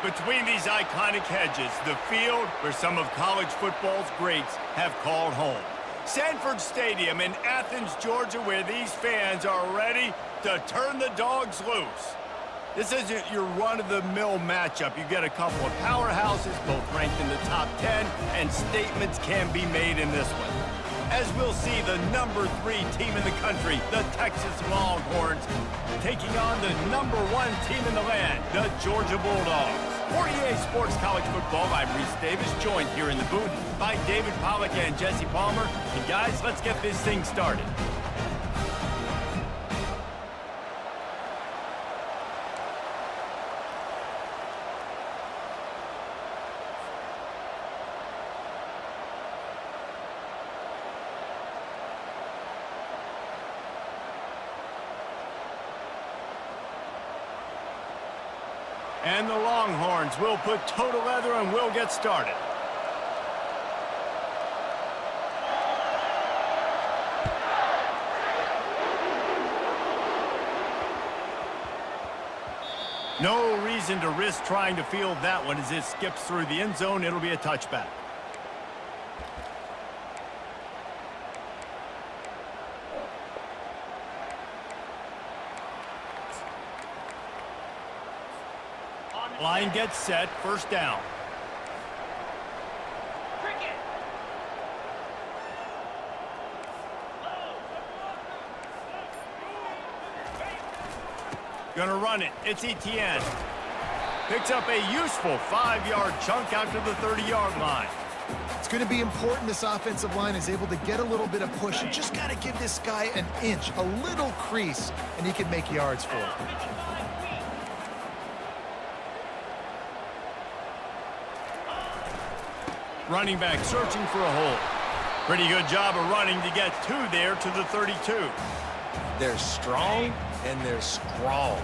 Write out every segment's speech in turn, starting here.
Between these iconic hedges, the field where some of college football's greats have called home. Sanford Stadium in Athens, Georgia, where these fans are ready to turn the dogs loose. This isn't your run-of-the-mill matchup. You get a couple of powerhouses, both ranked in the top 10, and statements can be made in this one. As we'll see, the number 3 team in the country, the Texas Longhorns, taking on the number 1 team in the land, the Georgia Bulldogs. For EA Sports College Football, I'm Reese Davis, joined here in the booth by David Pollack and Jesse Palmer. And guys, let's get this thing started. And the Longhorns will put toe to leather and we'll get started. No reason to risk trying to field that one as it skips through the end zone. It'll be a touchback. Line gets set, first down. Gonna run it, it's Etienne. Picks up a useful 5-yard chunk out to the 30-yard line. It's going to be important this offensive line is able to get a little bit of push. You just got to give this guy an inch, a little crease, and he can make yards for it. Running back searching for a hole. Pretty good job of running to get 2 there to the 32. They're strong and they're strong.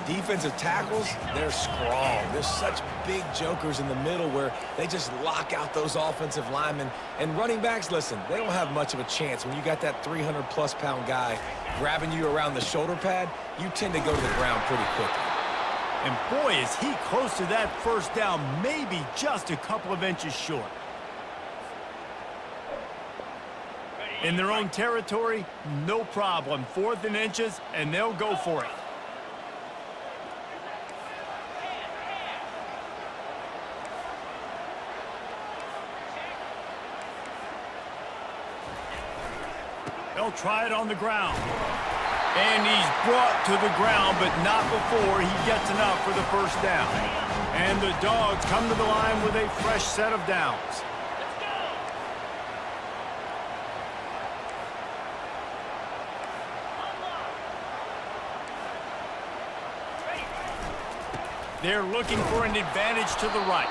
Defensive tackles, they're strong. There's such big jokers in the middle where they just lock out those offensive linemen. And running backs, listen, they don't have much of a chance. When you got that 300-plus pound guy grabbing you around the shoulder pad, you tend to go to the ground pretty quickly. And boy, is he close to that first down, maybe just a couple of inches short. In their own territory, no problem. 4th and inches, and they'll go for it. They'll try it on the ground. And he's brought to the ground, but not before he gets enough for the first down. And the Dogs come to the line with a fresh set of downs. They're looking for an advantage to the right.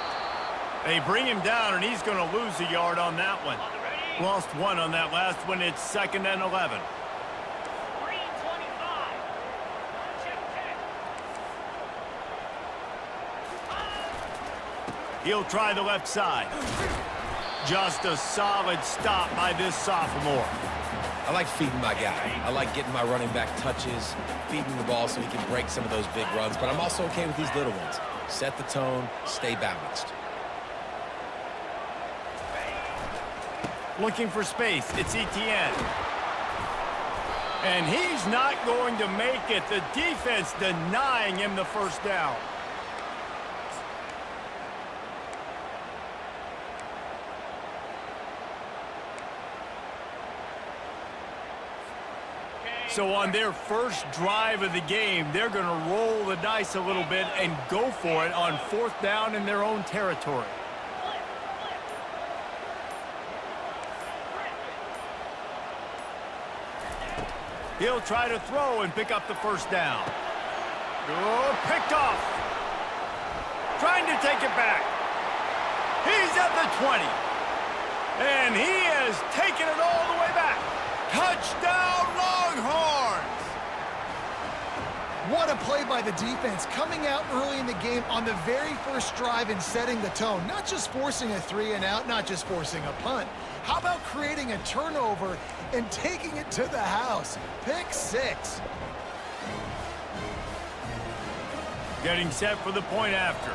They bring him down, and he's going to lose a yard on that one. Lost 1 on that last one. It's 2nd and 11. He'll try the left side. Just a solid stop by this sophomore. I like feeding my guy. I like getting my running back touches, feeding the ball so he can break some of those big runs, but I'm also okay with these little ones. Set the tone, stay balanced. Looking for space, it's Etienne. And he's not going to make it. The defense denying him the first down. So on their first drive of the game, they're going to roll the dice a little bit and go for it on 4th down in their own territory. He'll try to throw and pick up the first down. Oh, picked off. Trying to take it back. He's at the 20. And he has taken it all the way back. Touchdown, Longhorns! What a play by the defense, coming out early in the game on the very first drive and setting the tone. Not just forcing a 3-and-out, not just forcing a punt. How about creating a turnover and taking it to the house? Pick 6. Getting set for the point after.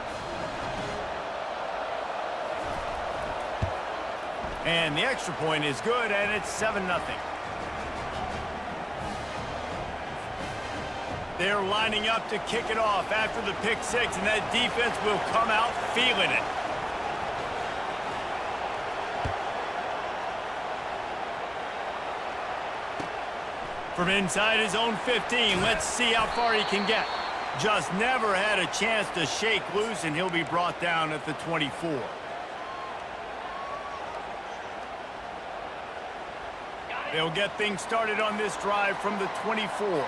And the extra point is good, and it's 7-0. They're lining up to kick it off after the pick six, and that defense will come out feeling it. From inside his own 15, let's see how far he can get. Just never had a chance to shake loose, and he'll be brought down at the 24. They'll get things started on this drive from the 24.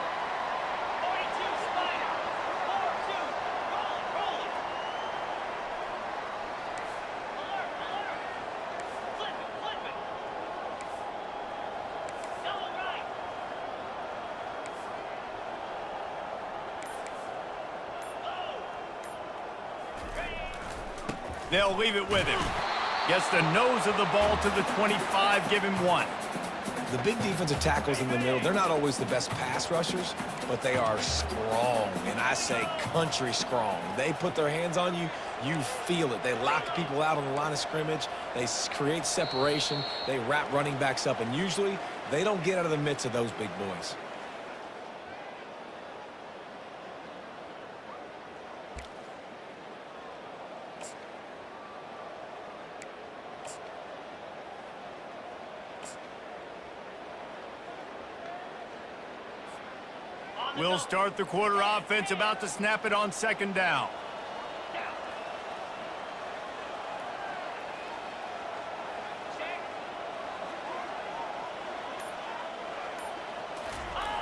They'll leave it with him. Gets the nose of the ball to the 25, give him 1. The big defensive tackles in the middle, they're not always the best pass rushers, but they are strong, and I say country strong. They put their hands on you, you feel it. They lock people out on the line of scrimmage. They create separation. They wrap running backs up, and usually they don't get out of the midst of those big boys. We'll start the quarter offense, about to snap it on 2nd down.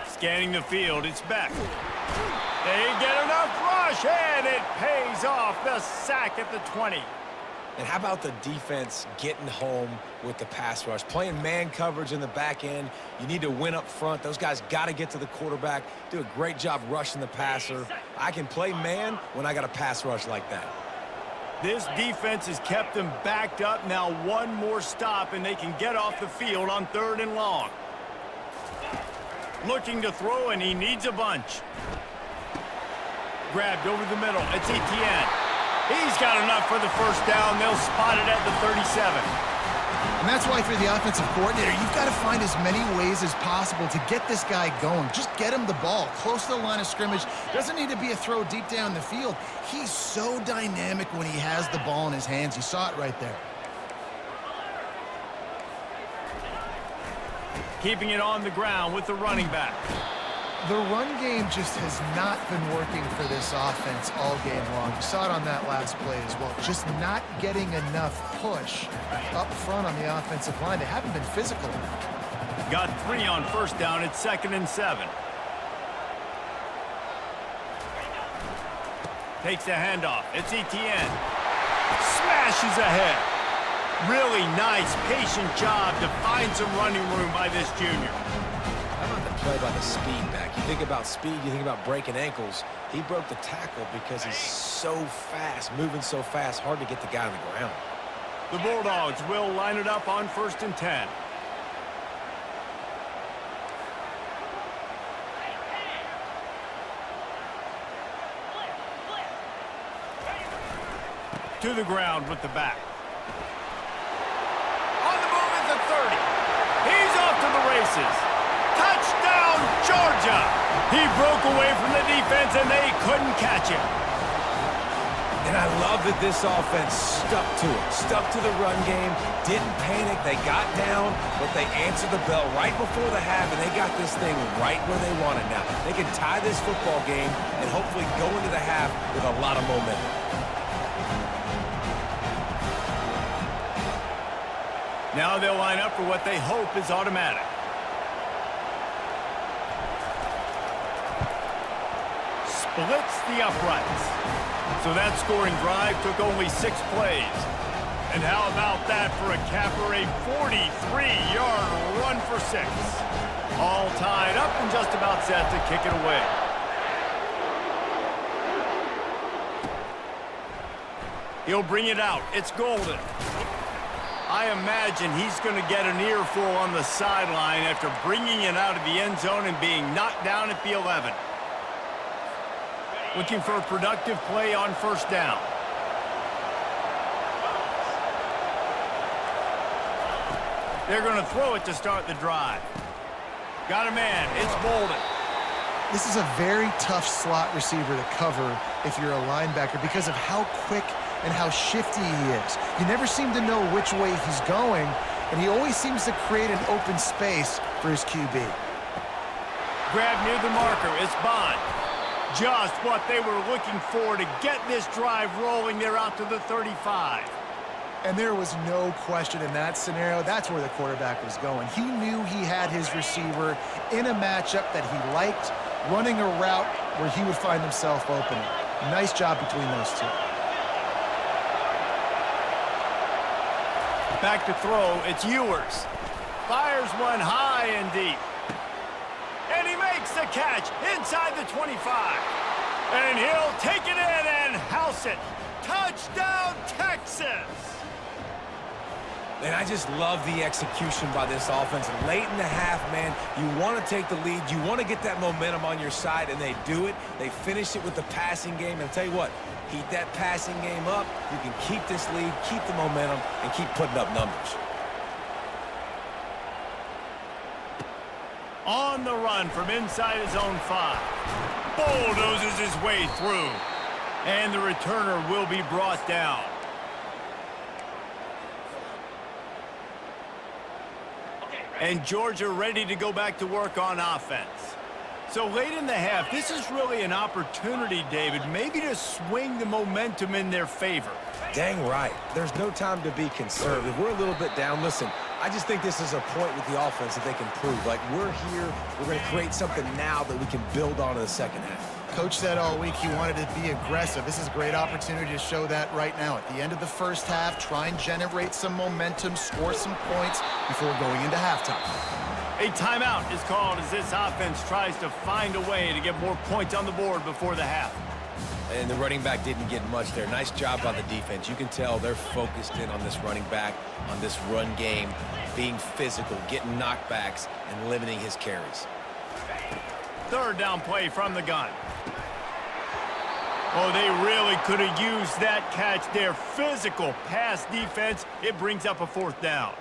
Scanning the field, it's Beck. They get enough rush, and it pays off. The sack at the 20. And how about the defense getting home with the pass rush? Playing man coverage in the back end. You need to win up front. Those guys got to get to the quarterback, do a great job rushing the passer. I can play man when I got a pass rush like that. This defense has kept them backed up. Now one more stop, and they can get off the field on 3rd and long. Looking to throw, and he needs a bunch. Grabbed over the middle. It's Etienne. He's got enough for the 1st down. They'll spot it at the 37. And that's why, if you're the offensive coordinator, you've got to find as many ways as possible to get this guy going. Just get him the ball close to the line of scrimmage. Doesn't need to be a throw deep down the field. He's so dynamic when he has the ball in his hands. You saw it right there. Keeping it on the ground with the running back. The run game just has not been working for this offense all game long. You saw it on that last play as well. Just not getting enough push up front on the offensive line. They haven't been physical. Got 3 on 1st down. It's 2nd and 7. Takes the handoff. It's Etienne. Smashes ahead. Really nice, patient job to find some running room by this junior. How about the play by the speed back? You think about speed, you think about breaking ankles. He broke the tackle because he's so fast, moving so fast, hard to get the guy on the ground. The Bulldogs will line it up on 1st and 10. To the ground with the back. On the move at the 30. He's off to the races. Touchdown, Georgia! He broke away from the defense, and they couldn't catch him. And I love that this offense stuck to it, stuck to the run game, didn't panic. They got down, but they answered the bell right before the half, and they got this thing right where they want it now. They can tie this football game and hopefully go into the half with a lot of momentum. Now they'll line up for what they hope is automatic. Splits the uprights. So that scoring drive took only 6 plays. And how about that for a capper, a 43-yard run for 6. All tied up and just about set to kick it away. He'll bring it out. It's Golden. I imagine he's going to get an earful on the sideline after bringing it out of the end zone and being knocked down at the 11. Looking for a productive play on 1st down. They're going to throw it to start the drive. Got a man. It's Bolden. This is a very tough slot receiver to cover if you're a linebacker because of how quick and how shifty he is. You never seem to know which way he's going, and he always seems to create an open space for his QB. Grab near the marker. It's Bond. Just what they were looking for to get this drive rolling. They're out to the 35. And there was no question in that scenario. That's where the quarterback was going. He knew he had his receiver in a matchup that he liked, running a route where he would find himself opening. Nice job between those two. Back to throw, it's Ewers. Fires one high and deep. And he makes the catch inside the 25. And he'll take it in and house it. Touchdown, Texas! And I just love the execution by this offense. Late in the half, man, you want to take the lead. You want to get that momentum on your side, and they do it. They finish it with the passing game. And I'll tell you what, keep that passing game up. You can keep this lead, keep the momentum, and keep putting up numbers. On the run from inside his own 5. Bulldozes his way through. And the returner will be brought down. And Georgia ready to go back to work on offense. So late in the half, this is really an opportunity, David, maybe to swing the momentum in their favor. Dang right. There's no time to be conservative. We're a little bit down. Listen, I just think this is a point with the offense that they can prove. Like, we're here, we're going to create something now that we can build on in the second half. Coach said all week he wanted to be aggressive. This is a great opportunity to show that right now. At the end of the first half, try and generate some momentum, score some points before going into halftime. A timeout is called as this offense tries to find a way to get more points on the board before the half. And the running back didn't get much there. Nice job by the defense. You can tell they're focused in on this running back, on this run game, being physical, getting knockbacks, and limiting his carries. Third down play from the gun. Oh, they really could have used that catch. Their physical pass defense, it brings up a fourth down.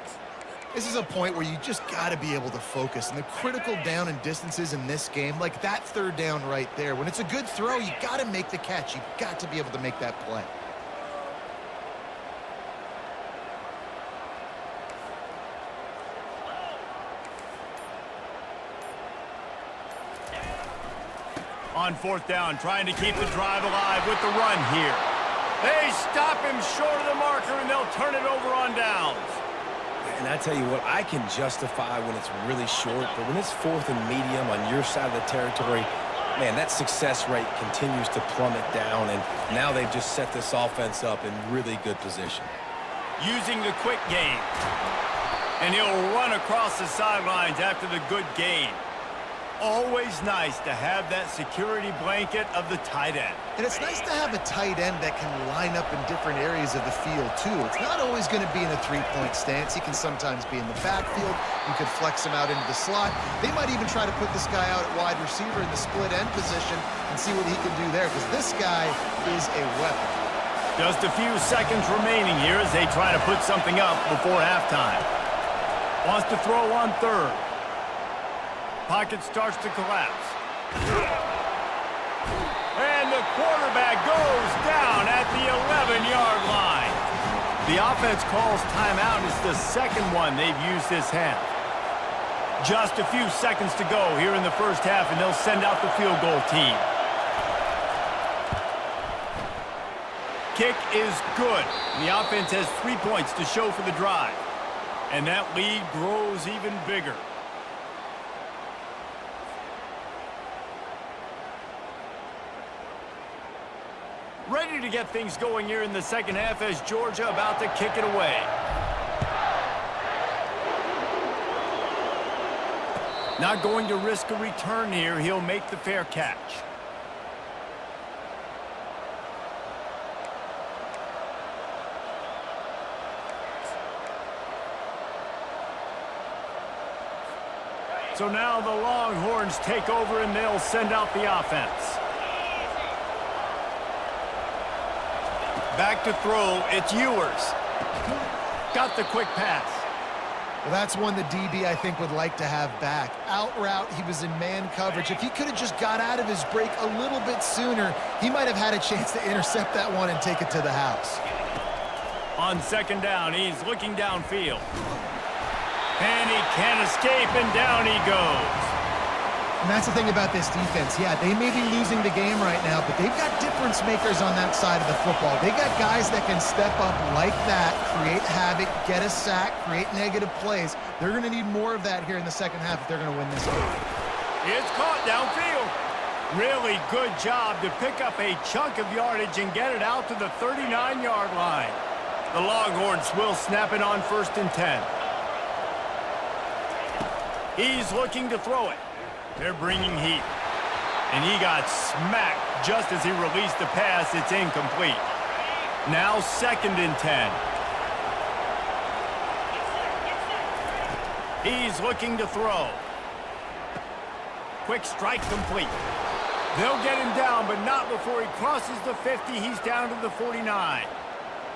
This is a point where you just got to be able to focus. And the critical down and distances in this game, like that third down right there, when it's a good throw, you got to make the catch. You've got to be able to make that play. On fourth down, trying to keep the drive alive with the run here. They stop him short of the marker, and they'll turn it over on downs. And I tell you what, I can justify when it's really short, but when it's fourth and medium on your side of the territory, man, that success rate continues to plummet down, and now they've just set this offense up in really good position. Using the quick game. And he'll run across the sidelines after the good gain. Always nice to have that security blanket of the tight end. And it's nice to have a tight end that can line up in different areas of the field, too. It's not always going to be in a three-point stance. He can sometimes be in the backfield. You could flex him out into the slot. They might even try to put this guy out at wide receiver in the split end position and see what he can do there, because this guy is a weapon. Just a few seconds remaining here as they try to put something up before halftime. Wants to throw on third. Pocket starts to collapse. And the quarterback goes down at the 11-yard line. The offense calls timeout. It's the second one they've used this half. Just a few seconds to go here in the first half, and they'll send out the field goal team. Kick is good. The offense has 3 points to show for the drive. And that lead grows even bigger. Ready to get things going here in the second half as Georgia about to kick it away. Not going to risk a return here. He'll make the fair catch. So now the Longhorns take over and they'll send out the offense. Back to throw, it's Ewers. Got the quick pass. Well, that's one the DB, I think, would like to have back. Out route, he was in man coverage. If he could have just got out of his break a little bit sooner, he might have had a chance to intercept that one and take it to the house. On second down, he's looking downfield. And he can't escape, and down he goes. And that's the thing about this defense. Yeah, they may be losing the game right now, but they've got difference makers on that side of the football. They got guys that can step up like that, create havoc, get a sack, create negative plays. They're going to need more of that here in the second half if they're going to win this game. It's caught downfield. Really good job to pick up a chunk of yardage and get it out to the 39-yard line. The Longhorns will snap it on 1st and 10. He's looking to throw it. They're bringing heat. And he got smacked just as he released the pass. It's incomplete. Now 2nd and 10. He's looking to throw. Quick strike complete. They'll get him down, but not before he crosses the 50. He's down to the 49.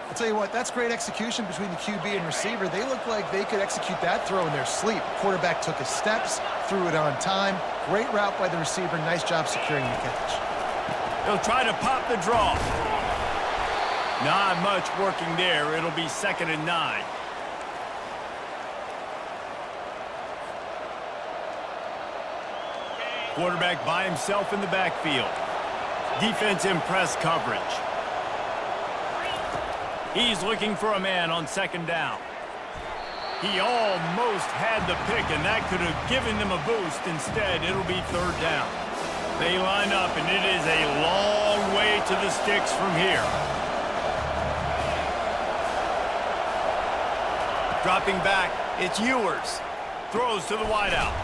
I'll tell you what, that's great execution between the QB and receiver. They look like they could execute that throw in their sleep. Quarterback took his steps, threw it on time. Great route by the receiver. Nice job securing the catch. He'll try to pop the draw. Not much working there. It'll be 2nd and 9. Quarterback by himself in the backfield. Defense in press coverage. He's looking for a man on 2nd down. He almost had the pick, and that could have given them a boost. Instead, it'll be 3rd down. They line up, and it is a long way to the sticks from here. Dropping back, it's Ewers. Throws to the wideout.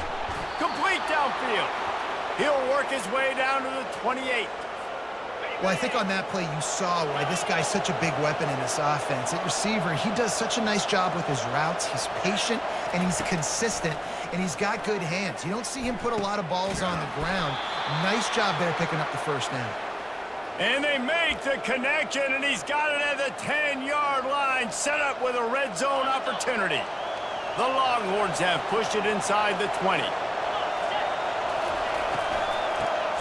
Complete downfield. He'll work his way down to the 28. Well, I think on that play you saw why this guy's such a big weapon in this offense. At receiver, he does such a nice job with his routes. He's patient, and he's consistent, and he's got good hands. You don't see him put a lot of balls on the ground. Nice job there picking up the 1st down. And they make the connection, and he's got it at the 10-yard line, set up with a red zone opportunity. The Longhorns have pushed it inside the 20.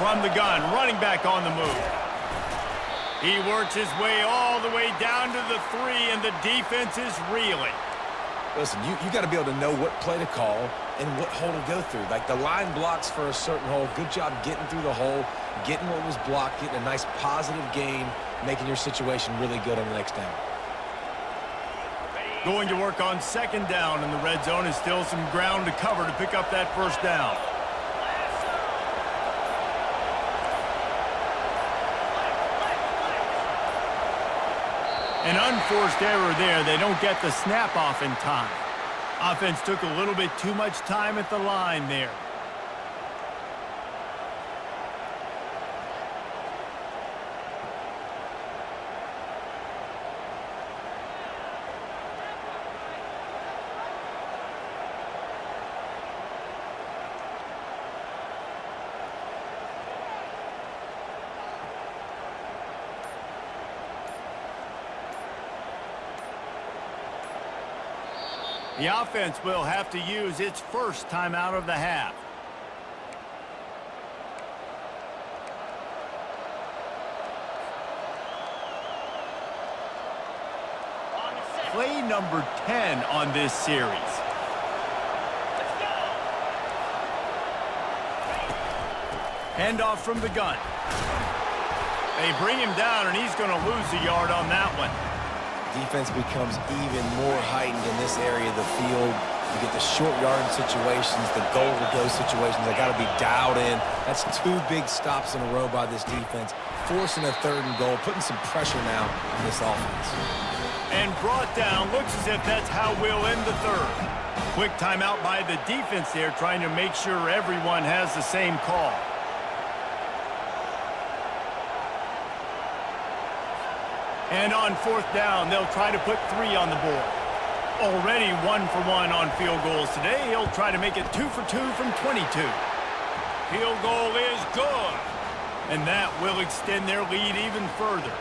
From the gun, running back on the move. He works his way all the way down to the 3, and the defense is reeling. Listen, you got to be able to know what play to call and what hole to go through. Like the line blocks for a certain hole. Good job getting through the hole, getting what was blocked, getting a nice positive gain, making your situation really good on the next down. Going to work on 2nd down, and the red zone is still some ground to cover to pick up that 1st down. An unforced error there. They don't get the snap off in time. Offense took a little bit too much time at the line there. The offense will have to use its 1st timeout of the half. Play number 10 on this series. Handoff from the gun. They bring him down, and he's going to lose a yard on that one. Defense becomes even more heightened in this area of the field. You get the short yardage situations, the goal-to-go situations. They got to be dialed in. That's 2 big stops in a row by this defense, forcing a 3rd and goal, putting some pressure now on this offense. And brought down. Looks as if that's how we'll end the 3rd. Quick timeout by the defense there, trying to make sure everyone has the same call. And on 4th down, they'll try to put 3 on the board. Already 1 for 1 on field goals today. He'll try to make it 2 for 2 from 22. Field goal is good. And that will extend their lead even further.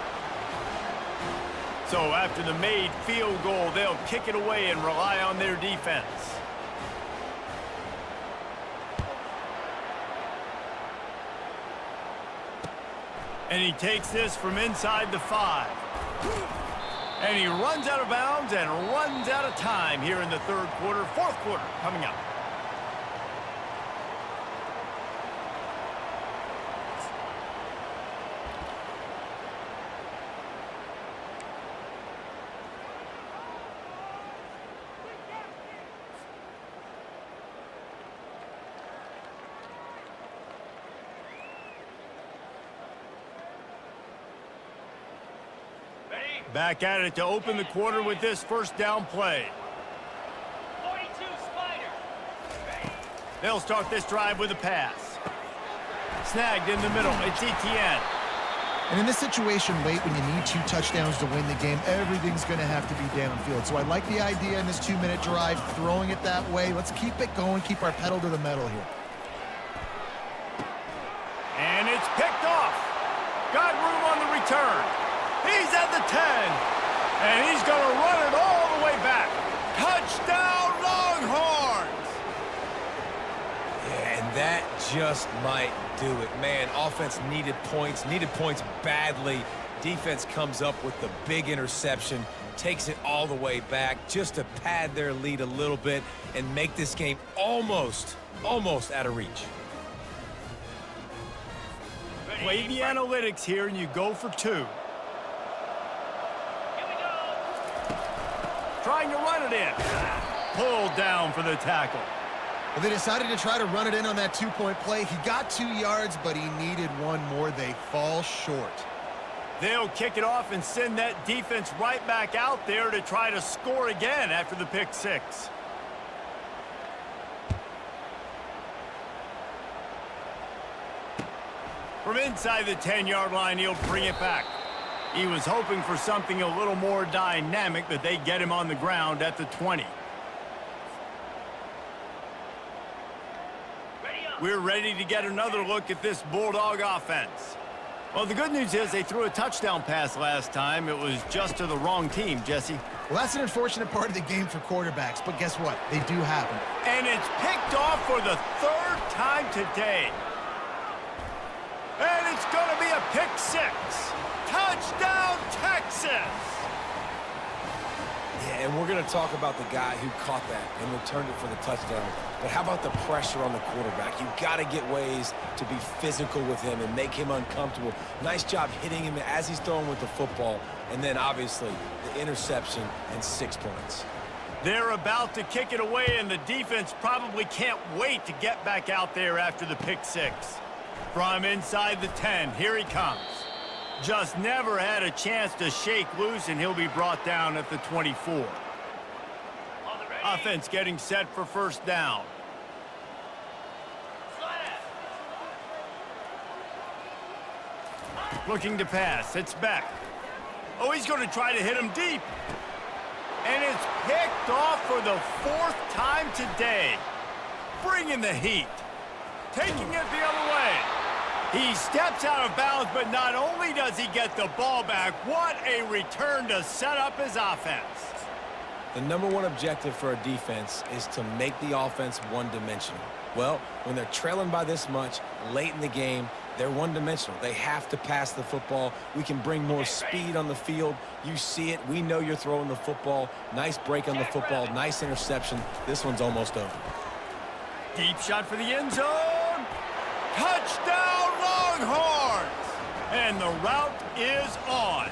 So after the made field goal, they'll kick it away and rely on their defense. And he takes this from inside the 5. And he runs out of bounds and runs out of time here in the third quarter. Fourth quarter coming up. Back at it to open the quarter with this first down play. 42 Spider. They'll start this drive with a pass. Snagged in the middle. It's Etienne. And in this situation late when you need 2 touchdowns to win the game, everything's going to have to be downfield. So I like the idea in this 2-minute drive, throwing it that way. Let's keep it going, keep our pedal to the metal here. And it's picked off. Got room on the return. He's at the 10, and he's going to run it all the way back. Touchdown, Longhorns! Yeah, and that just might do it. Man, offense needed points badly. Defense comes up with the big interception, takes it all the way back just to pad their lead a little bit and make this game almost out of reach. Play the analytics here, and you go for 2. Trying to run it in. Pulled down for the tackle. Well, they decided to try to run it in on that 2-point play. He got 2 yards, but he needed 1 more. They fall short. They'll kick it off and send that defense right back out there to try to score again after the pick 6. From inside the 10-yard line, he'll bring it back. He was hoping for something a little more dynamic, but they get him on the ground at the 20. We're ready to get another look at this Bulldog offense. Well, the good news is they threw a touchdown pass last time. It was just to the wrong team, Jesse. Well, that's an unfortunate part of the game for quarterbacks, but guess what? They do happen. And it's picked off for the 3rd time today. And it's going to be a pick 6. Touchdown, Texas! Yeah, and we're going to talk about the guy who caught that and returned it for the touchdown. But how about the pressure on the quarterback? You've got to get ways to be physical with him and make him uncomfortable. Nice job hitting him as he's throwing with the football. And then, obviously, the interception and 6 points. They're about to kick it away, and the defense probably can't wait to get back out there after the pick 6. From inside the 10, here he comes. Just never had a chance to shake loose, and he'll be brought down at the 24. Offense getting set for first down. Looking to pass. It's back. Oh, he's going to try to hit him deep. And it's picked off for the 4th time today. Bringing the heat. Taking it the other way. He steps out of bounds, but not only does he get the ball back, what a return to set up his offense. The #1 objective for a defense is to make the offense one-dimensional. Well, when they're trailing by this much late in the game, they're one-dimensional. They have to pass the football. We can bring more speed on the field. You see it. We know you're throwing the football. Nice break on the football. Nice interception. This one's almost over. Deep shot for the end zone. Touchdown, Longhorns! And the route is on.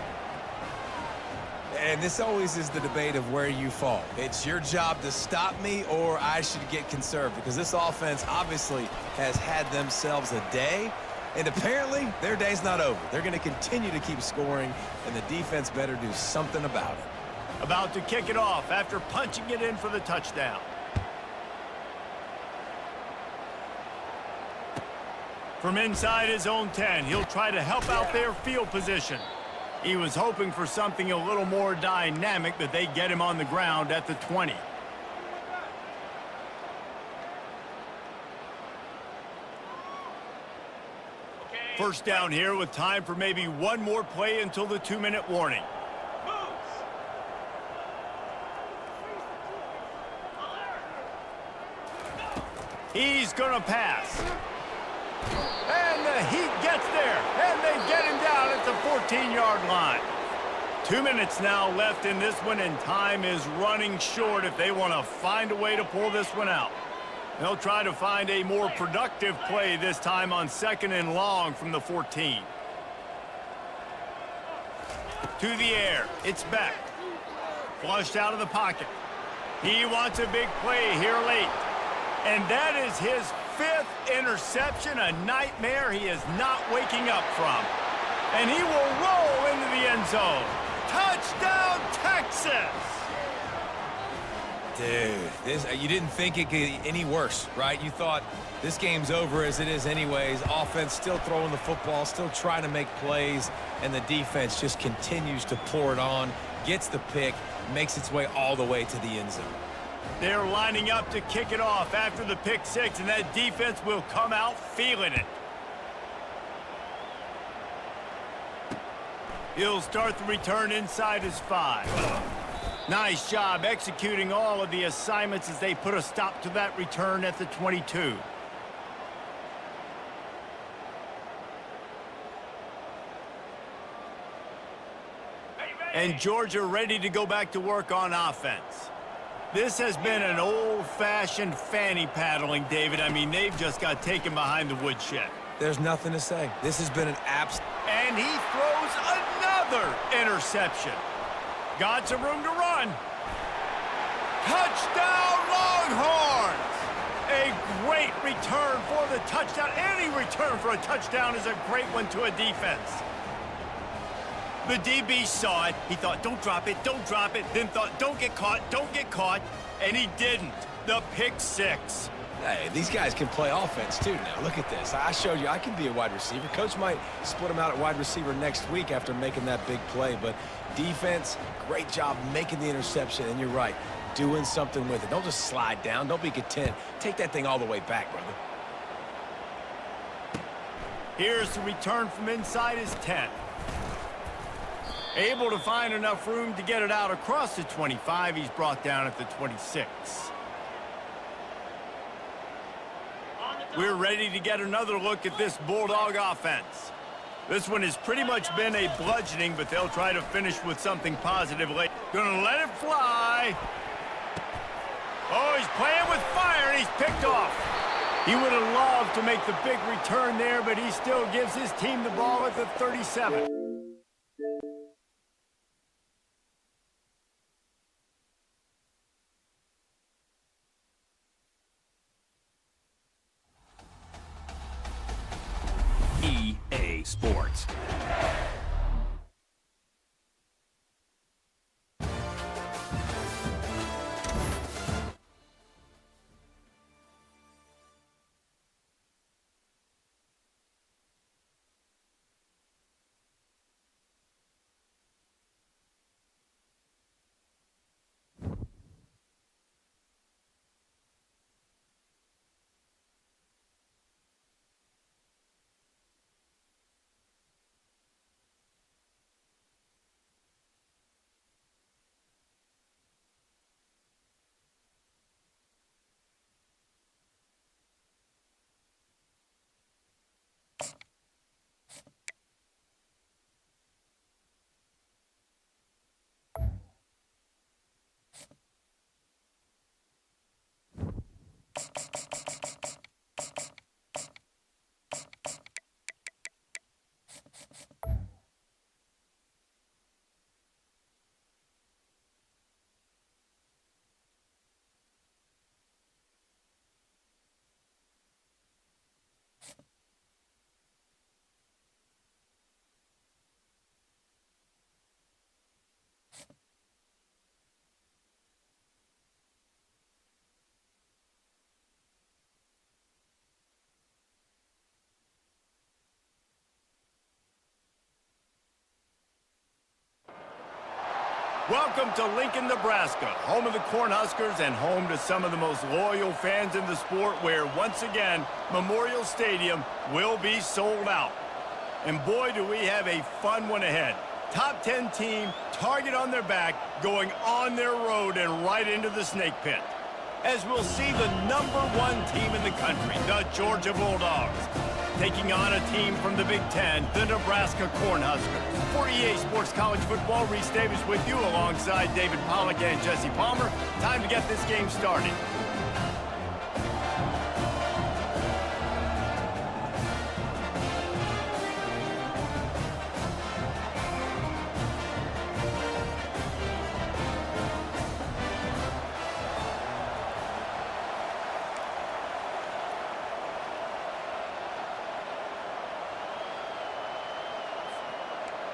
And this always is the debate of where you fall. It's your job to stop me, or I should get conserved, because this offense obviously has had themselves a day, and apparently their day's not over. They're going to continue to keep scoring, and the defense better do something about it. About to kick it off after punching it in for the touchdown. From inside his own 10, he'll try to help out their field position. He was hoping for something a little more dynamic, but they get him on the ground at the 20. First down here with time for maybe one more play until the 2-minute warning. He's going to pass. And the Heat gets there, and they get him down at the 14-yard line. 2 minutes now left in this one, and time is running short if they want to find a way to pull this one out. They'll try to find a more productive play this time on 2nd and long from the 14. To the air. It's Beck. Flushed out of the pocket. He wants a big play here late. And that is his 5th interception, a nightmare he is not waking up from. And he will roll into the end zone. Touchdown, Texas! Dude, you didn't think it could get any worse, right? You thought this game's over as it is anyways. Offense still throwing the football, still trying to make plays, and the defense just continues to pour it on, gets the pick, makes its way all the way to the end zone. They're lining up to kick it off after the pick six, and that defense will come out feeling it. He'll start the return inside his 5. Nice job executing all of the assignments as they put a stop to that return at the 22. And Georgia ready to go back to work on offense. This has been an old-fashioned fanny paddling, David. I mean, they've just got taken behind the woodshed. There's nothing to say. This has been an And he throws another interception. Got some room to run. Touchdown, Longhorns! A great return for the touchdown. Any return for a touchdown is a great one to a defense. The DB saw it. He thought, don't drop it, don't drop it. Then thought, don't get caught. And he didn't. The pick six. Hey, these guys can play offense too now. Look at this. I showed you I can be a wide receiver. Coach might split them out at wide receiver next week after making that big play. But defense, great job making the interception. And you're right, doing something with it. Don't just slide down. Don't be content. Take that thing all the way back, brother. Here's the return from inside his 10. Able to find enough room to get it out across the 25. He's brought down at the 26. We're ready to get another look at this Bulldog offense. This one has pretty much been a bludgeoning, but they'll try to finish with something positive late. Gonna let it fly. Oh, he's playing with fire, and he's picked off. He would have loved to make the big return there, but he still gives his team the ball at the 37. EA Sports. Welcome to Lincoln, Nebraska, home of the Cornhuskers and home to some of the most loyal fans in the sport, where, once again, Memorial Stadium will be sold out. And boy, do we have a fun one ahead. Top 10 team, target on their back, going on their road and right into the snake pit, as we'll see the #1 team in the country, the Georgia Bulldogs, taking on a team from the Big Ten, the Nebraska Cornhuskers. For EA Sports College Football, Reese Davis with you alongside David Pollack and Jesse Palmer. Time to get this game started.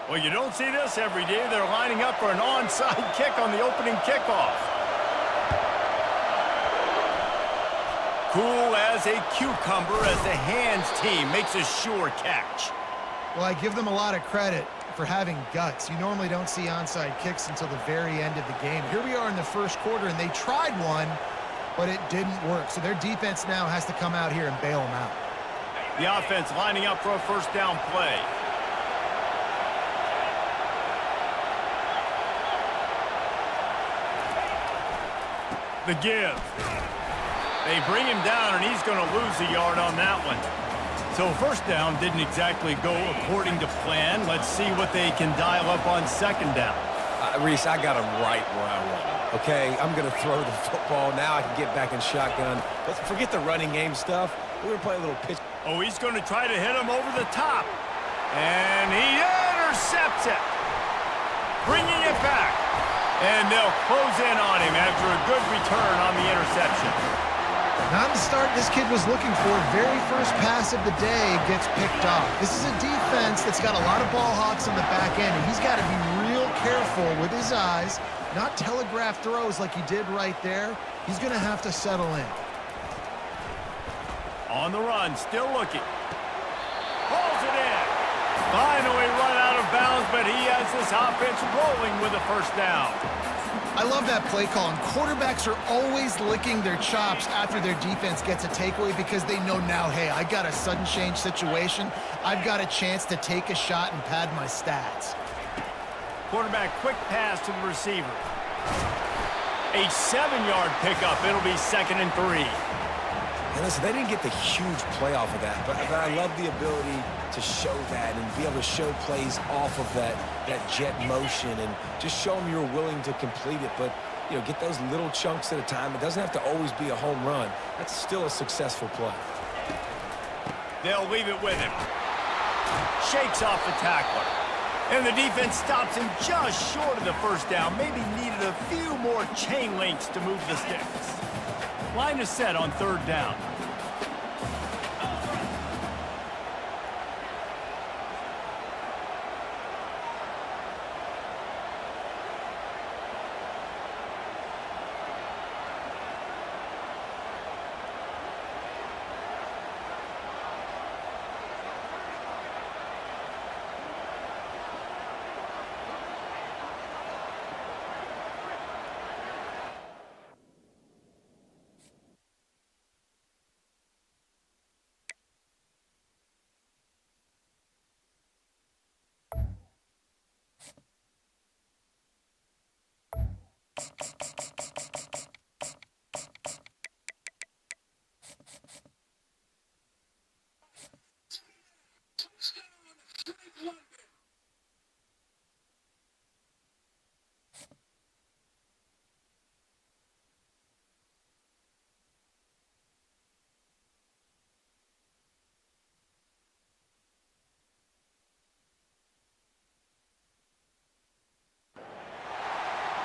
Well, you don't see this every day. They're lining up for an onside kick on the opening kickoff. Cool as a cucumber as the hands team makes a sure catch. Well, I give them a lot of credit for having guts. You normally don't see onside kicks until the very end of the game. Here we are in the first quarter, and they tried one, but it didn't work. So their defense now has to come out here and bail them out. The offense lining up for a first down play. The give. They bring him down, and he's going to lose a yard on that one. So first down didn't exactly go according to plan. Let's see what they can dial up on second down. Reese, I got him right where I want him. Okay, I'm going to throw the football. Now I can get back in shotgun. Let's forget the running game stuff. We're going to play a little pitch. Oh, he's going to try to hit him over the top. And he intercepts it. Bringing it back. And they'll close in on him after a good return on the interception. Not the start this kid was looking for. Very first pass of the day gets picked off. This is a defense that's got a lot of ball hawks on the back end, and he's got to be real careful with his eyes, not telegraph throws like he did right there. He's going to have to settle in. On the run, still looking. Pulls it in. Finally run out of bounds, but he has this offense rolling with a first down. I love that play call, and quarterbacks are always licking their chops after their defense gets a takeaway because they know now, hey, I got a sudden change situation. I've got a chance to take a shot and pad my stats. Quarterback quick pass to the receiver. A 7-yard pickup. It'll be 2nd and 3. And listen, they didn't get the huge play off of that, but I love the ability to show that and be able to show plays off of that jet motion and just show them you're willing to complete it. But, you know, get those little chunks at a time. It doesn't have to always be a home run. That's still a successful play. They'll leave it with him. Shakes off the tackler. And the defense stops him just short of the first down. Maybe needed a few more chain links to move the sticks. Line is set on 3rd down.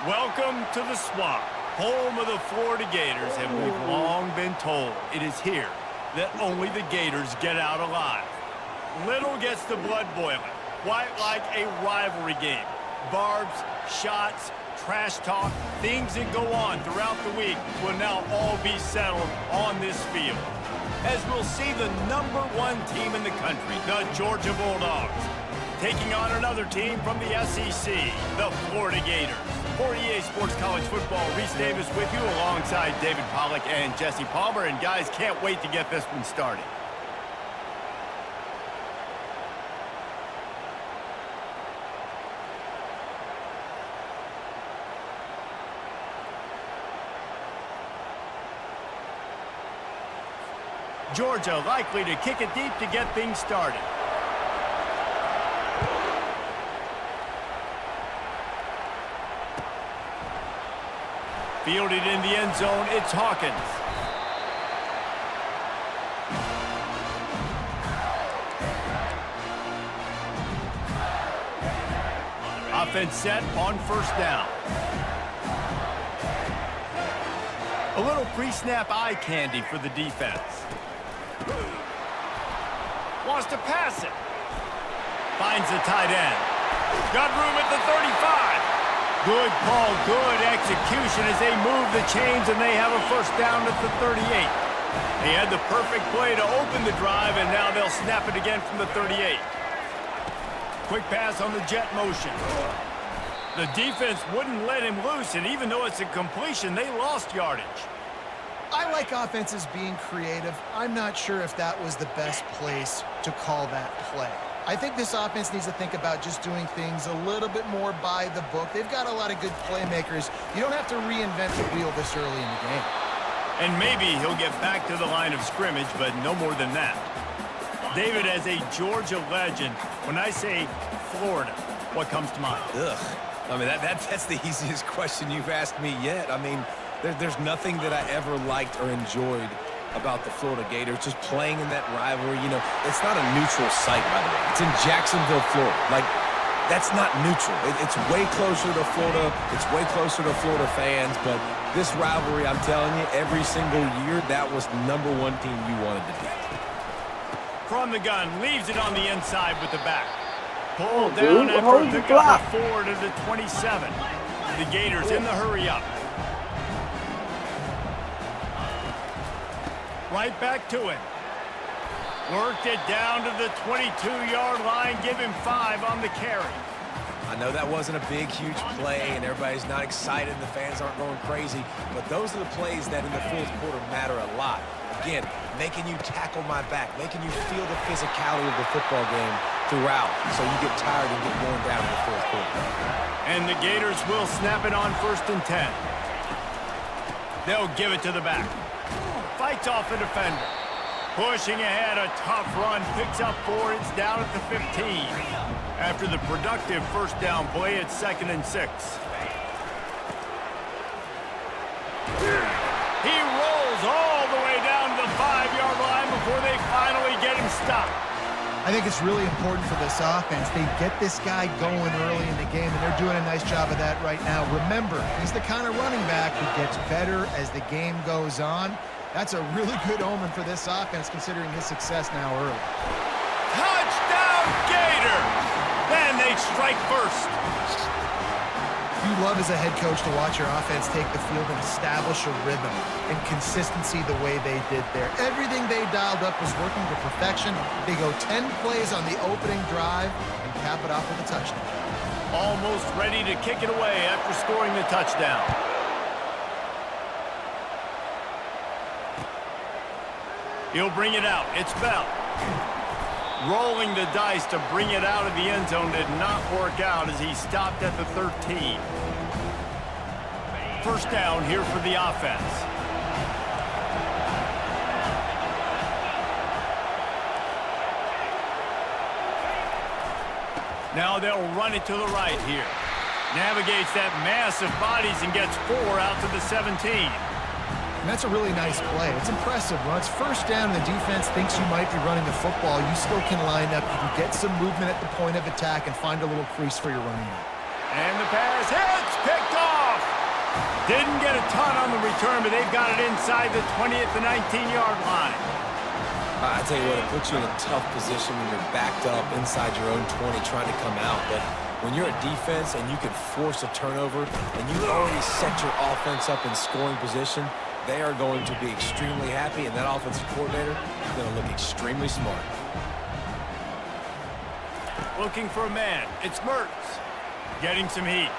Welcome to the Swamp, home of the Florida Gators, and we've long been told it is here that only the Gators get out alive. Little gets the blood boiling, quite like a rivalry game. Barbs, shots, trash talk, things that go on throughout the week will now all be settled on this field. As we'll see the #1 team in the country, the Georgia Bulldogs, taking on another team from the SEC, the Florida Gators. For EA Sports College Football, Reese Davis with you alongside David Pollack and Jesse Palmer. And guys, can't wait to get this one started. Georgia likely to kick it deep to get things started. Fielded in the end zone, it's Hawkins. Offense set on first down. A little pre-snap eye candy for the defense. Wants to pass it. Finds the tight end. Got room at the 35. Good call, good execution as they move the chains and they have a first down at the 38. They had the perfect play to open the drive and now they'll snap it again from the 38. Quick pass on the jet motion. The defense wouldn't let him loose, and even though it's a completion, they lost yardage. I like offenses being creative. I'm not sure if that was the best place to call that play. I think this offense needs to think about just doing things a little bit more by the book. They've got a lot of good playmakers. You don't have to reinvent the wheel this early in the game. And maybe he'll get back to the line of scrimmage, but no more than that. David, as a Georgia legend, when I say Florida, what comes to mind? Ugh. I mean, that's the easiest question you've asked me yet. I mean, there's nothing that I ever liked or enjoyed about the Florida Gators, just playing in that rivalry. You know, it's not a neutral site, by the way. It's in Jacksonville, Florida. Like, that's not neutral. It's way closer to Florida. It's way closer to Florida fans. But this rivalry, I'm telling you, every single year, that was #1 team you wanted to beat. From the gun, leaves it on the inside with the back. Pulled down after a pickup of 4 to the 27. The Gators in the hurry up. Right back to him. Worked it down to the 22-yard line. Give him 5 on the carry. I know that wasn't a big, huge play, and everybody's not excited, and the fans aren't going crazy, but those are the plays that in the fourth quarter matter a lot. Again, making you tackle my back, making you feel the physicality of the football game throughout, so you get tired and get worn down in the fourth quarter. And the Gators will snap it on 1st and 10. They'll give it to the back. Fights off the defender. Pushing ahead, a tough run, picks up 4, it's down at the 15. After the productive first down play, it's 2nd and 6. He rolls all the way down to the 5-yard line before they finally get him stopped. I think it's really important for this offense. They get this guy going early in the game, and they're doing a nice job of that right now. Remember, he's the kind of running back who gets better as the game goes on. That's a really good omen for this offense, considering his success now early. Touchdown, Gators! Then they strike first. You love as a head coach to watch your offense take the field and establish a rhythm and consistency the way they did there. Everything they dialed up was working to perfection. They go 10 plays on the opening drive and cap it off with a touchdown. Almost ready to kick it away after scoring the touchdown. He'll bring it out. It's Bell. Rolling the dice to bring it out of the end zone did not work out as he stopped at the 13. First down here for the offense. Now they'll run it to the right here. Navigates that mass of bodies and gets 4 out to the 17. And that's a really nice play. It's impressive. When it's first down and the defense thinks you might be running the football, you still can line up. You can get some movement at the point of attack and find a little crease for your running back. And the pass hits, picked off. Didn't get a ton on the return, but they've got it inside the 20 at the 19-yard line. I tell you what, it puts you in a tough position when you're backed up inside your own 20 trying to come out. But when you're a defense and you can force a turnover and you already set your offense up in scoring position, they are going to be extremely happy, and that offensive coordinator is going to look extremely smart. Looking for a man. It's Mertz. Getting some heat.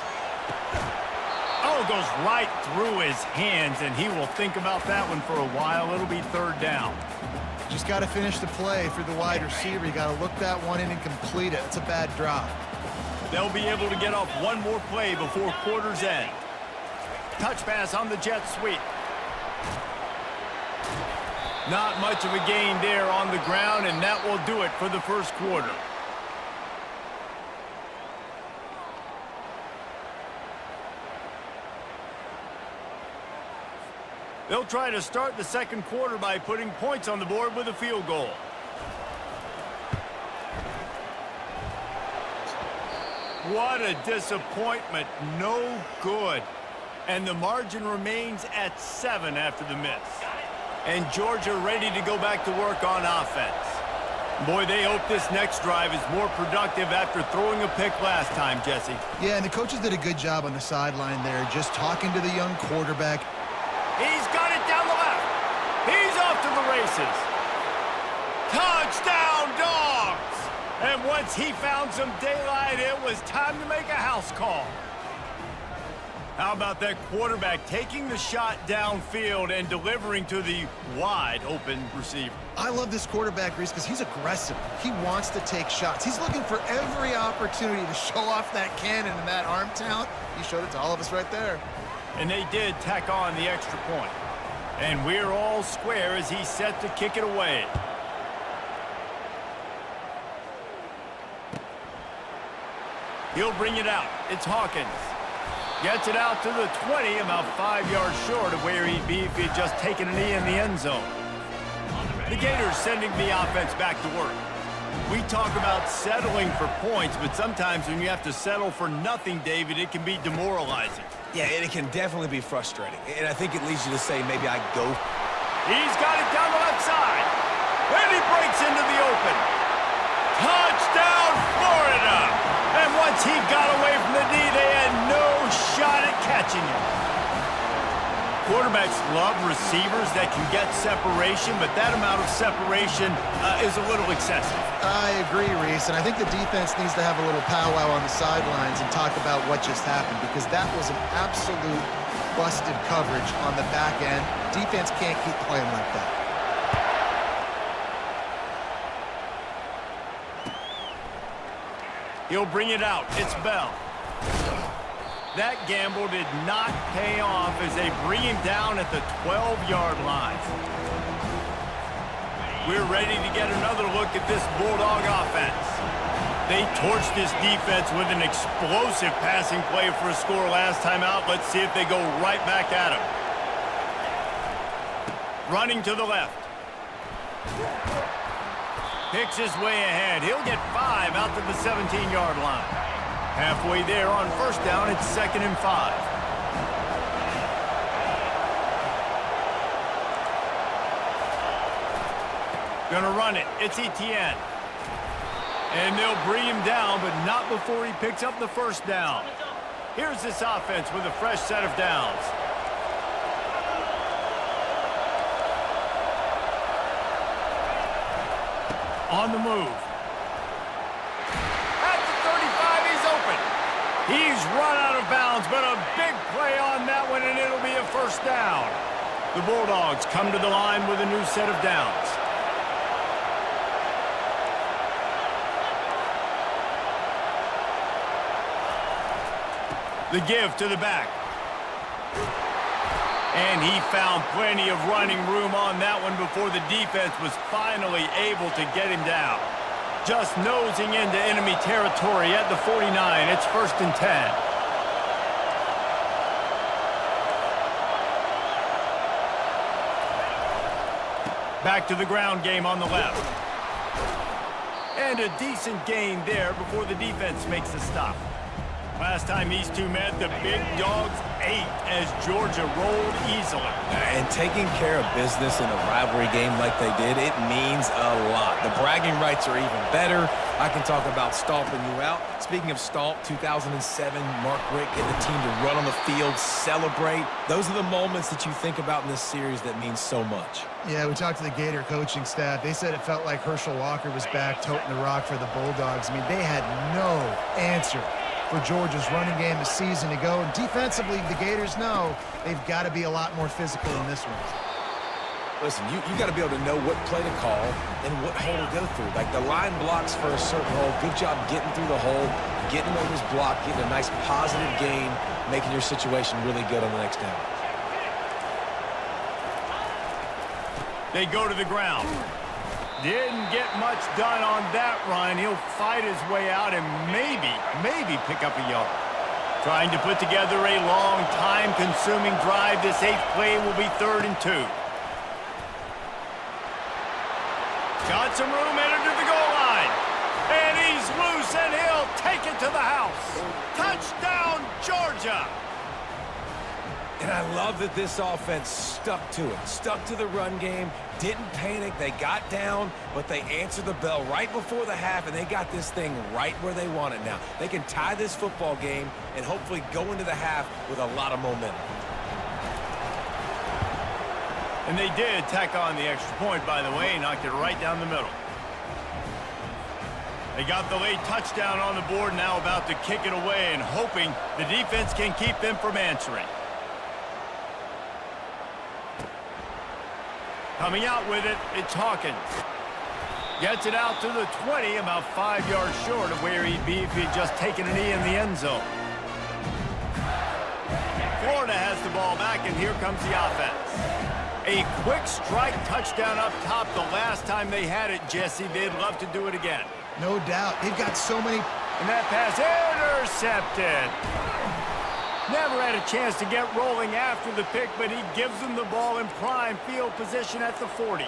Oh, goes right through his hands, and he will think about that one for a while. It'll be 3rd down. Just got to finish the play for the wide receiver. You got to look that one in and complete it. It's a bad drop. They'll be able to get off one more play before quarter's end. Touch pass on the jet sweep. Not much of a gain there on the ground, and that will do it for the first quarter. They'll try to start the second quarter by putting points on the board with a field goal. What a disappointment. No good. And the margin remains at 7 after the miss. And Georgia ready to go back to work on offense. Boy, they hope this next drive is more productive after throwing a pick last time, Jesse. Yeah, and the coaches did a good job on the sideline there, just talking to the young quarterback. He's got it down the left. He's off to the races. Touchdown, Dogs! And once he found some daylight, it was time to make a house call. How about that quarterback taking the shot downfield and delivering to the wide-open receiver? I love this quarterback, Reese, because he's aggressive. He wants to take shots. He's looking for every opportunity to show off that cannon and that arm talent. He showed it to all of us right there. And they did tack on the extra point. And we're all square as he's set to kick it away. He'll bring it out. It's Hawkins. Gets it out to the 20, about 5 yards short of where he'd be if he'd just taken a knee in the end zone. The Gators sending the offense back to work. We talk about settling for points, but sometimes when you have to settle for nothing, David, it can be demoralizing. Yeah, and it can definitely be frustrating. And I think it leads you to say maybe I go. He's got it down the left side. And he breaks into the open. Touchdown, Florida! And once he got away from the knee, they had no shot at catching him. Quarterbacks love receivers that can get separation, but that amount of separation is a little excessive. I agree, Reese, and I think the defense needs to have a little powwow on the sidelines and talk about what just happened, because that was an absolute busted coverage on the back end. Defense can't keep playing like that. He'll bring it out. It's Bell. That gamble did not pay off as they bring him down at the 12-yard line. We're ready to get another look at this Bulldog offense. They torched this defense with an explosive passing play for a score last time out. Let's see if they go right back at him. Running to the left. Picks his way ahead. He'll get 5 out to the 17-yard line. Halfway there on first down, it's 2nd and 5. Gonna run it. It's Etienne. And they'll bring him down, but not before he picks up the first down. Here's this offense with a fresh set of downs. On the move. At the 35, he's open. He's run out of bounds, but a big play on that one, and it'll be a first down. The Bulldogs come to the line with a new set of downs. The give to the back. And he found plenty of running room on that one before the defense was finally able to get him down. Just nosing into enemy territory at the 49. It's 1st and 10. Back to the ground game on the left. And a decent gain there before the defense makes a stop. Last time these two met, the Big Dogs ate as Georgia rolled easily. And taking care of business in a rivalry game like they did, it means a lot. The bragging rights are even better. I can talk about stomping you out. Speaking of stomp, 2007, Mark Richt get the team to run on the field, celebrate. Those are the moments that you think about in this series that mean so much. Yeah, we talked to the Gator coaching staff. They said it felt like Herschel Walker was back toting the rock for the Bulldogs. I mean, they had no answer for Georgia's running game this season to go. And defensively, the Gators know they've got to be a lot more physical in this one. Listen, you got to be able to know what play to call and what hole to go through. Like the line blocks for a certain hole. Good job getting through the hole, getting over his block, getting a nice positive gain, making your situation really good on the next down. They go to the ground. Didn't get much done on that run. He'll fight his way out and maybe pick up a yard. Trying to put together a long, time-consuming drive. This 8th play will be 3rd and 2. Got some room, headed to the goal line. And he's loose, and he'll take it to the house. Touchdown, Georgia! And I love that this offense stuck to it, stuck to the run game, didn't panic. They got down, but they answered the bell right before the half, and they got this thing right where they want it now. They can tie this football game and hopefully go into the half with a lot of momentum. And they did tack on the extra point, by the way, knocked it right down the middle. They got the late touchdown on the board, now about to kick it away and hoping the defense can keep them from answering. Coming out with it, it's Hawkins. Gets it out to the 20, about 5 yards short of where he'd be if he'd just taken a knee in the end zone. Florida has the ball back, and here comes the offense. A quick strike touchdown up top. The last time they had it, Jesse, they'd love to do it again. No doubt. They've got so many. And that pass intercepted. Never had a chance to get rolling after the pick, but he gives them the ball in prime field position at the 40.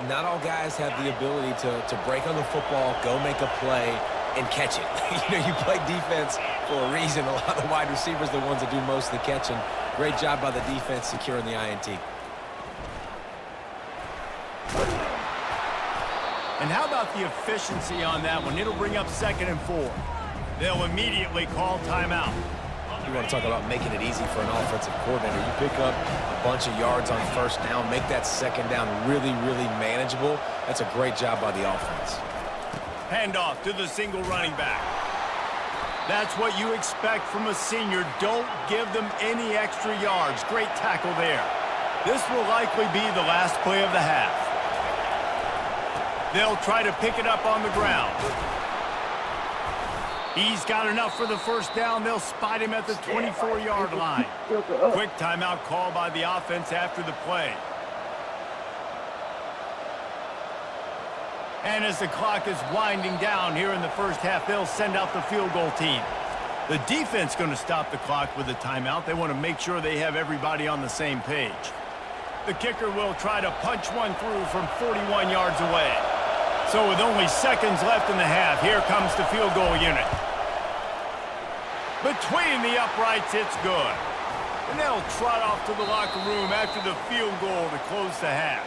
Not all guys have the ability to break on the football, go make a play, and catch it. You play defense for a reason. A lot of the wide receivers are the ones that do most of the catching. Great job by the defense securing the INT. And how about the efficiency on that one? It'll bring up 2nd and 4. They'll immediately call timeout. You want to talk about making it easy for an offensive coordinator. You pick up a bunch of yards on 1st down, make that 2nd down really, really manageable. That's a great job by the offense. Handoff to the single running back. That's what you expect from a senior. Don't give them any extra yards. Great tackle there. This will likely be the last play of the half. They'll try to pick it up on the ground. He's got enough for the 1st down. They'll spot him at the 24-yard line. Quick timeout call by the offense after the play. And as the clock is winding down here in the 1st half, they'll send out the field goal team. The defense going to stop the clock with a timeout. They want to make sure they have everybody on the same page. The kicker will try to punch one through from 41 yards away. So with only seconds left in the half, here comes the field goal unit. Between the uprights, it's good. And they'll trot off to the locker room after the field goal to close the half.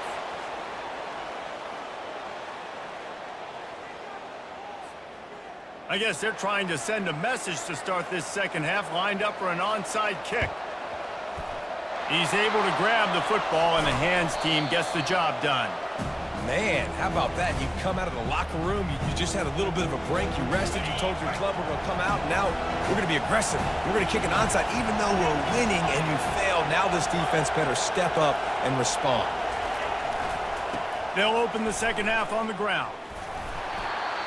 I guess they're trying to send a message to start this 2nd half, lined up for an onside kick. He's able to grab the football, and the hands team gets the job done. Man, how about that? You come out of the locker room, you just had a little bit of a break, you rested, you told your club we're going to come out, and now we're going to be aggressive. We're going to kick an onside, even though we're winning and you failed. Now this defense better step up and respond. They'll open the 2nd half on the ground.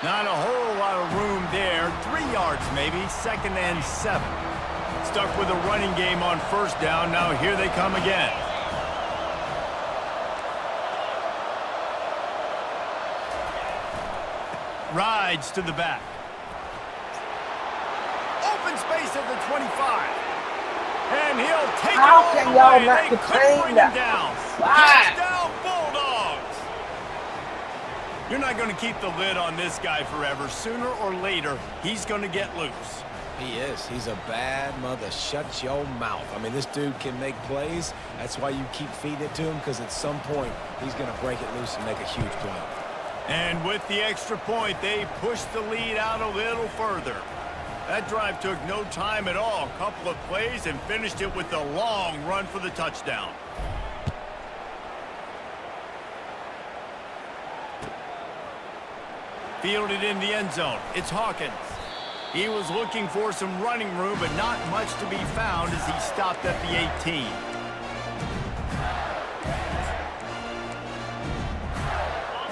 Not a whole lot of room there. 3 yards maybe, 2nd and 7. Stuck with a running game on 1st down. Now here they come again. Rides to the back. Open space at the 25. And he'll take it all the way. They couldn't bring him down. Touchdown, Bulldogs. You're not going to keep the lid on this guy forever. Sooner or later, he's going to get loose. He is. He's a bad mother. Shut your mouth. I mean, this dude can make plays. That's why you keep feeding it to him, because at some point, he's going to break it loose and make a huge play. And with the extra point, they pushed the lead out a little further. That drive took no time at all. A couple of plays and finished it with a long run for the touchdown. Fielded in the end zone. It's Hawkins. He was looking for some running room, but not much to be found as he stopped at the 18.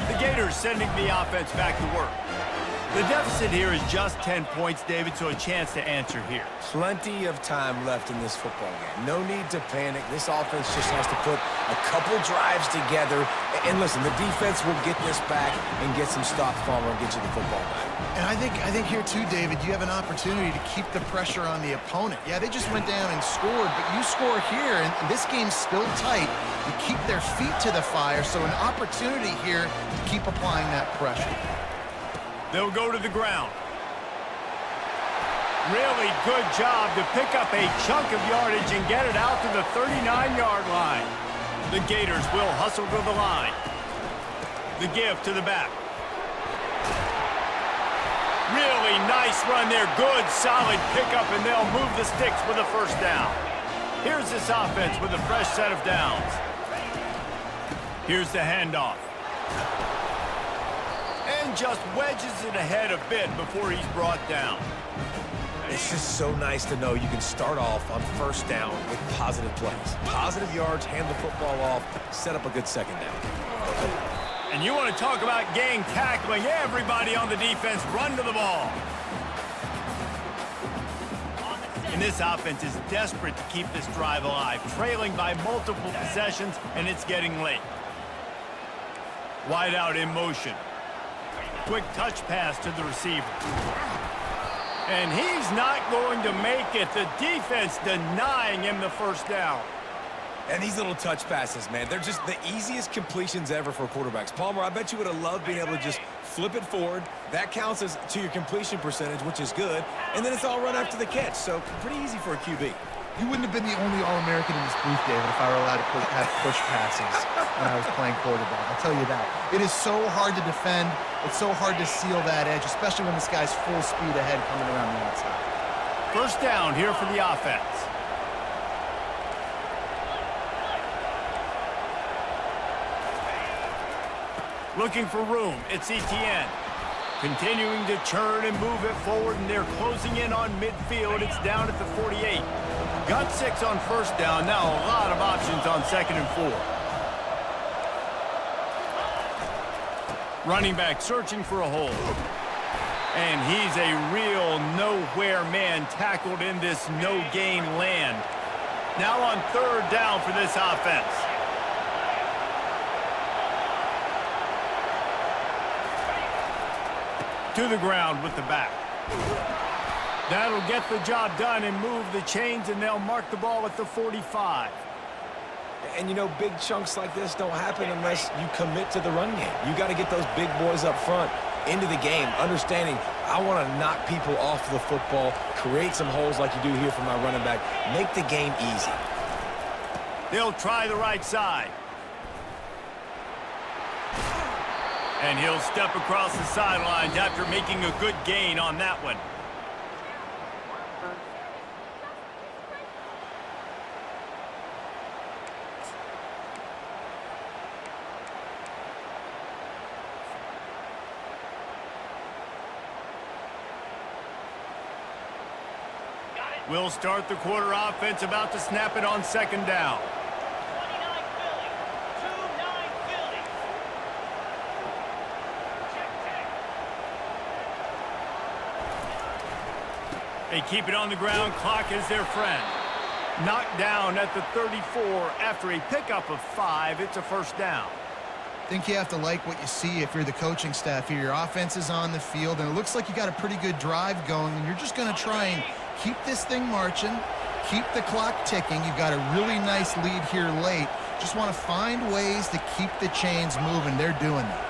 The Gators sending the offense back to work. The deficit here is just 10 points, David, so a chance to answer here. Plenty of time left in this football game. No need to panic. This offense just has to put a couple drives together. And listen, the defense will get this back and get some stops, Palmer, and get you the football back. And I think here too, David, you have an opportunity to keep the pressure on the opponent. Yeah, they just went down and scored, but you score here, and this game's still tight. You keep their feet to the fire, so an opportunity here to keep applying that pressure. They'll go to the ground. Really good job to pick up a chunk of yardage and get it out to the 39-yard line. The Gators will hustle to the line. The give to the back. Really nice run there. Good, solid pickup, and they'll move the sticks with a first down. Here's this offense with a fresh set of downs. Here's the handoff. And just wedges it ahead a bit before he's brought down. It's just so nice to know you can start off on first down with positive plays. Positive yards, hand the football off, set up a good second down. And you want to talk about gang tackling. Everybody on the defense run to the ball. And this offense is desperate to keep this drive alive, trailing by multiple possessions, and it's getting late. Wide out in motion. Quick touch pass to the receiver. And he's not going to make it. The defense denying him the first down. And these little touch passes, man, they're just the easiest completions ever for quarterbacks. Palmer, I bet you would have loved being able to just flip it forward. That counts as to your completion percentage, which is good. And then it's all run after the catch, so pretty easy for a QB. You wouldn't have been the only All-American in this booth, David, if I were allowed to have push passes when I was playing quarterback. I'll tell you that. It is so hard to defend. It's so hard to seal that edge, especially when this guy's full speed ahead coming around the outside. First down here for the offense. Looking for room. It's Etienne. Continuing to churn and move it forward, and they're closing in on midfield. It's down at the 48. Got 6 on first down. Now a lot of options on 2nd and 4. Running back searching for a hole. And he's a real nowhere man tackled in this no-gain land. Now on 3rd down for this offense. To the ground with the back. That'll get the job done and move the chains, and they'll mark the ball at the 45. And, you know, big chunks like this don't happen unless you commit to the run game. You got to get those big boys up front into the game, understanding I want to knock people off the football, create some holes like you do here for my running back, make the game easy. They'll try the right side. And he'll step across the sidelines after making a good gain on that one. We'll start the quarter offense, about to snap it on 2nd down. 29 Philly. 2-9 Philly. They keep it on the ground. Clock is their friend. Knocked down at the 34 after a pickup of 5. It's a first down. I think you have to like what you see if you're the coaching staff here. Your offense is on the field, and it looks like you got a pretty good drive going, and you're just going to try and keep this thing marching, keep the clock ticking. You've got a really nice lead here late. Just want to find ways to keep the chains moving. They're doing that.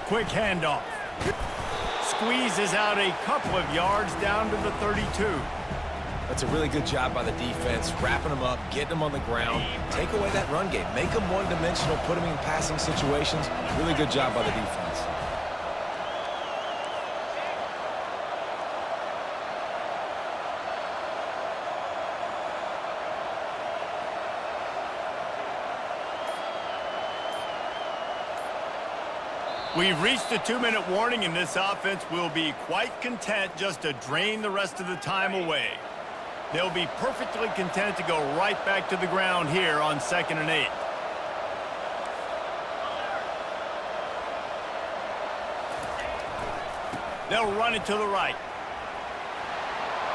Quick handoff. Squeezes out a couple of yards down to the 32. That's a really good job by the defense, wrapping them up, getting them on the ground. Take away that run game. Make them one-dimensional, put them in passing situations. Really good job by the defense. We've reached the 2-minute warning, and this offense will be quite content just to drain the rest of the time away. They'll be perfectly content to go right back to the ground here on 2nd and 8. They'll run it to the right.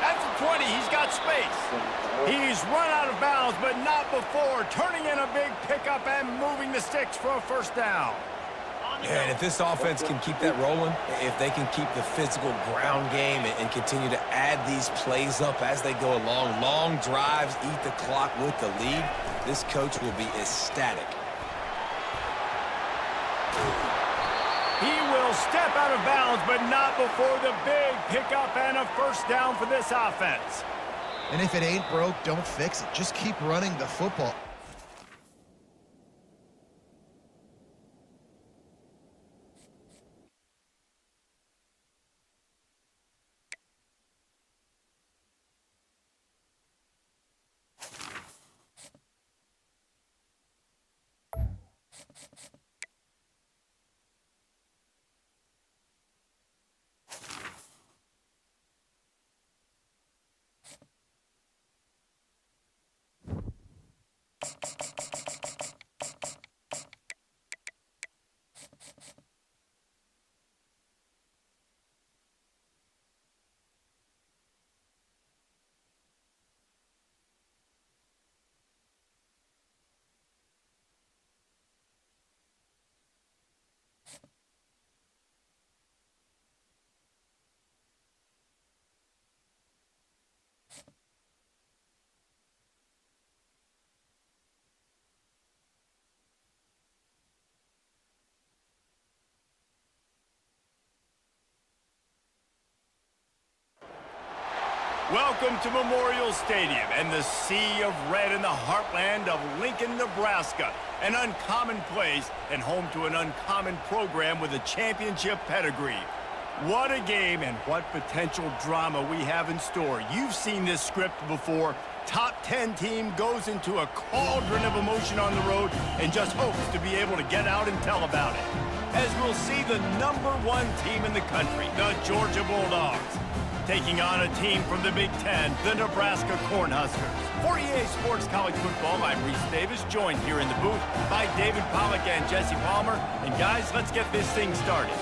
At the 20, he's got space. He's run out of bounds, but not before turning in a big pickup and moving the sticks for a first down. Yeah, and if this offense can keep that rolling, if they can keep the physical ground game and continue to add these plays up as they go along, long drives, eat the clock with the lead, this coach will be ecstatic. He will step out of bounds, but not before the big pickup and a first down for this offense. And if it ain't broke, don't fix it. Just keep running the football. Welcome to Memorial Stadium and the sea of red in the heartland of Lincoln, Nebraska. An uncommon place and home to an uncommon program with a championship pedigree. What a game and what potential drama we have in store. You've seen this script before. Top 10 team goes into a cauldron of emotion on the road and just hopes to be able to get out and tell about it. As we'll see the #1 team in the country, the Georgia Bulldogs, taking on a team from the Big Ten, the Nebraska Cornhuskers. For EA Sports College Football, I'm Reese Davis, joined here in the booth by David Pollack and Jesse Palmer. And guys, let's get this thing started.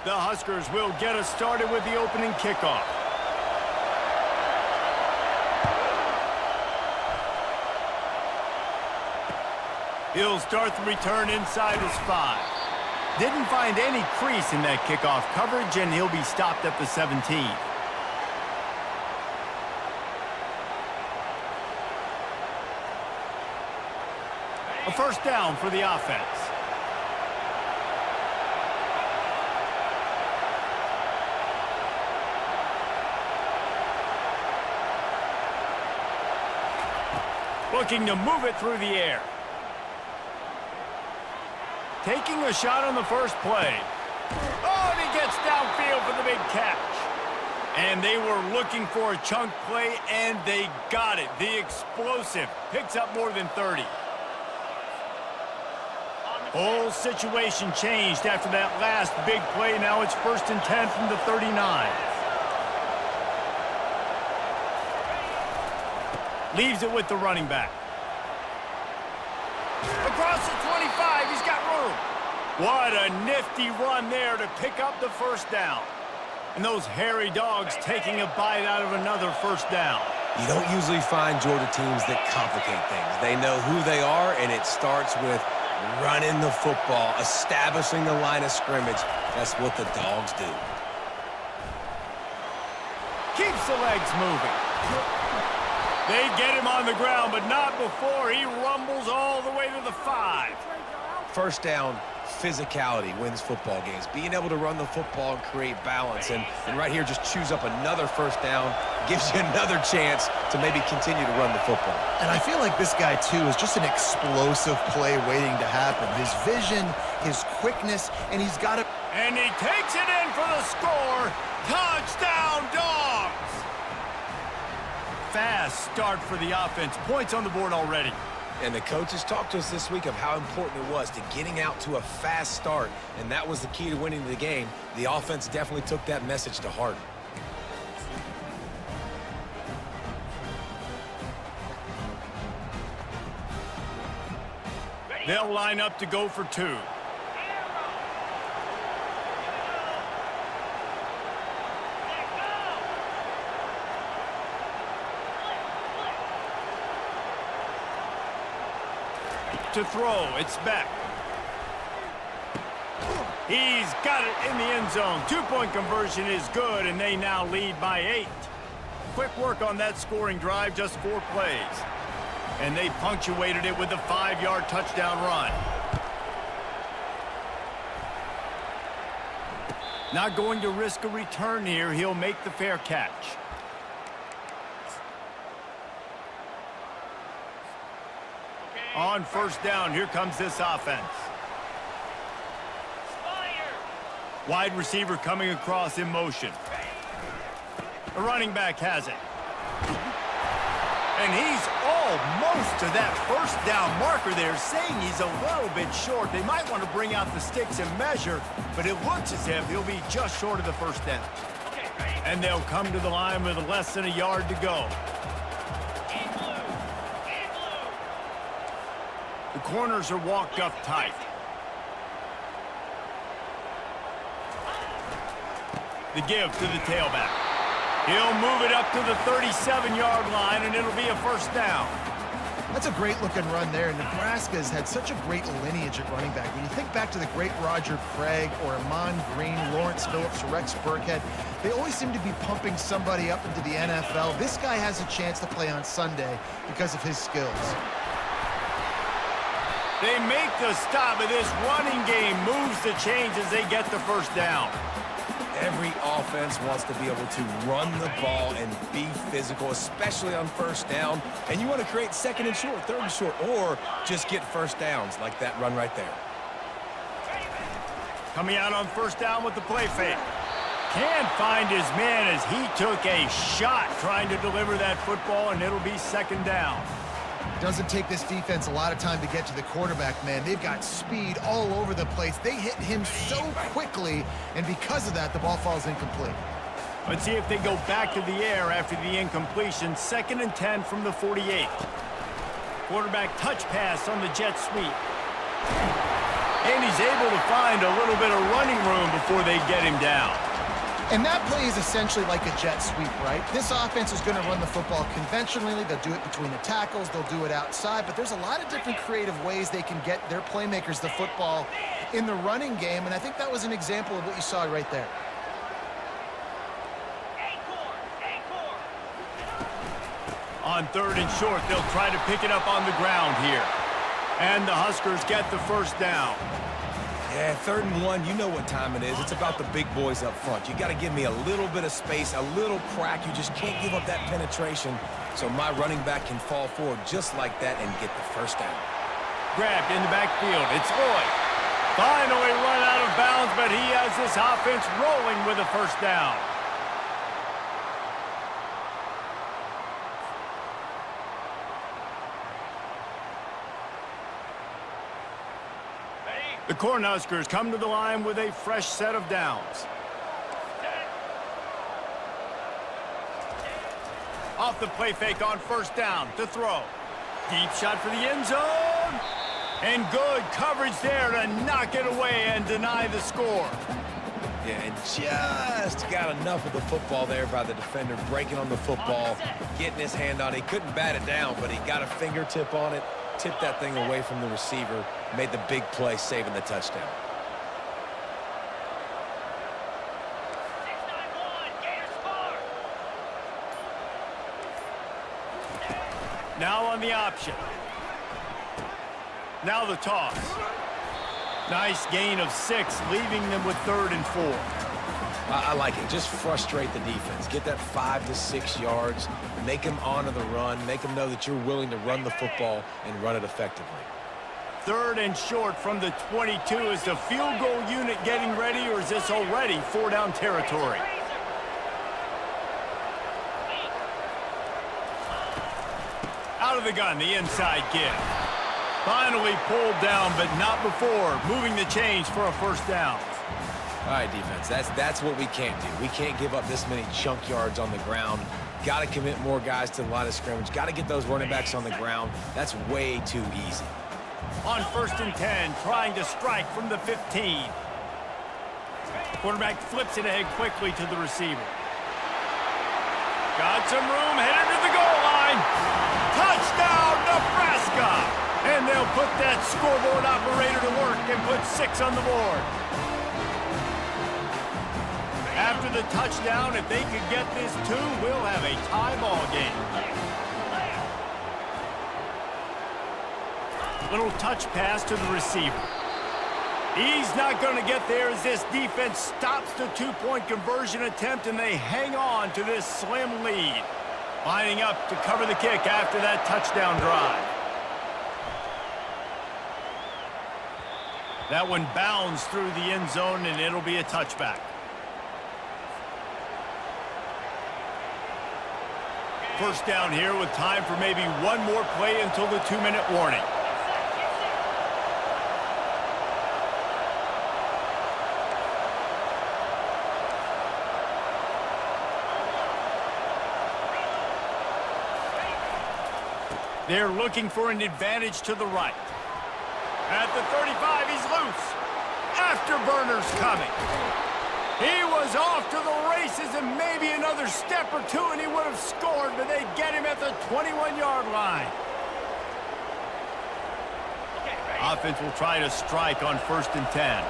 The Huskers will get us started with the opening kickoff. He'll start the return inside his 5. Didn't find any crease in that kickoff coverage, and he'll be stopped at the 17. A first down for the offense. Looking to move it through the air. Taking a shot on the first play. Oh, and he gets downfield for the big catch. And they were looking for a chunk play, and they got it. The explosive picks up more than 30. Whole situation changed after that last big play. Now it's 1st and 10 from the 39. Leaves it with the running back. Across the 25, he's got room. What a nifty run there to pick up the first down. And those hairy dogs taking a bite out of another first down. You don't usually find Georgia teams that complicate things. They know who they are, and it starts with running the football, establishing the line of scrimmage. That's what the dogs do. Keeps the legs moving. They get him on the ground, but not before he rumbles all the way to the 5. First down, physicality wins football games. Being able to run the football and create balance. And right here, just choose up another first down, gives you another chance to maybe continue to run the football. And I feel like this guy, too, is just an explosive play waiting to happen. His vision, his quickness, and he's got it. And he takes it in for the score. Touchdown, Dogs! fast start for the offense. Points on the board already. And the coaches talked to us this week of how important it was to getting out to a fast start, and that was the key to winning the game. The offense definitely took that message to heart. They'll line up to go for two. To throw, it's Beck. He's got it in the end zone. Two-point conversion is good, and they now lead by 8. Quick work on that scoring drive, just 4 plays. And they punctuated it with a 5-yard touchdown run. Not going to risk a return here. He'll make the fair catch. On first down, here comes this offense. Wide receiver coming across in motion. The running back has it. And he's almost to that first down marker there, saying he's a little bit short. They might want to bring out the sticks and measure, but it looks as if he'll be just short of the first down. And they'll come to the line with less than a yard to go. The corners are walked up tight. The give to the tailback. He'll move it up to the 37-yard line, and it'll be a first down. That's a great-looking run there. Nebraska's had such a great lineage at running back. When you think back to the great Roger Craig or Amon Green, Lawrence Phillips, or Rex Burkhead, they always seem to be pumping somebody up into the NFL. This guy has a chance to play on Sunday because of his skills. They make the stop, but this running game moves the chains as they get the first down. Every offense wants to be able to run the ball and be physical, especially on first down. And you want to create second and short, third and short, or just get first downs like that run right there. Coming out on first down with the play fake. Can't find his man as he took a shot trying to deliver that football, and it'll be second down. Doesn't take this defense a lot of time to get to the quarterback, man. They've got speed all over the place. They hit him so quickly, and because of that, the ball falls incomplete. Let's see if they go back to the air after the incompletion. 2nd and 10 from the 48. Quarterback touch pass on the jet sweep. And he's able to find a little bit of running room before they get him down. And that play is essentially like a jet sweep, right? This offense is going to run the football conventionally. They'll do it between the tackles. They'll do it outside. But there's a lot of different creative ways they can get their playmakers the football in the running game. And I think that was an example of what you saw right there. On 3rd and short, they'll try to pick it up on the ground here. And the Huskers get the first down. Yeah, 3rd and 1, you know what time it is. It's about the big boys up front. You got to give me a little bit of space, a little crack. You just can't give up that penetration so my running back can fall forward just like that and get the first down. Grabbed in the backfield. It's Lloyd. Finally run out of bounds, but he has this offense rolling with a first down. The Cornhuskers come to the line with a fresh set of downs. Off the play fake on first down to throw. Deep shot for the end zone. And good coverage there to knock it away and deny the score. Yeah, and just got enough of the football there by the defender, breaking on the football, getting his hand on it. He couldn't bat it down, but he got a fingertip on it, tipped that thing away from the receiver, made the big play, saving the touchdown. Now on the option. Now the toss. Nice gain of 6, leaving them with 3rd and 4. I like it. Just frustrate the defense. Get that 5 to 6 yards. Make them honor the run. Make them know that you're willing to run the football and run it effectively. 3rd and short from the 22. Is the field goal unit getting ready, or is this already 4-down territory? of the gun, the inside give. Finally pulled down, but not before moving the chains for a first down. All right, defense, that's what we can't do. We can't give up this many chunk yards on the ground. Got to commit more guys to the line of scrimmage. Got to get those running backs on the ground. That's way too easy. On 1st and 10, trying to strike from the 15. Quarterback flips it ahead quickly to the receiver. Got some room, headed to the goal line. Touchdown, Nebraska! And they'll put that scoreboard operator to work and put 6 on the board. After the touchdown, if they could get this 2, we'll have a tie ball game. Little touch pass to the receiver. He's not going to get there as this defense stops the 2-point conversion attempt, and they hang on to this slim lead. Lining up to cover the kick after that touchdown drive. That one bounds through the end zone, and it'll be a touchback. First down here with time for maybe one more play until the 2-minute warning. They're looking for an advantage to the right. At the 35, he's loose. Afterburner's coming. He was off to the races and maybe another step or two and he would have scored, but they get him at the 21-yard line. Offense will try to strike on 1st and 10.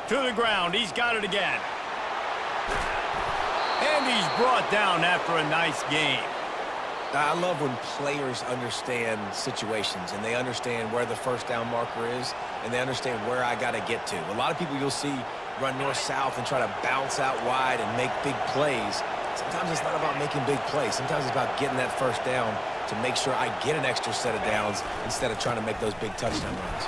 To the ground, he's got it again. And he's brought down after a nice game. I love when players understand situations and they understand where the first down marker is and they understand where I got to get to. A lot of people you'll see run north-south and try to bounce out wide and make big plays. Sometimes it's not about making big plays. Sometimes it's about getting that first down to make sure I get an extra set of downs instead of trying to make those big touchdown runs.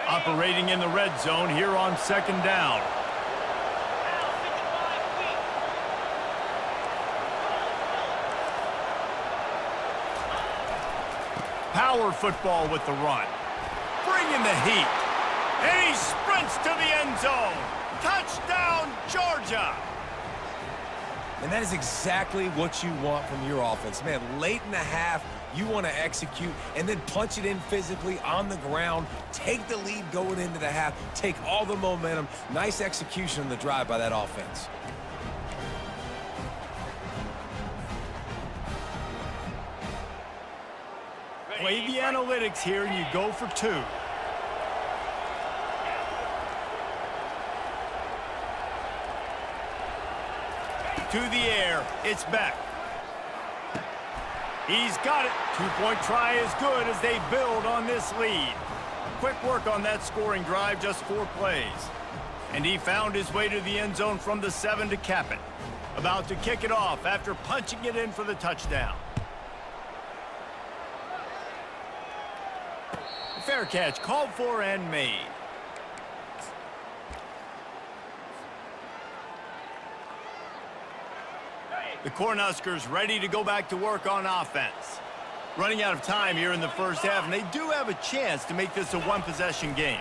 Operating in the red zone here on 2nd down. Power football with the run. Bringing the heat. And he sprints to the end zone. Touchdown, Georgia. And that is exactly what you want from your offense. Man, late in the half, you want to execute and then punch it in physically on the ground, take the lead going into the half, take all the momentum. Nice execution on the drive by that offense. Play the analytics here and you go for 2. To the air, it's back. He's got it. 2-point try is good as they build on this lead. Quick work on that scoring drive, just 4 plays. And he found his way to the end zone from the 7 to cap it. About to kick it off after punching it in for the touchdown. Fair catch, called for and made. The Cornhuskers ready to go back to work on offense. Running out of time here in the first half, and they do have a chance to make this a 1-possession game.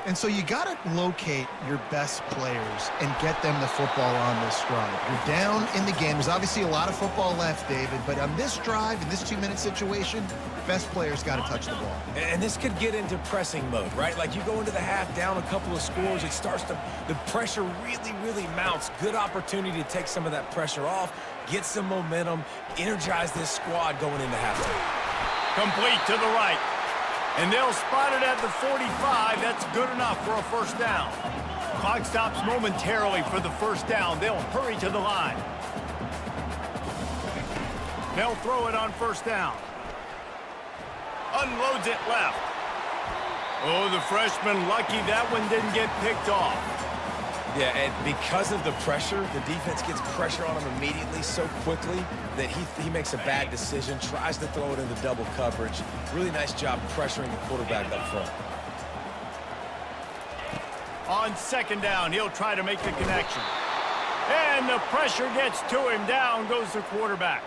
And so you got to locate your best players and get them the football on this drive. You're down in the game. There's obviously a lot of football left, David, but on this drive, in this 2-minute situation, best players got to touch the ball. And this could get into pressing mode, right? Like you go into the half down a couple of scores, it starts to, the pressure really mounts. Good opportunity to take some of that pressure off, get some momentum, energize this squad going into halftime. Complete to the right. And they'll spot it at the 45. That's good enough for a first down. Clock stops momentarily for the first down. They'll hurry to the line. They'll throw it on first down. Unloads it left. Oh, the freshman lucky that one didn't get picked off. Yeah, and because of the pressure, the defense gets pressure on him immediately so quickly that he makes a bad decision, tries to throw it into double coverage. Really nice job pressuring the quarterback up front. On second down, he'll try to make the connection. And the pressure gets to him. Down goes the quarterback.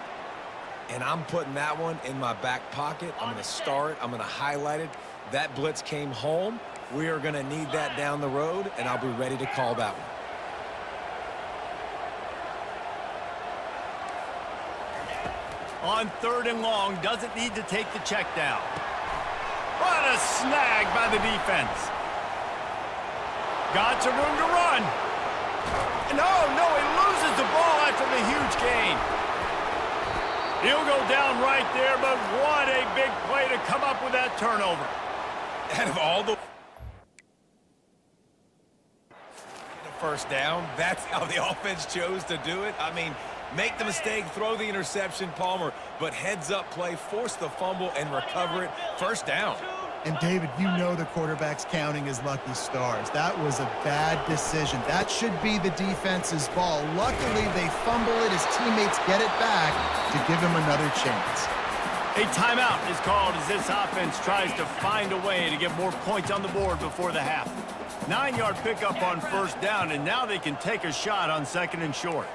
And I'm putting that one in my back pocket. I'm going to star it. I'm going to highlight it. That blitz came home. We are going to need that down the road, and I'll be ready to call that one. On third and long, doesn't need to take the check down. What a snag by the defense. Got some room to run. No, he loses the ball after the huge gain. He'll go down right there, but what a big play to come up with that turnover. Out of all the first down, that's how the offense chose to do it. I mean, make the mistake, throw the interception, Palmer, but heads-up play, force the fumble, and recover it. First down. And, David, you know the quarterback's counting his lucky stars. That was a bad decision. That should be the defense's ball. Luckily, they fumble it. His teammates get it back to give him another chance. A timeout is called as this offense tries to find a way to get more points on the board before the half. 9-yard pickup on first down, and now they can take a shot on second and short.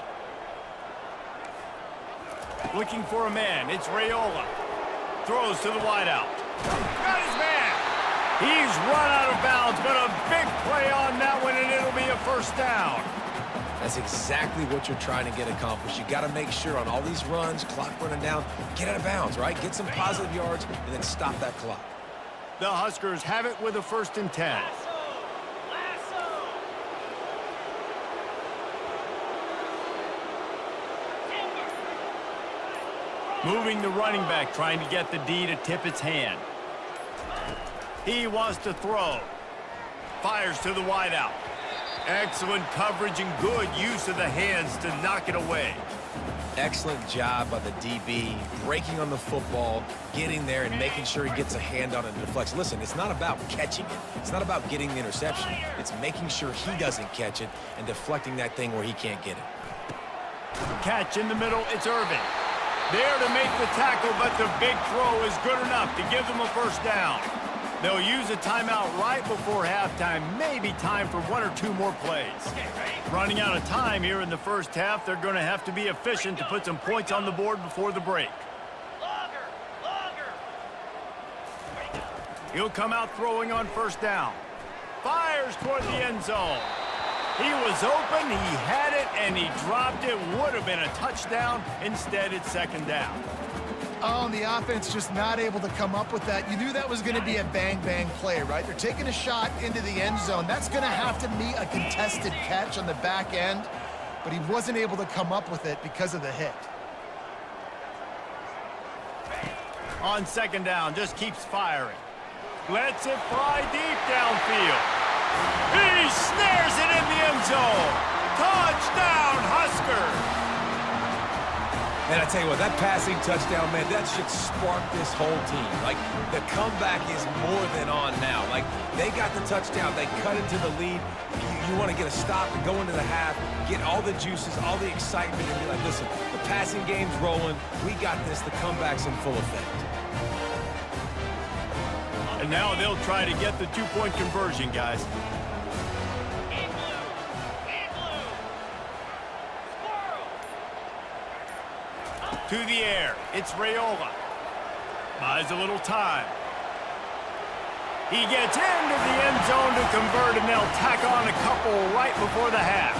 Looking for a man. It's Raiola. Throws to the wideout. Got his man. He's run out of bounds, but a big play on that one, and it'll be a first down. That's exactly what you're trying to get accomplished. You got to make sure on all these runs, clock running down, get out of bounds, right? Get some positive yards, and then stop that clock. The Huskers have it with a 1st and 10. Moving the running back, trying to get the D to tip its hand. He wants to throw. Fires to the wideout. Excellent coverage and good use of the hands to knock it away. Excellent job by the DB, breaking on the football, getting there and making sure he gets a hand on it and deflects. Listen, it's not about catching it. It's not about getting the interception. It's making sure he doesn't catch it and deflecting that thing where he can't get it. Catch in the middle, it's Irvin. There to make the tackle, but the big throw is good enough to give them a first down. They'll use a timeout right before halftime, maybe time for 1 or 2 more plays. Running out of time here in the first half, they're going to have to be efficient to put some points on the board before the break. He'll come out throwing on first down. Fires toward the end zone. He was open, he had it, and he dropped it. Would have been a touchdown. Instead, it's second down. Oh, and the offense just not able to come up with that. You knew that was going to be a bang-bang play, right? They're taking a shot into the end zone. That's going to have to be a contested catch on the back end, but he wasn't able to come up with it because of the hit. On second down, just keeps firing. Lets it fly deep downfield. He snares it in the end zone. Touchdown, Huskers! And I tell you what, that passing touchdown, man, that should spark this whole team. Like, the comeback is more than on now. Like, they got the touchdown. They cut into the lead. You want to get a stop and go into the half, get all the juices, all the excitement, and be like, listen, the passing game's rolling. We got this. The comeback's in full effect. And now they'll try to get the 2-point conversion, guys. To the air, it's Raiola. Buys a little time. He gets into the end zone to convert, and they'll tack on a couple right before the half.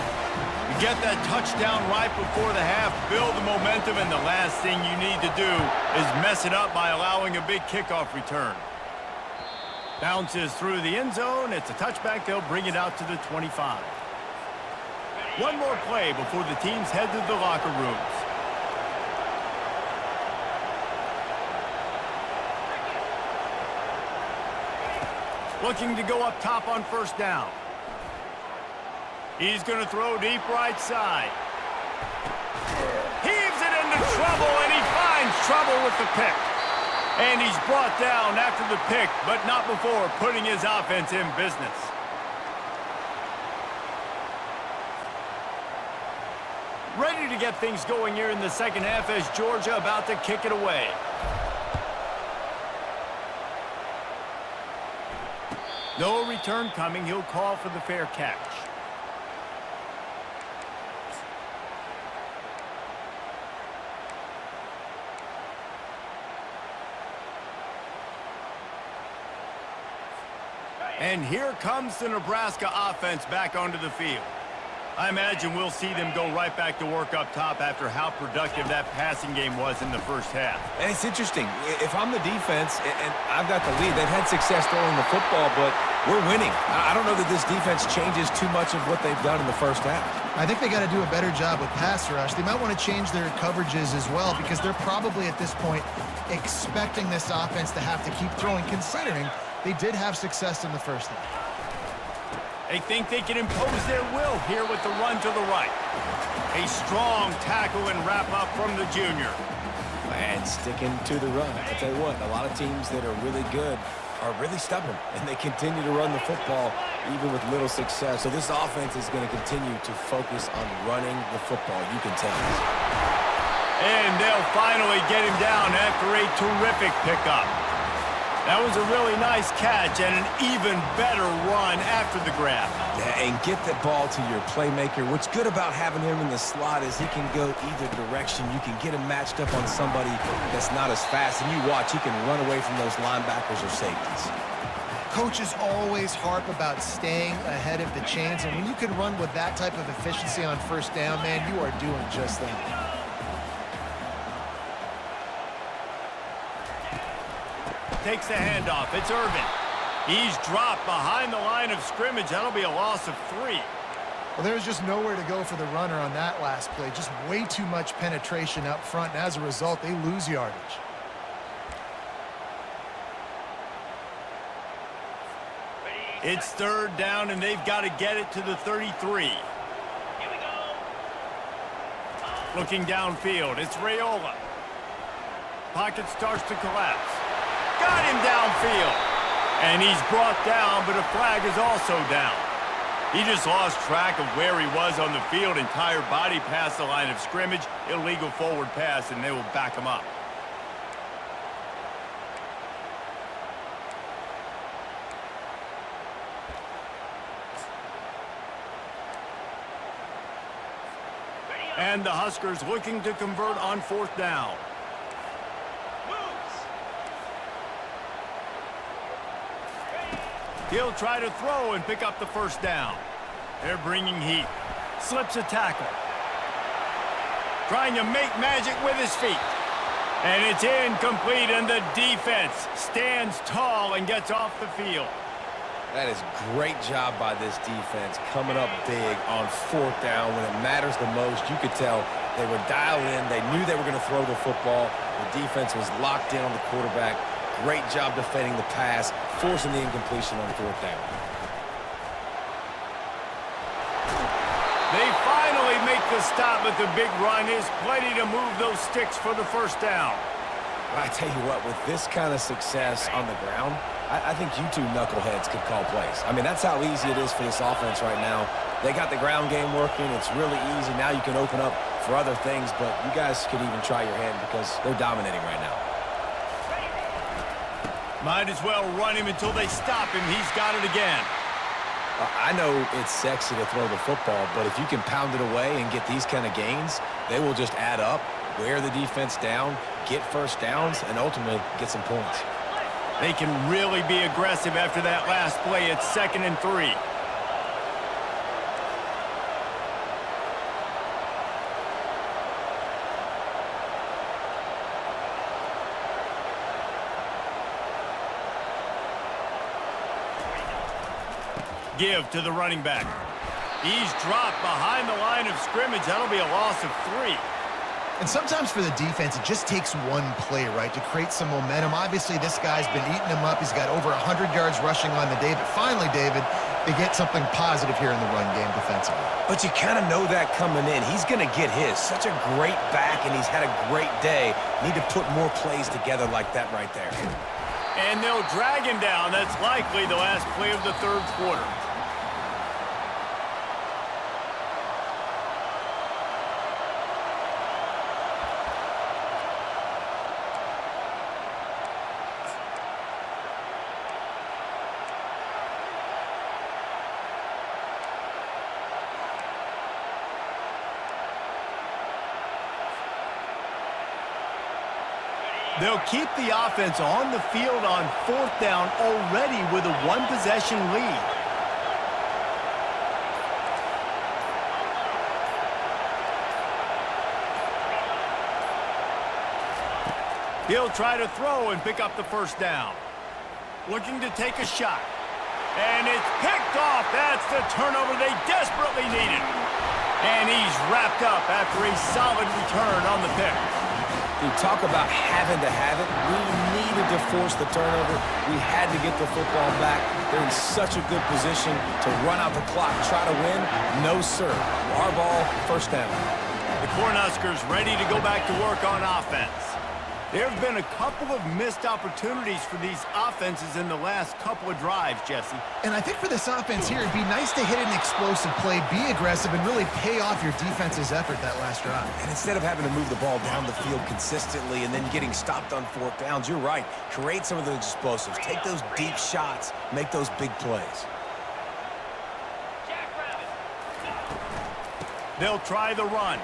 You get that touchdown right before the half, build the momentum, and the last thing you need to do is mess it up by allowing a big kickoff return. Bounces through the end zone. It's a touchback. They'll bring it out to the 25. One more play before the teams head to the locker rooms. Looking to go up top on first down. He's going to throw deep right side. Heaves it into trouble, and he finds trouble with the pick. And he's brought down after the pick, but not before putting his offense in business. to get things going here in the second half as Georgia about to kick it away. No return coming. He'll call for the fair catch. And here comes the Nebraska offense back onto the field. I imagine we'll see them go right back to work up top after how productive that passing game was in the first half. And it's interesting. If I'm the defense and I've got the lead, they've had success throwing the football, but we're winning. I don't know that this defense changes too much of what they've done in the first half. I think they got to do a better job with pass rush. They might want to change their coverages as well because they're probably at this point expecting this offense to have to keep throwing, considering they did have success in the first half. They think they can impose their will here with the run to the right. A strong tackle and wrap up from the junior. And sticking to the run. I tell you what, a lot of teams that are really good are really stubborn, and they continue to run the football even with little success. So this offense is going to continue to focus on running the football, you can tell. And they'll finally get him down after a terrific pickup. That was a really nice catch and an even better run after the grab. Yeah, and get the ball to your playmaker. What's good about having him in the slot is he can go either direction. You can get him matched up on somebody that's not as fast, and you watch, he can run away from those linebackers or safeties. Coaches always harp about staying ahead of the chains, and when you can run with that type of efficiency on first down, man, you are doing just that. Takes the handoff. It's Irvin. He's dropped behind the line of scrimmage. That'll be a loss of 3. Well, there's just nowhere to go for the runner on that last play. Just way too much penetration up front, and as a result, they lose yardage. It's third down, and they've got to get it to the 33. Here we go. Looking downfield, it's Raiola. Pocket starts to collapse. Got him downfield. And he's brought down, but a flag is also down. He just lost track of where he was on the field. Entire body past the line of scrimmage. Illegal forward pass, and they will back him up. And the Huskers looking to convert on fourth down. He'll try to throw and pick up the first down. They're bringing heat. Slips a tackle. Trying to make magic with his feet. And it's incomplete, and the defense stands tall and gets off the field. That is great job by this defense, coming up big on fourth down when it matters the most. You could tell they were dialed in. They knew they were going to throw the football. The defense was locked in on the quarterback. Great job defending the pass, forcing the incompletion on fourth down. They finally make the stop, but the big run is plenty to move those sticks for the first down. I tell you what, with this kind of success on the ground, I think you two knuckleheads could call plays. I mean, that's how easy it is for this offense right now. They got the ground game working. It's really easy. Now you can open up for other things, but you guys could even try your hand because they're dominating right now. Might as well run him until they stop him. He's got it again. I know it's sexy to throw the football, but if you can pound it away and get these kind of gains, they will just add up, wear the defense down, get first downs, and ultimately get some points. They can really be aggressive after that last play. It's 2nd and 3. Give to the running back. He's dropped behind the line of scrimmage. That'll be a loss of 3. And sometimes for the defense, it just takes one play, right, to create some momentum. Obviously, this guy's been eating them up. He's got over 100 yards rushing on the day. But finally, David, they get something positive here in the run game defensively. But you kind of know that coming in. He's going to get his. Such a great back, and he's had a great day. Need to put more plays together like that right there. And they'll drag him down. That's likely the last play of the third quarter. They'll keep the offense on the field on 4th down already with a one-possession lead. He'll try to throw and pick up the first down. Looking to take a shot. And it's picked off. That's the turnover they desperately needed. And he's wrapped up after a solid return on the pick. You talk about having to have it. We needed to force the turnover. We had to get the football back. They're in such a good position to run out the clock, try to win. No, sir. Our ball, first down. The Cornhuskers ready to go back to work on offense. There have been a couple of missed opportunities for these offenses in the last couple of drives, Jesse. And I think for this offense here, it'd be nice to hit an explosive play, be aggressive, and really pay off your defense's effort that last drive. And instead of having to move the ball down the field consistently and then getting stopped on 4th downs, you're right. Create some of those explosives. Take those deep shots. Make those big plays. They'll try the run.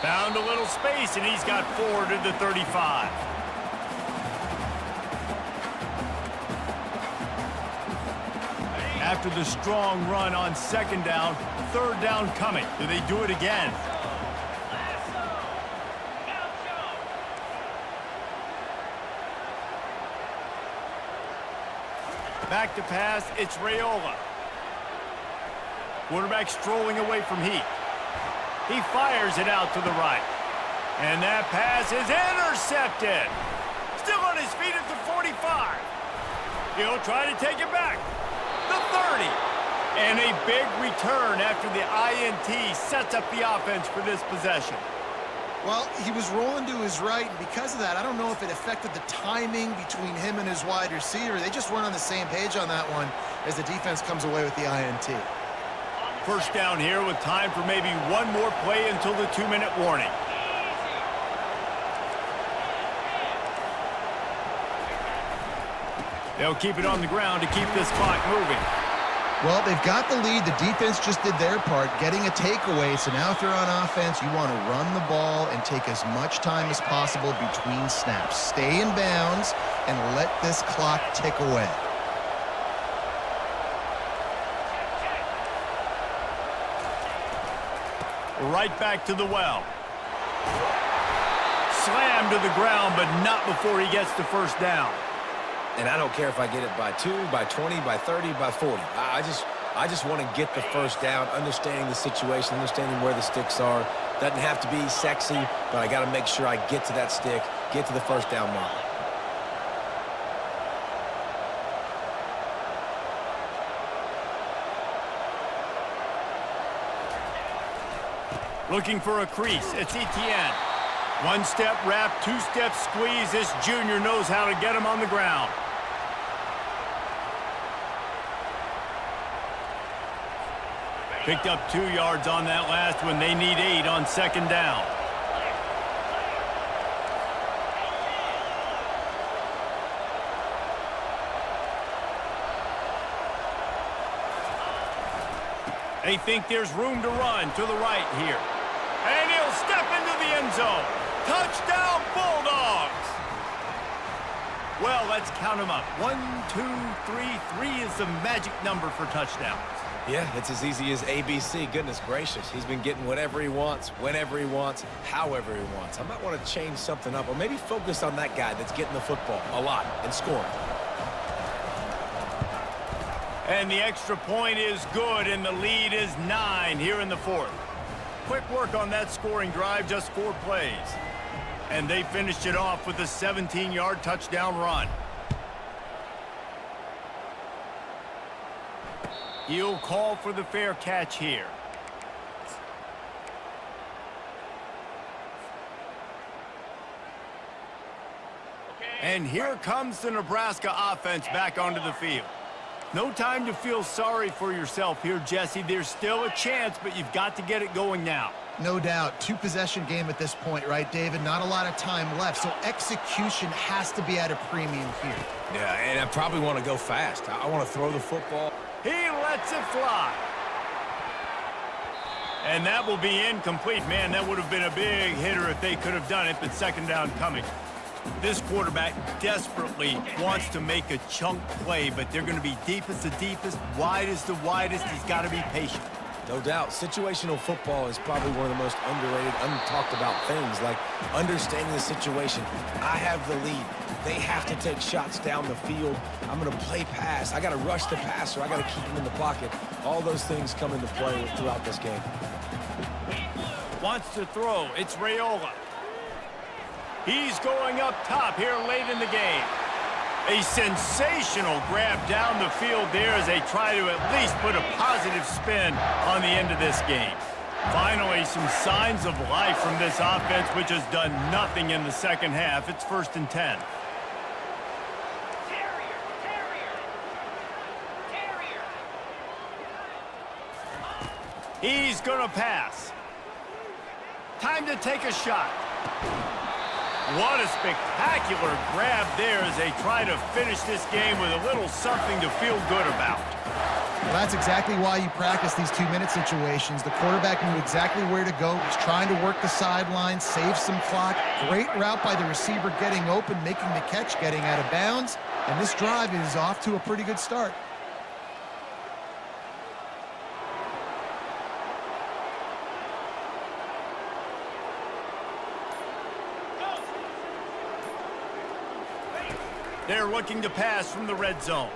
Found a little space, and he's got 4 to the 35. After the strong run on 2nd down, 3rd down coming. Do they do it again? Back to pass, it's Raiola. Quarterback strolling away from Heath. He fires it out to the right. And that pass is intercepted. Still on his feet at the 45. He'll try to take it back. The 30. And a big return after the INT sets up the offense for this possession. Well, he was rolling to his right, and because of that, I don't know if it affected the timing between him and his wide receiver. They just weren't on the same page on that one as the defense comes away with the INT. First down here with time for maybe one more play until the 2-minute warning. They'll keep it on the ground to keep this clock moving. Well, they've got the lead. The defense just did their part, getting a takeaway. So now if you're on offense, you want to run the ball and take as much time as possible between snaps. Stay in bounds and let this clock tick away. Right back to the well. Slammed to the ground, but not before he gets the first down. And I don't care if I get it by 2, by 20, by 30, by 40. I just want to get the first down, understanding the situation, understanding where the sticks are. Doesn't have to be sexy, but I got to make sure I get to that stick, get to the first down mark. Looking for a crease. It's Etienne. One-step wrap, two-step squeeze. This junior knows how to get him on the ground. Picked up 2 yards on that last one. They need 8 on 2nd down. They think there's room to run to the right here. And he'll step into the end zone. Touchdown, Bulldogs! Well, let's count them up. 1, 2, 3. 3 is the magic number for touchdowns. Yeah, it's as easy as ABC. Goodness gracious. He's been getting whatever he wants, whenever he wants, however he wants. I might want to change something up or maybe focus on that guy that's getting the football a lot and scoring. And the extra point is good, and the lead is 9 here in the 4th. Quick work on that scoring drive, just 4 plays. And they finished it off with a 17-yard touchdown run. He'll call for the fair catch here. And here comes the Nebraska offense back onto the field. No time to feel sorry for yourself here, Jesse. There's still a chance, but you've got to get it going now. No doubt. 2-possession game at this point, right, David? Not a lot of time left, so execution has to be at a premium here. Yeah, and I probably want to go fast. I want to throw the football. He lets it fly. And that will be incomplete. Man, that would have been a big hitter if they could have done it, but second down coming. This quarterback desperately wants to make a chunk play, but they're going to be deepest to deepest, widest to widest. He's got to be patient. No doubt, situational football is probably one of the most underrated, untalked about things, like understanding the situation. I have the lead. They have to take shots down the field. I'm going to play pass. I got to rush the passer. I got to keep him in the pocket. All those things come into play throughout this game. Wants to throw. It's Raiola. He's going up top here late in the game. A sensational grab down the field there as they try to at least put a positive spin on the end of this game. Finally, some signs of life from this offense, which has done nothing in the second half. It's 1st and 10. He's going to pass. Time to take a shot. What a spectacular grab there as they try to finish this game with a little something to feel good about. Well, that's exactly why you practice these 2-minute situations. The quarterback knew exactly where to go. He was trying to work the sidelines, save some clock. Great route by the receiver getting open, making the catch, getting out of bounds. And this drive is off to a pretty good start. They're looking to pass from the red zone.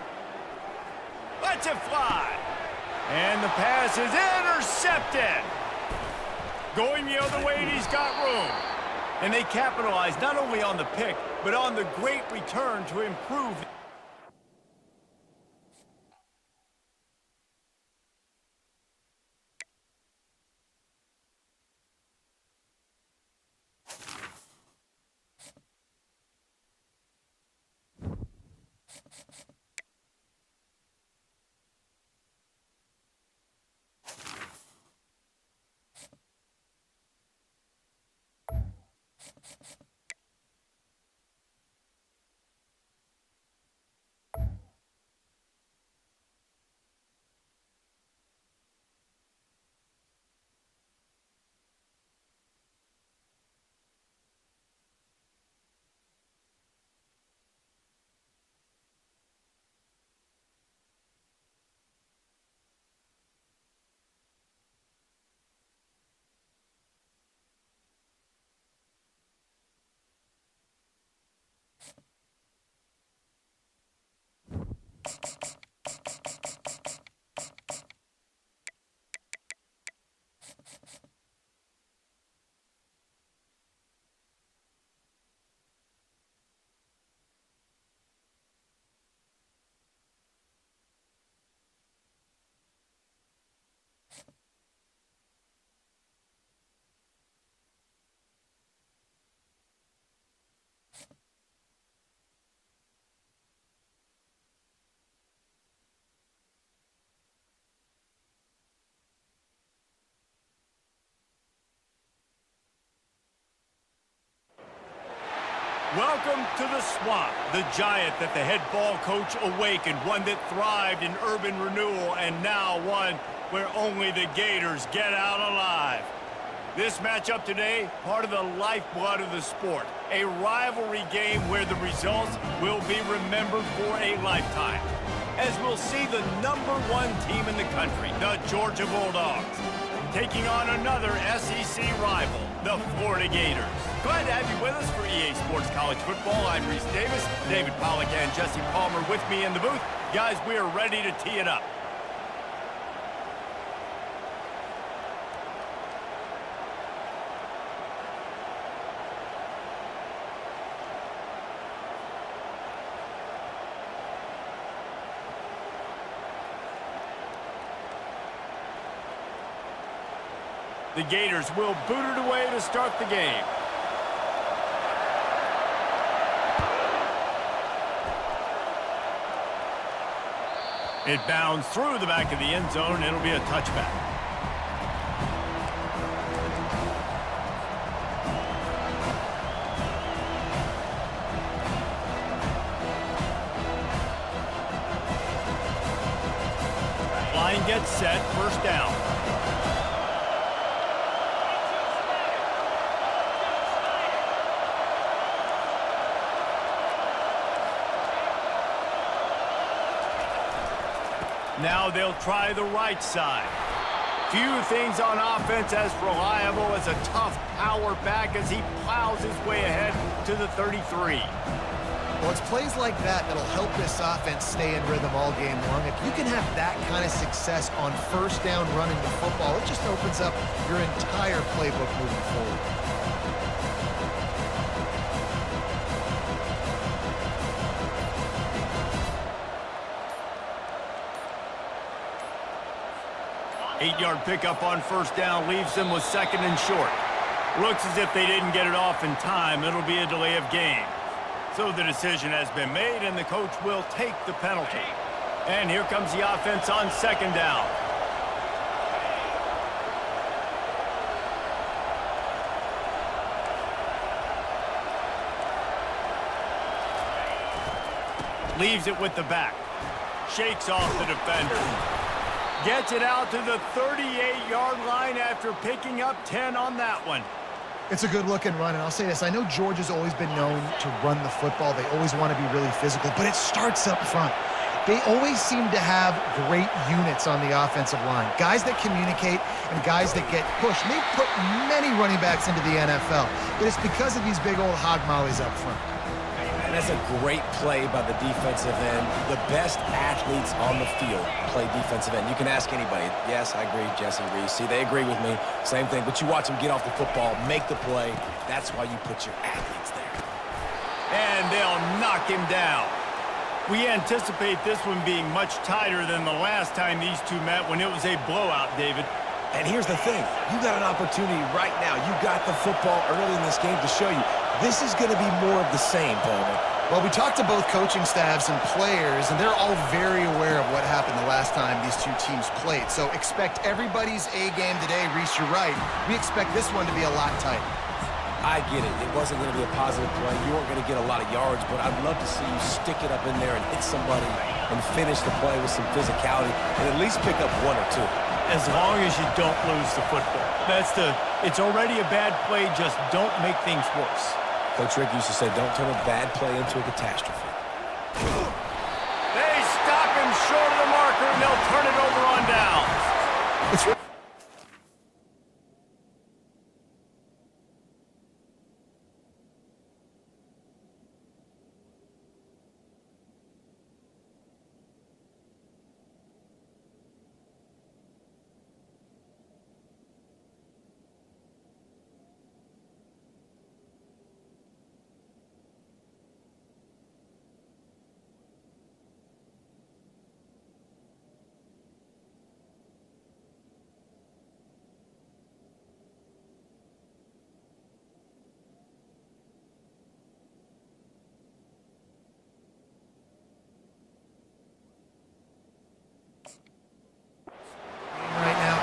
Lets it fly. And the pass is intercepted. Going the other way, and he's got room. And they capitalize not only on the pick, but on the great return to improve. Welcome to the swamp, the giant that the head ball coach awakened, one that thrived in urban renewal, and now one where only the Gators get out alive. This matchup today, part of the lifeblood of the sport, a rivalry game where the results will be remembered for a lifetime, as we'll see the #1 team in the country, the Georgia Bulldogs, taking on another SEC rival, the Florida Gators. Glad to have you with us for EA Sports College Football. I'm Reese Davis, David Pollack and Jesse Palmer with me in the booth. Guys, we are ready to tee it up. The Gators will boot it away to start the game. It bounds through the back of the end zone. It'll be a touchback. Line gets set, first down. Now they'll try the right side. Few things on offense as reliable as a tough power back as he plows his way ahead to the 33. Well, it's plays like that that'll help this offense stay in rhythm all game long. If you can have that kind of success on first down running the football, it just opens up your entire playbook moving forward. Eight-yard pickup on first down leaves them with second and short. Looks as if they didn't get it off in time. It'll be a delay of game. So the decision has been made, and the coach will take the penalty. And here comes the offense on second down. Leaves it with the back. Shakes off the defender. Gets it out to the 38-yard line after picking up 10 on that one. It's a good-looking run, and I'll say this. I know Georgia's always been known to run the football. They always want to be really physical, but it starts up front. They always seem to have great units on the offensive line. Guys that communicate and guys that get pushed. And they've put many running backs into the NFL, but it's because of these big old hog mollies up front. And that's a great play by the defensive end. The best athletes on the field play defensive end. You can ask anybody. Yes, I agree, Jesse Reese. See, they agree with me. Same thing. But you watch them get off the football, make the play. That's why you put your athletes there. And they'll knock him down. We anticipate this one being much tighter than the last time these two met when it was a blowout, David. And here's the thing. You got an opportunity right now. You got the football early in this game to show you. This is going to be more of the same, Bowman. Well, we talked to both coaching staffs and players, and they're all very aware of what happened the last time these two teams played. So expect everybody's A game today. Reese, you're right. We expect this one to be a lot tighter. I get it. It wasn't going to be a positive play. You weren't going to get a lot of yards, but I'd love to see you stick it up in there and hit somebody and finish the play with some physicality and at least pick up one or two. As long as you don't lose the football. It's already a bad play, just don't make things worse. Coach Rick used to say, don't turn a bad play into a catastrophe. They stop him short of the marker, and they'll turn it over on downs. It's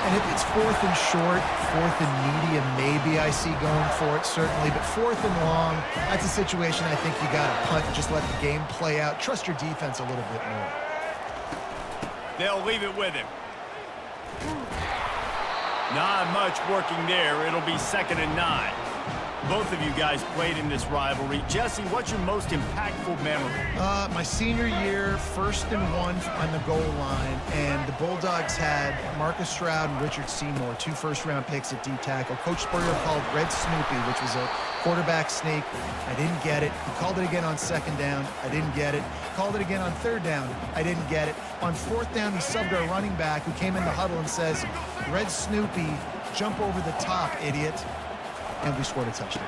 And if it's fourth and short, fourth and medium, maybe I see going for it, certainly. But fourth and long, that's a situation I think you got to punt and just let the game play out. Trust your defense a little bit more. They'll leave it with him. Not much working there. It'll be 2nd and 9. Both of you guys played in this rivalry. Jesse, what's your most impactful memory? My senior year, 1st and 1 on the goal line, and the Bulldogs had Marcus Stroud and Richard Seymour, 2 first-round picks at D-tackle. Coach Spurrier called Red Snoopy, which was a quarterback sneak. I didn't get it. He called it again on 2nd down. I didn't get it. Called it again on 3rd down. I didn't get it. On 4th down, he subbed our running back, who came in the huddle and says, Red Snoopy, jump over the top, idiot. And we scored a touchdown.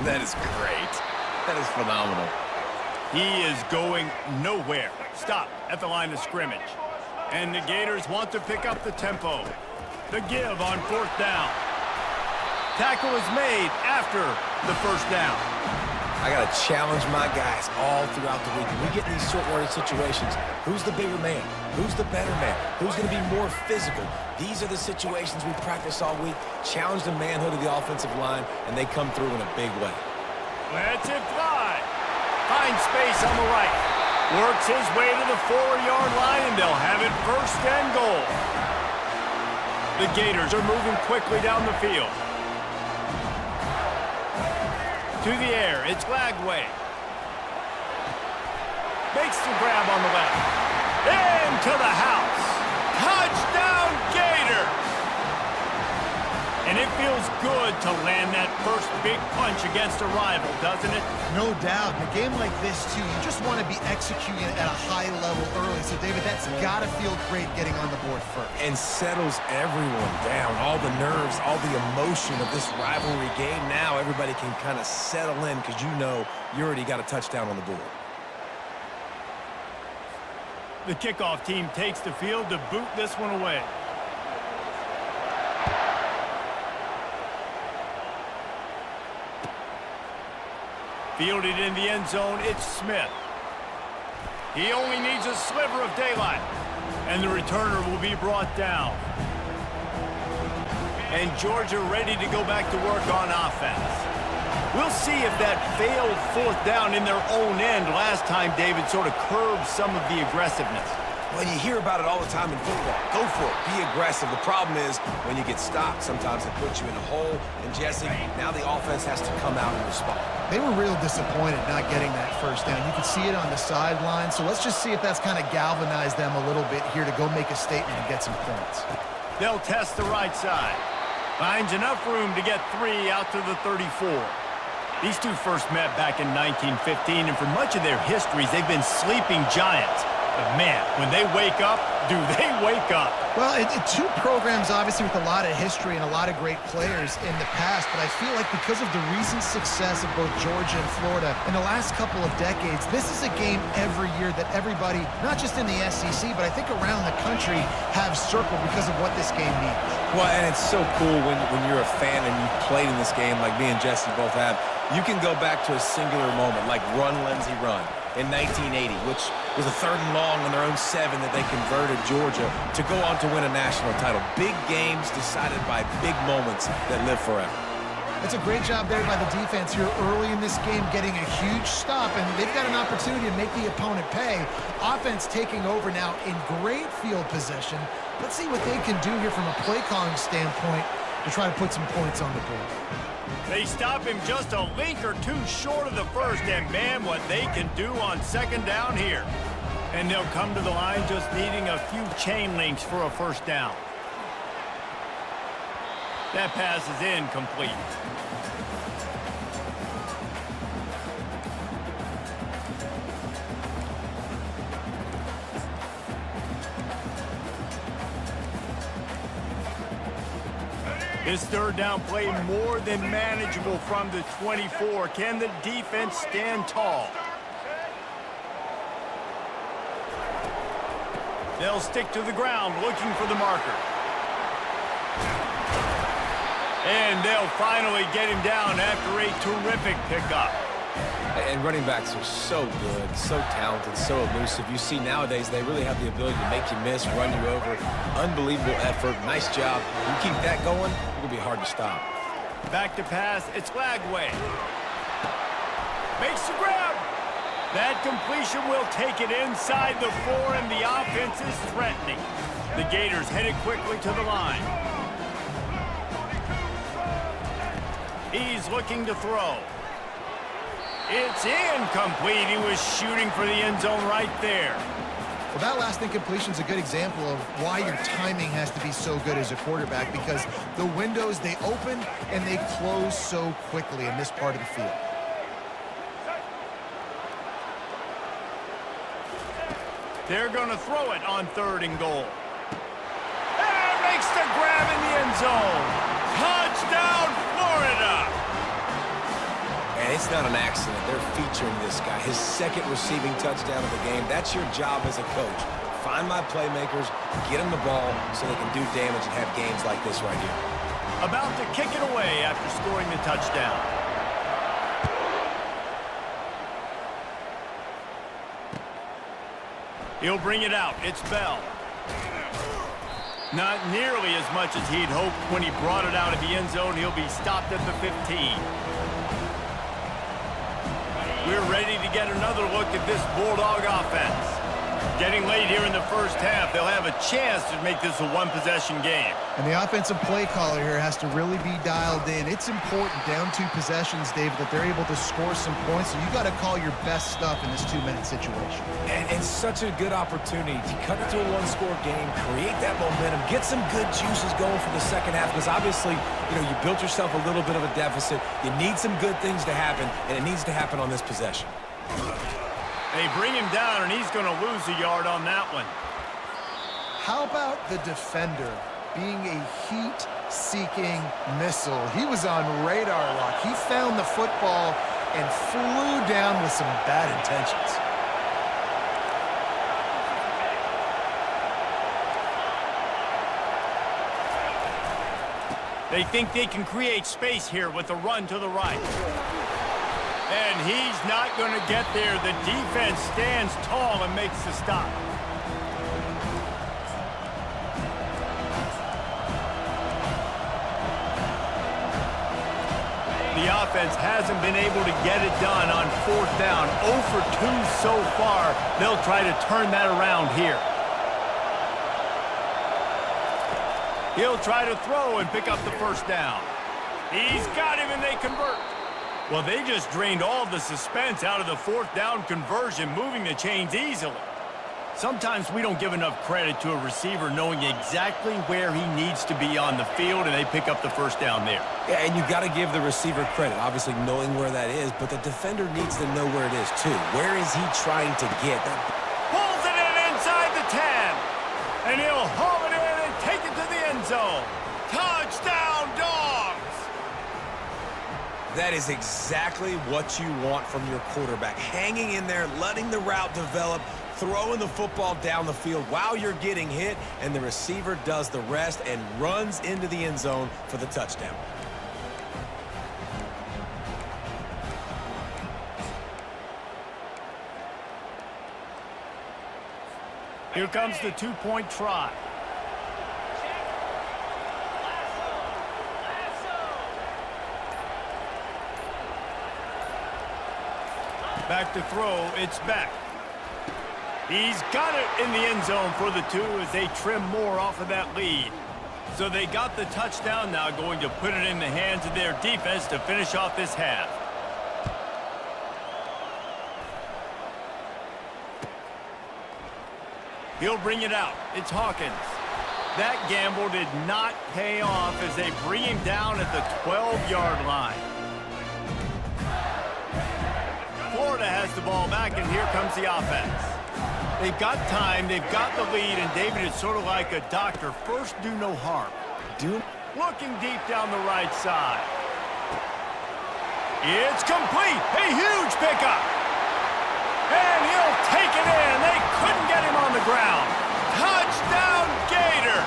That is great. That is phenomenal. He is going nowhere. Stop at the line of scrimmage. And the Gators want to pick up the tempo. The give on 4th down. Tackle is made after the 1st down. I got to challenge my guys all throughout the week. When we get in these short-yardage situations, who's the bigger man? Who's the better man? Who's going to be more physical? These are the situations we practice all week. Challenge the manhood of the offensive line, and they come through in a big way. Lets it fly. Finds space on the right. Works his way to the 4-yard line, and they'll have it 1st and goal. The Gators are moving quickly down the field. To the air, it's Lagway. Makes the grab on the left. Into the house. Touchdown, Gator! And it feels good to land that first big punch against a rival, doesn't it? No doubt. In a game like this, too, you just want to be executing at a high level early. So, David, that's got to feel great getting on the board first. And settles everyone down. All the nerves, all the emotion of this rivalry game. Now everybody can kind of settle in because you know you already got a touchdown on the board. The kickoff team takes the field to boot this one away. Fielded in the end zone, it's Smith. He only needs a sliver of daylight. And the returner will be brought down. And Georgia ready to go back to work on offense. We'll see if that failed fourth down in their own end last time, David, sort of curbed some of the aggressiveness. Well, you hear about it all the time in football. Go for it. Be aggressive. The problem is when you get stopped, sometimes it puts you in a hole. And, Jesse, now the offense has to come out and respond. They were real disappointed not getting that first down. You could see it on the sideline. So let's just see if that's kind of galvanized them a little bit here to go make a statement and get some points. They'll test the right side. Finds enough room to get 3 out to the 34. These two first met back in 1915, and for much of their histories, they've been sleeping giants. But, man, when they wake up, do they wake up? Well, two programs, obviously, with a lot of history and a lot of great players in the past, but I feel like because of the recent success of both Georgia and Florida in the last couple of decades, this is a game every year that everybody, not just in the SEC, but I think around the country, have circled because of what this game means. Well, and it's so cool when you're a fan and you've played in this game like me and Jesse both have. You can go back to a singular moment, like Run, Lindsey, Run in 1980, which was a 3rd and long on their own 7 that they converted Georgia to go on to win a national title. Big games decided by big moments that live forever. It's a great job there by the defense here early in this game, getting a huge stop, and they've got an opportunity to make the opponent pay. Offense taking over now in great field possession. Let's see what they can do here from a play calling standpoint to try to put some points on the board. They stop him just a link or two short of the first, and man, what they can do on 2nd down here. And they'll come to the line just needing a few chain links for a first down. That pass is incomplete. This 3rd down play more than manageable from the 24. Can the defense stand tall? They'll stick to the ground looking for the marker. And they'll finally get him down after a terrific pickup. And running backs are so good, so talented, so elusive. You see nowadays they really have the ability to make you miss, run you over. Unbelievable effort. Nice job. You keep that going, it'll be hard to stop. Back to pass. It's Lagway. Makes the grab. That completion will take it inside the 4, and the offense is threatening. The Gators headed quickly to the line. He's looking to throw. It's incomplete. He was shooting for the end zone right there. Well, that last incompletion is a good example of why your timing has to be so good as a quarterback, because the windows, they open and they close so quickly in this part of the field. They're going to throw it on 3rd and goal. And makes the grab in the end zone. Touchdown, Florida! And it's not an accident. They're featuring this guy. His 2nd receiving touchdown of the game. That's your job as a coach. Find my playmakers, get them the ball so they can do damage and have games like this right here. About to kick it away after scoring the touchdown. He'll bring it out. It's Bell. Not nearly as much as he'd hoped when he brought it out of the end zone. He'll be stopped at the 15. We're ready to get another look at this Bulldog offense. Getting late here in the first half, they'll have a chance to make this a one-possession game. And the offensive play caller here has to really be dialed in. It's important, down 2 possessions, David, that they're able to score some points. So you got to call your best stuff in this 2-minute situation. And such a good opportunity to cut it to a 1-score game, create that momentum, get some good juices going for the second half, because obviously, you built yourself a little bit of a deficit. You need some good things to happen, and it needs to happen on this possession. They bring him down, and he's going to lose a yard on that one. How about the defender being a heat-seeking missile? He was on radar lock. He found the football and flew down with some bad intentions. They think they can create space here with a run to the right. And he's not going to get there. The defense stands tall and makes the stop. The offense hasn't been able to get it done on 4th down. 0 for 2 so far. They'll try to turn that around here. He'll try to throw and pick up the 1st down. He's got him and they convert. Well, they just drained all the suspense out of the 4th down conversion, moving the chains easily. Sometimes we don't give enough credit to a receiver knowing exactly where he needs to be on the field, and they pick up the 1st down there. Yeah, and you got to give the receiver credit, obviously knowing where that is, but the defender needs to know where it is too. Where is he trying to get? Pulls it in inside the 10, and he'll haul it in and take it to the end zone. Touchdown, Dogs! That is exactly what you want from your quarterback. Hanging in there, letting the route develop, throwing the football down the field while you're getting hit, and the receiver does the rest and runs into the end zone for the touchdown. Here comes the 2-point try. Back to throw, it's back. He's got it in the end zone for the 2 as they trim more off of that lead. So they got the touchdown, now going to put it in the hands of their defense to finish off this half. He'll bring it out. It's Hawkins. That gamble did not pay off as they bring him down at the 12-yard line. Florida has the ball back, and here comes the offense. They've got time, they've got the lead, and David is sort of like a doctor. First, do no harm. Looking deep down the right side. It's complete. A huge pickup. And he'll take it in. They couldn't get him on the ground. Touchdown, Gator.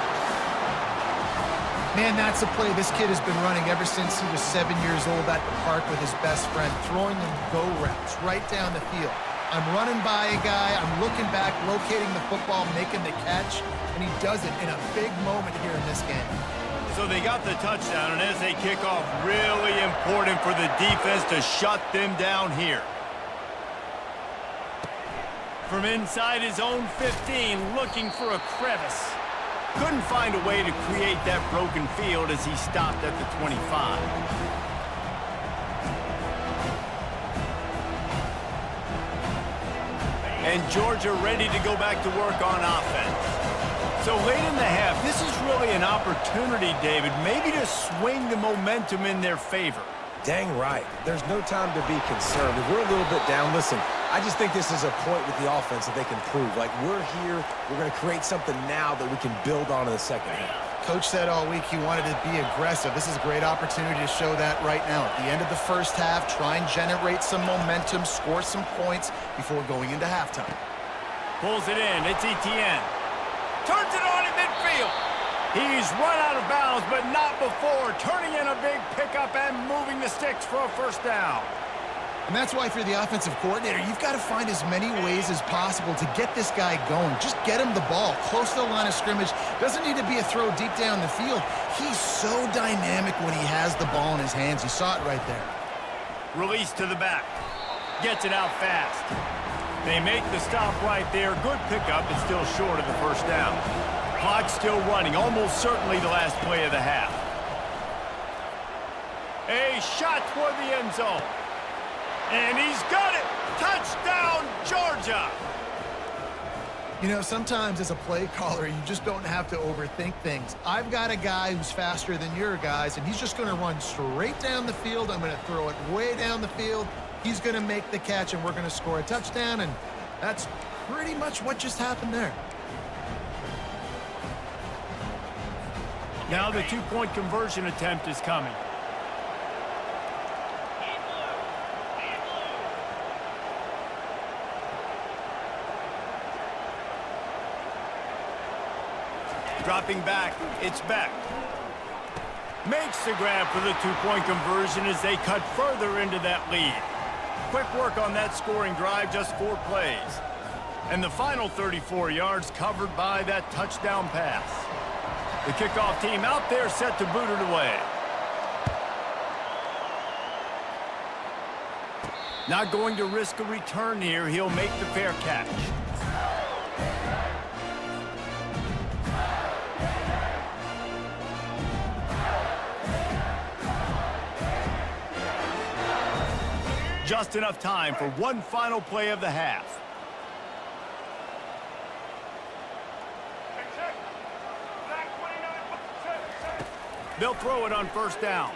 Man, that's a play this kid has been running ever since he was 7 years old at the park with his best friend, throwing them go routes right down the field. I'm running by a guy, I'm looking back, locating the football, making the catch, and he does it in a big moment here in this game. So they got the touchdown, and as they kick off, really important for the defense to shut them down here. From inside his own 15, looking for a crevice. Couldn't find a way to create that broken field as he stopped at the 25. And Georgia ready to go back to work on offense. So late in the half, this is really an opportunity, David, maybe to swing the momentum in their favor. Dang right. There's no time to be concerned. If we're a little bit down, listen, I just think this is a point with the offense that they can prove. Like, we're here, we're going to create something now that we can build on in the second half. Coach said all week he wanted to be aggressive. This is a great opportunity to show that right now. At the end of the first half, try and generate some momentum, score some points before going into halftime. Pulls it in. It's Etienne. Turns it on in midfield. He's run out of bounds, but not before. Turning in a big pickup and moving the sticks for a 1st down. And that's why if you're the offensive coordinator, you've got to find as many ways as possible to get this guy going. Just get him the ball close to the line of scrimmage. Doesn't need to be a throw deep down the field. He's so dynamic when he has the ball in his hands. You saw it right there. Release to the back. Gets it out fast. They make the stop right there. Good pickup, but still short of the 1st down. Clock still running, almost certainly the last play of the half. A shot toward the end zone. And he's got it! Touchdown, Georgia! You know, sometimes as a play caller, you just don't have to overthink things. I've got a guy who's faster than your guys, and he's just going to run straight down the field. I'm going to throw it way down the field. He's going to make the catch, and we're going to score a touchdown, and that's pretty much what just happened there. Now the two-point conversion attempt is coming. Dropping back, it's Beck. Makes the grab for the two-point conversion as they cut further into that lead. Quick work on that scoring drive, just 4 plays. And the final 34 yards covered by that touchdown pass. The kickoff team out there set to boot it away. Not going to risk a return here. He'll make the fair catch. Just enough time for one final play of the half. They'll throw it on first down.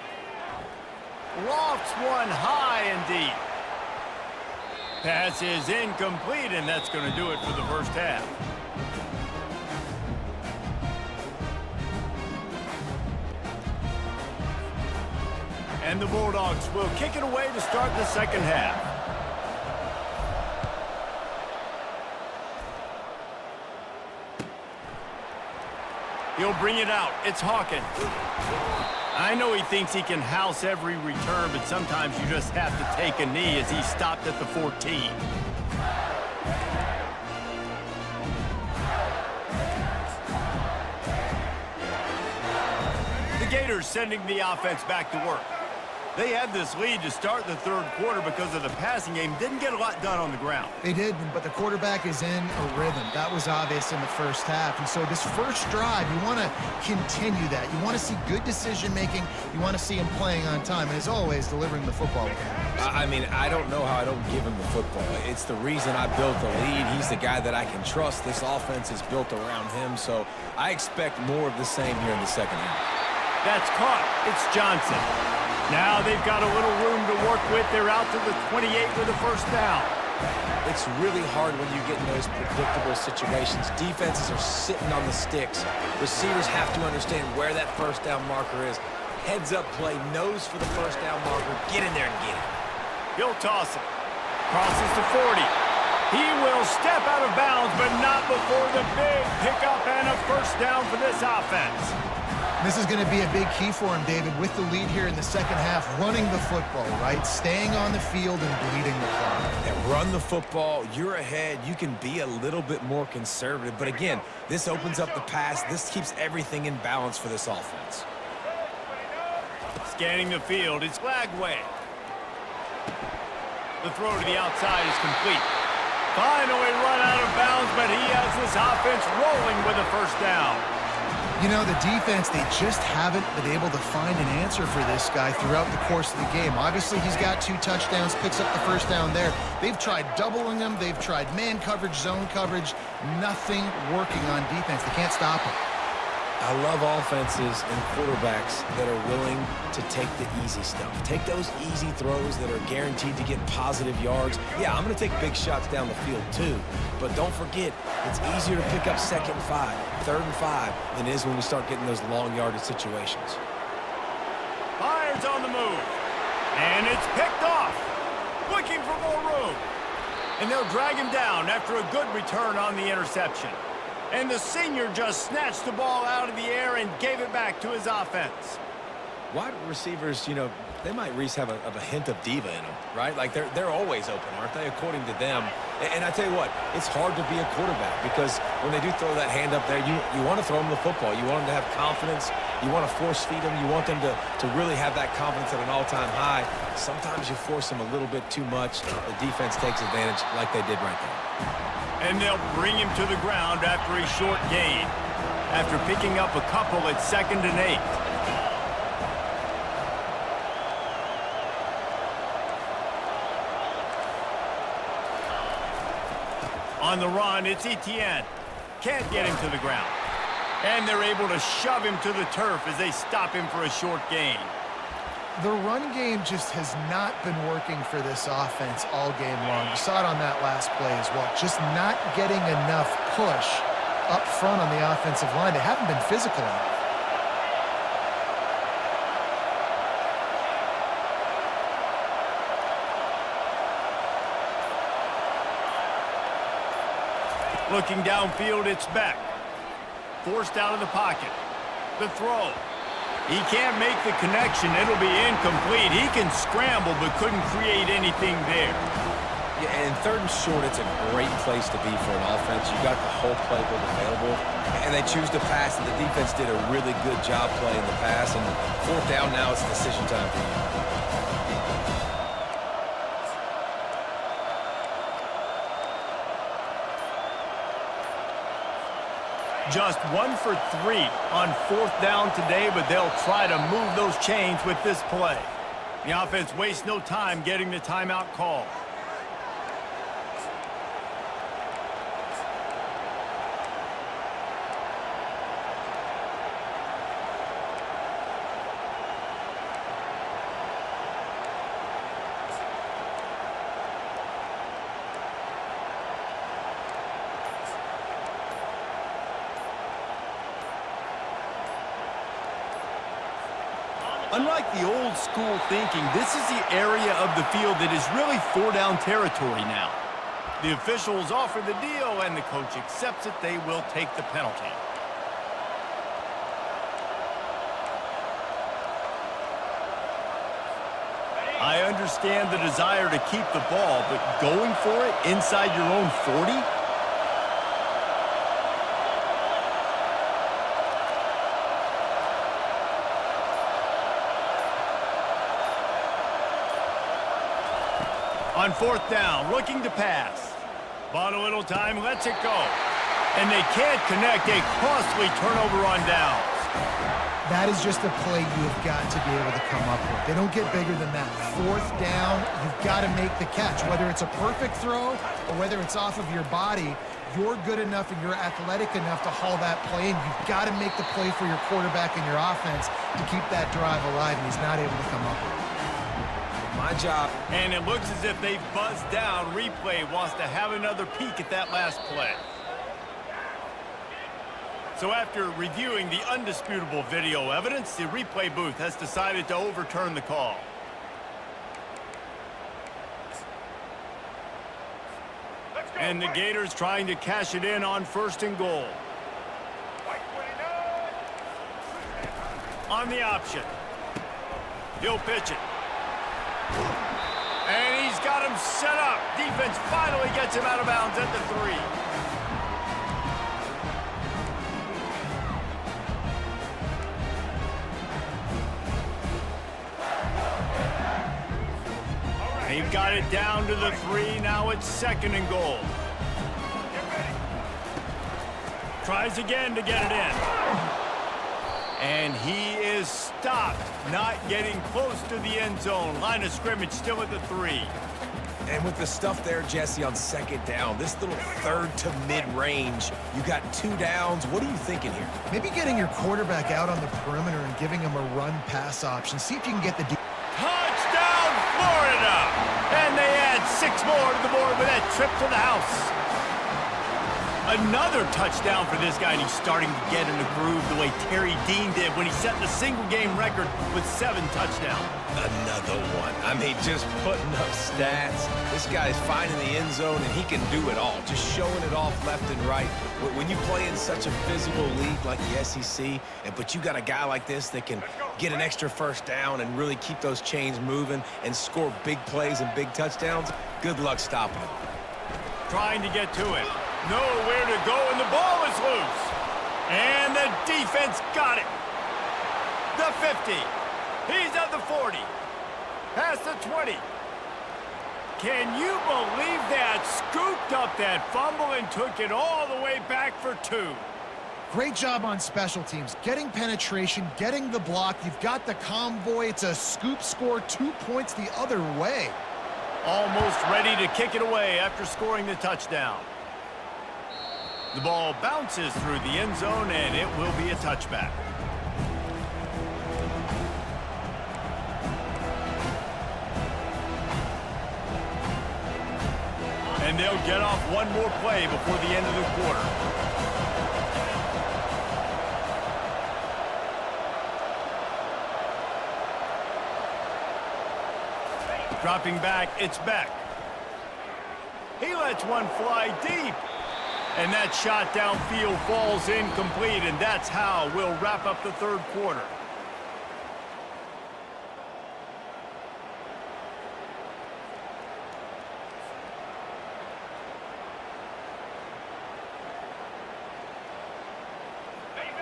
Lofts one high and deep. Pass is incomplete, and that's going to do it for the first half. And the Bulldogs will kick it away to start the second half. He'll bring it out. It's Hawkins. I know he thinks he can house every return, but sometimes you just have to take a knee as he stopped at the 14. The Gators sending the offense back to work. They had this lead to start the third quarter because of the passing game. Didn't get a lot done on the ground. They did, but the quarterback is in a rhythm. That was obvious in the first half. And so this first drive, you want to continue that. You want to see good decision-making. You want to see him playing on time. And as always, delivering the football. I mean, I don't know how I don't give him the football. It's the reason I built the lead. He's the guy that I can trust. This offense is built around him. So I expect more of the same here in the second half. That's caught. It's Johnson. Now they've got a little room to work with. They're out to the 28 with a first down. It's really hard when you get in those predictable situations. Defenses are sitting on the sticks. Receivers have to understand where that first down marker is. Heads up play, nose for the first down marker. Get in there and get it. He'll toss it. Crosses to 40. He will step out of bounds, but not before the big pickup and a first down for this offense. This is going to be a big key for him, David, with the lead here in the second half, running the football, right? Staying on the field and bleeding the clock. And run the football, you're ahead, you can be a little bit more conservative. But again, this opens up the pass. This keeps everything in balance for this offense. Scanning the field, it's Lagway. The throw to the outside is complete. Finally run out of bounds, but he has this offense rolling with a first down. You know, the defense, they just haven't been able to find an answer for this guy throughout the course of the game. Obviously, he's got 2 touchdowns, picks up the first down there. They've tried doubling him. They've tried man coverage, zone coverage. Nothing working on defense. They can't stop him. I love offenses and quarterbacks that are willing to take the easy stuff. Take those easy throws that are guaranteed to get positive yards. Yeah, I'm going to take big shots down the field too, but don't forget, it's easier to pick up 2nd and 5, 3rd and 5 than it is when we start getting those long yardage situations. Fires on the move, and it's picked off. Looking for more room. And they'll drag him down after a good return on the interception. And the senior just snatched the ball out of the air and gave it back to his offense. Wide receivers, you know, they might at least have a hint of diva in them, right? Like they're always open, aren't they, according to them? And I tell you what, it's hard to be a quarterback because when they do throw that hand up there, you want to throw them the football. You want them to have confidence. You want to force feed them. You want them to really have that confidence at an all-time high. Sometimes you force them a little bit too much. The defense takes advantage like they did right there. And they'll bring him to the ground after a short gain. after picking up a couple at 2nd and 8. On the run, it's Etienne. Can't get him to the ground. And they're able to shove him to the turf as they stop him for a short gain. The run game just has not been working for this offense all game long. You saw it on that last play as well. Just not getting enough push up front on the offensive line. They haven't been physical enough. Looking downfield, it's Beck. Forced out of the pocket. The throw. He can't make the connection. It'll be incomplete. He can scramble, but couldn't create anything there. Yeah, and 3rd and short, it's a great place to be for an offense. You got the whole playbook available, and they choose to pass, and the defense did a really good job playing the pass. And 4th down now, it's decision time for you. Just 1 for 3 on 4th down today, but they'll try to move those chains with this play. The offense wastes no time getting the timeout call. Unlike the old school thinking, this is the area of the field that is really 4-down territory now. The officials offer the deal, and the coach accepts it. They will take the penalty. I understand the desire to keep the ball, but going for it inside your own 40? On 4th down, looking to pass. Bought a little time, lets it go. And they can't connect. A costly turnover on downs. That is just a play you have got to be able to come up with. They don't get bigger than that. 4th down, you've got to make the catch. Whether it's a perfect throw or whether it's off of your body, you're good enough and you're athletic enough to haul that play, and you've got to make the play for your quarterback and your offense to keep that drive alive, and he's not able to come up with it. My job. And it looks as if they've buzzed down. Replay wants to have another peek at that last play. So after reviewing the undisputable video evidence, the replay booth has decided to overturn the call. And the Gators trying to cash it in on 1st and goal. On the option. He'll pitch it. And he's got him set up. Defense finally gets him out of bounds at the 3. They've got it down to the 3. Now it's 2nd and goal. Tries again to get it in. And he is stopped, not getting close to the end zone. Line of scrimmage still at the 3. And with the stuff there, Jesse, on 2nd down, this little 3rd to mid-range, you got 2 downs. What are you thinking here? Maybe getting your quarterback out on the perimeter and giving him a run-pass option. See if you can get the Touchdown, Florida! And they add 6 more to the board with that trip to the house. Another touchdown for this guy, and he's starting to get in the groove the way Terry Dean did when he set the single-game record with 7 touchdowns. Another one. I mean, just putting up stats. This guy's finding the end zone, and he can do it all, just showing it off left and right. When you play in such a physical league like the SEC, but you got a guy like this that can get an extra 1st down and really keep those chains moving and score big plays and big touchdowns, good luck stopping him. Trying to get to it. Nowhere to go, and the ball is loose. And the defense got it. The 50. He's at the 40. Past the 20. Can you believe that? Scooped up that fumble and took it all the way back for 2. Great job on special teams, getting penetration, getting the block. You've got the convoy. It's a scoop score, 2 points the other way. Almost ready to kick it away after scoring the touchdown. The ball bounces through the end zone, and it will be a touchback. And they'll get off one more play before the end of the quarter. Dropping back, it's Beck. He lets one fly deep. And that shot downfield falls incomplete, and that's how we'll wrap up the third quarter.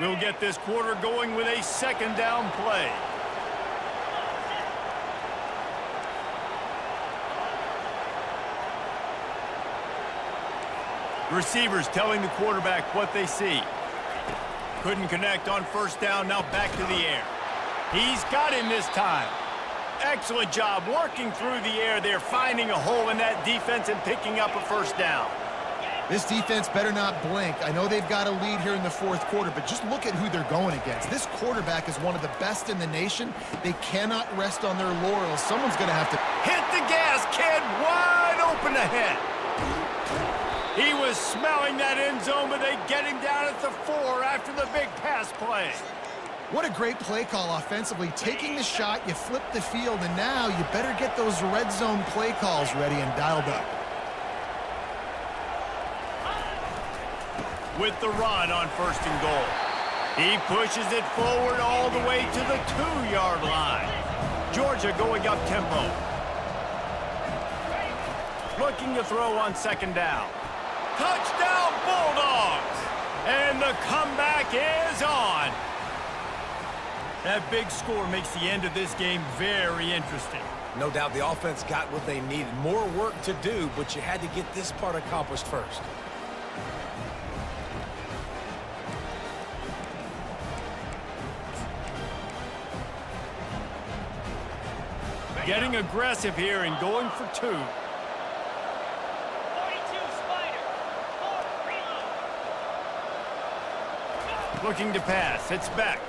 We'll get this quarter going with a second down play. Receivers telling the quarterback what they see. Couldn't connect on first down, now back to the air. He's got him this time. Excellent job working through the air there, finding a hole in that defense and picking up a first down. This defense better not blink. I know they've got a lead here in the fourth quarter, but just look at who they're going against. This quarterback is one of the best in the nation. They cannot rest on their laurels. Someone's going to have to hit the gas, kid, wide open ahead. He was smelling that end zone, but they get him down at the 4 after the big pass play. What a great play call offensively. Taking the shot, you flip the field, and now you better get those red zone play calls ready and dialed up. With the run on first and goal. He pushes it forward all the way to the 2-yard line. Georgia going up tempo. Looking to throw on second down. Touchdown Bulldogs! And the comeback is on. That big score makes the end of this game very interesting. No doubt the offense got what they needed. More work to do, but you had to get this part accomplished first. Getting aggressive here and going for 2. 42 Spider. 4 reload. Looking to pass. It's back.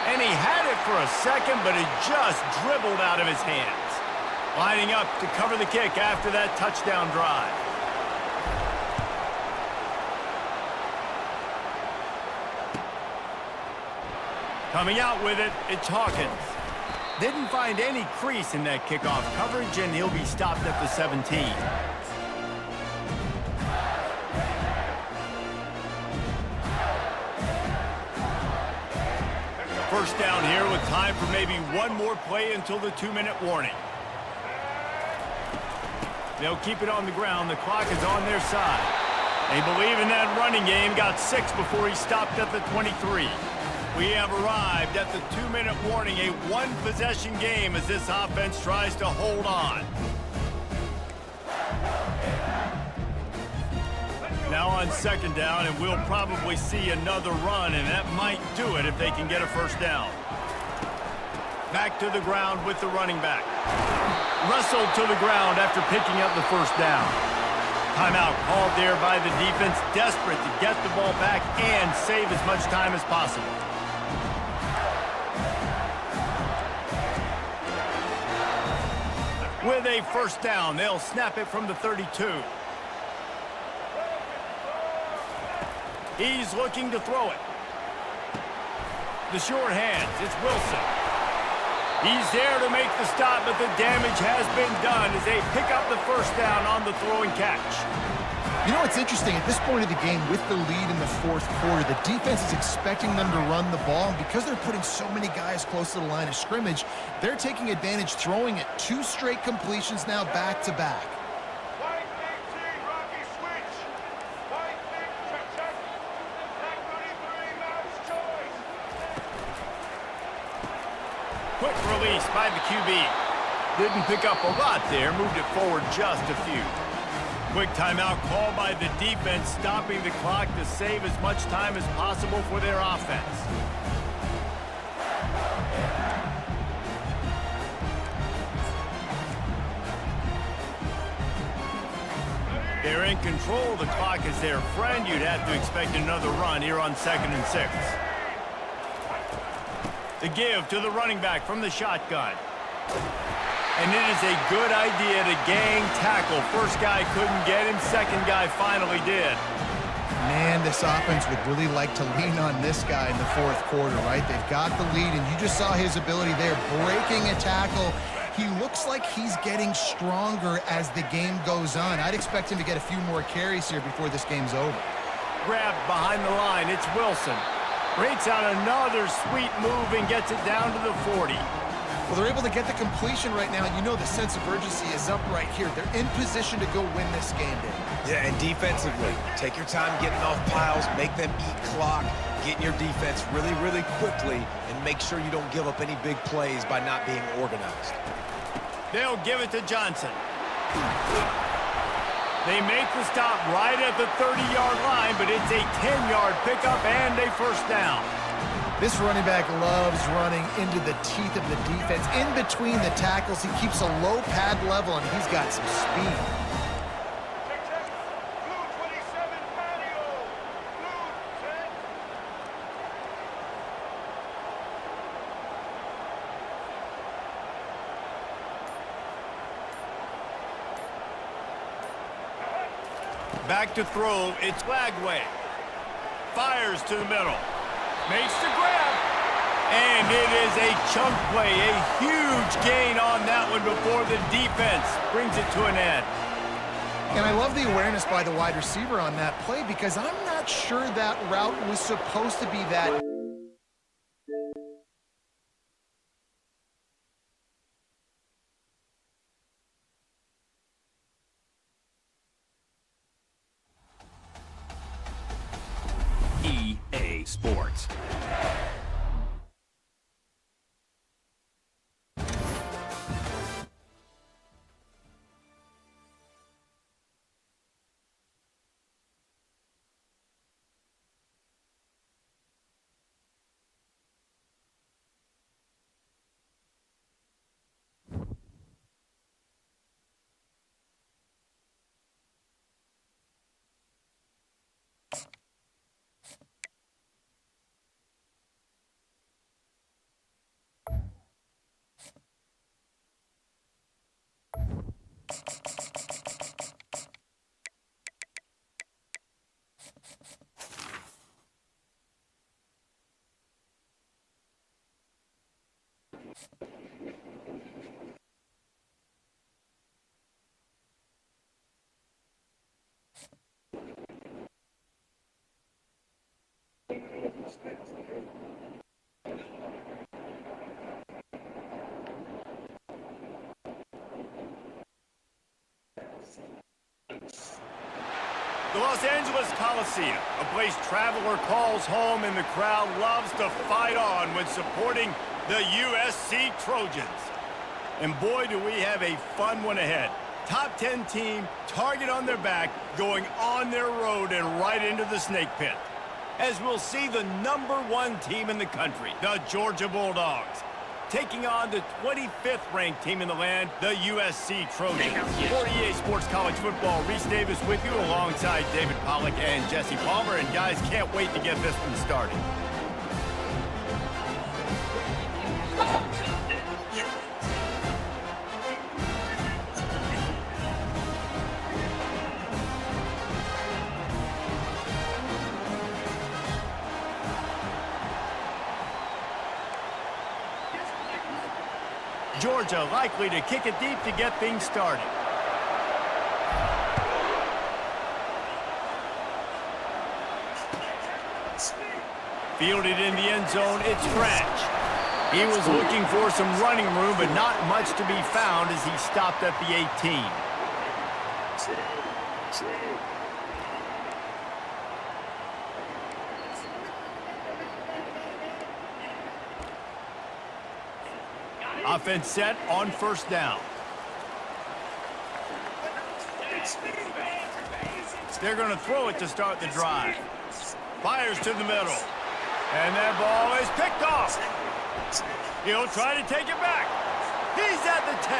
And he had it for a second, but it just dribbled out of his hands. Lining up to cover the kick after that touchdown drive. Coming out with it, it's Hawkins. Didn't find any crease in that kickoff coverage, and he'll be stopped at the 17. First down here with time for maybe one more play until the 2-minute warning. They'll keep it on the ground. The clock is on their side. They believe in that running game. Got 6 before he stopped at the 23. We have arrived at the 2-minute warning, a one-possession game as this offense tries to hold on. Now on second down, and we'll probably see another run, and that might do it if they can get a first down. Back to the ground with the running back. Wrestled to the ground after picking up the first down. Timeout called there by the defense, desperate to get the ball back and save as much time as possible. With a first down, they'll snap it from the 32. He's looking to throw it. The short hands, it's Wilson. He's there to make the stop, but the damage has been done as they pick up the first down on the throw and catch. You know what's interesting? At this point of the game, with the lead in the fourth quarter, the defense is expecting them to run the ball. And because they're putting so many guys close to the line of scrimmage, they're taking advantage, throwing it 2 straight completions now back-to-back. White big T, Rocky switch. White big check. Black 33, mouse choice. Quick release by the QB. Didn't pick up a lot there, moved it forward just a few. Quick timeout called by the defense, stopping the clock to save as much time as possible for their offense. They're in control of the clock as their friend. You'd have to expect another run here on 2nd and 6. The give to the running back from the shotgun. And it is a good idea to gang tackle. First guy couldn't get him. Second guy finally did. Man, this offense would really like to lean on this guy in the fourth quarter, right? They've got the lead, and you just saw his ability there, breaking a tackle. He looks like he's getting stronger as the game goes on. I'd expect him to get a few more carries here before this game's over. Grabbed behind the line. It's Wilson. Rates out another sweet move and gets it down to the 40. Well, they're able to get the completion right now. You know the sense of urgency is up right here. They're in position to go win this game, Dave. Yeah, and defensively, take your time getting off piles, make them eat clock, get in your defense really, really quickly, and make sure you don't give up any big plays by not being organized. They'll give it to Johnson. They make the stop right at the 30-yard line, but it's a 10-yard pickup and a first down. This running back loves running into the teeth of the defense. In between the tackles, he keeps a low pad level, and he's got some speed. Check, check. Blue 27, Mario. Blue 10. Back to throw. It's Lagway. Fires to the middle. Makes the grab. And it is a chunk play. A huge gain on that one before the defense brings it to an end. And I love the awareness by the wide receiver on that play because I'm not sure that route was supposed to be that. EA Sports. The Los Angeles Coliseum, a place traveler calls home and the crowd loves to fight on when supporting the USC Trojans. And boy, do we have a fun one ahead. Top 10 team, target on their back, going on their road and right into the snake pit. As we'll see the #1 team in the country, the Georgia Bulldogs, taking on the 25th ranked team in the land, the USC Trojans. For EA Sports College Football, Reese Davis with you alongside David Pollack and Jesse Palmer. And guys, can't wait to get this one started. Georgia likely to kick it deep to get things started. Fielded in the end zone, it's French. He was looking for some running room, but not much to be found as he stopped at the 18. Offense set on first down. They're going to throw it to start the drive. Fires to the middle. And that ball is picked off. He'll try to take it back. He's at the 10.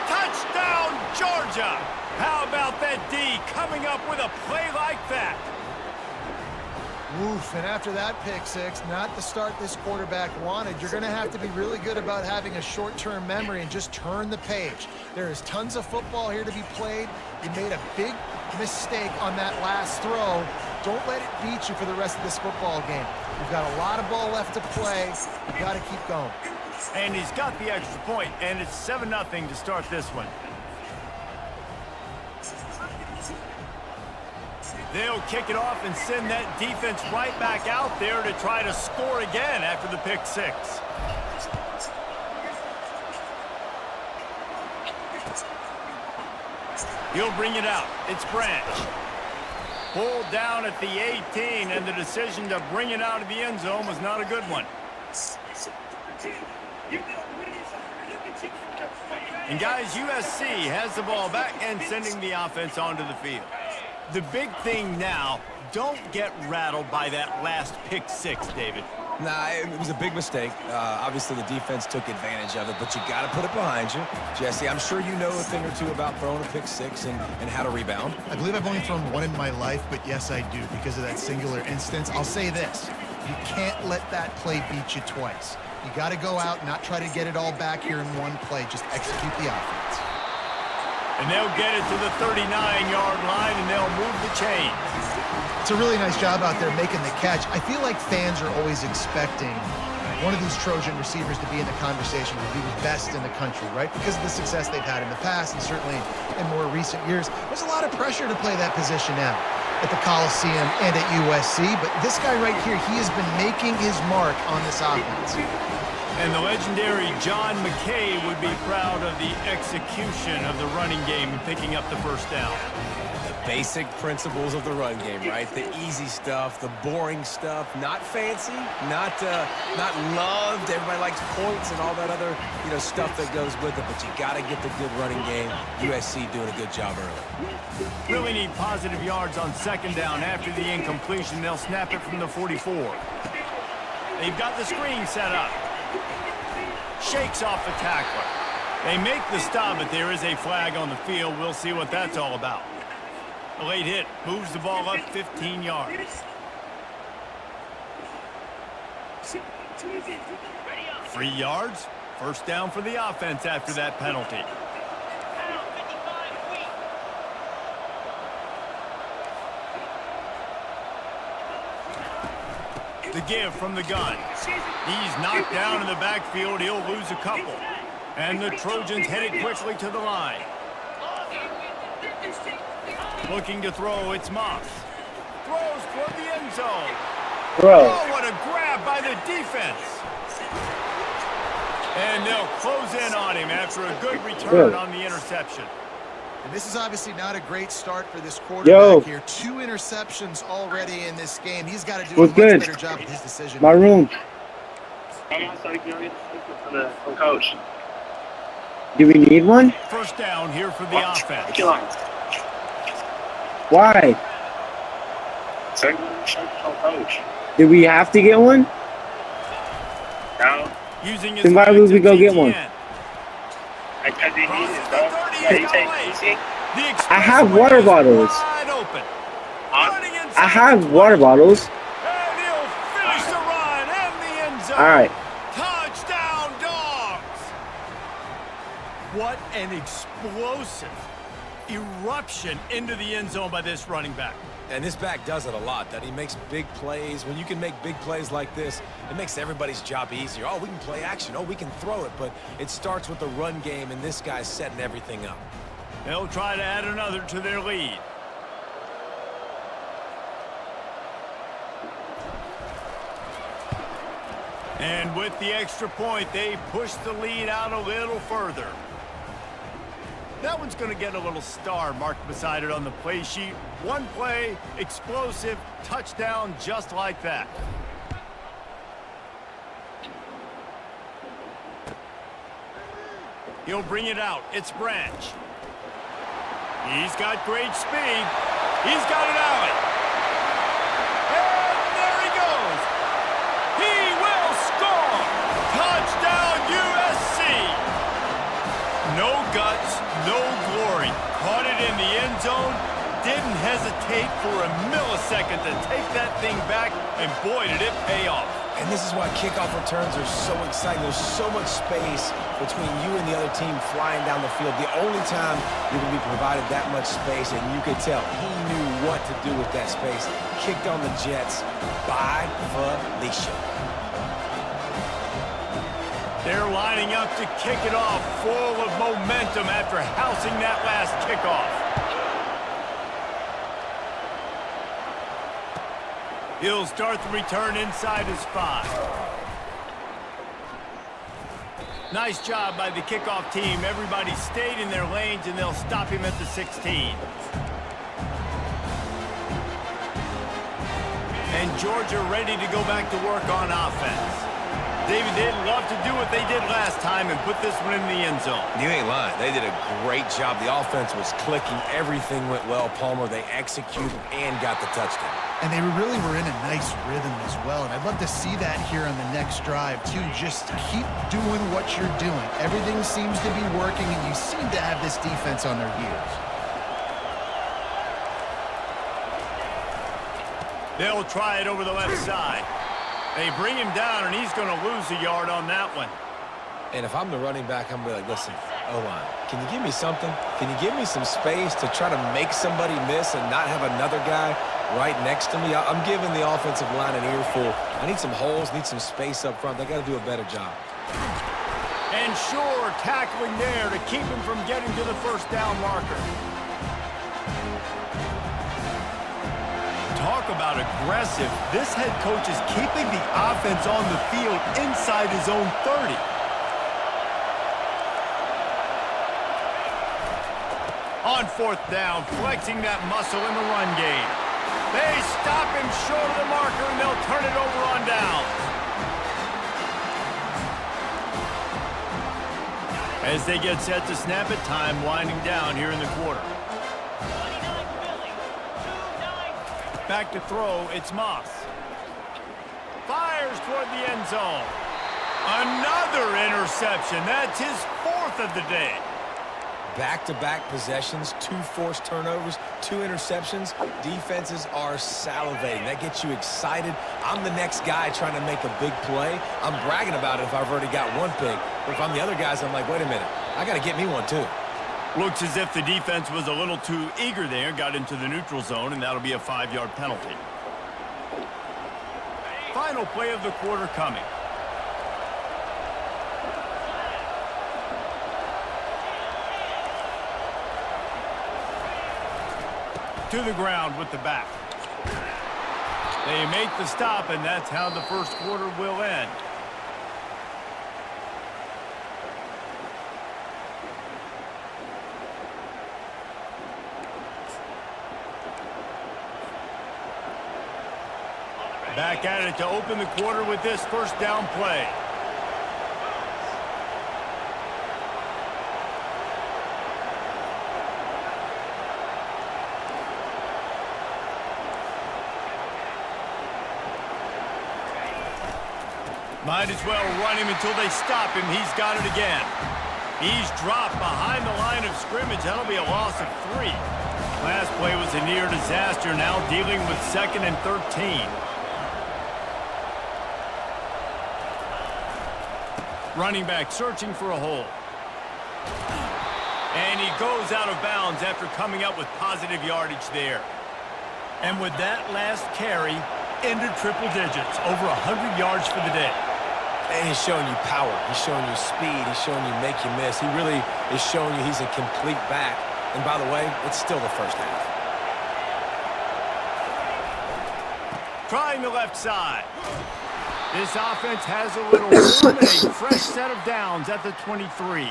Touchdown, Georgia. How about that D coming up with a play like that? Oof, and after that pick six, not the start this quarterback wanted. You're going to have to be really good about having a short-term memory and just turn the page. There is tons of football here to be played. You made a big mistake on that last throw. Don't let it beat you for the rest of this football game. You've got a lot of ball left to play. You've got to keep going. And he's got the extra point, and it's 7-0 to start this one. They'll kick it off and send that defense right back out there to try to score again after the pick six. He'll bring it out. It's Branch. Pulled down at the 18, and the decision to bring it out of the end zone was not a good one. And guys, USC has the ball back and sending the offense onto the field. The big thing now, don't get rattled by that last pick six, David. Nah, it was a big mistake. Obviously, the defense took advantage of it, but you got to put it behind you. Jesse, I'm sure you know a thing or two about throwing a pick six and how to rebound. I believe I've only thrown one in my life, but yes, I do because of that singular instance. I'll say this. You can't let that play beat you twice. You got to go out and not try to get it all back here in one play. Just execute the offense. And they'll get it to the 39-yard line, and they'll move the chains. It's a really nice job out there making the catch. I feel like fans are always expecting one of these Trojan receivers to be in the conversation to be the best in the country, right? Because of the success they've had in the past and certainly in more recent years. There's a lot of pressure to play that position now at the Coliseum and at USC. But this guy right here, he has been making his mark on this offense. And the legendary John McKay would be proud of the execution of the running game and picking up the first down. The basic principles of the run game, right? The easy stuff, the boring stuff, not fancy, not loved. Everybody likes points and all that other, stuff that goes with it. But you got to get the good running game. USC doing a good job early. Really need positive yards on second down. After the incompletion, they'll snap it from the 44. They've got the screen set up. Shakes off the tackler. They make the stop, but there is a flag on the field. We'll see what that's all about. A late hit moves the ball up 15 yards. 3 yards. First down for the offense after that penalty. The give from the gun. He's knocked down in the backfield. He'll lose a couple. And the Trojans headed quickly to the line. Looking to throw, it's Moss. Throws toward the end zone. Oh, what a grab by the defense. And they'll close in on him after a good return on the interception. And this is obviously not a great start for this quarterback here. 2 interceptions already in this game. He's got to do a much better job with his decision. My room. Coach. Do we need one? First down here for the offense. Why? Coach. Do we have to get one? No. Using his Then why would we go get one? Because he needs it, bro. I have water bottles. I have water bottles. And he'll finish the run and the end zone. All right. Touchdown, Dogs. What an explosive eruption into the end zone by this running back. And this back does it a lot, that he makes big plays. When you can make big plays like this, it makes everybody's job easier. Oh, we can play action. Oh, we can throw it. But it starts with the run game, and this guy's setting everything up. They'll try to add another to their lead. And with the extra point, they push the lead out a little further. That one's going to get a little star marked beside it on the play sheet. One play, explosive, touchdown, just like that. He'll bring it out. It's Branch. He's got great speed. He's got an alley. And there he goes. He will score. Touchdown, USC. No guts, no glory. Caught it in the end zone. Didn't hesitate for a millisecond to take that thing back, and boy, did it pay off. And this is why kickoff returns are so exciting. There's so much space between you and the other team flying down the field. The only time you're going to be provided that much space, and you could tell he knew what to do with that space. Kicked on the Jets by Felicia. They're lining up to kick it off, full of momentum after housing that last kickoff. He'll start the return inside his 5. Nice job by the kickoff team. Everybody stayed in their lanes, and they'll stop him at the 16. And Georgia ready to go back to work on offense. David, they'd love to do what they did last time and put this one in the end zone. You ain't lying. They did a great job. The offense was clicking. Everything went well, Palmer. They executed and got the touchdown. And they really were in a nice rhythm as well. And I'd love to see that here on the next drive, too. Just keep doing what you're doing. Everything seems to be working, and you seem to have this defense on their heels. They'll try it over the left side. They bring him down, and he's going to lose a yard on that one. And if I'm the running back, I'm going to be like, listen, O-line, can you give me something? Can you give me some space to try to make somebody miss and not have another guy right next to me? I'm giving the offensive line an earful. I need some holes, need some space up front. They got to do a better job. And sure, tackling there to keep him from getting to the first down marker. Talk about aggressive. This head coach is keeping the offense on the field inside his own 30. On 4th down, flexing that muscle in the run game. They stop him short of the marker, and they'll turn it over on downs. As they get set to snap it, time winding down here in the quarter. Back to throw, it's Moss. Fires toward the end zone. Another interception. That's his 4th of the day. Back-to-back possessions, 2 forced turnovers, 2 interceptions. Defenses are salivating. That gets you excited. I'm the next guy trying to make a big play. I'm bragging about it if I've already got one big. But if I'm the other guys, I'm like, wait a minute. I got to get me one, too. Looks as if the defense was a little too eager there, got into the neutral zone, and that'll be a 5-yard penalty. Final play of the quarter coming. To the ground with the back. They make the stop, and that's how the first quarter will end. Back at it to open the quarter with this first down play. Might as well run him until they stop him. He's got it again. He's dropped behind the line of scrimmage. That'll be a loss of 3. Last play was a near disaster. Now dealing with 2nd and 13. Running back searching for a hole. And he goes out of bounds after coming up with positive yardage there. And with that last carry, ended triple digits, over 100 yards for the day. And he's showing you power. He's showing you speed. He's showing you make you miss. He really is showing you he's a complete back. And by the way, it's still the first half. Trying the left side. This offense has a little room and a fresh set of downs at the 23.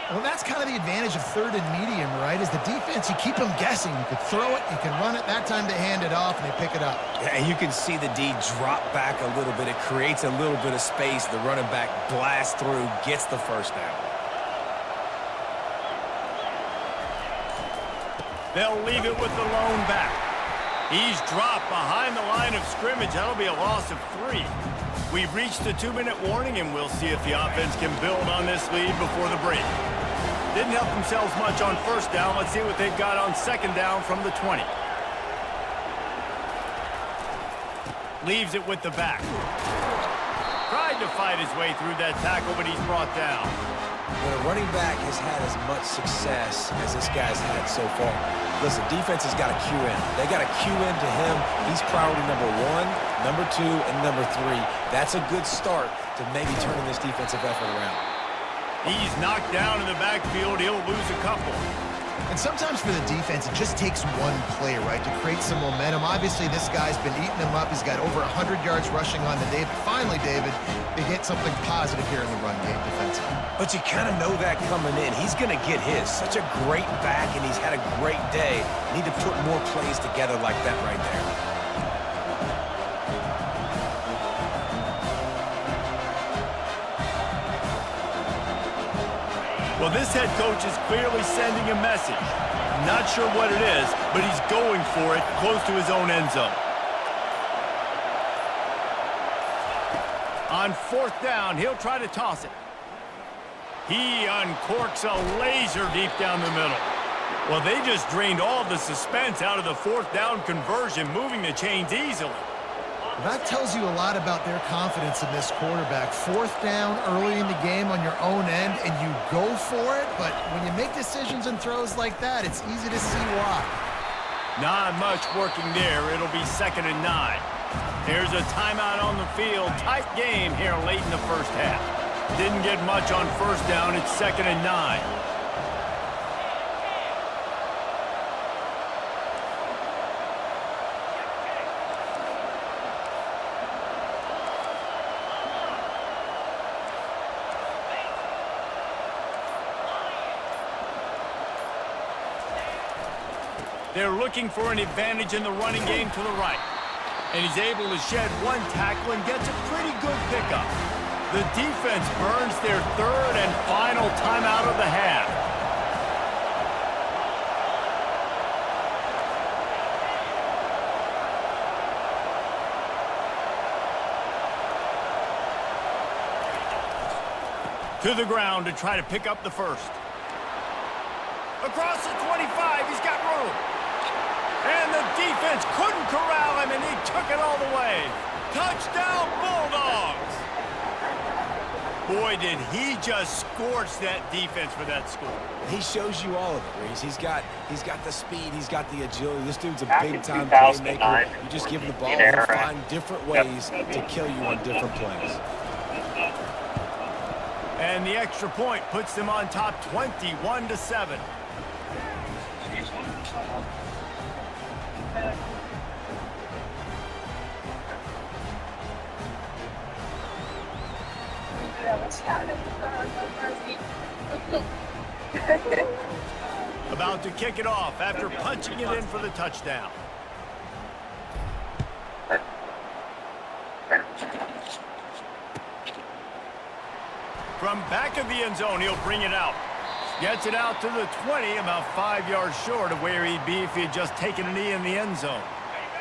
Well, that's kind of the advantage of 3rd and medium, right? Is the defense, you keep them guessing. You could throw it, you can run it. That time they hand it off, and they pick it up. Yeah, and you can see the D drop back a little bit. It creates a little bit of space. The running back blasts through, gets the first down. They'll leave it with the lone back. He's dropped behind the line of scrimmage. That'll be a loss of 3. We've reached the 2-minute warning, and we'll see if the offense can build on this lead before the break. Didn't help themselves much on first down. Let's see what they've got on second down from the 20. Leaves it with the back. Tried to fight his way through that tackle, but he's brought down. When a running back has had as much success as this guy's had so far, listen, defense has got to cue in. They got to cue into him. He's priority number 1, number 2, and number 3. That's a good start to maybe turning this defensive effort around. He's knocked down in the backfield. He'll lose a couple. And sometimes for the defense, it just takes one play, right, to create some momentum. Obviously, this guy's been eating them up. He's got over 100 yards rushing on the day. But finally, David, they get something positive here in the run game defensively. But you kind of know that coming in. He's going to get his. Such a great back, and he's had a great day. Need to put more plays together like that right there. Well, this head coach is clearly sending a message. Not sure what it is, but he's going for it close to his own end zone. On fourth down, he'll try to toss it. He uncorks a laser deep down the middle. Well, they just drained all the suspense out of the fourth down conversion, moving the chains easily. That tells you a lot about their confidence in this quarterback. Fourth down early in the game on your own end, and you go for it, but when you make decisions and throws like that, it's easy to see why. Not much working there. It'll be 2nd and 9. There's a timeout on the field. Tight game here late in the first half. Didn't get much on first down. It's 2nd and 9. They're looking for an advantage in the running game to the right. And he's able to shed one tackle and gets a pretty good pickup. The defense burns their 3rd and final timeout of the half. To the ground to try to pick up the first. Across the 25, he's got room. And the defense couldn't corral him, and he took it all the way. Touchdown, Bulldogs! Boy, did he just scorch that defense for that score. He shows you all of it, Reese. He's got the speed, he's got the agility. This dude's a Back in big-time 2009, playmaker. You just give him the ball, he'll find different ways to kill you on different plays. And the extra point puts them on top 21-7. About to kick it off after punching it in for the touchdown. From back of the end zone, he'll bring it out. Gets it out to the 20, about 5 yards short of where he'd be if he had just taken a knee in the end zone.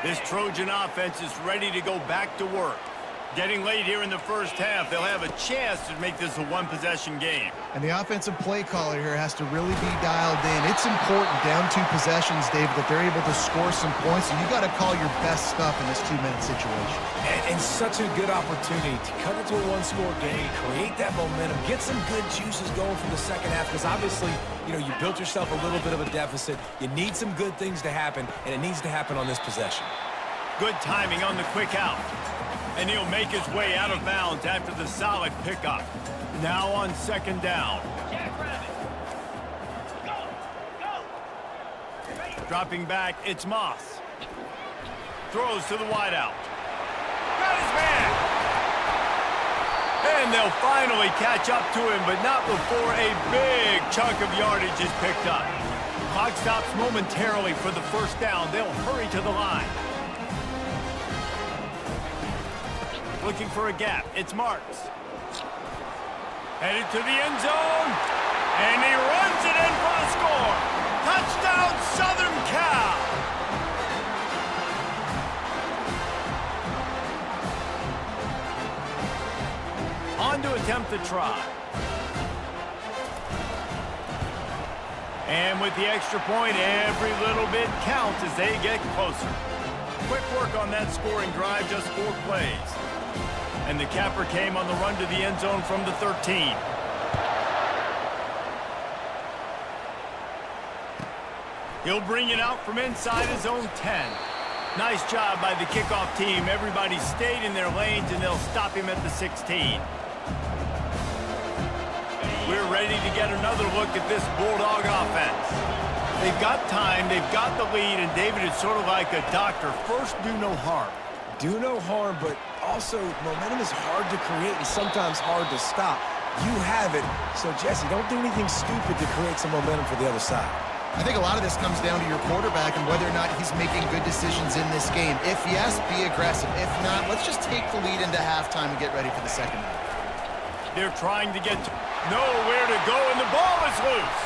This Trojan offense is ready to go back to work. Getting late here in the first half, they'll have a chance to make this a one-possession game. And the offensive play caller here has to really be dialed in. It's important down 2 possessions, David, that they're able to score some points, and you got to call your best stuff in this 2-minute situation. And such a good opportunity to cut it to a one-score game, create that momentum, get some good juices going from the second half, because obviously, you know, you built yourself a little bit of a deficit. You need some good things to happen, and it needs to happen on this possession. Good timing on the quick out. And he'll make his way out of bounds after the solid pickup. Now on second down. Dropping back, it's Moss. Throws to the wideout. Got his man! And they'll finally catch up to him, but not before a big chunk of yardage is picked up. Clock stops momentarily for the first down. They'll hurry to the line. Looking for a gap. It's Marks. Headed to the end zone. And he runs it in for the score. Touchdown, Southern to try. And with the extra point, every little bit counts as they get closer. Quick work on that scoring drive, just 4 plays. And the capper came on the run to the end zone from the 13. He'll bring it out from inside his own 10. Nice job by the kickoff team. Everybody stayed in their lanes, and they'll stop him at the 16. We're ready to get another look at this Bulldog offense. They've got time, they've got the lead, and David is sort of like a doctor. First, do no harm. Do no harm, but also momentum is hard to create and sometimes hard to stop. You have it, so Jesse, don't do anything stupid to create some momentum for the other side. I think a lot of this comes down to your quarterback and whether or not he's making good decisions in this game. If yes, be aggressive. If not, let's just take the lead into halftime and get ready for the second half. They're trying to get nowhere to go, and the ball is loose.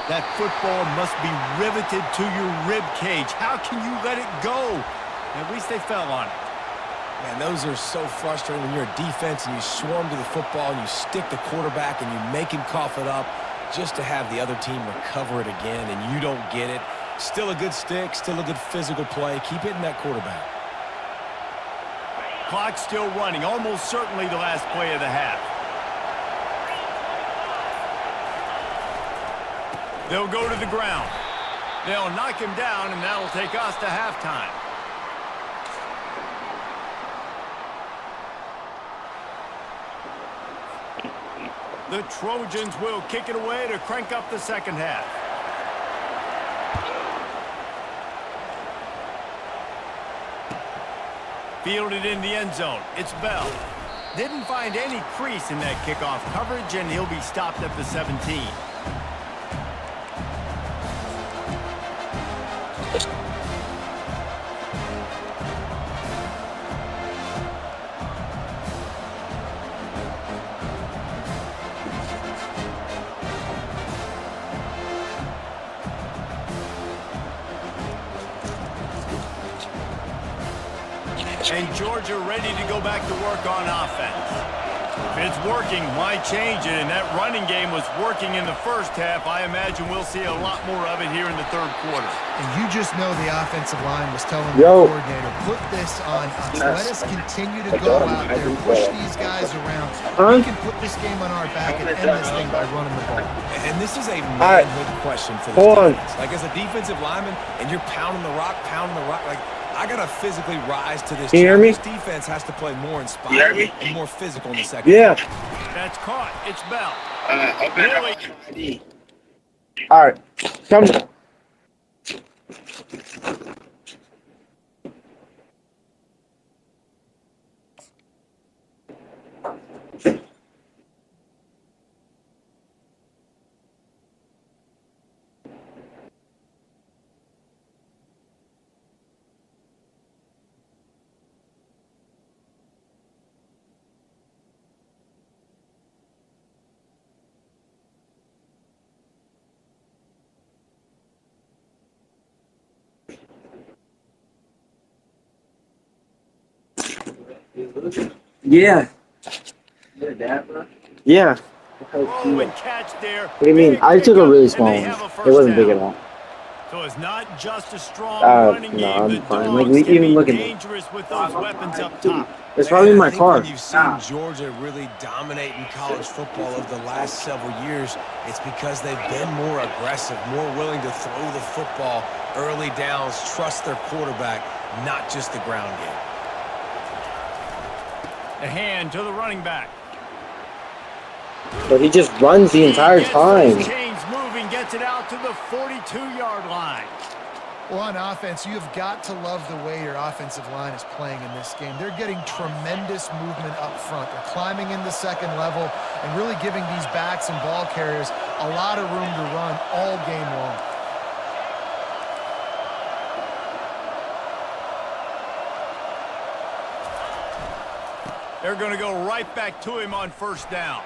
That football must be riveted to your rib cage. How can you let it go? At least they fell on it. Man, those are so frustrating when you're a defense and you swarm to the football and you stick the quarterback and you make him cough it up just to have the other team recover it again and you don't get it. Still a good stick, still a good physical play. Keep hitting that quarterback. Clock still running, almost certainly the last play of the half. They'll go to the ground. They'll knock him down, and that'll take us to halftime. The Trojans will kick it away to crank up the second half. Fielded in the end zone. It's Bell. Didn't find any crease in that kickoff coverage, and he'll be stopped at the 17. And Georgia ready to go back to work on offense. If it's working, why change it? And that running game was working in the first half. I imagine we'll see a lot more of it here in the third quarter. And you just know the offensive line was telling the coordinator, put this on us. Let us continue to go out there, push these guys around. We can put this game on our back and end this thing by running the ball. And this is a manhood question for the defense. Like, as a defensive lineman, and you're pounding the rock, like, I got to physically rise to this. Can you hear me? This defense has to play more inspired and more physical in the second. Yeah. That's caught. It's Bell. Really? All right. Come. Yeah. Yeah. Oh, and catch there. What do you mean? I took a really small one. It wasn't big at all. So it's not just a strong running game. I'm The fine. dogs Like, can even be look at me. dangerous with those weapons up top. It's probably my I think car. when you've seen Georgia really dominate in college football over the last several years, it's because they've been more aggressive, more willing to throw the football early downs, trust their quarterback, not just the ground game. The hand to the running back. But he just runs the entire He gets time. those chains moving, gets it out to the 42-yard line. Well, on offense, you have got to love the way your offensive line is playing in this game. They're getting tremendous movement up front. They're climbing in the second level and really giving these backs and ball carriers a lot of room to run all game long. They're going to go right back to him on first down.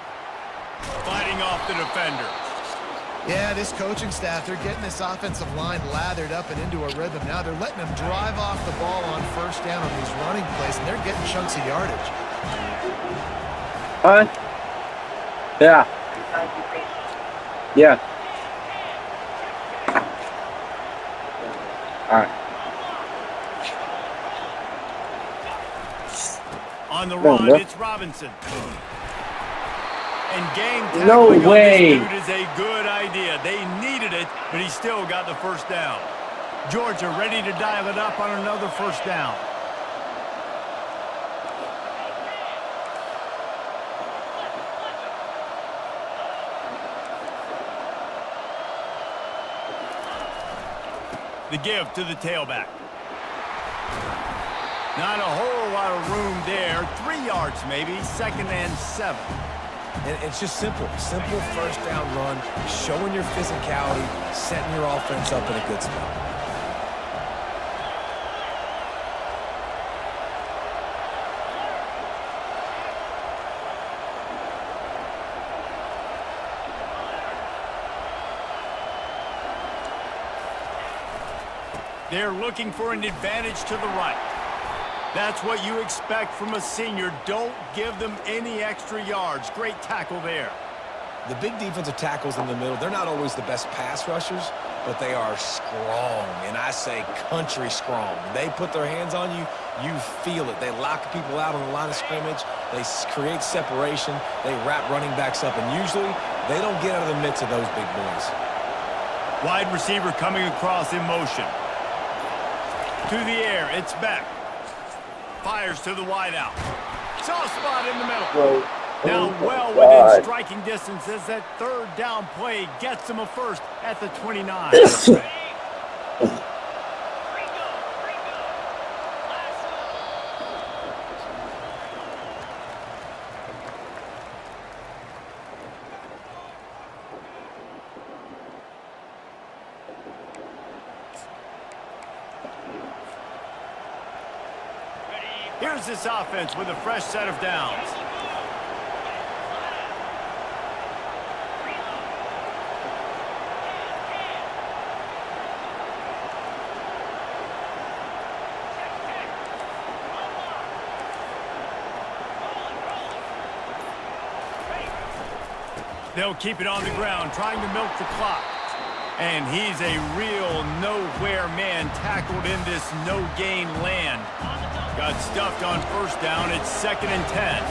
Fighting off the defender. Yeah, this coaching staff, they're getting this offensive line lathered up and into a rhythm. Now they're letting them drive off the ball on first down on these running plays, and they're getting chunks of yardage. Huh? Yeah. Yeah. All right. On the No, run, no. it's Robinson. And game No tackling way. on this dude is a good idea. They needed it, but he still got the first down. Georgia ready to dial it up on another first down. The give to the tailback. Not a whole lot of room there. 3 yards maybe, 2nd and 7. And it's just simple. Simple first down run, showing your physicality, setting your offense up in a good spot. They're looking for an advantage to the right. That's what you expect from a senior. Don't give them any extra yards. Great tackle there. The big defensive tackles in the middle, they're not always the best pass rushers, but they are strong, and I say country strong. When they put their hands on you, you feel it. They lock people out on the line of scrimmage. They create separation. They wrap running backs up, and usually they don't get out of the midst of those big boys. Wide receiver coming across in motion. To the air, it's back. Fires to the wideout. Soft spot in the middle. Whoa. Now Oh, well God. within striking distance as that 3rd down play gets him a first at the 29. Here's this offense with a fresh set of downs. They'll keep it on the ground, trying to milk the clock. And he's a real nowhere man tackled in this no-gain land. Got stuffed on first down. It's 2nd and 10.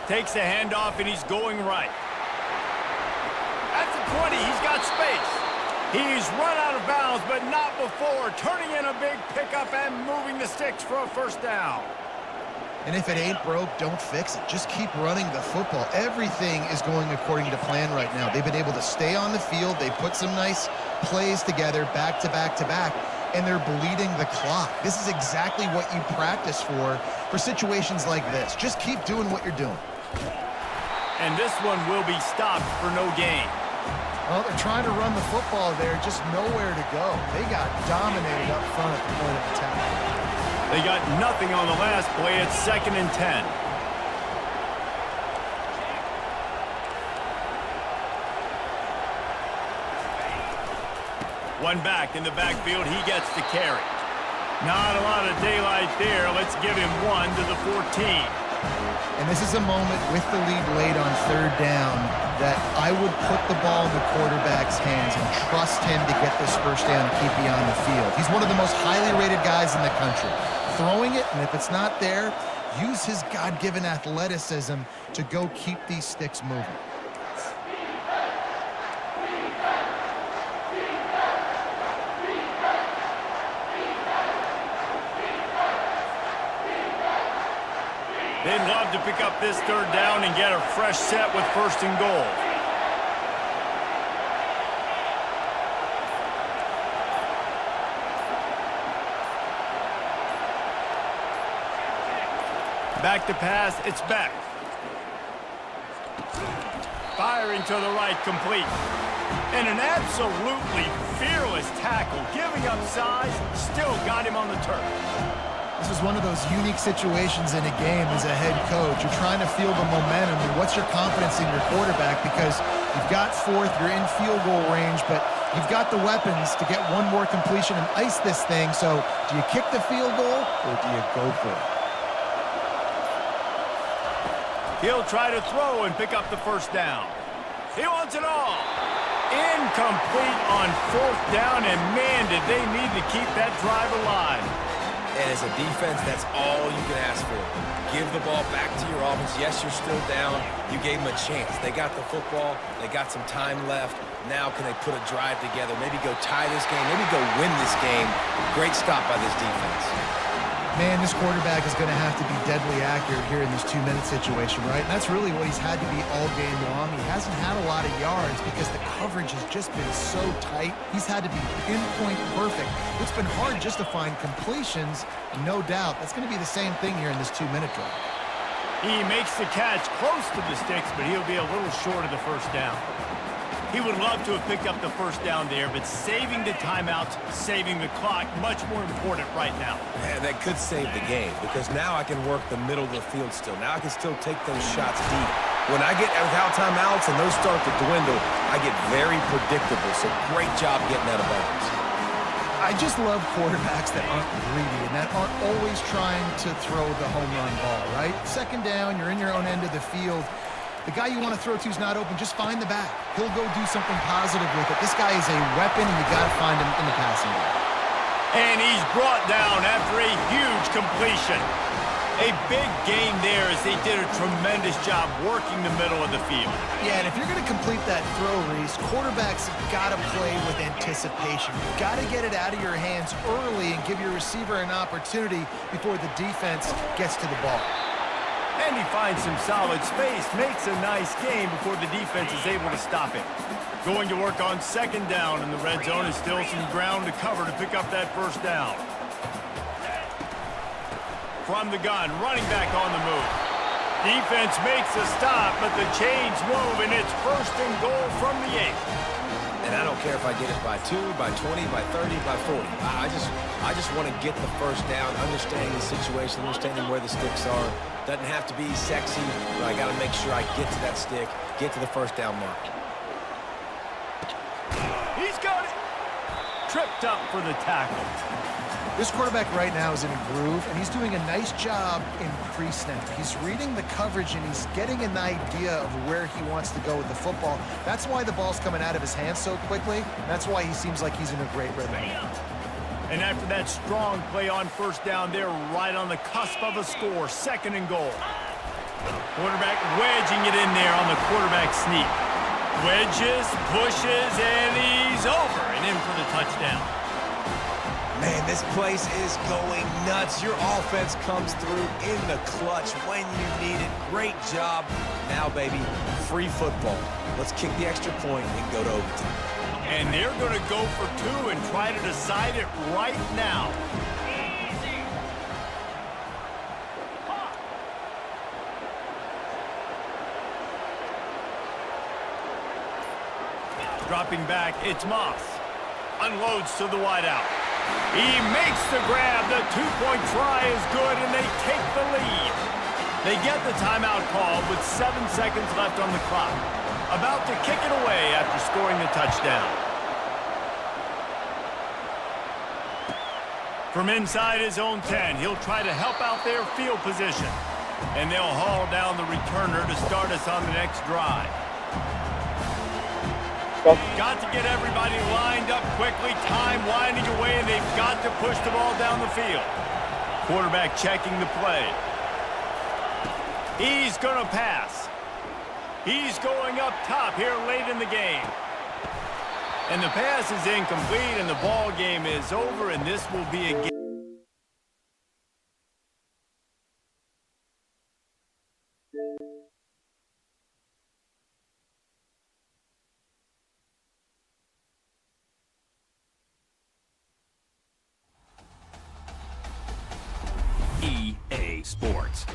Takes the handoff, and he's going right. At the 20, he's got space. He's run out of bounds, but not before. Turning in a big pickup and moving the sticks for a first down. And if it ain't broke, don't fix it. Just keep running the football. Everything is going according to plan right now. They've been able to stay on the field. They put some nice plays together back to back to back, and they're bleeding the clock. This is exactly what you practice for situations like this. Just keep doing what you're doing. And this one will be stopped for no gain. Well, they're trying to run the football there, just nowhere to go. They got dominated up front at the point of attack. They got nothing on the last play. It's 2nd and 10. One back in the backfield. He gets the carry. Not a lot of daylight there. Let's give him 1 to the 14. And this is a moment with the lead late on 3rd down that I would put the ball in the quarterback's hands and trust him to get this first down and keep you on the field. He's one of the most highly rated guys in the country. Throwing it, and if it's not there, use his God-given athleticism to go keep these sticks moving. They'd love to pick up this 3rd down and get a fresh set with 1st and goal. Back to pass, it's back. Firing to the right, complete. And an absolutely fearless tackle, giving up size, still got him on the turf. This is one of those unique situations in a game as a head coach. You're trying to feel the momentum, and what's your confidence in your quarterback? Because you've got 4th, you're in field goal range, but You've got the weapons to get one more completion and ice this thing, so do you kick the field goal or do you go for it? He'll try to throw and pick up the first down. He wants it all. Incomplete on 4th down, and man, did they need to keep that drive alive. And as a defense, that's all you can ask for. Give the ball back to your offense. Yes, you're still down. You gave them a chance. They got the football. They got some time left. Now can they put a drive together? Maybe go tie this game. Maybe go win this game. Great stop by this defense. Man, this quarterback is going to have to be deadly accurate here in this 2-minute situation, right? And that's really what he's had to be all game long. He hasn't had a lot of yards because the coverage has just been so tight. He's had to be pinpoint perfect. It's been hard just to find completions, no doubt. That's going to be the same thing here in this 2-minute drive. He makes the catch close to the sticks, but he'll be a little short of the first down. He would love to have picked up the first down there, but saving the timeouts, saving the clock, much more important right now. Man, that could save the game because now I can work the middle of the field still. Now I can still take those shots deep. When I get without timeouts and those start to dwindle, I get very predictable. So great job getting out of bounds. I just love quarterbacks that aren't greedy and that aren't always trying to throw the home run ball, right? 2nd down, you're in your own end of the field. The guy you want to throw to is not open. Just find the back. He'll go do something positive with it. This guy is a weapon, and you got to find him in the passing game. And he's brought down after a huge completion. A big gain there as they did a tremendous job working the middle of the field. Yeah, and if you're going to complete that throw, Reese, quarterbacks have got to play with anticipation. You've got to get it out of your hands early and give your receiver an opportunity before the defense gets to the ball. And he finds some solid space, makes a nice game before the defense is able to stop him. Going to work on 2nd down, and the red zone is still some ground to cover to pick up that first down. From the gun, running back on the move. Defense makes a stop, but the chains move, and it's 1st and goal from the 8. And I don't care if I get it by 2, by 20, by 30, by 40. I just want to get the first down, understanding the situation, understanding where the sticks are. Doesn't have to be sexy, but I got to make sure I get to that stick, get to the first down mark. He's got it. Tripped up for the tackle. This quarterback right now is in a groove, and he's doing a nice job in pre-snap. He's reading the coverage, and he's getting an idea of where he wants to go with the football. That's why the ball's coming out of his hands so quickly. That's why he seems like he's in a great rhythm. And after that strong play on 1st down, they're right on the cusp of a score, 2nd and goal. Quarterback wedging it in there on the quarterback sneak. Wedges, pushes, and he's over and in for the touchdown. Man, this place is going nuts. Your offense comes through in the clutch when you need it. Great job. Now, baby, free football. Let's kick the extra point and go to overtime. And they're going to go for 2 and try to decide it right now. Dropping back, it's Moss. Unloads to the wideout. He makes the grab. The 2-point try is good, and they take the lead. They get the timeout called with 7 seconds left on the clock. About to kick it away after scoring the touchdown. From inside his own 10, he'll try to help out their field position. And they'll haul down the returner to start us on the next drive. Got to get everybody lined up quickly, time winding away, and they've got to push the ball down the field. Quarterback checking the play. He's going to pass. He's going up top here late in the game. And the pass is incomplete, and the ball game is over, and this will be a game. EA Sports.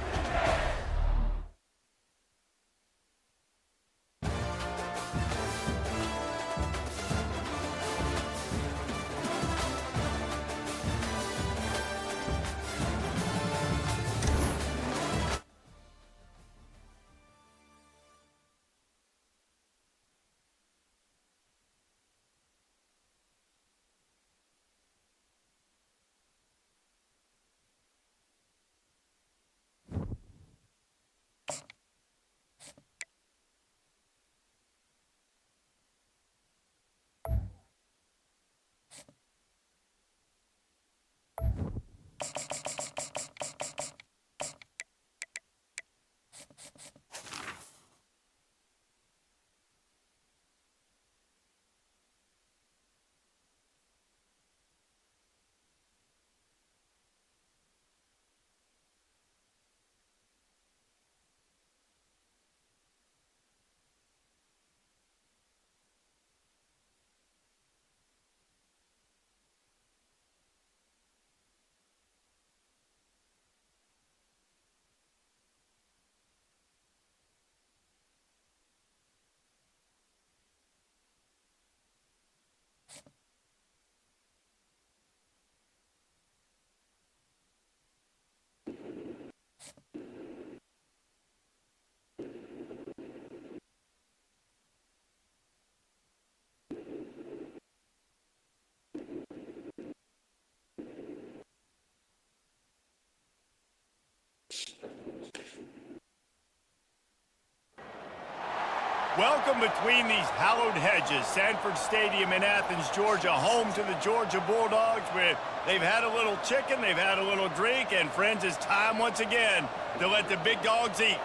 Welcome between these hallowed hedges. Sanford Stadium in Athens, Georgia, home to the Georgia Bulldogs, where they've had a little chicken, they've had a little drink, and friends, it's time once again to let the big dogs eat.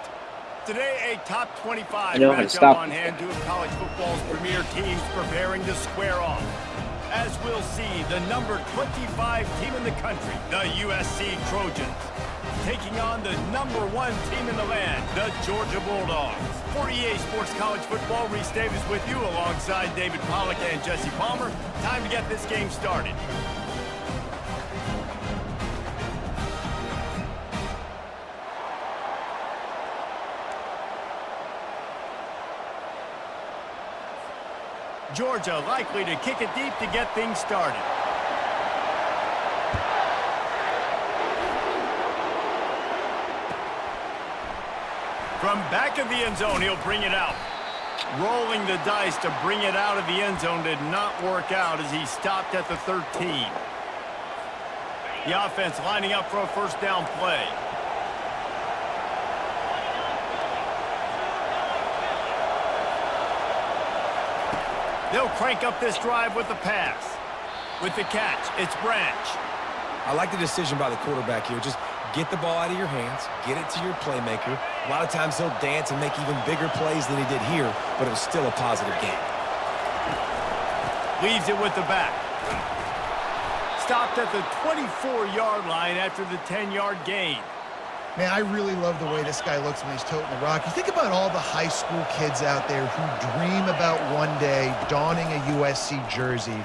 Today, a top 25 matchup on hand, two of college football's premier teams preparing to square off. As we'll see, the number 25 team in the country, the USC Trojans, taking on the number 1 team in the land, the Georgia Bulldogs. For EA Sports College Football, Reese Davis with you alongside David Pollack and Jesse Palmer. Time to get this game started. Georgia likely to kick it deep to get things started. From back of the end zone, he'll bring it out. Rolling the dice to bring it out of the end zone did not work out as he stopped at the 13. The offense lining up for a first down play. They'll crank up this drive with the pass. With the catch, it's Branch. I like the decision by the quarterback here. Just get the ball out of your hands, get it to your playmaker. A lot of times he'll dance and make even bigger plays than he did here, but it was still a positive game. Leaves it with the back. Stopped at the 24-yard line after the 10-yard gain. Man, I really love the way this guy looks when he's toting the rock. You think about all the high school kids out there who dream about one day donning a USC jersey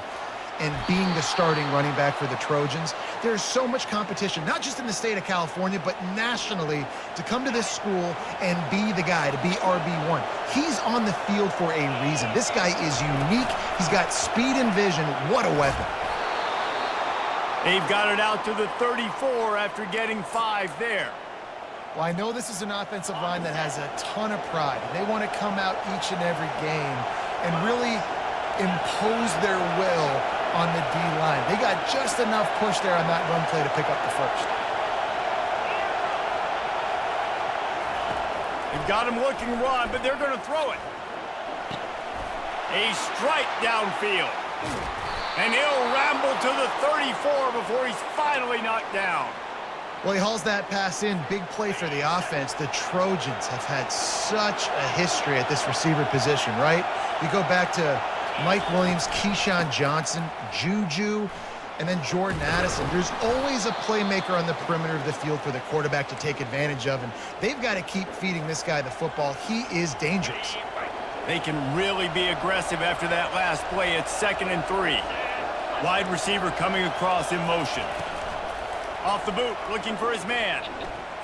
and being the starting running back for the Trojans. There's so much competition, not just in the state of California, but nationally, to come to this school and be the guy, to be RB1. He's on the field for a reason. This guy is unique. He's got speed and vision. What a weapon. They've got it out to the 34 after getting 5 there. Well, I know this is an offensive line that has a ton of pride. They want to come out each and every game and really impose their will on the D-line. They got just enough push there on that run play to pick up the first. They've got him looking run, but they're going to throw it. A strike downfield. And he'll ramble to the 34 before he's finally knocked down. Well, he hauls that pass in. Big play for the offense. The Trojans have had such a history at this receiver position, right? You go back to Mike Williams, Keyshawn Johnson, Juju, and then Jordan Addison. There's always a playmaker on the perimeter of the field for the quarterback to take advantage of, and they've got to keep feeding this guy the football. He is dangerous. They can really be aggressive after that last play. It's 2nd and 3. Wide receiver coming across in motion. Off the boot, looking for his man.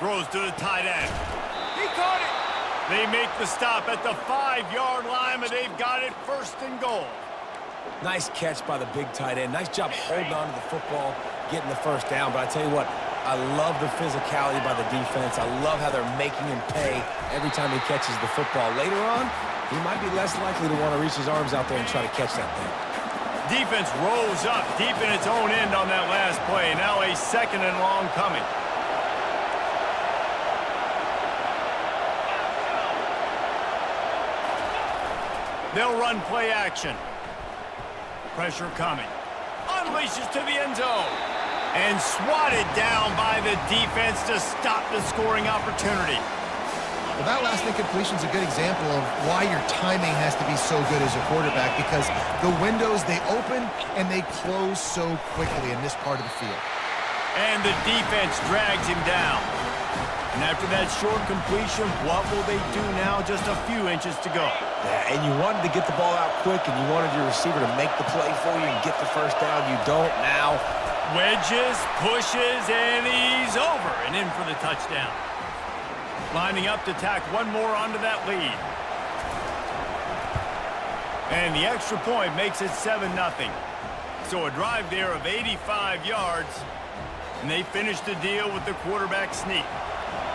Throws to the tight end. He caught it. They make the stop at the 5-yard line, but they've got it 1st and goal. Nice catch by the big tight end. Nice job holding on to the football, getting the first down. But I tell you what, I love the physicality by the defense. I love how they're making him pay every time he catches the football. Later on, he might be less likely to want to reach his arms out there and try to catch that thing. Defense rolls up deep in its own end on that last play. Now a 2nd and long coming. They'll run play action. Pressure coming. Unleashes to the end zone. And swatted down by the defense to stop the scoring opportunity. Well, that last incompletion is a good example of why your timing has to be so good as a quarterback, because the windows, they open and they close so quickly in this part of the field. And the defense drags him down. And after that short completion, what will they do now? Just a few inches to go. Yeah, and you wanted to get the ball out quick, and you wanted your receiver to make the play for you and get the first down. You don't now. Wedges, pushes, and he's over and in for the touchdown. Lining up to tack one more onto that lead. And the extra point makes it 7-0. So a drive there of 85 yards, and they finish the deal with the quarterback sneak.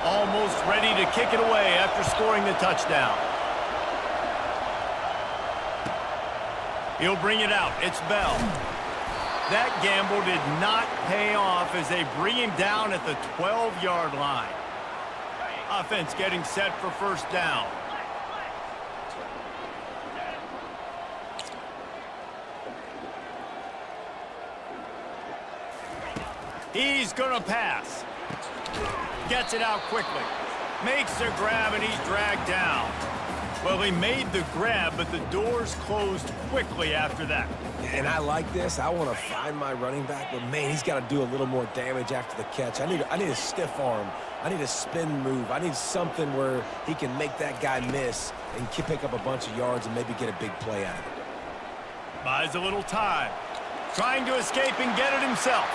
Almost ready to kick it away after scoring the touchdown. He'll bring it out. It's Bell. That gamble did not pay off as they bring him down at the 12-yard line. Offense getting set for first down. He's going to pass. Gets it out quickly. Makes the grab, and he's dragged down. Well, he made the grab, but the doors closed quickly after that. And I like this. I want to find my running back, but man, he's got to do a little more damage after the catch. I need a stiff arm. I need a spin move. I need something where he can make that guy miss and pick up a bunch of yards and maybe get a big play out of it. Buys a little time. Trying to escape and get it himself.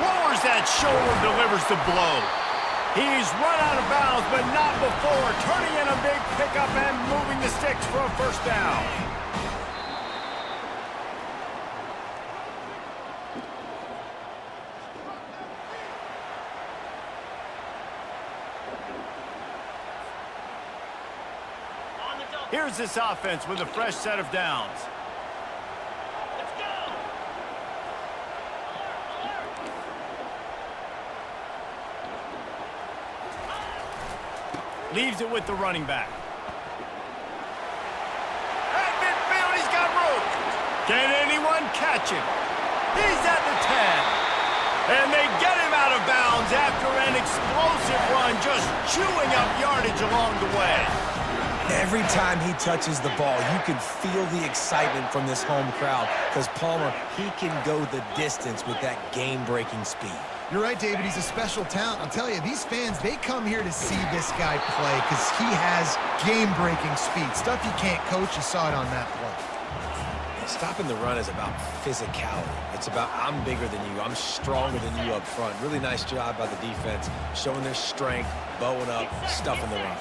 Lowers that shoulder, delivers the blow. He's run out of bounds, but not before turning in a big pickup and moving the sticks for a first down. Here's this offense with a fresh set of downs. Let's go. Leaves it with the running back. At midfield, he's got room. Can anyone catch him? He's at the 10. And they get him out of bounds after an explosive run, just chewing up yardage along the way. Every time he touches the ball, you can feel the excitement from this home crowd because Palmer, he can go the distance with that game-breaking speed. You're right, David. He's a special talent. I'll tell you, these fans, they come here to see this guy play because he has game-breaking speed. Stuff you can't coach. You saw it on that play. Stopping the run is about physicality. It's about I'm bigger than you. I'm stronger than you up front. Really nice job by the defense, showing their strength, bowing up, stuffing the run.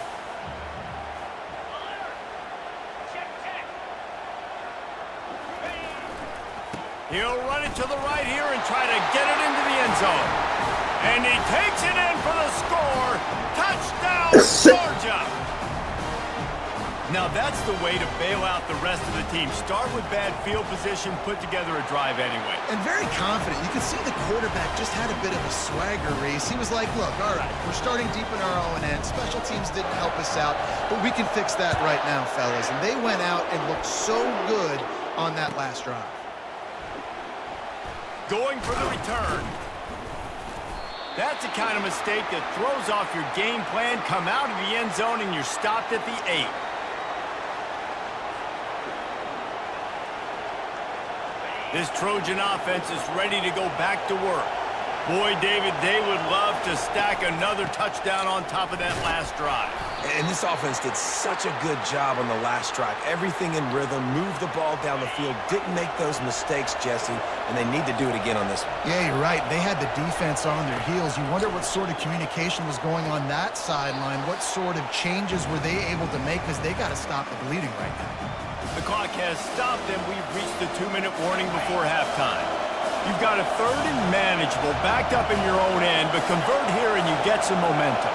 He'll run it to the right here and try to get it into the end zone. And he takes it in for the score. Touchdown, Georgia! Now that's the way to bail out the rest of the team. Start with bad field position, put together a drive anyway. And very confident. You could see the quarterback just had a bit of a swagger race. He was like, look, all right, we're starting deep in our own end. Special teams didn't help us out, but we can fix that right now, fellas. And they went out and looked so good on that last drive. Going for the return. That's the kind of mistake that throws off your game plan. Come out of the end zone and you're stopped at the 8. This Trojan offense is ready to go back to work. Boy, David, they would love to stack another touchdown on top of that last drive. And this offense did such a good job on the last drive. Everything in rhythm, moved the ball down the field, didn't make those mistakes, Jesse, and they need to do it again on this one. Yeah, you're right. They had the defense on their heels. You wonder what sort of communication was going on that sideline. What sort of changes were they able to make because they got to stop the bleeding right now. The clock has stopped, and we've reached the 2-minute warning before halftime. You've got a 3rd and manageable, backed up in your own end, but convert here and you get some momentum.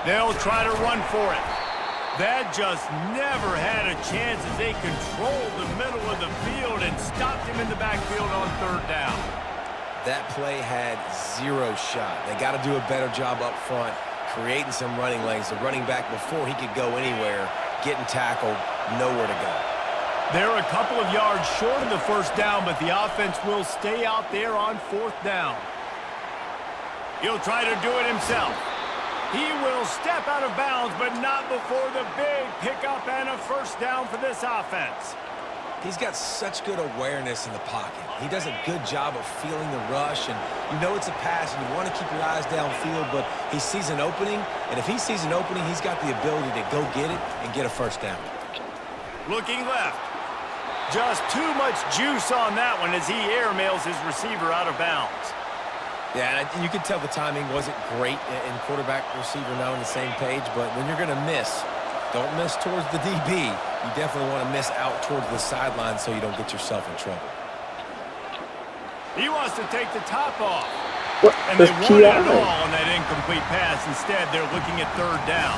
They'll try to run for it. That just never had a chance as they controlled the middle of the field and stopped him in the backfield on 3rd down. That play had 0 shot. They got to do a better job up front, creating some running lanes. The running back, before he could go anywhere, getting tackled, nowhere to go. They're a couple of yards short of the 1st down, but the offense will stay out there on 4th down. He'll try to do it himself. He will step out of bounds, but not before the big pickup and a 1st down for this offense. He's got such good awareness in the pocket. He does a good job of feeling the rush, and you know it's a pass, and you want to keep your eyes downfield, but he sees an opening, and if he sees an opening, he's got the ability to go get it and get a 1st down. Looking left. Just too much juice on that one as he airmails his receiver out of bounds. Yeah, and you can tell the timing wasn't great in quarterback receiver not on the same page, but when you're going to miss, don't miss towards the DB. You definitely want to miss out towards the sideline so you don't get yourself in trouble. He wants to take the top off. What? And they That's wanted key it all on that incomplete pass. Instead, they're looking at 3rd down.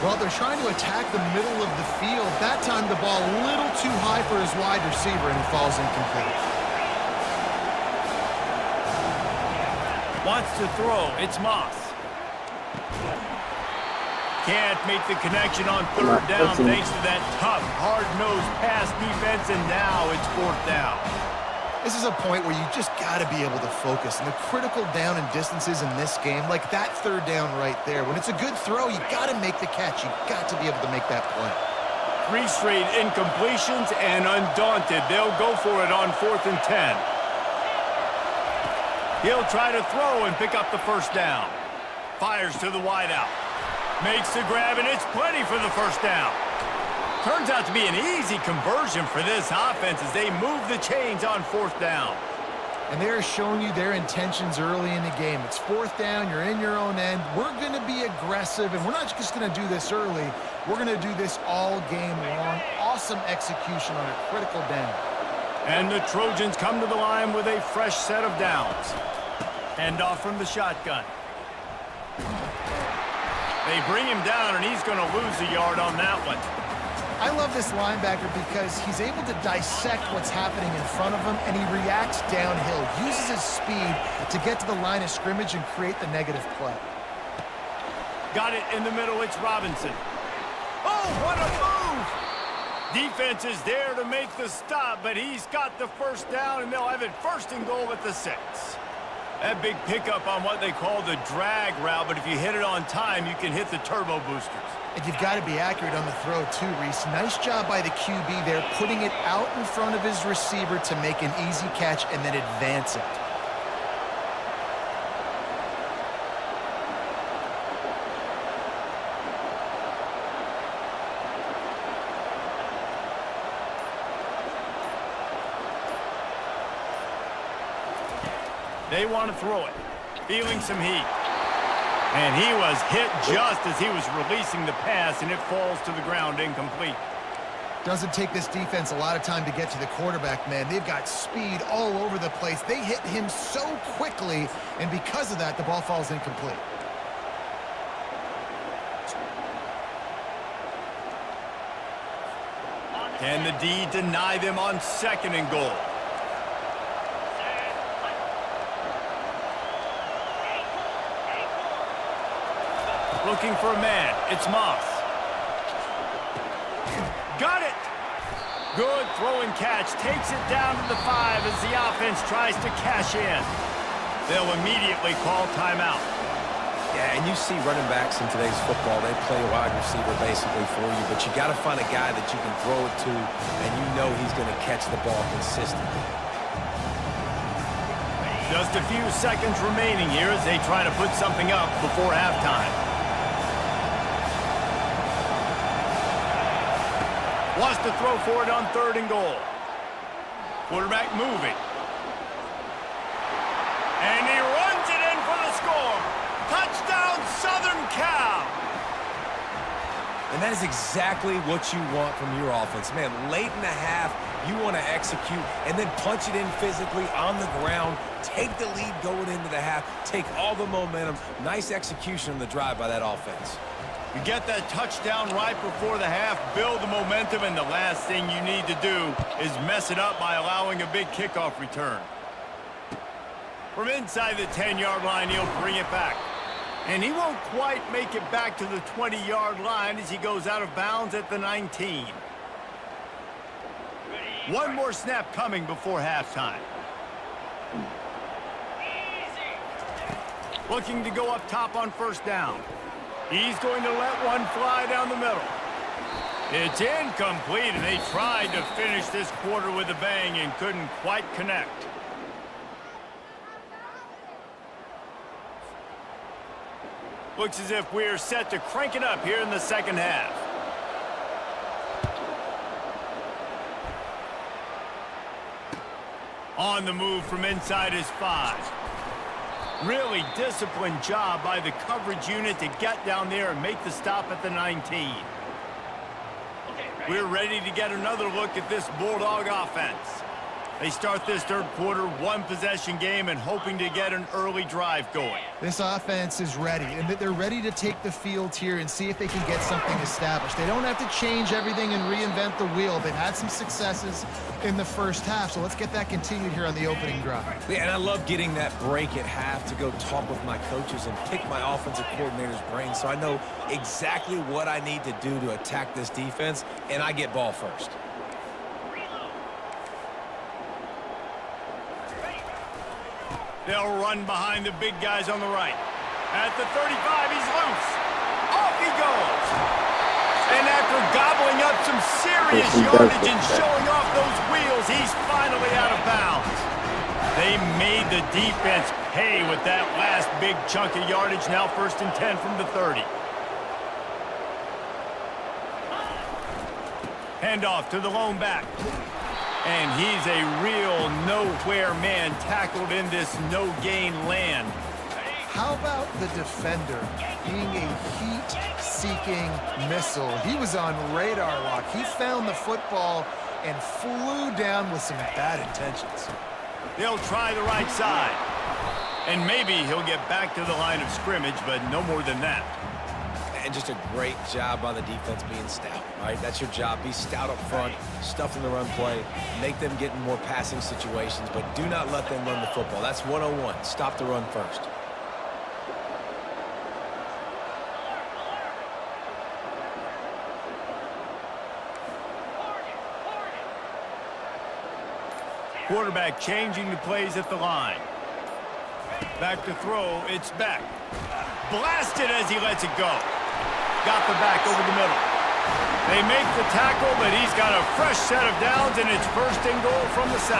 Well, they're trying to attack the middle of the field. That time the ball a little too high for his wide receiver, and he falls incomplete. Wants to throw. It's Moss. Can't make the connection on third down thanks to that tough, hard-nosed pass defense, and now it's fourth down. This is a point where you just got to be able to focus. And the critical down and distances in this game, like that third down right there, when it's a good throw, you got to make the catch. You got to be able to make that play. 3 straight incompletions, and undaunted, they'll go for it on 4th and 10. He'll try to throw and pick up the first down. Fires to the wideout. Makes the grab, and it's plenty for the first down. Turns out to be an easy conversion for this offense as they move the chains on 4th down. And they're showing you their intentions early in the game. It's 4th down, you're in your own end. We're going to be aggressive, and we're not just going to do this early. We're going to do this all game long. Awesome execution on a critical down. And the Trojans come to the line with a fresh set of downs. Handoff from the shotgun. They bring him down, and he's going to lose a yard on that one. I love this linebacker because he's able to dissect what's happening in front of him, and he reacts downhill, uses his speed to get to the line of scrimmage and create the negative play. Got it in the middle, it's Robinson. Oh, what a move! Defense is there to make the stop, but he's got the first down, and they'll have it 1st and goal at the 6. That big pickup on what they call the drag route, but if you hit it on time, you can hit the turbo boosters. And you've got to be accurate on the throw too, Reese. Nice job by the QB there, putting it out in front of his receiver to make an easy catch and then advance it. They want to throw it. Feeling some heat. And he was hit just as he was releasing the pass, and it falls to the ground incomplete. Doesn't take this defense a lot of time to get to the quarterback, man. They've got speed all over the place. They hit him so quickly, and because of that, the ball falls incomplete. Can the D deny them on 2nd and goal? Looking for a man. It's Moss. Got it! Good throw and catch. Takes it down to the 5 as the offense tries to cash in. They'll immediately call timeout. Yeah, and you see running backs in today's football, they play wide receiver basically for you, but you got to find a guy that you can throw it to, and you know he's going to catch the ball consistently. Just a few seconds remaining here as they try to put something up before halftime. Wants to throw for it on 3rd and goal. Quarterback moving. And he runs it in for the score. Touchdown, Southern Cal. And that is exactly what you want from your offense. Man, late in the half, you want to execute and then punch it in physically on the ground, take the lead going into the half, take all the momentum. Nice execution on the drive by that offense. You get that touchdown right before the half, build the momentum, and the last thing you need to do is mess it up by allowing a big kickoff return. From inside the 10-yard line, he'll bring it back. And he won't quite make it back to the 20-yard line as he goes out of bounds at the 19. One more snap coming before halftime. Looking to go up top on 1st down. He's going to let one fly down the middle. It's incomplete, and they tried to finish this quarter with a bang and couldn't quite connect. Looks as if we're set to crank it up here in the 2nd half. On the move from inside his 5. Really disciplined job by the coverage unit to get down there and make the stop at the 19. We're ready to get another look at this Bulldog offense. They start this third quarter, one-possession game, and hoping to get an early drive going. This offense is ready, and they're ready to take the field here and see if they can get something established. They don't have to change everything and reinvent the wheel. They've had some successes in the first half, so let's get that continued here on the opening drive. Yeah, and I love getting that break at half to go talk with my coaches and pick my offensive coordinator's brain so I know exactly what I need to do to attack this defense, and I get ball first. They'll run behind the big guys on the right. At the 35, he's loose. Off he goes. And after gobbling up some serious yardage and showing off those wheels, he's finally out of bounds. They made the defense pay with that last big chunk of yardage. Now 1st and 10 from the 30. Handoff to the lone back. And he's a real nowhere man tackled in this no-gain land. How about the defender being a heat-seeking missile? He was on radar lock. He found the football and flew down with some bad intentions. They'll try the right side. And maybe he'll get back to the line of scrimmage, but no more than that. And just a great job by the defense being stout, right? That's your job. Be stout up front, stuff in the run play, make them get in more passing situations, but do not let them run the football. That's 101. Stop the run first. Quarterback changing the plays at the line. Back to throw, it's back. Blasted as he lets it go. Got the back over the middle. They make the tackle, but he's got a fresh set of downs, and it's 1st and goal from the 7.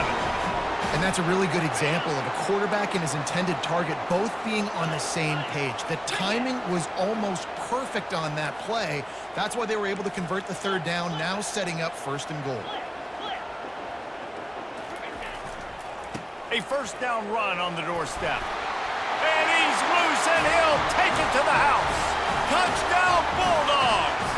And that's a really good example of a quarterback and his intended target both being on the same page. The timing was almost perfect on that play. That's why they were able to convert the 3rd down, now setting up 1st and goal. A 1st down run on the doorstep. And he's loose, and he'll take it to the house. Touchdown, Bulldogs!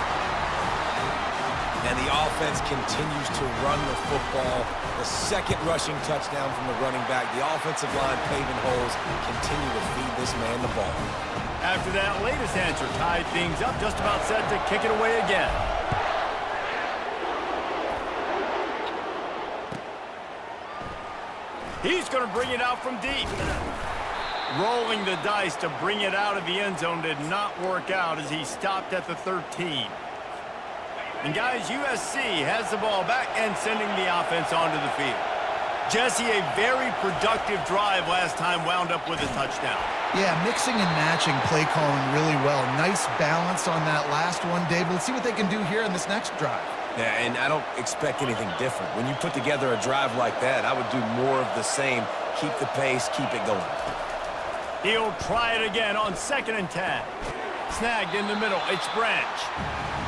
And the offense continues to run the football. The 2nd rushing touchdown from the running back. The offensive line paving holes continue to feed this man the ball. After that latest answer tied things up, just about set to kick it away again. He's going to bring it out from deep. Rolling the dice to bring it out of the end zone did not work out as he stopped at the 13. And guys, USC has the ball back and sending the offense onto the field. Jesse, a very productive drive last time wound up with a touchdown. Yeah, mixing and matching play calling really well. Nice balance on that last one, Dave. Let's see what they can do here in this next drive. Yeah, and I don't expect anything different. When you put together a drive like that, I would do more of the same. Keep the pace, keep it going. He'll try it again on 2nd and 10. Snagged in the middle. It's Branch.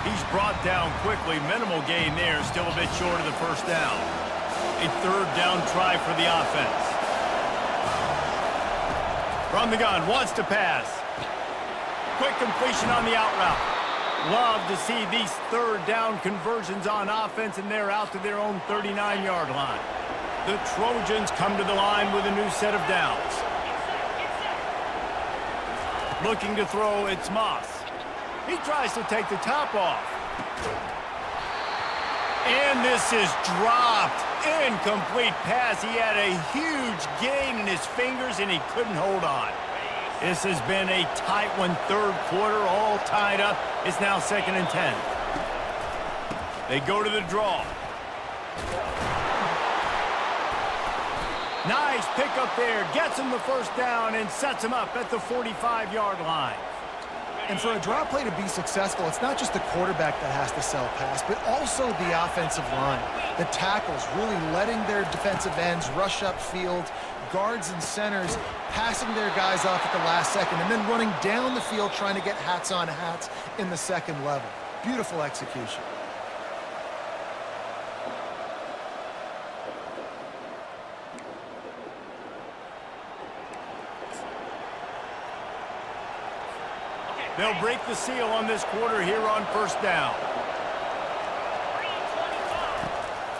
He's brought down quickly. Minimal gain there. Still a bit short of the 1st down. A 3rd down try for the offense. From the gun. Wants to pass. Quick completion on the out route. Love to see these 3rd down conversions on offense, and they're out to their own 39-yard line. The Trojans come to the line with a new set of downs. Looking to throw, it's Moss. He tries to take the top off. And this is dropped. Incomplete pass. He had a huge gain in his fingers, and he couldn't hold on. This has been a tight one. 3rd quarter, all tied up. It's now 2nd and 10. They go to the draw. Nice pickup there. Gets him the 1st down and sets him up at the 45-yard line. And for a draw play to be successful, it's not just the quarterback that has to sell pass, but also the offensive line. The tackles really letting their defensive ends rush upfield, guards and centers passing their guys off at the last second, and then running down the field trying to get hats on hats in the 2nd level. Beautiful execution. They'll break the seal on this quarter here on 1st down.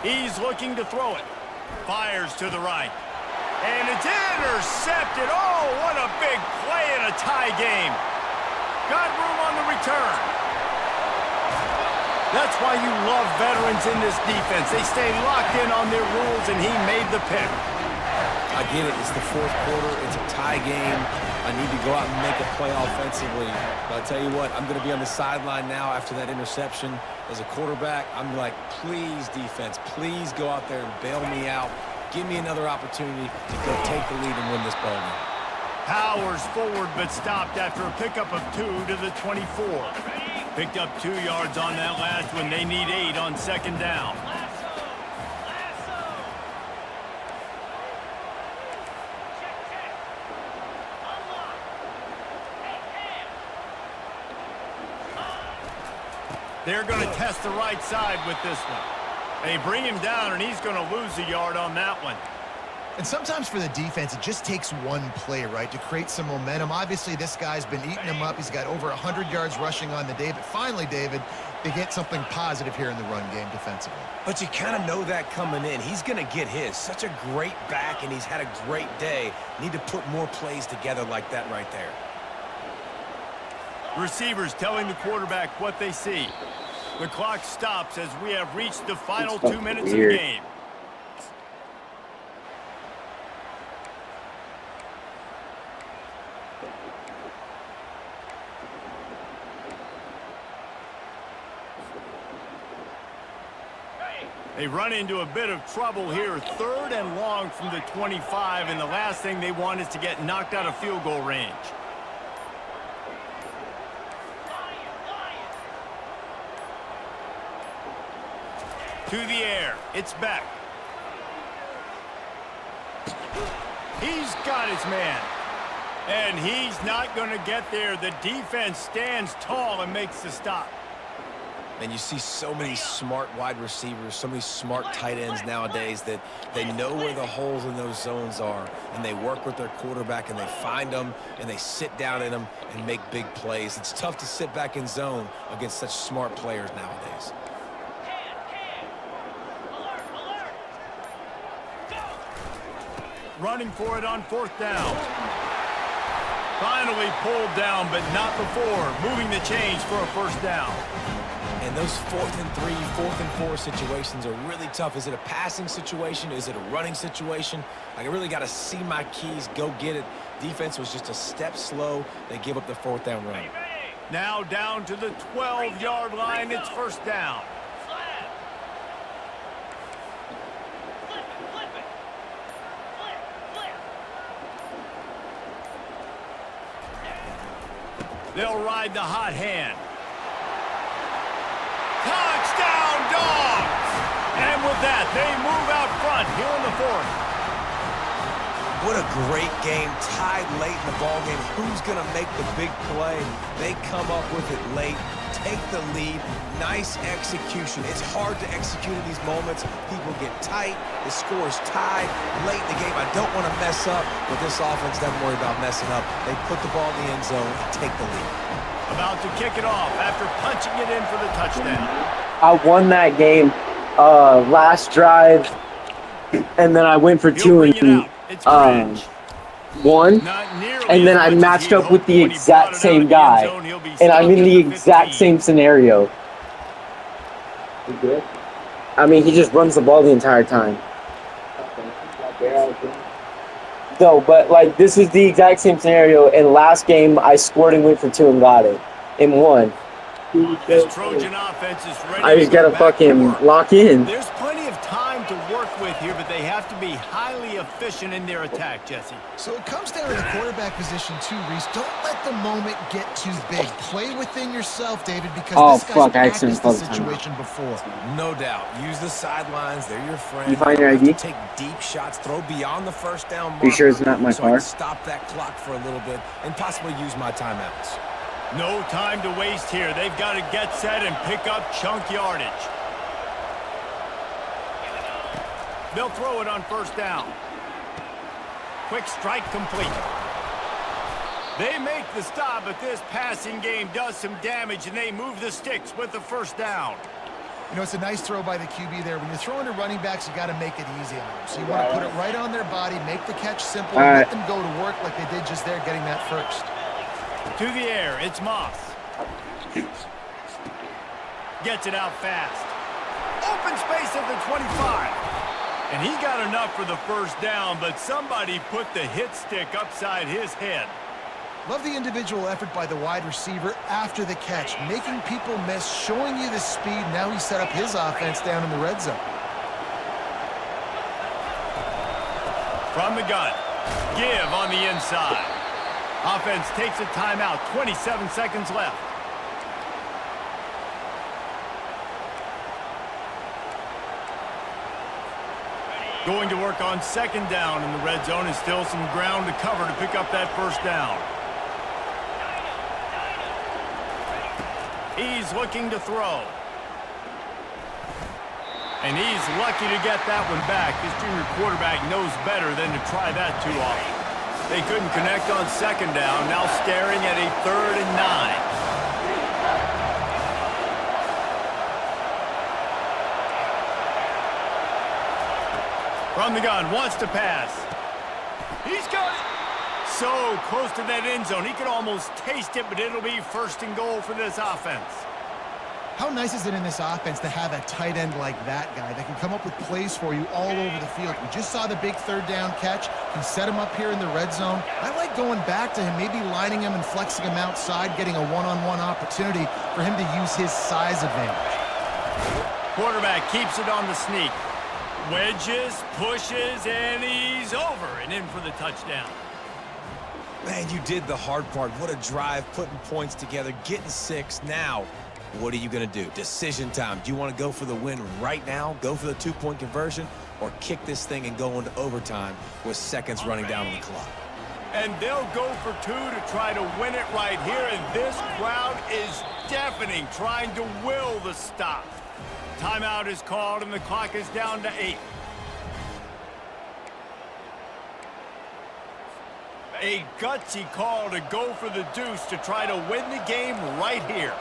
He's looking to throw it. Fires to the right. And it's intercepted. Oh, what a big play in a tie game. Got room on the return. That's why you love veterans in this defense. They stay locked in on their rules, and he made the pick. I get it. It's the fourth quarter. It's a tie game. I need to go out and make a play offensively. But I'll tell you what, I'm going to be on the sideline now after that interception. As a quarterback, I'm like, please, defense, please go out there and bail me out. Give me another opportunity to go take the lead and win this ball game. Powers forward, but stopped after a pickup of 2 to the 24. Picked up 2 yards on that last one. They need 8 on second down. They're going to test the right side with this one. They bring him down, and he's going to lose a yard on that one. And sometimes for the defense, it just takes one play, right, to create some momentum. Obviously, this guy's been eating him up. He's got over 100 yards rushing on the day. But finally, David, they get something positive here in the run game defensively. But you kind of know that coming in. He's going to get his. Such a great back, and he's had a great day. Need to put more plays together like that right there. Receivers telling the quarterback what they see. The clock stops as we have reached the final 2 minutes of the game. They run into a bit of trouble here. 3rd and long from the 25, and the last thing they want is to get knocked out of field goal range. To the air. It's back. He's got his man. And he's not going to get there. The defense stands tall and makes the stop. And you see so many smart wide receivers, so many smart tight ends nowadays that they know where the holes in those zones are, and they work with their quarterback, and they find them, and they sit down in them and make big plays. It's tough to sit back in zone against such smart players nowadays. Running for it on 4th down. Finally pulled down, but not before. Moving the chains for a first down. And those 4th and 3, 4th and 4 situations are really tough. Is it a passing situation? Is it a running situation? I really got to see my keys, go get it. Defense was just a step slow. They give up the 4th down run. Now down to the 12-yard line. It's first down. They'll ride the hot hand. Touchdown, Dogs! And with that, they move out front here in the 4th. What a great game, tied late in the ball game. Who's going to make the big play? They come up with it late, take the lead. Nice execution. It's hard to execute in these moments. People get tight. The score is tied late in the game. I don't want to mess up, but this offense doesn't worry about messing up. They put the ball in the end zone and take the lead. About to kick it off after punching it in for the touchdown. I won that game last drive, and then I went for 2 and 1, and then I matched up with the exact same guy, and I'm in the exact same scenario. I mean, he just runs the ball the entire time. No, but like this is the exact same scenario. And last game, I scored and went for 2 and got it and won. This Trojan offense is ready. I just gotta fucking lock in. There's plenty of time to work with here, but they have to be highly efficient in their attack, Jesse. So it comes down to the quarterback position too, Reese. Don't let the moment get too big. Play within yourself, David, because this guy's practiced the situation before. No doubt. Use the sidelines. They're your friend. You find your ID? Take deep shots. Throw beyond the first down marker. You sure it's not my so I car? can stop that clock for a little bit and possibly use my timeouts. No time to waste here. They've got to get set and pick up chunk yardage. They'll throw it on first down. Quick strike complete. They make the stop, but this passing game does some damage, and they move the sticks with the first down. You know, it's a nice throw by the QB there. When you're throwing to running backs, you got to make it easy on them. So you want to put it right on their body, make the catch simple, and let them go to work like they did just there, getting that first. To the air, it's Moss. Gets it out fast. Open space at the 25. And he got enough for the first down, but somebody put the hit stick upside his head. Love the individual effort by the wide receiver after the catch, making people miss, showing you the speed. Now he set up his offense down in the red zone. From the gun, give on the inside. Offense takes a timeout, 27 seconds left. Going to work on second down in the red zone, and still some ground to cover to pick up that first down. He's looking to throw. And he's lucky to get that one back. His junior quarterback knows better than to try that too often. They couldn't connect on second down, now staring at a 3rd and 9. From the gun, wants to pass. He's got it. So close to that end zone. He could almost taste it, but it'll be 1st and goal for this offense. How nice is it in this offense to have a tight end like that guy that can come up with plays for you all over the field? We just saw the big 3rd down catch. He set him up here in the red zone. I like going back to him, maybe lining him and flexing him outside, getting a one-on-one opportunity for him to use his size advantage. Quarterback keeps it on the sneak. Wedges, pushes, and he's over and in for the touchdown. Man, you did the hard part. What a drive, putting points together, getting 6. Now, what are you going to do? Decision time. Do you want to go for the win right now, go for the 2-point conversion, or kick this thing and go into overtime with seconds running down on the clock? And they'll go for 2 to try to win it right here, and this crowd is deafening, trying to will the stop. Timeout is called, and the clock is down to 8. A gutsy call to go for the deuce to try to win the game right here.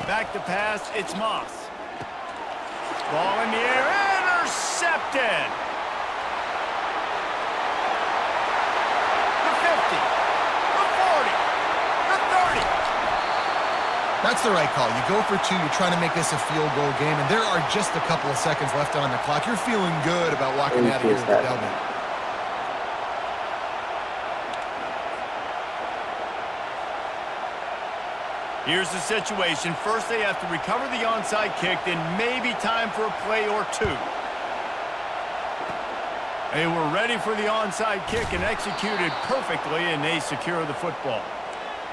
Back to pass, it's Moss. Ball in the air, intercepted. The 50, the 40, the 30. That's the right call. You go for 2. You're trying to make this a field goal game, and there are just a couple of seconds left on the clock. You're feeling good about walking out of here with the W. Here's the situation. First, they have to recover the onside kick, then maybe time for a play or 2. They were ready for the onside kick and executed perfectly, and they secure the football.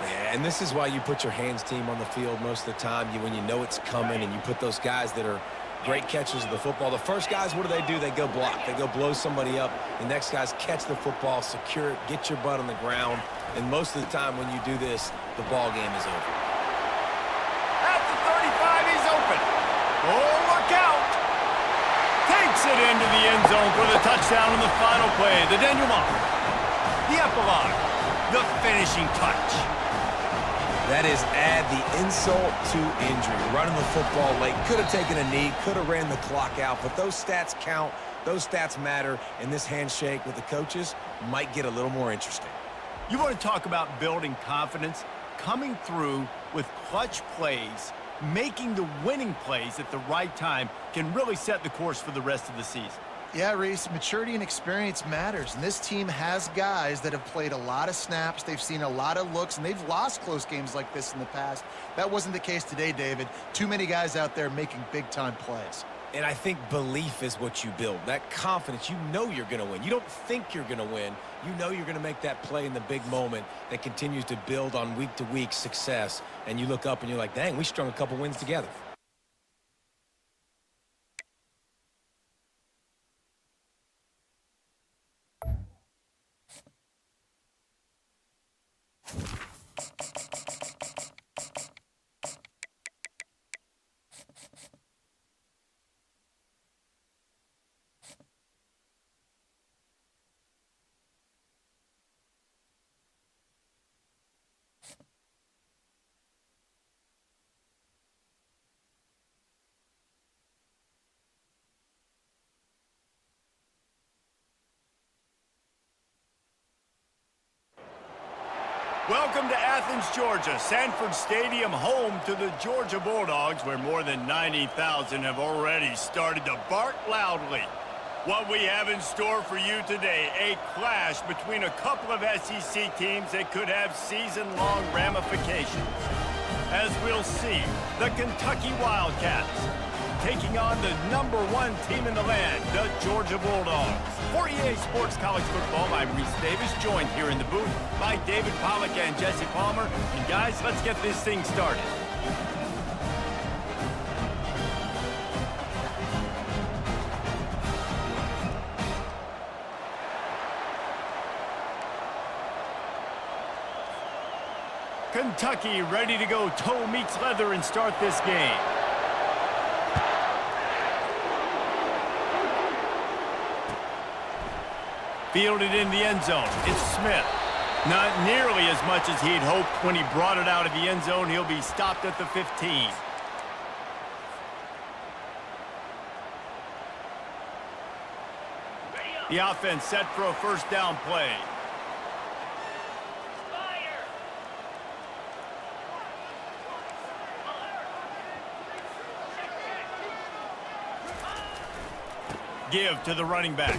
Yeah, and this is why you put your hands team on the field most of the time. When you know it's coming, and you put those guys that are great catchers of the football. The first guys, what do? They go block. They go blow somebody up. The next guys catch the football, secure it, get your butt on the ground. And most of the time when you do this, the ball game is over. At the 35, he's open. Oh, look out. Takes it into the end zone for the touchdown on the final play. The denouement. The epilogue. The finishing touch. That is add the insult to injury. Running the football late. Could have taken a knee. Could have ran the clock out. But those stats count. Those stats matter. And this handshake with the coaches might get a little more interesting. You want to talk about building confidence? Coming through with clutch plays, making the winning plays at the right time can really set the course for the rest of the season. Yeah, Reese, maturity and experience matters, and this team has guys that have played a lot of snaps, they've seen a lot of looks, and they've lost close games like this in the past. That wasn't the case today, David. Too many guys out there making big-time plays. And I think belief is what you build. That confidence, you know you're going to win. You don't think you're going to win. You know you're going to make that play in the big moment that continues to build on week-to-week success. And you look up and you're like, dang, we strung a couple wins together. Welcome to Athens, Georgia, Sanford Stadium, home to the Georgia Bulldogs, where more than 90,000 have already started to bark loudly. What we have in store for you today, a clash between a couple of SEC teams that could have season-long ramifications. As we'll see, the Kentucky Wildcats taking on the #1 team in the land, the Georgia Bulldogs. For EA Sports College Football, I'm Reese Davis, joined here in the booth by David Pollack and Jesse Palmer. And guys, let's get this thing started. Kentucky ready to go toe meets leather and start this game. Fielded in the end zone. It's Smith. Not nearly as much as he'd hoped when he brought it out of the end zone. He'll be stopped at the 15. The offense set for a first down play. Give to the running back.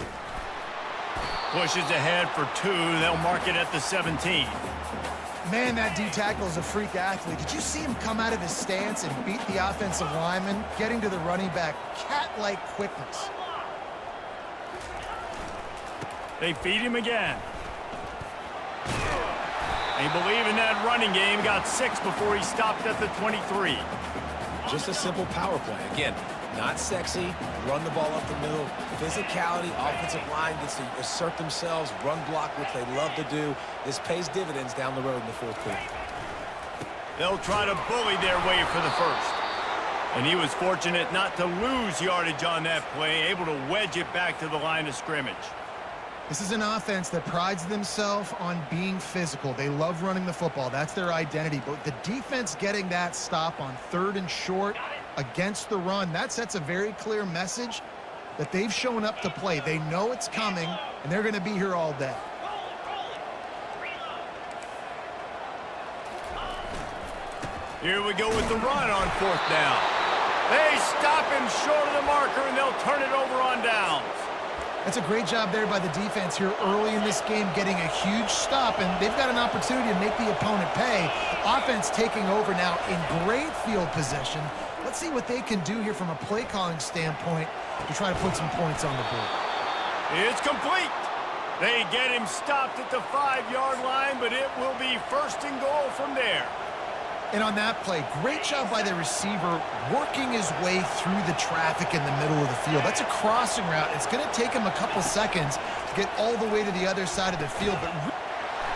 Pushes ahead for 2. They'll mark it at the 17. Man, that D-tackle is a freak athlete. Did you see him come out of his stance and beat the offensive lineman, getting to the running back? Cat-like quickness. They feed him again. They believe in that running game. Got 6 before he stopped at the 23. Just a simple power play. Again, not sexy, run the ball up the middle, physicality, offensive line gets to assert themselves, run block, which they love to do. This pays dividends down the road in the fourth quarter. They'll try to bully their way for the first. And he was fortunate not to lose yardage on that play, able to wedge it back to the line of scrimmage. This is an offense that prides themselves on being physical. They love running the football. That's their identity. But the defense getting that stop on 3rd and short against the run, that sets a very clear message that they've shown up to play. They know it's coming, and they're going to be here all day. Here we go with the run on 4th down. They stop him short of the marker, and they'll turn it over on downs. That's a great job there by the defense here early in this game, getting a huge stop, and they've got an opportunity to make the opponent pay. Offense taking over now in great field position. Let's see what they can do here from a play calling standpoint to try to put some points on the board. It's complete. They get him stopped at the 5-yard line, but it will be 1st and goal from there. And on that play, great job by the receiver working his way through the traffic in the middle of the field. That's a crossing route. It's going to take him a couple seconds to get all the way to the other side of the field. But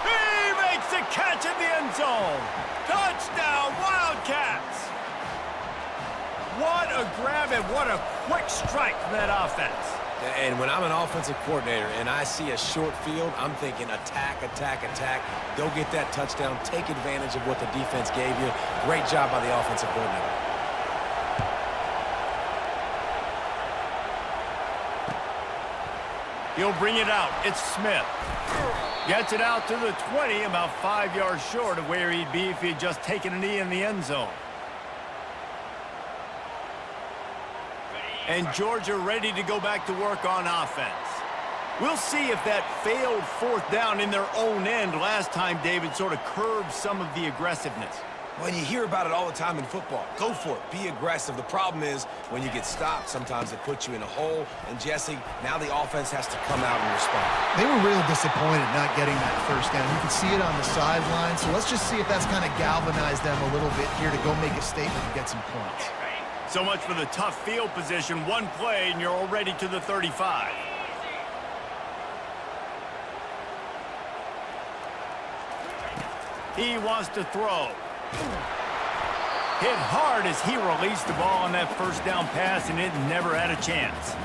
he makes the catch in the end zone. Touchdown, Wildcats. What a grab and what a quick strike from that offense. And when I'm an offensive coordinator and I see a short field, I'm thinking attack, attack, attack. Go get that touchdown. Take advantage of what the defense gave you. Great job by the offensive coordinator. He'll bring it out. It's Smith. Gets it out to the 20, about 5 yards short of where he'd be if he'd just taken a knee in the end zone. And Georgia ready to go back to work on offense. We'll see if that failed 4th down in their own end last time, David, sort of curbed some of the aggressiveness. Well, you hear about it all the time in football. Go for it. Be aggressive. The problem is when you get stopped, sometimes it puts you in a hole. And, Jesse, now the offense has to come out and respond. they were real disappointed not getting that 1st down. You can see it on the sideline. So let's just see if that's kind of galvanized them a little bit here to go make a statement and get some points. So much for the tough field position. One play, and you're already to the 35. He wants to throw. Hit hard as he released the ball on that 1st down pass, and it never had a chance.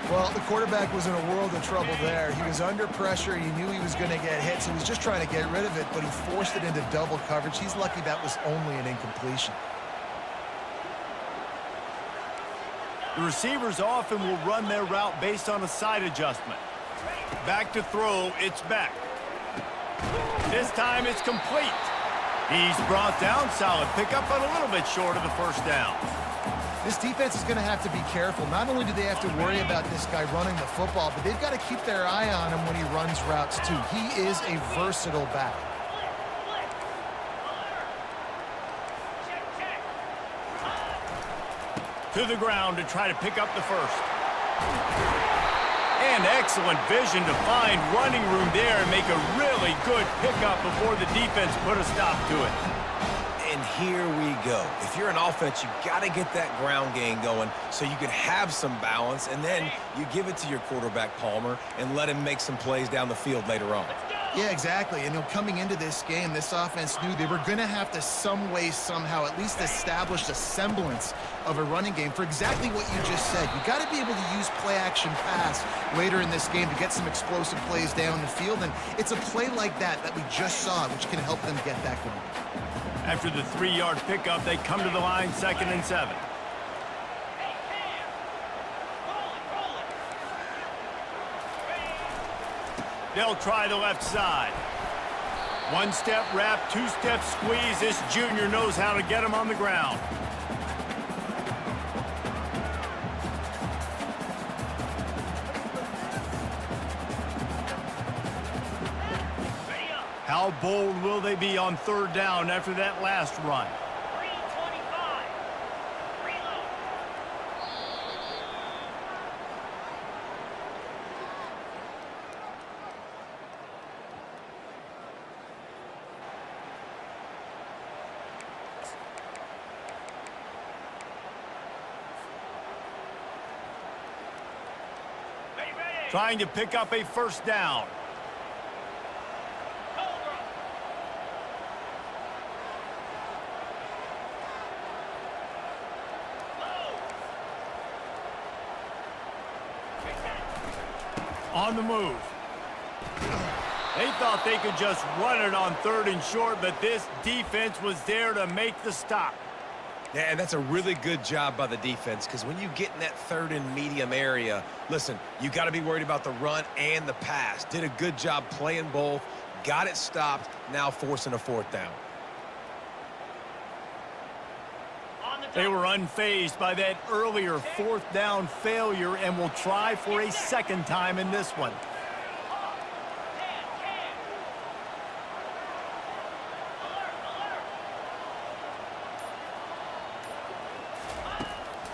Well, the quarterback was in a world of trouble there. He was under pressure. He knew he was going to get hit, so he was just trying to get rid of it, but he forced it into double coverage. He's lucky that was only an incompletion. The receivers often will run their route based on a side adjustment. Back to throw, it's back. This time it's complete. He's brought down, solid pickup, but a little bit short of the first down. This defense is going to have to be careful. Not only do they have to worry about this guy running the football, but they've got to keep their eye on him when he runs routes too. He is a versatile back. To the ground to try to pick up the first. And excellent vision to find running room there and make a really good pickup before the defense put a stop to it. And here we go. If you're an offense, you got to get that ground game going so you can have some balance, and then you give it to your quarterback, Palmer, and let him make some plays down the field later on. Yeah, exactly. And coming into this game, this offense knew they were going to have to some way, somehow, at least establish a semblance of a running game for exactly what you just said. You got to be able to use play-action pass later in this game to get some explosive plays down the field, and it's a play like that we just saw, which can help them get that going. After the 3-yard pickup, they come to the line, 2nd and 7. They'll try the left side. 1-step wrap, 2-step squeeze. This junior knows how to get him on the ground. How bold will they be on 3rd down after that last run? 3:25. Reload. Trying to pick up a 1st down. On the move. They thought they could just run it on 3rd and short, but this defense was there to make the stop. Yeah, and that's a really good job by the defense, because when you get in that 3rd and medium area, listen, you got to be worried about the run and the pass. Did a good job playing both, got it stopped, now forcing a 4th down. They were unfazed by that earlier 4th down failure and will try for a 2nd time in this one.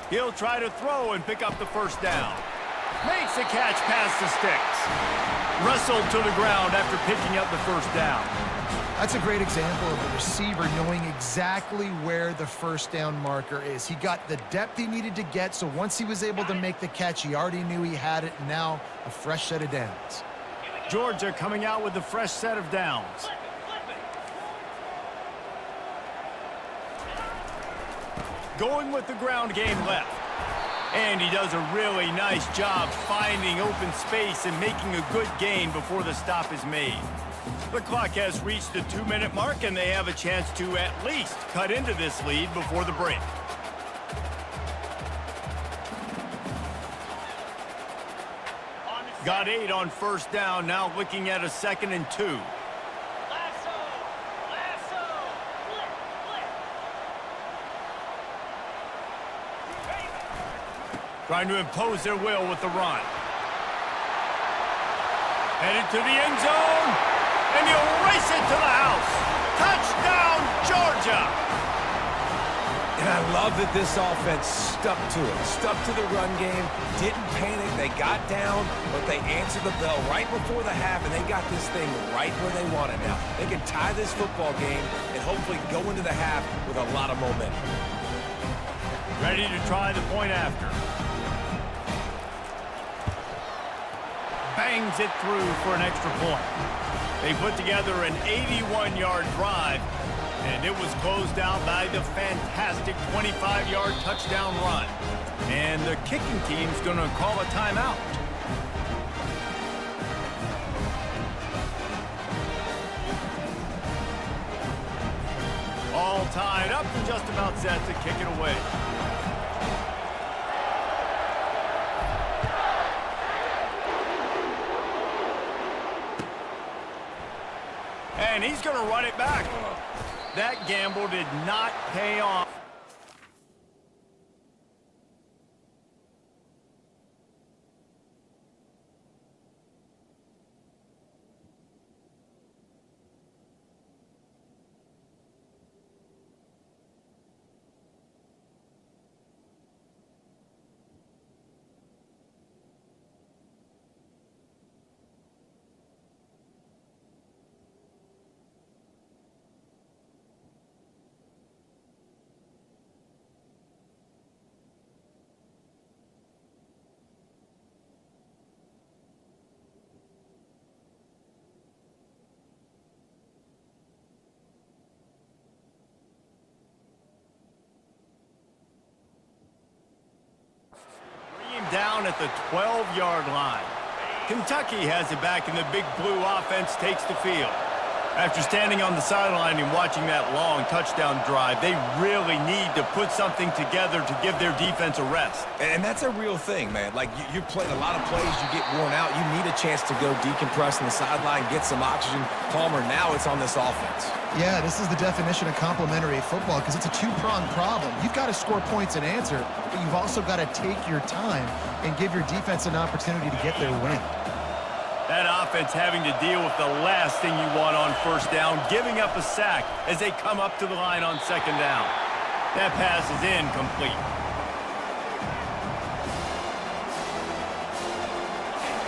He'll try to throw and pick up the 1st down. Makes the catch past the sticks. Wrestled to the ground after picking up the 1st down. That's a great example of a receiver knowing exactly where the 1st down marker is. He got the depth he needed to get, so once he was able to make the catch, he already knew he had it, and now a fresh set of downs. Georgia coming out with a fresh set of downs. Going with the ground game left. And he does a really nice job finding open space and making a good gain before the stop is made. The clock has reached the 2-minute mark, and they have a chance to at least cut into this lead before the break. Got 8 on 1st down, now looking at a 2nd and 2. Lasso. Trying to impose their will with the run. Headed to the end zone. And he'll race it to the house. Touchdown, Georgia! And I love that this offense stuck to it, stuck to the run game, didn't panic, they got down, but they answered the bell right before the half, and they got this thing right where they want it now. They can tie this football game and hopefully go into the half with a lot of momentum. Ready to try the point after. Bangs it through for an extra point. They put together an 81-yard drive, and it was closed out by the fantastic 25-yard touchdown run. And the kicking team's going to call a timeout. All tied up and just about set to kick it away. and he's going to run it back. That gamble did not pay off. Down at the 12-yard line. Kentucky has it back, and the big blue offense takes the field. After standing on the sideline and watching that long touchdown drive, they really need to put something together to give their defense a rest. And that's a real thing, man. Like, you played a lot of plays, you get worn out, you need a chance to go decompress on the sideline, get some oxygen. Palmer, now it's on this offense. Yeah, this is the definition of complementary football because it's a two-pronged problem. You've got to score points and answer, but you've also got to take your time and give your defense an opportunity to get their win. That offense having to deal with the last thing you want on first down, giving up a sack as they come up to the line on second down. That pass is incomplete.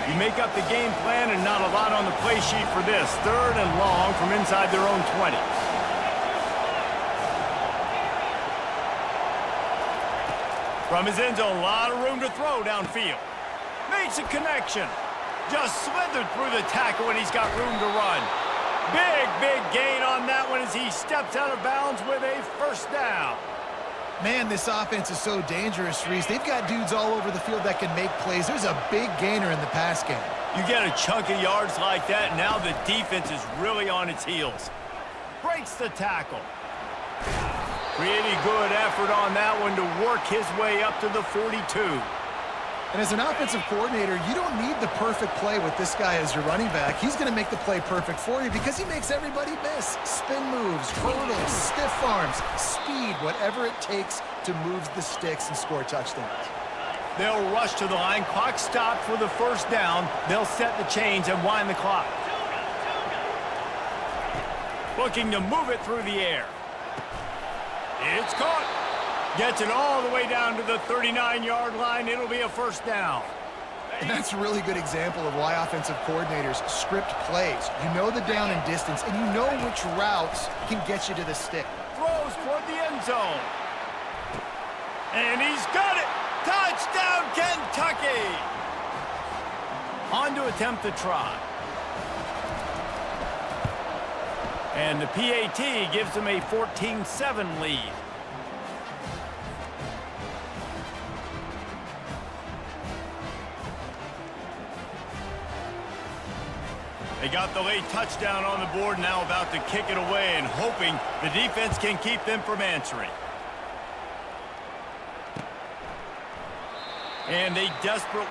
You make up the game plan and not a lot on the play sheet for this. 3rd and long from inside their own 20. From his end zone, a lot of room to throw downfield. Makes a connection. Just slithered through the tackle, and he's got room to run. Big gain on that one as he steps out of bounds with a first down. Man, this offense is so dangerous, Reese. They've got dudes all over the field that can make plays. There's a big gainer in the pass game. You get a chunk of yards like that, now the defense is really on its heels. Breaks the tackle. Pretty good effort on that one to work his way up to the 42. And as an offensive coordinator, you don't need the perfect play with this guy as your running back. He's going to make the play perfect for you because he makes everybody miss. Spin moves, hurdles, stiff arms, speed, whatever it takes to move the sticks and score touchdowns. They'll rush to the line. Clock stopped for the first down. They'll set the chains and wind the clock. Looking to move it through the air. It's caught. Gets it all the way down to the 39-yard line. It'll be a first down. And that's a really good example of why offensive coordinators script plays. You know the down and distance, and you know which routes can get you to the stick. Throws toward the end zone. And he's got it. Touchdown, Kentucky. On to attempt the try. And the PAT gives them a 14-7 lead. They got the late touchdown on the board, now about to kick it away and hoping the defense can keep them from answering. And they desperately...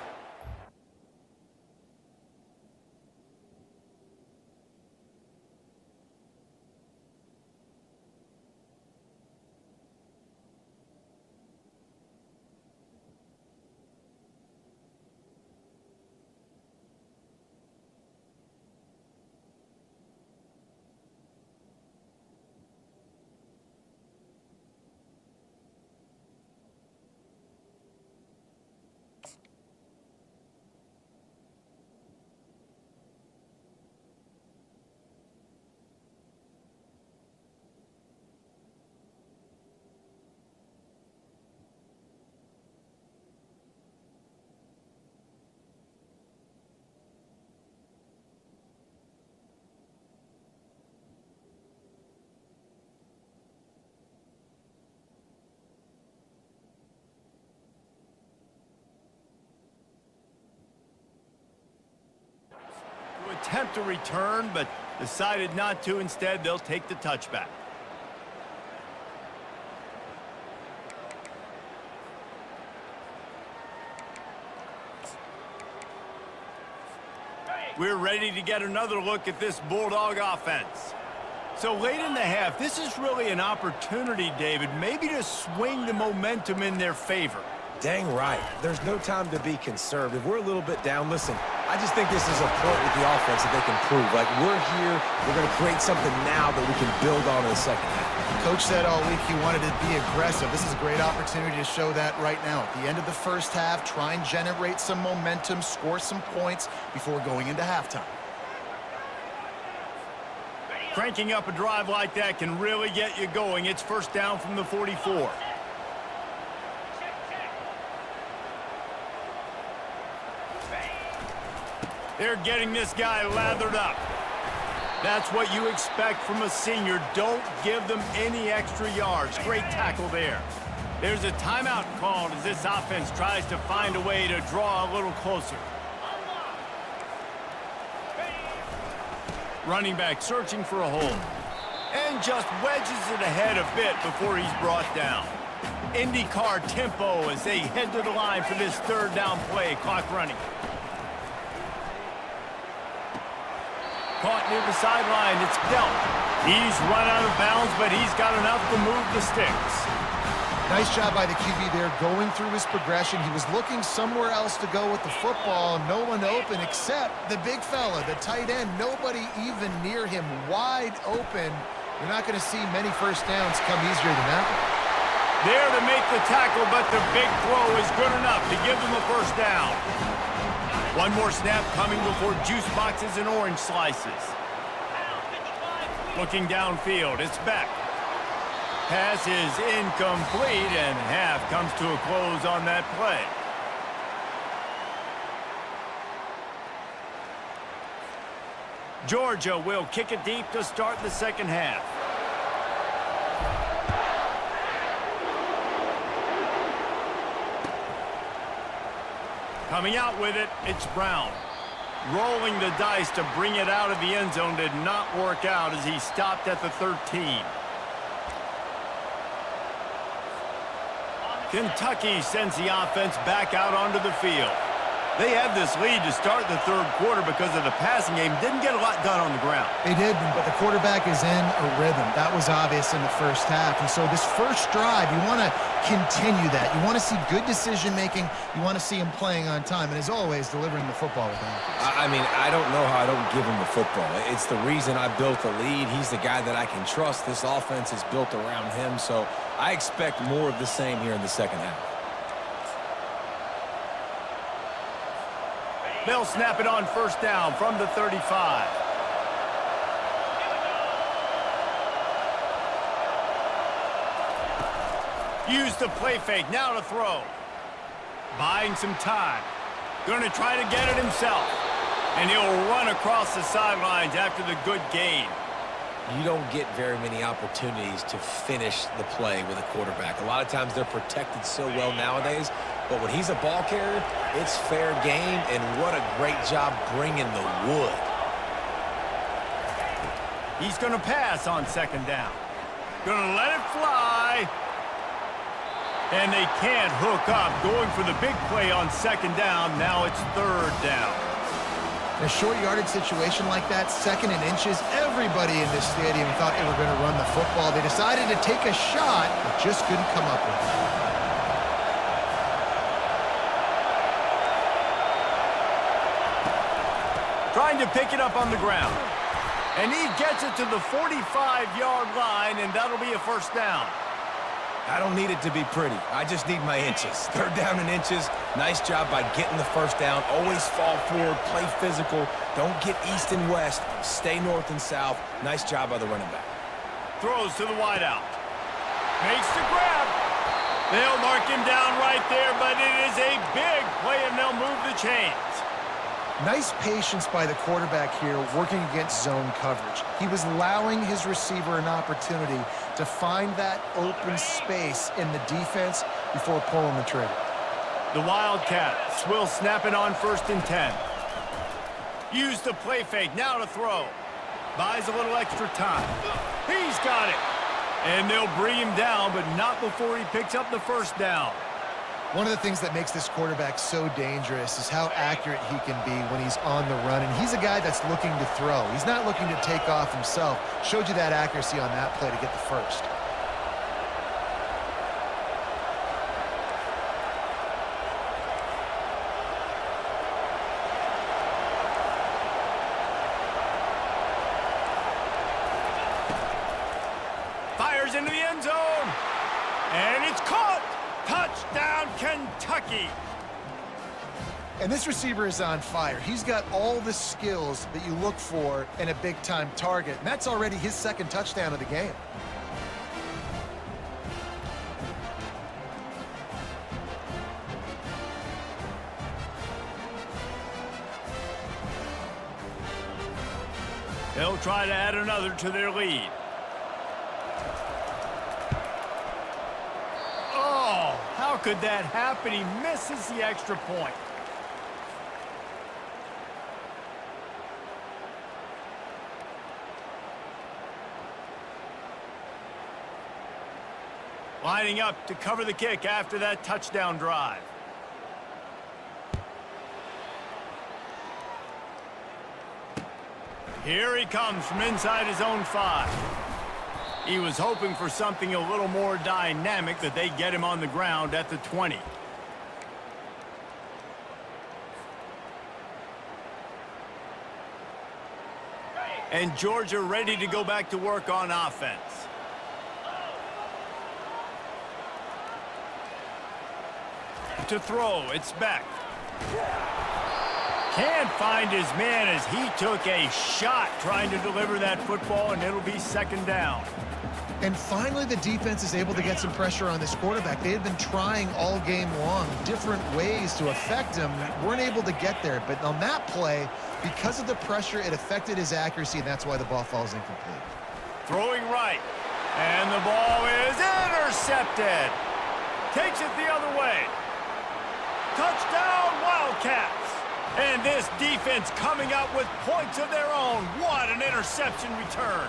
attempt to return, but decided not to. Instead, they'll take the touchback. We're ready to get another look at this Bulldog offense. So late in the half, this is really an opportunity, David, maybe to swing the momentum in their favor. Dang right. There's no time to be conservative. We're a little bit down. Listen, I just think this is a point with the offense that they can prove. Like, we're here, we're going to create something now that we can build on in the second half. Coach said all week he wanted to be aggressive. This is a great opportunity to show that right now. At the end of the first half, try and generate some momentum, score some points before going into halftime. Cranking up a drive like that can really get you going. It's first down from the 44. They're getting this guy lathered up. That's what you expect from a senior. Don't give them any extra yards. Great tackle there. There's a timeout called as this offense tries to find a way to draw a little closer. Running back searching for a hole. And just wedges it ahead a bit before he's brought down. IndyCar tempo as they head to the line for this third down play. Clock running. Caught near the sideline. It's dealt. He's run out of bounds, but he's got enough to move the sticks. Nice job by the QB there going through his progression. He was looking somewhere else to go with the football. No one open except the big fella, the tight end. Nobody even near him, wide open. You're not going to see many first downs come easier than that one. There to make the tackle, but the big throw is good enough to give them a first down. One more snap coming before juice boxes and orange slices. Looking downfield, it's Beck. Pass is incomplete, and half comes to a close on that play. Georgia will kick it deep to start the second half. Coming out with it, it's Brown. Rolling the dice to bring it out of the end zone did not work out as he stopped at the 13. Kentucky sends the offense back out onto the field. They had this lead to start the third quarter because of the passing game. Didn't get a lot done on the ground. They did, but the quarterback is in a rhythm. That was obvious in the first half. And so this first drive, you want to continue that. You want to see good decision-making. You want to see him playing on time. And as always, delivering the football with accuracy. I mean, I don't know how I don't give him the football. It's the reason I built the lead. He's the guy that I can trust. This offense is built around him. So I expect more of the same here in the second half. They'll snap it on first down from the 35. Use the play fake, now to throw. Buying some time. Going to try to get it himself. And he'll run across the sidelines after the good gain. You don't get very many opportunities to finish the play with a quarterback. A lot of times they're protected so well nowadays, but when he's a ball carrier, it's fair game, and what a great job bringing the wood. He's going to pass on second down. Going to let it fly. And they can't hook up. Going for the big play on second down. Now it's third down. In a short yardage situation like that, second and inches, everybody in this stadium thought they were going to run the football. They decided to take a shot, but just couldn't come up with it. Trying to pick it up on the ground. And he gets it to the 45-yard line, and that'll be a first down. I don't need it to be pretty. I just need my inches. Third down in inches. Nice job by getting the first down. Always fall forward, play physical. Don't get east and west. Stay north and south. Nice job by the running back. Throws to the wideout. Makes the grab. They'll mark him down right there, but it is a big play, and they'll move the chains. Nice patience by the quarterback here working against zone coverage. He was allowing his receiver an opportunity to find that open space in the defense before pulling the trigger. The Wildcats will snap it on first and 10. Use the play fake, now to throw. Buys a little extra time. He's got it. And they'll bring him down, but not before he picks up the first down. One of the things that makes this quarterback so dangerous is how accurate he can be when he's on the run. And he's a guy that's looking to throw. He's not looking to take off himself. Showed you that accuracy on that play to get the first. Fires into the end zone. And it's caught. Touchdown, Kentucky. And this receiver is on fire. He's got all the skills that you look for in a big-time target. And that's already his second touchdown of the game. They'll try to add another to their lead. Oh, how could that happen? He misses the extra point. Lining up to cover the kick after that touchdown drive. Here he comes from inside his own 5. He was hoping for something a little more dynamic, that they get him on the ground at the 20. And Georgia ready to go back to work on offense. To throw, it's back. Can't find his man as he took a shot trying to deliver that football, and it'll be second down. And finally, the defense is able to get some pressure on this quarterback. They had been trying all game long different ways to affect him. Weren't able to get there. But on that play, because of the pressure, it affected his accuracy, and that's why the ball falls incomplete. Throwing right. And the ball is intercepted. Takes it the other way. Touchdown, Wildcats. And this defense coming up with points of their own. What an interception return.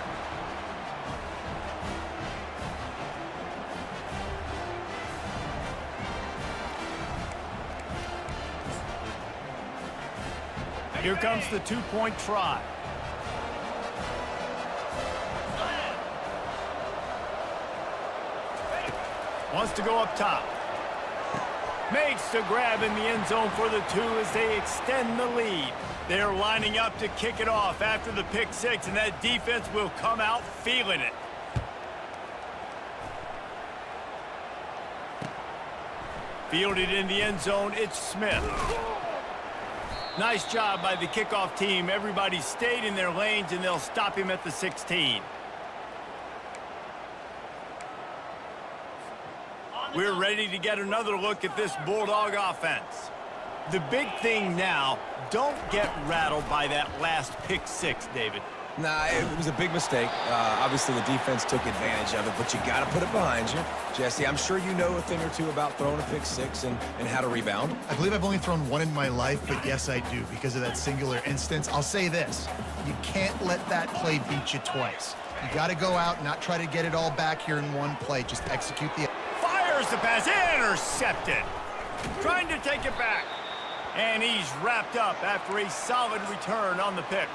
Here comes the two-point try. Wants to go up top. Makes the grab in the end zone for the 2 as they extend the lead. They're lining up to kick it off after the pick 6, and that defense will come out feeling it. Fielded in the end zone, it's Smith. Nice job by the kickoff team. Everybody stayed in their lanes, and they'll stop him at the 16. We're ready to get another look at this Bulldog offense. The big thing now, don't get rattled by that last pick 6, David. Nah, it was a big mistake. Obviously, the defense took advantage of it, but you got to put it behind you. Jesse, I'm sure you know a thing or two about throwing a pick 6 and how to rebound. I believe I've only thrown one in my life, but yes, I do, because of that singular instance. I'll say this. You can't let that play beat you twice. You got to go out and not try to get it all back here in one play. Just execute the... Fires the pass, intercepted. Trying to take it back. And he's wrapped up after a solid return on the pick.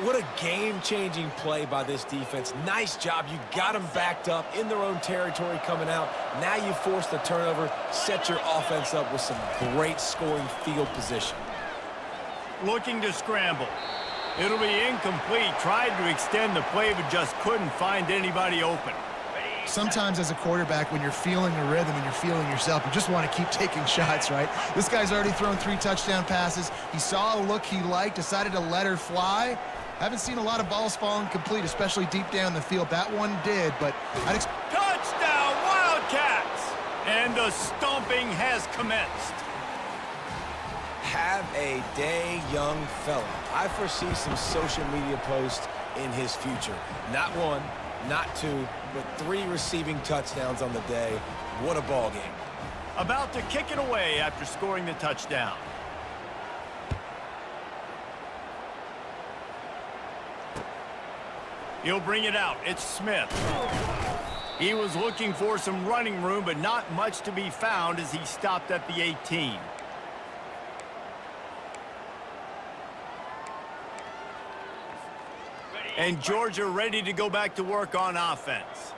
What a game-changing play by this defense. Nice job. You got them backed up in their own territory coming out. Now you force the turnover, set your offense up with some great scoring field position. Looking to scramble. It'll be incomplete. Tried to extend the play, but just couldn't find anybody open. Sometimes as a quarterback, when you're feeling the rhythm and you're feeling yourself, you just want to keep taking shots, right? This guy's already thrown 3 touchdown passes. He saw a look he liked, decided to let her fly. Haven't seen a lot of balls falling complete, especially deep down the field. That one did, but I'd expect... Touchdown, Wildcats! And the stomping has commenced. Have a day, young fella. I foresee some social media posts in his future. Not 1, not 2, but 3 receiving touchdowns on the day. What a ball game. About to kick it away after scoring the touchdown. He'll bring it out. It's Smith. He was looking for some running room, but not much to be found as he stopped at the 18. And Georgia ready to go back to work on offense.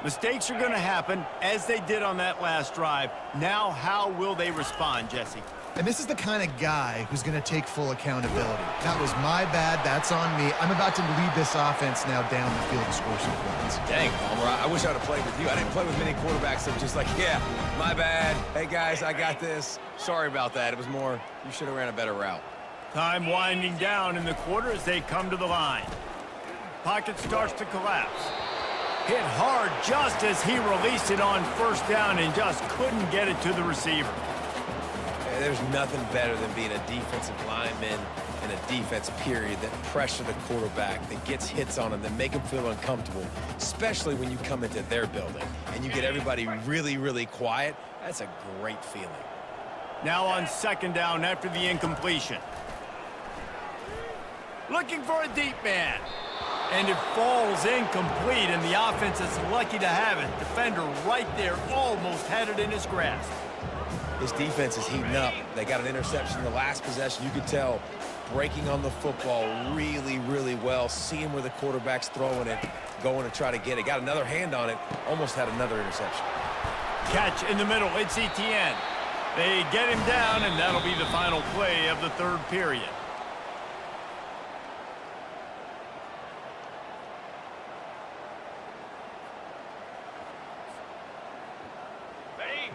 Mistakes are going to happen, as they did on that last drive. Now, how will they respond, Jesse? And this is the kind of guy who's going to take full accountability. That was my bad. That's on me. I'm about to lead this offense now down the field and score some points. Dang, Palmer, I wish I would have played with you. I didn't play with many quarterbacks that were just like, yeah, my bad. Hey, guys, I got this. Sorry about that. It was more, you should have ran a better route. Time winding down in the quarter as they come to the line. Pocket starts to collapse. Hit hard just as he released it on first down and just couldn't get it to the receiver. There's nothing better than being a defensive lineman in a defense period that pressure the quarterback, that gets hits on him, that make him feel uncomfortable, especially when you come into their building and you get everybody really, really quiet. That's a great feeling. Now on second down after the incompletion. Looking for a deep man. And it falls incomplete, and the offense is lucky to have it. Defender right there almost had it in his grasp. His defense is heating up. They got an interception in the last possession. You could tell breaking on the football really, really well, seeing where the quarterback's throwing it, going to try to get it. Got another hand on it, almost had another interception. Catch in the middle, it's ETN. They get him down, and that'll be the final play of the third period.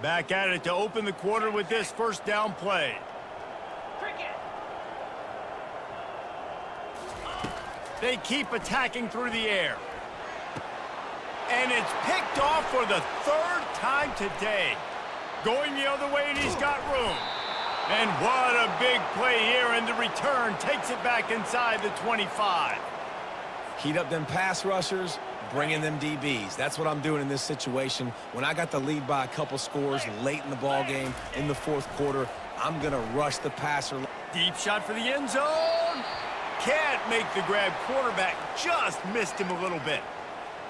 Back at it to open the quarter with this first down play. They keep attacking through the air. And it's picked off for the third time today. Going the other way, and he's got room. And what a big play here, and the return takes it back inside the 25. Heat up them pass rushers, bring in them DBs. That's what I'm doing in this situation. When I got the lead by a couple scores late in the ball game, in the fourth quarter, I'm going to rush the passer. Deep shot for the end zone. Can't make the grab. Quarterback just missed him a little bit.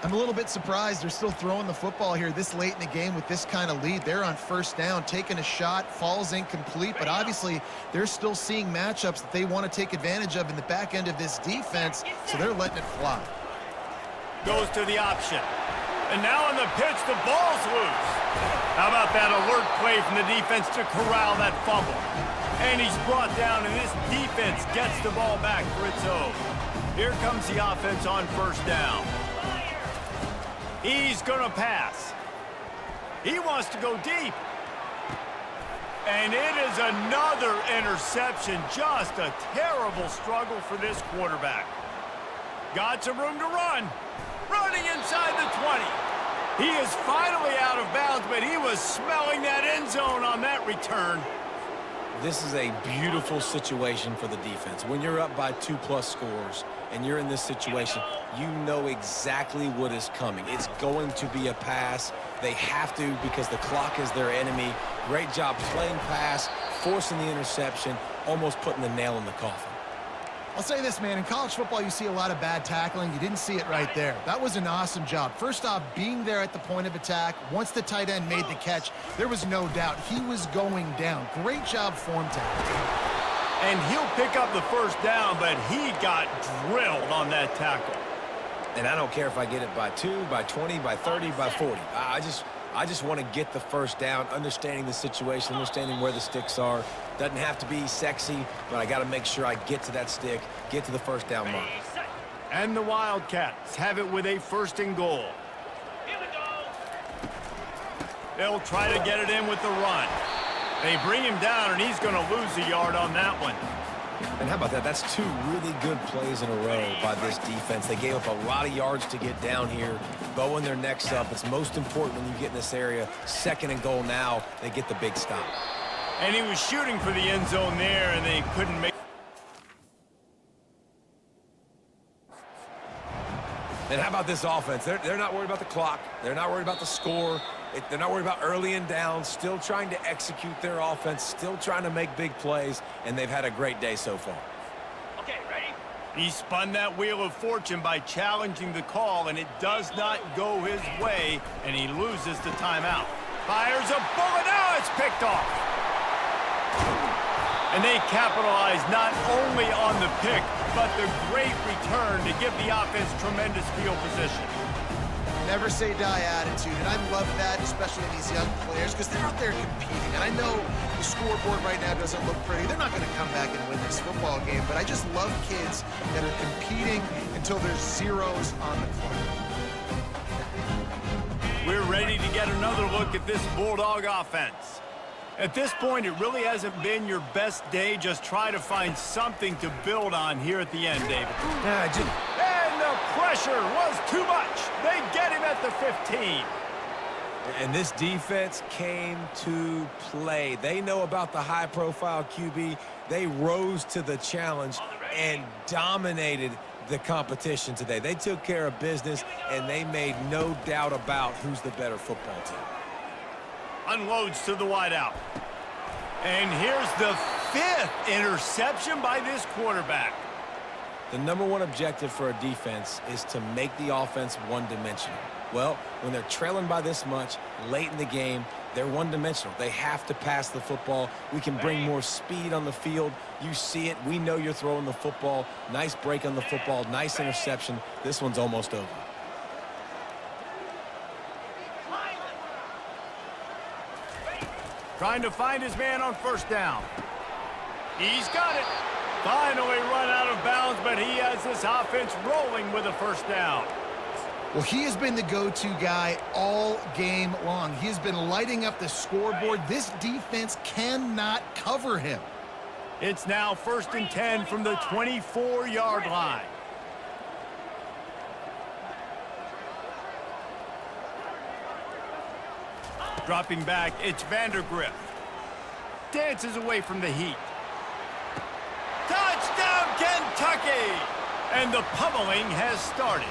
I'm a little bit surprised they're still throwing the football here this late in the game with this kind of lead. They're on first down, taking a shot, falls incomplete, but obviously they're still seeing matchups that they want to take advantage of in the back end of this defense, so they're letting it fly. Goes to the option. And now on the pitch, the ball's loose. How about that alert play from the defense to corral that fumble? And he's brought down, and this defense gets the ball back for its own. Here comes the offense on first down. He's going to pass. He wants to go deep. And it is another interception. Just a terrible struggle for this quarterback. Got some room to run. Running inside the 20. He is finally out of bounds, but he was smelling that end zone on that return. This is a beautiful situation for the defense. When you're up by 2+ scores and you're in this situation, you know exactly what is coming. It's going to be a pass. They have to because the clock is their enemy. Great job playing pass, forcing the interception, almost putting the nail in the coffin. I'll say this, man. In college football, you see a lot of bad tackling. You didn't see it right there. That was an awesome job. First off, being there at the point of attack. Once the tight end made the catch, there was no doubt he was going down. Great job form tackle. And he'll pick up the first down, but he got drilled on that tackle. And I don't care if I get it by 2, by 20, by 30, by 40. I just want to get the first down, understanding the situation, understanding where the sticks are. Doesn't have to be sexy, but I got to make sure I get to that stick, get to the first down mark. And the Wildcats have it with a first and goal. They'll try to get it in with the run. They bring him down, and he's going to lose a yard on that one. And how about that? That's 2 really good plays in a row by this defense. They gave up a lot of yards to get down here, bowing their necks up. It's most important when you get in this area. Second and goal now, they get the big stop. And he was shooting for the end zone there, and they couldn't make. And how about this offense? They're not worried about the clock. They're not worried about the score. They're not worried about early and down. Still trying to execute their offense. Still trying to make big plays. And they've had a great day so far. Okay, ready? He spun that wheel of fortune by challenging the call, and it does not go his way, and he loses the timeout. Fires a bullet. Now it's picked off. And they capitalize not only on the pick, but the great return to give the offense tremendous field position. Never say die attitude, and I love that, especially in these young players, because they're out there competing. And I know the scoreboard right now doesn't look pretty. They're not going to come back and win this football game, but I just love kids that are competing until there's zeros on the clock. We're ready to get another look at this Bulldog offense. At this point, it really hasn't been your best day. Just try to find something to build on here at the end, David. And the pressure was too much. They get him at the 15. And this defense came to play. They know about the high-profile QB. They rose to the challenge and dominated the competition today. They took care of business, and they made no doubt about who's the better football team. Unloads to the wideout. And here's the 5th interception by this quarterback. The number one objective for a defense is to make the offense one-dimensional. Well, when they're trailing by this much late in the game, they're one-dimensional. They have to pass the football. We can bring more speed on the field. You see it. We know you're throwing the football. Nice break on the football. Nice interception. This one's almost over. Trying to find his man on first down. He's got it. Finally run out of bounds, but he has this offense rolling with a first down. Well, he has been the go-to guy all game long. He has been lighting up the scoreboard. This defense cannot cover him. It's now 1st and 10 from the 24-yard line. Dropping back, it's Vandergrift. Dances away from the heat. Touchdown, Kentucky! And the pummeling has started.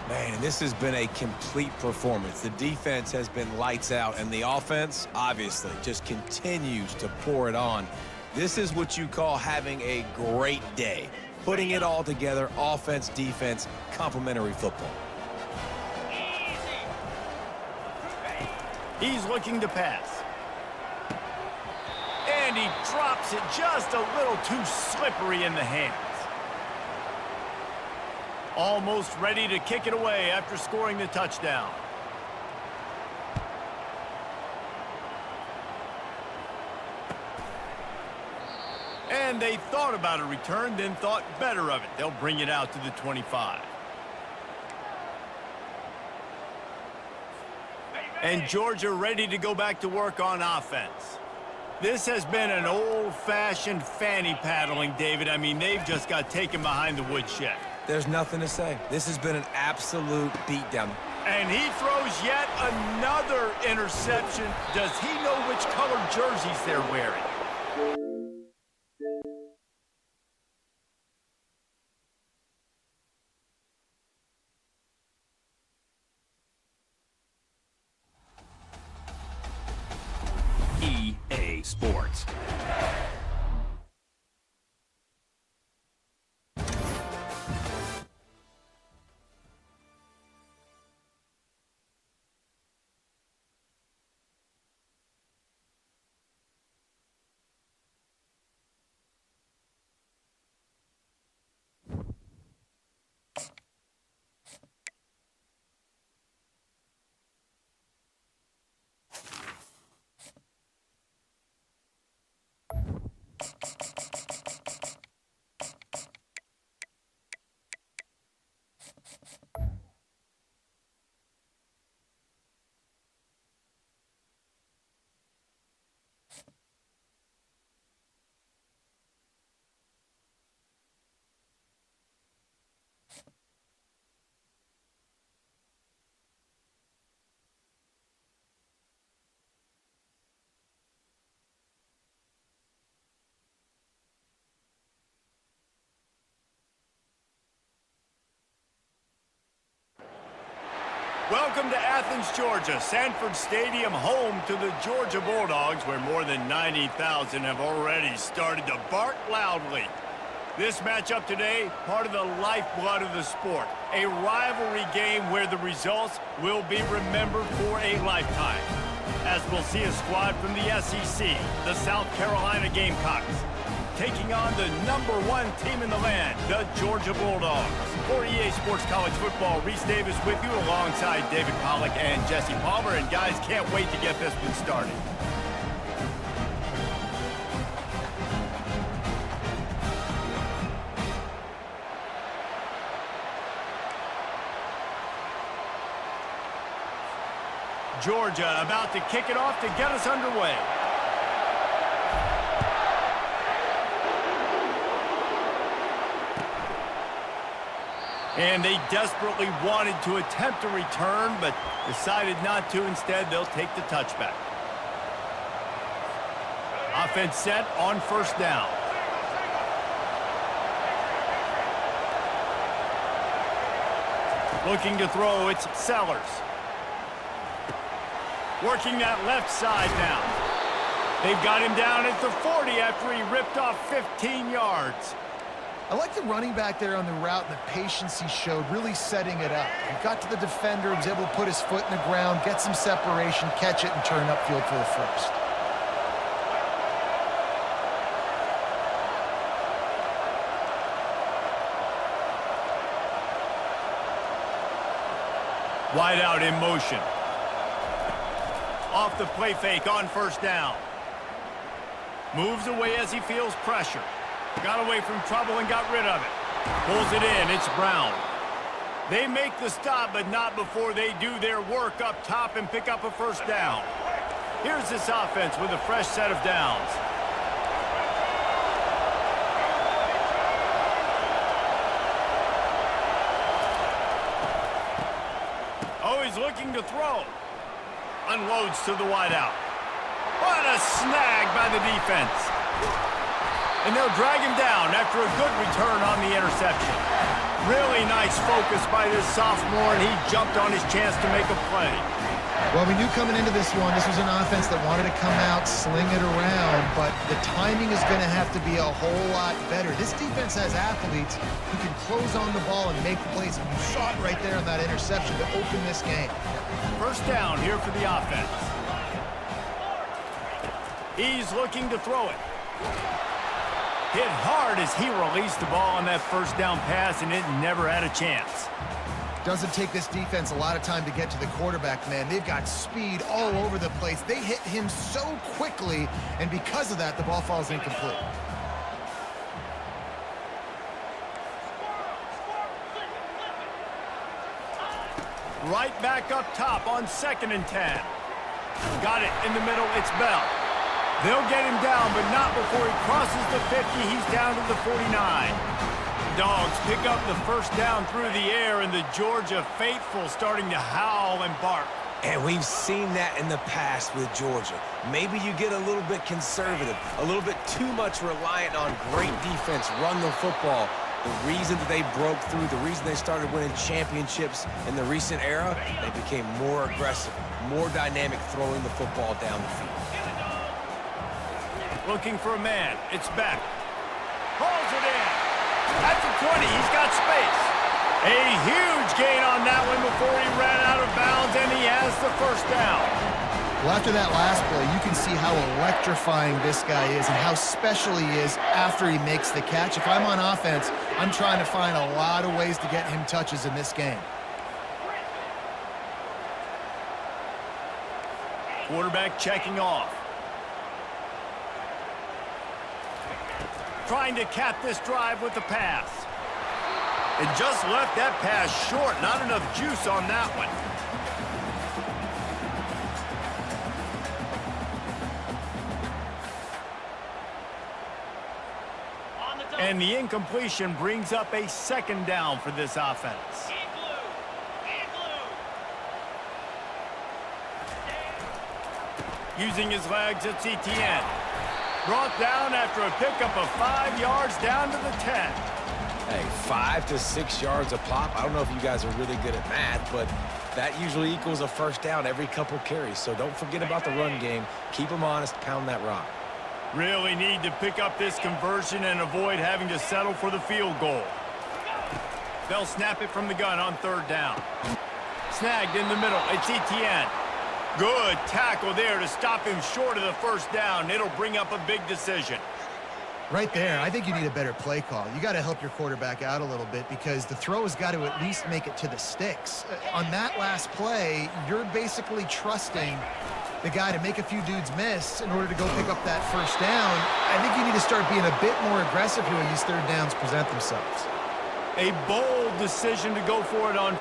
Man, this has been a complete performance. The defense has been lights out, and the offense, obviously, just continues to pour it on. This is what you call having a great day. Putting it all together, offense, defense, complementary football. He's looking to pass. And he drops it just a little too slippery in the hands. Almost ready to kick it away after scoring the touchdown. And they thought about a return, then thought better of it. They'll bring it out to the 25. And Georgia ready to go back to work on offense. This has been an old-fashioned fanny paddling, David. I mean, they've just got taken behind the woodshed. There's nothing to say. This has been an absolute beatdown. And he throws yet another interception. Does he know which color jerseys they're wearing? EA Sports. Welcome to Athens, Georgia, Sanford Stadium, home to the Georgia Bulldogs, where more than 90,000 have already started to bark loudly. This matchup today, part of the lifeblood of the sport. A rivalry game where the results will be remembered for a lifetime. As we'll see a squad from the SEC, the South Carolina Gamecocks, taking on the #1 team in the land, the Georgia Bulldogs. For EA Sports College Football, Reese Davis with you alongside David Pollack and Jesse Palmer. And guys, can't wait to get this one started. Georgia about to kick it off to get us underway. And they desperately wanted to attempt a return, but decided not to. Instead, they'll take the touchback. Offense set on first down. Looking to throw, it's Sellers. Working that left side now. They've got him down at the 40 after he ripped off 15 yards. I like the running back there on the route and the patience he showed, really setting it up. He got to the defender, was able to put his foot in the ground, get some separation, catch it, and turn upfield for the first. Wide out in motion. Off the play fake on first down. Moves away as he feels pressure. Got away from trouble and got rid of it. Pulls it in. It's Brown. They make the stop, but not before they do their work up top and pick up a first down. Here's this offense with a fresh set of downs. Oh, he's looking to throw. Unloads to the wideout. What a snag by the defense. And they'll drag him down after a good return on the interception. Really nice focus by this sophomore, and he jumped on his chance to make a play. Well, we knew coming into this one, this was an offense that wanted to come out, sling it around, but the timing is going to have to be a whole lot better. This defense has athletes who can close on the ball and make plays, and you saw it right there on that interception to open this game. First down here for the offense. He's looking to throw it. Hit hard as he released the ball on that first down pass, and it never had a chance. Doesn't take this defense a lot of time to get to the quarterback, man. They've got speed all over the place. They hit him so quickly, and because of that, the ball falls incomplete. Right back up top on 2nd and 10. Got it in the middle. It's Bell. They'll get him down, but not before he crosses the 50. He's down to the 49. Dogs pick up the first down through the air, and the Georgia faithful starting to howl and bark. And we've seen that in the past with Georgia. Maybe you get a little bit conservative, a little bit too much reliant on great defense, run the football. The reason that they broke through, the reason they started winning championships in the recent era, they became more aggressive, more dynamic throwing the football down the field. Looking for a man. It's Beck. Pulls it in. At the 20, he's got space. A huge gain on that one before he ran out of bounds, and he has the first down. Well, after that last play, you can see how electrifying this guy is and how special he is after he makes the catch. If I'm on offense, I'm trying to find a lot of ways to get him touches in this game. Quarterback checking off. Trying to cap this drive with the pass. It just left that pass short. Not enough juice on that one. And the incompletion brings up a 2nd down for this offense. Using his legs, it's Etienne. Brought down after a pickup of 5 yards down to the 10. Hey, 5 to 6 yards a pop. I don't know if you guys are really good at math, but that usually equals a first down every couple carries. So don't forget about the run game. Keep them honest, pound that rock. Really need to pick up this conversion and avoid having to settle for the field goal. They'll snap it from the gun on 3rd down. Snagged in the middle. It's Etienne. Good tackle there to stop him short of the 1st down. It'll bring up a big decision. Right there, I think you need a better play call. You got to help your quarterback out a little bit because the throw has got to at least make it to the sticks. On that last play, you're basically trusting the guy to make a few dudes miss in order to go pick up that 1st down. I think you need to start being a bit more aggressive here when these 3rd downs present themselves. A bold decision to go for it on.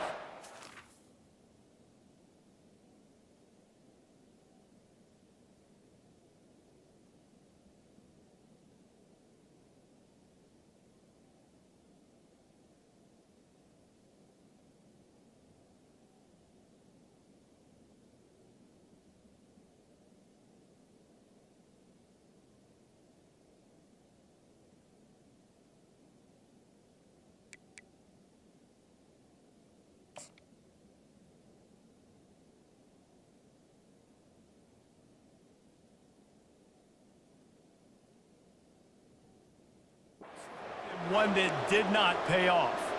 One that did not pay off.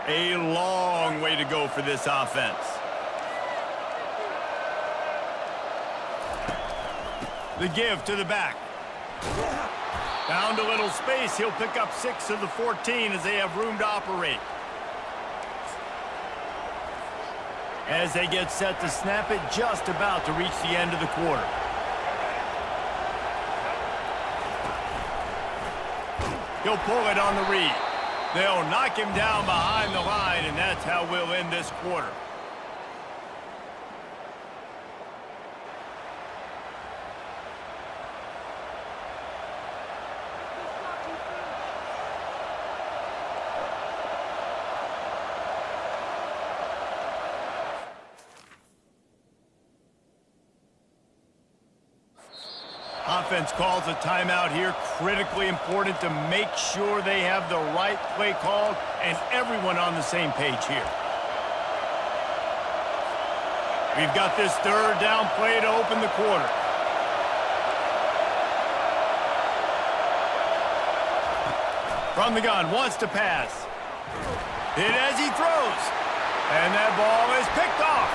A long way to go for this offense. The give to the back. Found a little space. He'll pick up 6 of the 14 as they have room to operate. As they get set to snap it, just about to reach the end of the quarter. He'll pull it on the read. They'll knock him down behind the line, and that's how we'll end this quarter. Offense calls a timeout here. Critically important to make sure they have the right play called and everyone on the same page here. We've got this 3rd down play to open the quarter. From the gun, wants to pass. Hit as he throws. And that ball is picked off.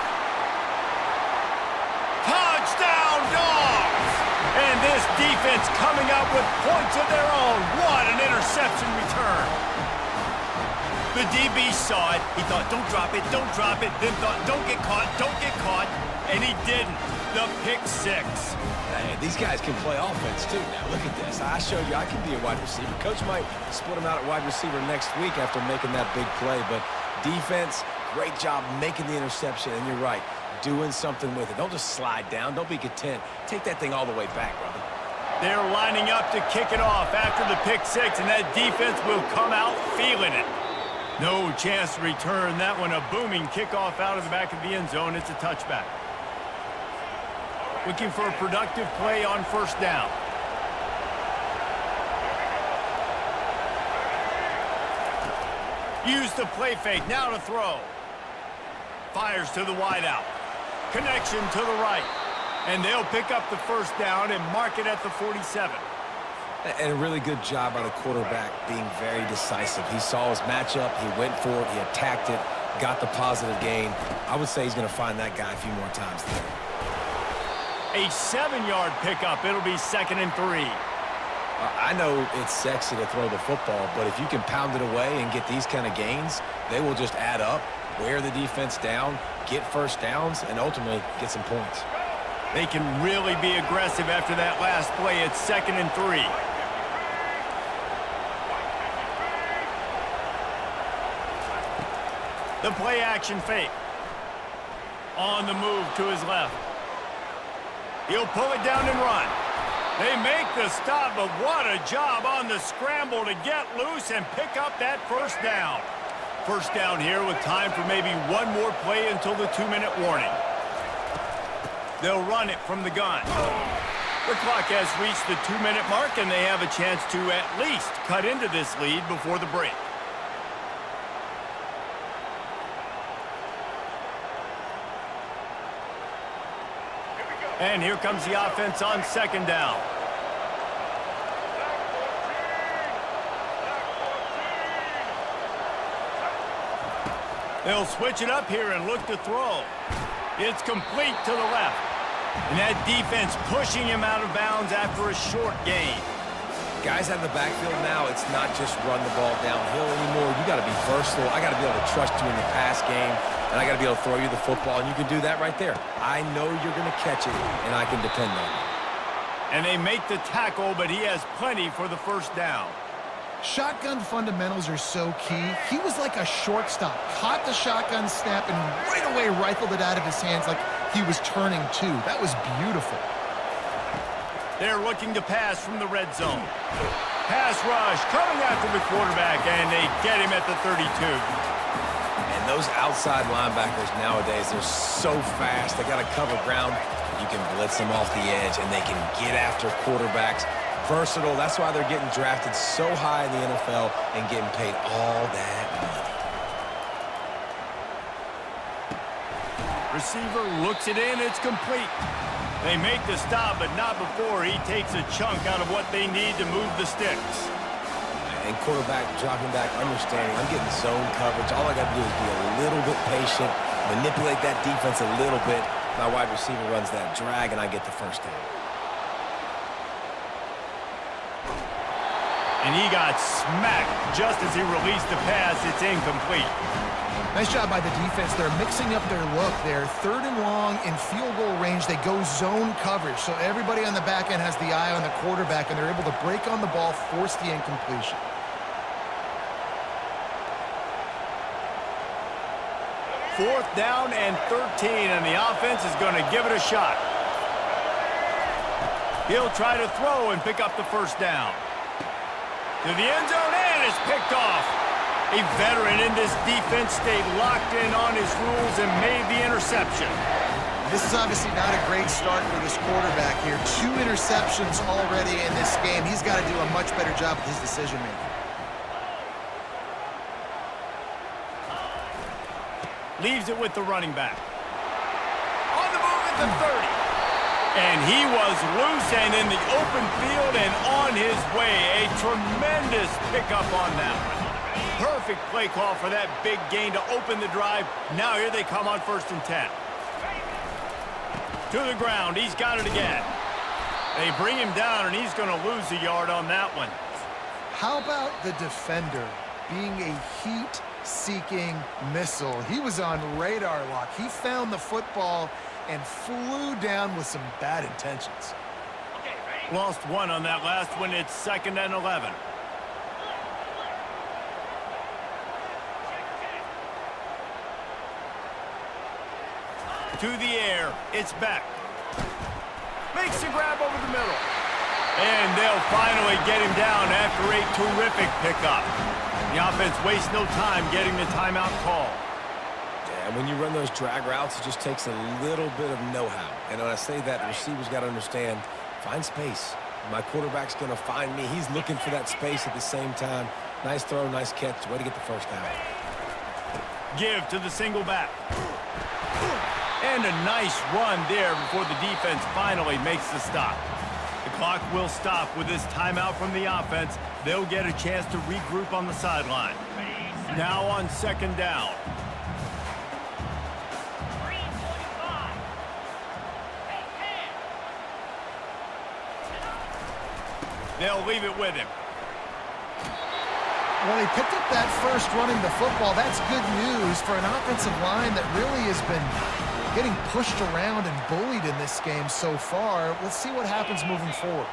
Touchdown, Dogs! And this defense coming up with points of their own. What an interception return. The DB saw it. He thought, don't drop it, don't drop it. Then thought, don't get caught, don't get caught. And he didn't. The pick 6. Hey, these guys can play offense, too. Now, look at this. I showed you I can be a wide receiver. Coach might split him out at wide receiver next week after making that big play. But defense, great job making the interception. And you're right. Doing something with it. Don't just slide down. Don't be content. Take that thing all the way back, brother. They're lining up to kick it off after the pick 6, and that defense will come out feeling it. No chance to return that one. A booming kickoff out of the back of the end zone. It's a touchback. Looking for a productive play on 1st down. Use the play fake. Now to throw. Fires to the wideout. Connection to the right. And they'll pick up the 1st down and mark it at the 47. And a really good job by the quarterback being very decisive. He saw his matchup. He went for it. He attacked it. Got the positive gain. I would say he's going to find that guy a few more times there. A 7-yard pickup. It'll be 2nd and 3. I know it's sexy to throw the football, but if you can pound it away and get these kind of gains, they will just add up, wear the defense down, get 1st downs, and ultimately get some points. They can really be aggressive after that last play. It's 2nd and 3. The play action fake. On the move to his left. He'll pull it down and run. They make the stop, but what a job on the scramble to get loose and pick up that 1st down. 1st down here with time for maybe one more play until the 2-minute warning. They'll run it from the gun. The clock has reached the 2-minute mark, and they have a chance to at least cut into this lead before the break. And here comes the offense on second down. They'll switch it up here and look to throw. It's complete to the left. And that defense pushing him out of bounds after a short gain. Guys out of the backfield now, it's not just run the ball downhill anymore. You got to be versatile. I got to be able to trust you in the pass game, and I got to be able to throw you the football, and you can do that right there. I know you're going to catch it, and I can depend on you. And they make the tackle, but he has plenty for the first down. Shotgun fundamentals are so key. He was like a shortstop. Caught the shotgun snap and right away rifled it out of his hands like he was turning two. That was beautiful. They're looking to pass from the red zone. Pass rush coming after the quarterback, and they get him at the 32. And those outside linebackers nowadays, they're so fast. They got to cover ground. You can blitz them off the edge, and they can get after quarterbacks. Versatile. That's why they're getting drafted so high in the NFL and getting paid all that money. Receiver looks it in. It's complete. They make the stop, but not before he takes a chunk out of what they need to move the sticks. And quarterback dropping back, understanding I'm getting zone coverage. All I got to do is be a little bit patient, manipulate that defense a little bit. My wide receiver runs that drag, and I get the first down. And he got smacked just as he released the pass. It's incomplete. Nice job by the defense. They're mixing up their look there. Third and long in field goal range. They go zone coverage. So everybody on the back end has the eye on the quarterback, and they're able to break on the ball, force the incompletion. Fourth down and 13, and the offense is going to give it a shot. He'll try to throw and pick up the first down. To the end zone, and it's picked off. A veteran in this defense stayed locked in on his rules and made the interception. This is obviously not a great start for this quarterback here. 2 interceptions already in this game. He's got to do a much better job with his decision-making. Leaves it with the running back. On the move at the 30. And he was loose and in the open field and on his way. A tremendous pickup on that one. Perfect play call for that big gain to open the drive. Now here they come on 1st and 10. To the ground. He's got it again. They bring him down, and he's going to lose a yard on that one. How about the defender being a heat-seeking missile? He was on radar lock. He found the football and flew down with some bad intentions. Lost one on that last one. It's 2nd and 11. To the air. It's back. Makes the grab over the middle. And they'll finally get him down after a terrific pickup. The offense wastes no time getting the timeout call. Yeah, and when you run those drag routes, it just takes a little bit of know-how. And when I say that, the receivers got to understand, find space. My quarterback's going to find me. He's looking for that space at the same time. Nice throw, nice catch. Way to get the first down. Give to the single back. And a nice run there before the defense finally makes the stop. The clock will stop with this timeout from the offense. They'll get a chance to regroup on the sideline. Now on 2nd down. 3:45. They'll leave it with him. Well, he picked up that first running the football. That's good news for an offensive line that really has been getting pushed around and bullied in this game so far. Let's see what happens moving forward.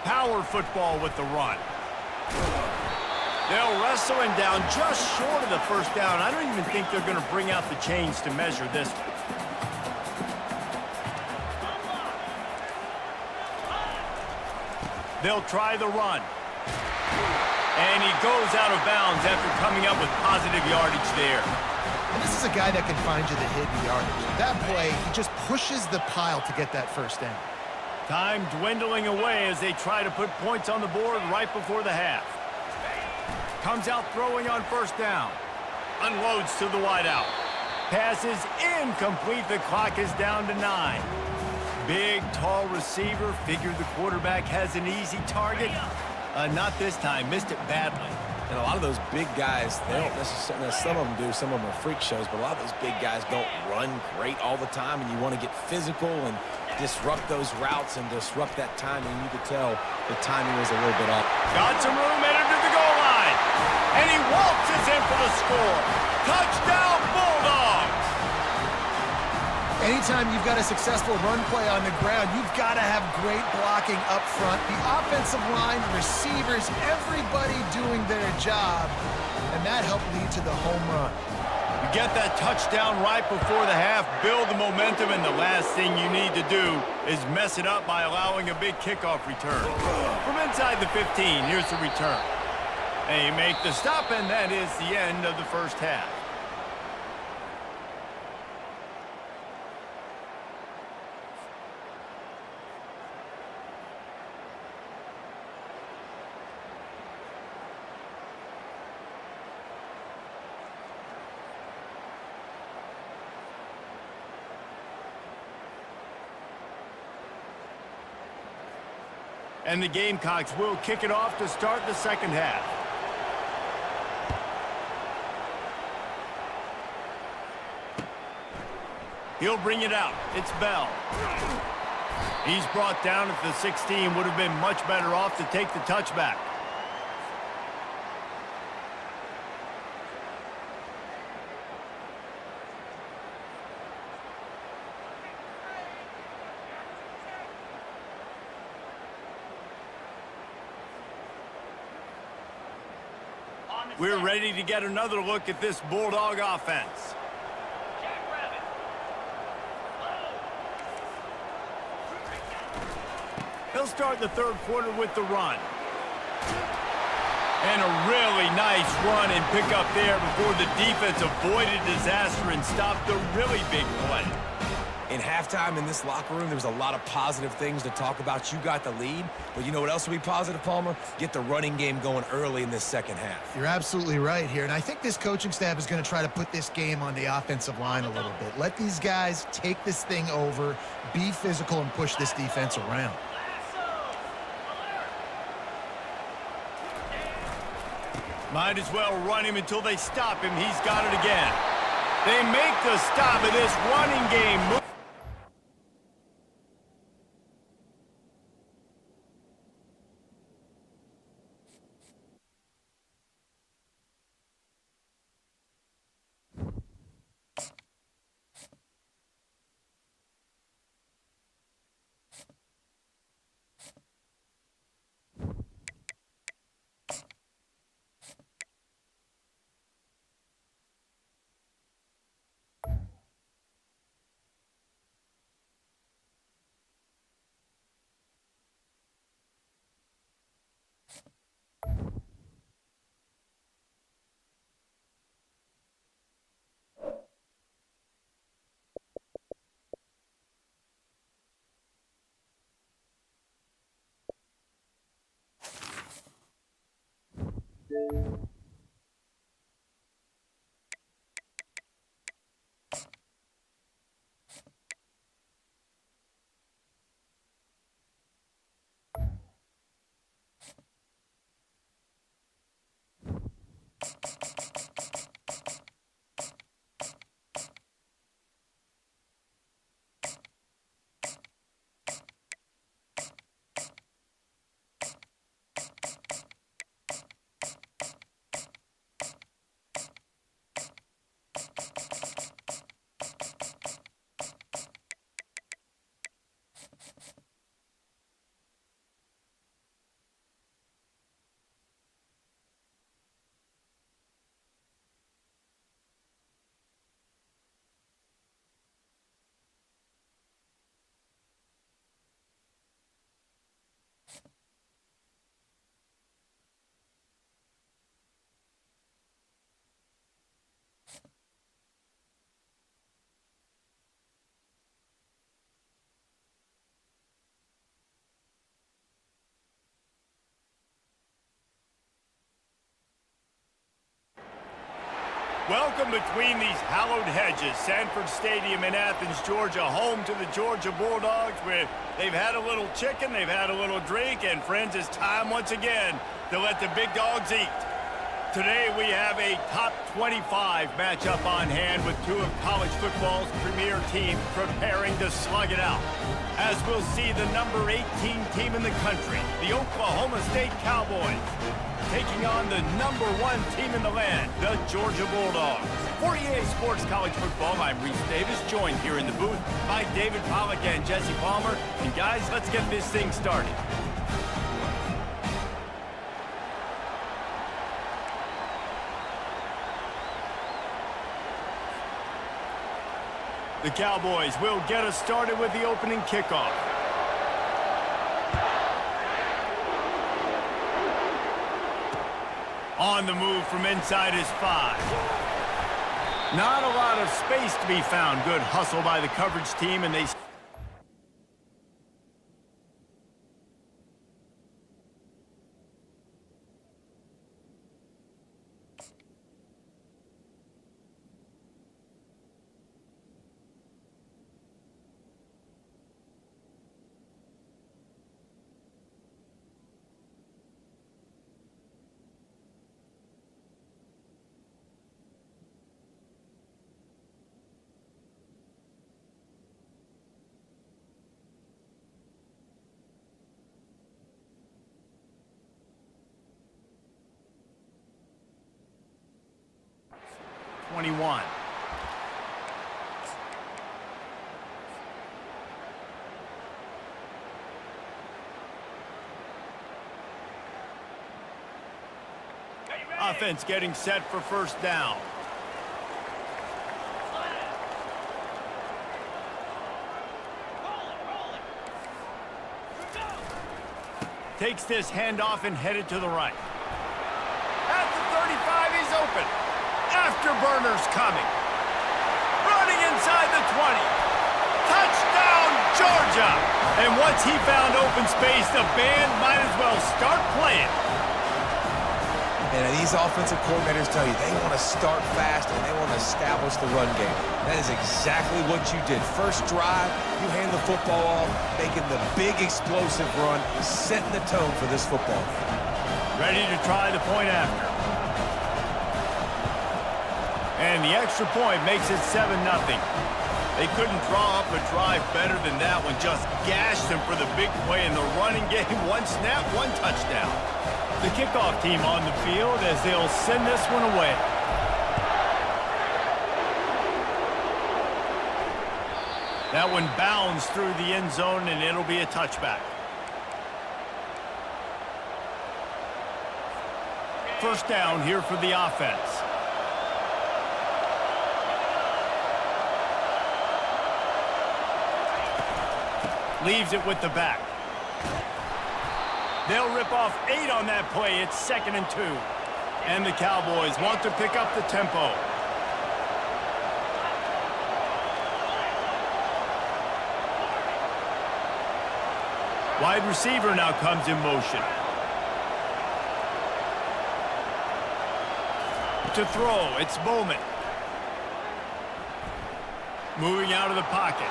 Power football with the run. They'll wrestle him down just short of the first down. I don't even think they're going to bring out the chains to measure this one. They'll try the run. And he goes out of bounds after coming up with positive yardage there. And this is a guy that can find you the hidden yardage. That play, he just pushes the pile to get that first down. Time dwindling away as they try to put points on the board right before the half. Comes out throwing on first down. Unloads to the wideout. Pass is incomplete. The clock is down to 9. Big, tall receiver. Figured the quarterback has an easy target. Not this time. Missed it badly. And a lot of those big guys, they don't necessarily, some of them do, some of them are freak shows, but a lot of those big guys don't run great all the time, and you want to get physical and disrupt those routes and disrupt that timing. You could tell the timing was a little bit off. Got some room, headed to the goal line. And he waltzes in for the score. Touchdown, Bulldogs! Anytime you've got a successful run play on the ground, you've got to have great blocking up front. The offensive line, receivers, everybody doing their job. And that helped lead to the home run. You get that touchdown right before the half, build the momentum, and the last thing you need to do is mess it up by allowing a big kickoff return. From inside the 15, here's the return. They make the stop, and that is the end of the first half. And the Gamecocks will kick it off to start the second half. He'll bring it out. It's Bell. He's brought down at the 16. Would have been much better off to take the touchback. We're ready to get another look at this Bulldog offense. He'll start the third quarter with the run. And a really nice run and pick up there before the defense avoided disaster and stopped the really big play. In halftime in this locker room, there was a lot of positive things to talk about. You got the lead, but you know what else will be positive, Palmer? Get the running game going early in this second half. You're absolutely right here, and I think this coaching staff is going to try to put this game on the offensive line a little bit. Let these guys take this thing over, be physical, and push this defense around. Might as well run him until they stop him. He's got it again. They make the stop of this running game. Welcome between these hallowed hedges. Sanford Stadium in Athens, Georgia, home to the Georgia Bulldogs, where they've had a little chicken, they've had a little drink, and friends, it's time once again to let the big dogs eat. Today we have a top 25 matchup on hand with two of college football's premier teams preparing to slug it out. As we'll see the number 18 team in the country, the Oklahoma State Cowboys, taking on the number 1 team in the land, the Georgia Bulldogs. For EA Sports College Football, I'm Reese Davis, joined here in the booth by David Pollack and Jesse Palmer. And guys, let's get this thing started. The Cowboys will get us started with the opening kickoff. On the move from inside his 5. Not a lot of space to be found. Good hustle by the coverage team, and they... ...21. Offense getting set for first down. Takes this handoff and headed to the right. At the 35, he's open. Afterburners coming. Running inside the 20. Touchdown, Georgia! And once he found open space, the band might as well start playing. And these offensive coordinators tell you they want to start fast and they want to establish the run game. That is exactly what you did. First drive, you hand the football off, making the big explosive run, setting the tone for this football game. Ready to try the point after. And the extra point makes it 7-0. They couldn't draw up a drive better than that one. Just gashed them for the big play in the running game. One snap, one touchdown. The kickoff team on the field as they'll send this one away. That one bounds through the end zone, and it'll be a touchback. First down here for the offense. Leaves it with the back. They'll rip off 8 on that play. It's 2nd and 2. And the Cowboys want to pick up the tempo. Wide receiver now comes in motion. To throw, it's Bowman. Moving out of the pocket.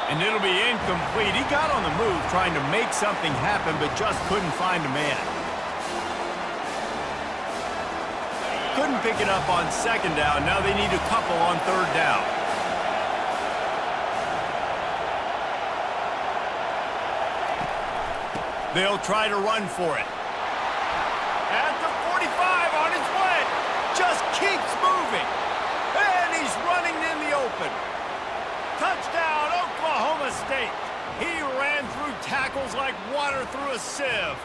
And it'll be incomplete. He got on the move trying to make something happen, but just couldn't find a man. Couldn't pick it up on 2nd down. Now they need a couple on 3rd down. They'll try to run for it. At the 45 on his way. Just keeps moving. And he's running in the open. Touchdown, Oklahoma State. He ran through tackles like water through a sieve.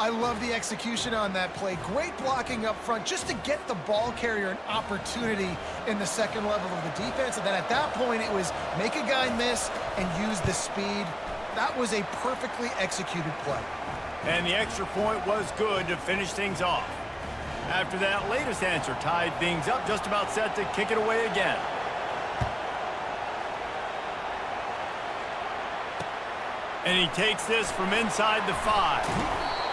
I love the execution on that play. Great blocking up front just to get the ball carrier an opportunity in the second level of the defense. And then at that point, it was make a guy miss and use the speed. That was a perfectly executed play. And the extra point was good to finish things off. After that latest answer tied things up, just about set to kick it away again. And he takes this from inside the 5.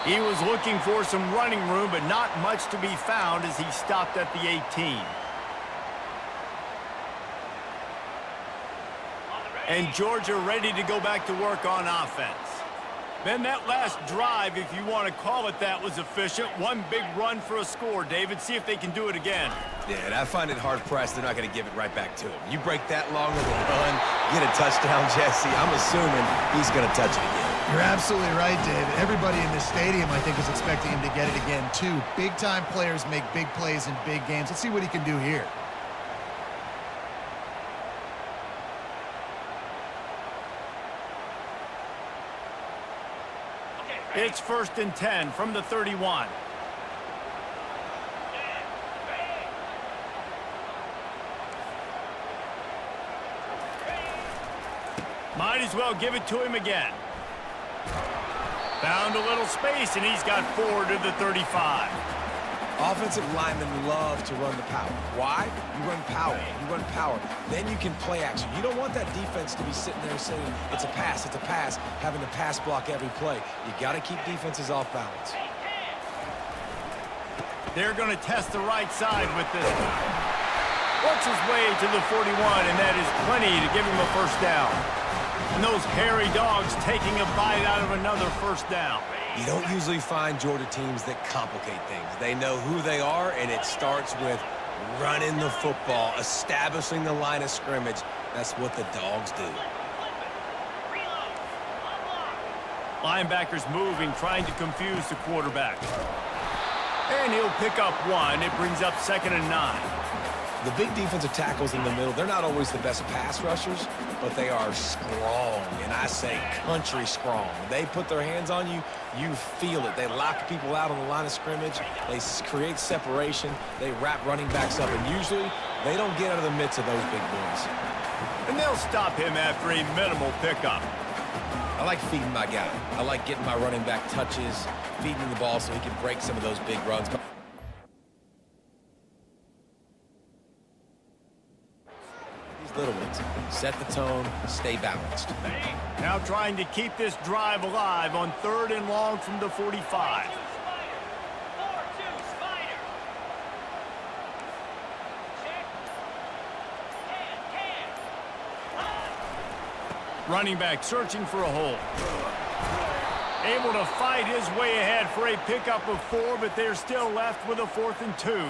He was looking for some running room, but not much to be found as he stopped at the 18. And Georgia ready to go back to work on offense. Then that last drive, if you want to call it that, was efficient. One big run for a score, David. See if they can do it again. Yeah, and I find it hard-pressed they're not going to give it right back to him. You break that long of a run, get a touchdown, Jesse, I'm assuming he's going to touch it again. You're absolutely right, David. Everybody in this stadium, I think, is expecting him to get it again, too. Big-time players make big plays in big games. Let's see what he can do here. It's 1st and 10 from the 31. Might as well give it to him again. Found a little space, and he's got 4 to the 35. Offensive linemen love to run the power. Why? You run power. You run power. Then you can play action. You don't want that defense to be sitting there saying, it's a pass, having to pass block every play. You got to keep defenses off balance. They're going to test the right side with this one. Works his way to the 41, and that is plenty to give him a first down. And those hairy dogs taking a bite out of another first down. You don't usually find Georgia teams that complicate things. They know who they are, and it starts with running the football, establishing the line of scrimmage. That's what the dogs do. Linebackers moving, trying to confuse the quarterback. And he'll pick up 1. It brings up 2nd and 9. The big defensive tackles in the middle, they're not always the best pass rushers, but they are strong, and I say country strong. They put their hands on you, you feel it. They lock people out on the line of scrimmage. They create separation. They wrap running backs up, and usually they don't get out of the midst of those big boys. And they'll stop him after a minimal pickup. I like feeding my guy. I like getting my running back touches, feeding him the ball so he can break some of those big runs. Little ones. Set the tone, stay balanced. Now trying to keep this drive alive on 3rd and long from the 45. Running back searching for a hole. Able to fight his way ahead for a pickup of 4, but they're still left with a 4th and 2.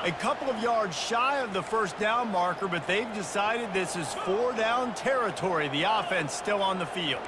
A couple of yards shy of the first down marker, but they've decided this is 4-down territory. The offense still on the field.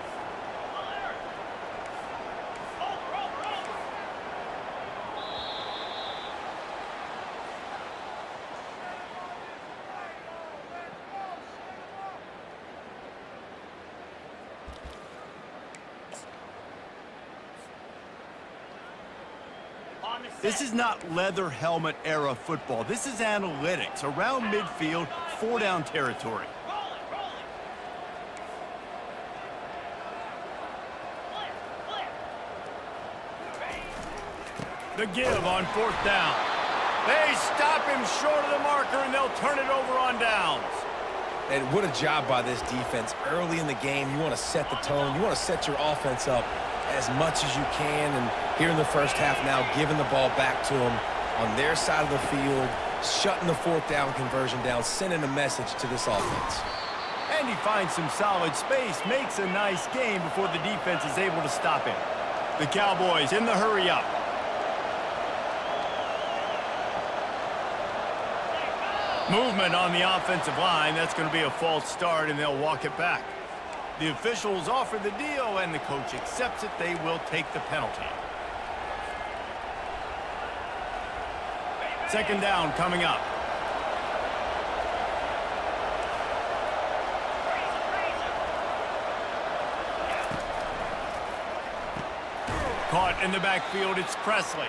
This is not leather helmet era football. This is analytics. Around midfield, 4-down territory. The give on 4th down. They stop him short of the marker, and they'll turn it over on downs. And what a job by this defense. Early in the game, you want to set the tone. You want to set your offense up as much as you can, and here in the first half now, giving the ball back to them on their side of the field, shutting the 4th down conversion down, sending a message to this offense. And he finds some solid space, makes a nice game before the defense is able to stop him. The Cowboys in the hurry up. Movement on the offensive line. That's going to be a false start, and they'll walk it back. The officials offer the deal, and the coach accepts it. They will take the penalty. 2nd down coming up. Caught in the backfield, it's Presley.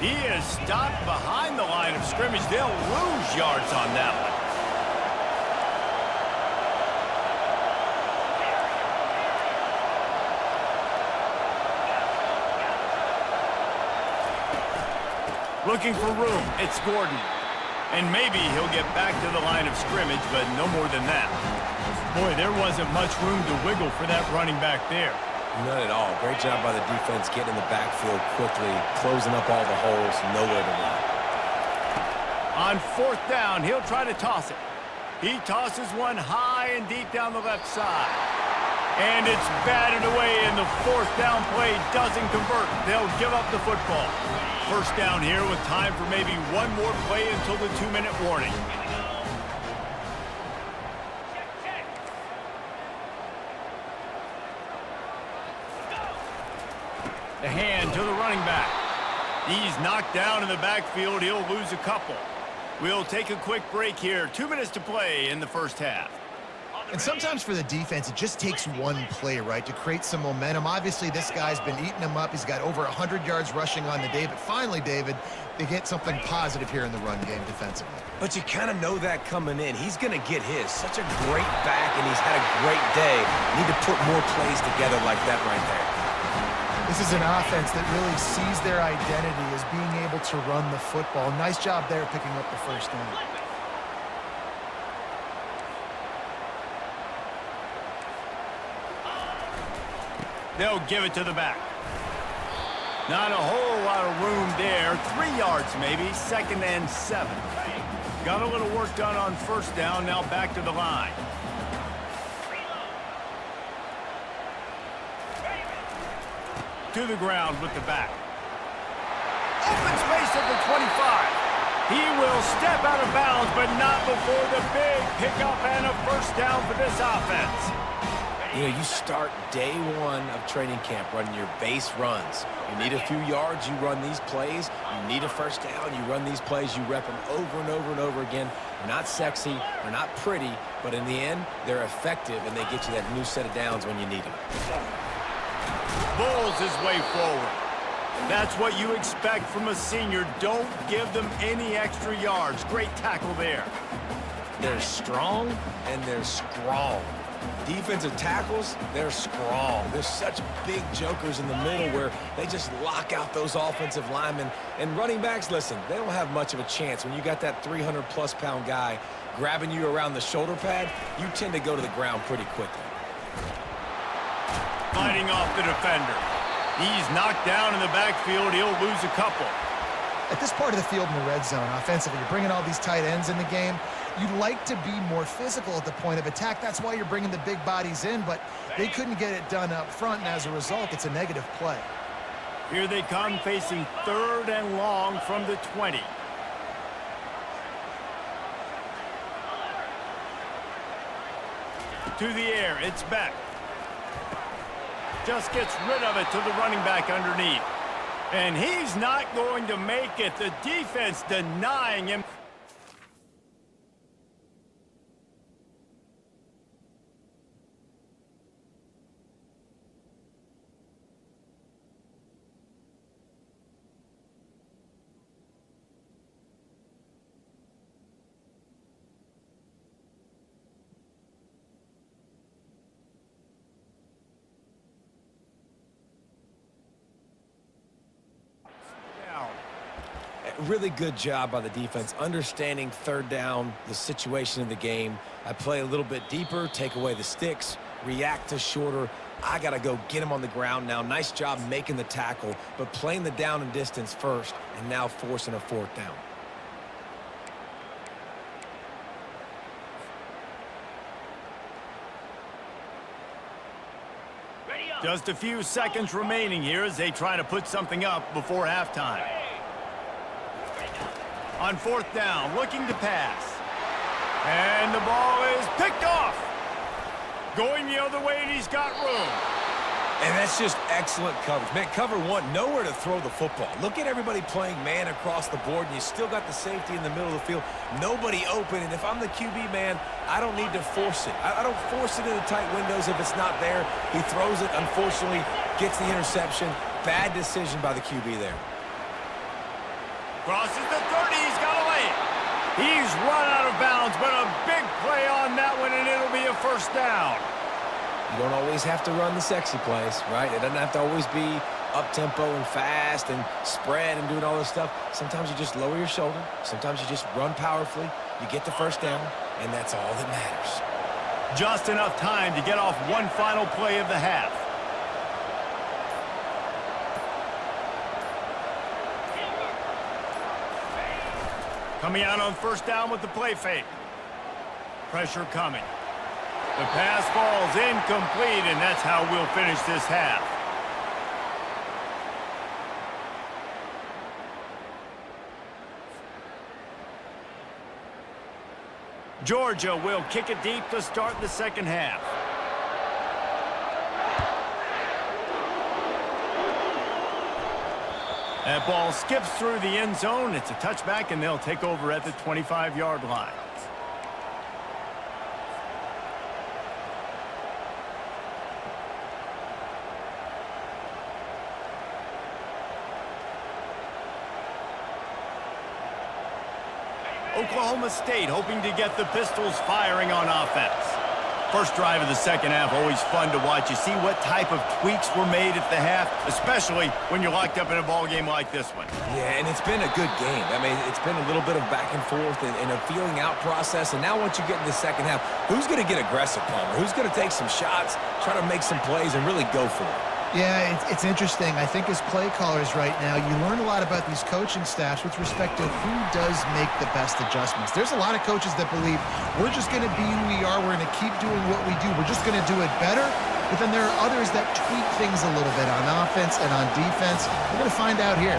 He is stopped behind the line of scrimmage. They'll lose yards on that one. Looking for room, it's Gordon. And maybe he'll get back to the line of scrimmage, but no more than that. Boy, there wasn't much room to wiggle for that running back there. None at all. Great job by the defense getting in the backfield quickly, closing up all the holes, nowhere to run. On 4th down, he'll try to toss it. He tosses one high and deep down the left side. And it's batted away, and the 4th down play doesn't convert. They'll give up the football. First down here with time for maybe one more play until the 2-minute warning. The hand to the running back. He's knocked down in the backfield. He'll lose a couple. We'll take a quick break here. 2 minutes to play in the first half. And sometimes for the defense, it just takes one play, right, to create some momentum. Obviously, this guy's been eating them up. He's got over 100 yards rushing on the day. But finally, David, they get something positive here in the run game defensively. But you kind of know that coming in. He's going to get his. Such a great back, and he's had a great day. Need to put more plays together like that right there. This is an offense that really sees their identity as being able to run the football. Nice job there picking up the first down. They'll give it to the back. Not a whole lot of room there. 3 yards maybe, 2nd and 7. Got a little work done on first down, now back to the line. To the ground with the back. Open space at the 25. He will step out of bounds, but not before the big pickup and a first down for this offense. You know, you start day one of training camp running your base runs. You need a few yards, you run these plays. You need a first down, you run these plays. You rep them over and over and over again. They're not sexy, they're not pretty, but in the end, they're effective, and they get you that new set of downs when you need them. Bulls his way forward. That's what you expect from a senior. Don't give them any extra yards. Great tackle there. They're strong, and they're strong. Defensive tackles, they're strong. There's such big jokers in the middle where they just lock out those offensive linemen. And running backs, listen, they don't have much of a chance. When you got that 300-plus pound guy grabbing you around the shoulder pad, you tend to go to the ground pretty quickly. Fighting off the defender. He's knocked down in the backfield. He'll lose a couple. At this part of the field in the red zone, offensively, you're bringing all these tight ends in the game. You'd like to be more physical at the point of attack. That's why you're bringing the big bodies in, but they couldn't get it done up front, and as a result, it's a negative play. Here they come facing 3rd and long from the 20. To the air, it's back. Just gets rid of it to the running back underneath. And he's not going to make it. The defense denying him. Really good job by the defense, understanding 3rd down, the situation in the game. I play a little bit deeper, take away the sticks, react to shorter. I got to go get him on the ground now. Nice job making the tackle, but playing the down and distance first, and now forcing a 4th down. Just a few seconds remaining here as they try to put something up before halftime. On 4th down, looking to pass. And the ball is picked off. Going the other way, and he's got room. And that's just excellent coverage. Man, cover one, nowhere to throw the football. Look at everybody playing man across the board, and you still got the safety in the middle of the field. Nobody open, and if I'm the QB, man, I don't need to force it. I don't force it into tight windows if it's not there. He throws it, unfortunately, gets the interception. Bad decision by the QB there. Crosses the 30, he's got to lay it. He's run out of bounds, but a big play on that one, and it'll be a first down. You don't always have to run the sexy plays, right? It doesn't have to always be up-tempo and fast and spread and doing all this stuff. Sometimes you just lower your shoulder. Sometimes you just run powerfully. You get the first down, and that's all that matters. Just enough time to get off one final play of the half. Coming out on first down with the play fake. Pressure coming. The pass falls incomplete, and that's how we'll finish this half. Georgia will kick it deep to start the second half. That ball skips through the end zone. It's a touchback, and they'll take over at the 25-yard line. Oklahoma State hoping to get the Pistols firing on offense. First drive of the second half, always fun to watch. You see what type of tweaks were made at the half, especially when you're locked up in a ball game like this one. Yeah, and it's been a good game. I mean, it's been a little bit of back and forth and a feeling out process. And now once you get in the second half, who's going to get aggressive, Palmer? Who's going to take some shots, try to make some plays, and really go for it? Yeah, it's interesting. I think as play callers right now, you learn a lot about these coaching staffs with respect to who does make the best adjustments. There's a lot of coaches that believe we're just going to be who we are. We're going to keep doing what we do. We're just going to do it better. But then there are others that tweak things a little bit on offense and on defense. We're going to find out here.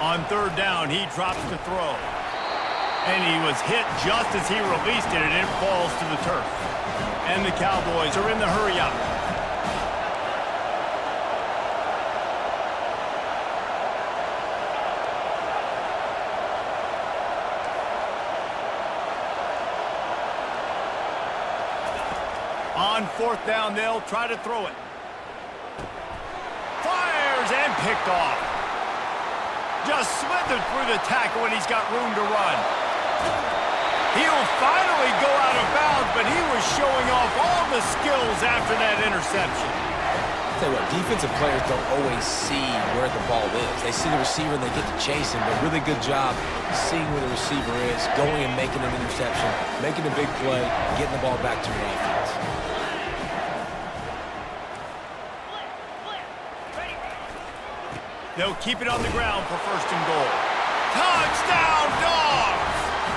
On third down, he drops to throw. And he was hit just as he released it, and it falls to the turf. And the Cowboys are in the hurry-up. On fourth down, they'll try to throw it. Fires and picked off. Just slithered through the tackle, and he's got room to run. He'll finally go out of bounds, but he was showing off all the skills after that interception. I'll tell you what, defensive players don't always see where the ball is. They see the receiver and they get to chase him, but really good job seeing where the receiver is, going and making an interception, making a big play, getting the ball back to your offense. They'll keep it on the ground for first and goal. Touchdown, Dogs!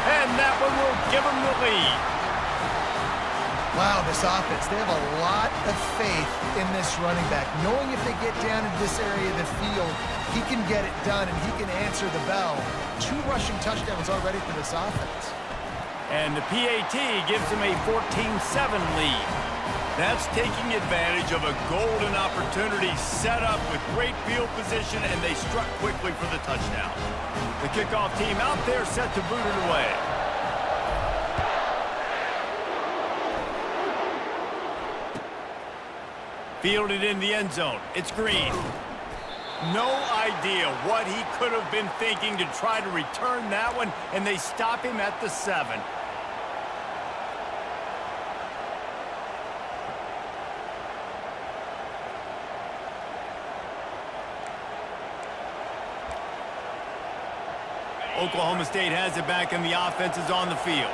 And that one will give them the lead. Wow, this offense, they have a lot of faith in this running back, knowing if they get down into this area of the field, he can get it done and he can answer the bell. 2 rushing touchdowns already for this offense. And the PAT gives them a 14-7 lead. That's taking advantage of a golden opportunity set up with great field position, and they struck quickly for the touchdown. The kickoff team out there set to boot it away. Fielded in the end zone. It's Green. No idea what he could have been thinking to try to return that one, and they stop him at the 7. Oklahoma State has it back, and the offense is on the field.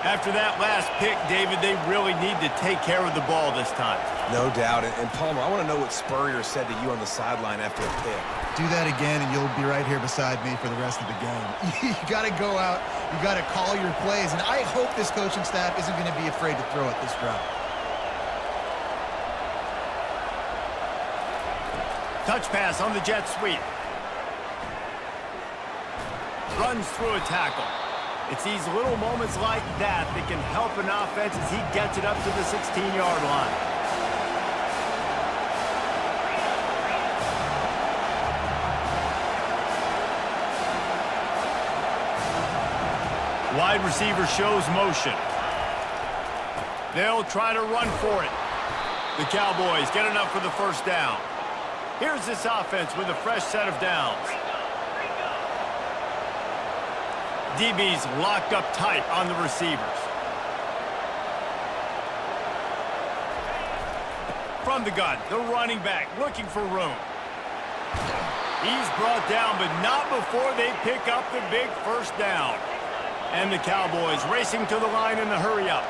After that last pick, David, they really need to take care of the ball this time. No doubt. And Palmer, I want to know what Spurrier said to you on the sideline after a pick. Do that again, and you'll be right here beside me for the rest of the game. You got to go out. You got to call your plays, and I hope this coaching staff isn't going to be afraid to throw it this drive. Touch pass on the jet sweep. Runs through a tackle. It's these little moments like that that can help an offense as he gets it up to the 16-yard line. Wide receiver shows motion. They'll try to run for it. The Cowboys get enough for the first down. Here's this offense with a fresh set of downs. DB's locked up tight on the receivers. From the gun, the running back looking for room. He's brought down, but not before they pick up the big first down. And the Cowboys racing to the line in the hurry-up.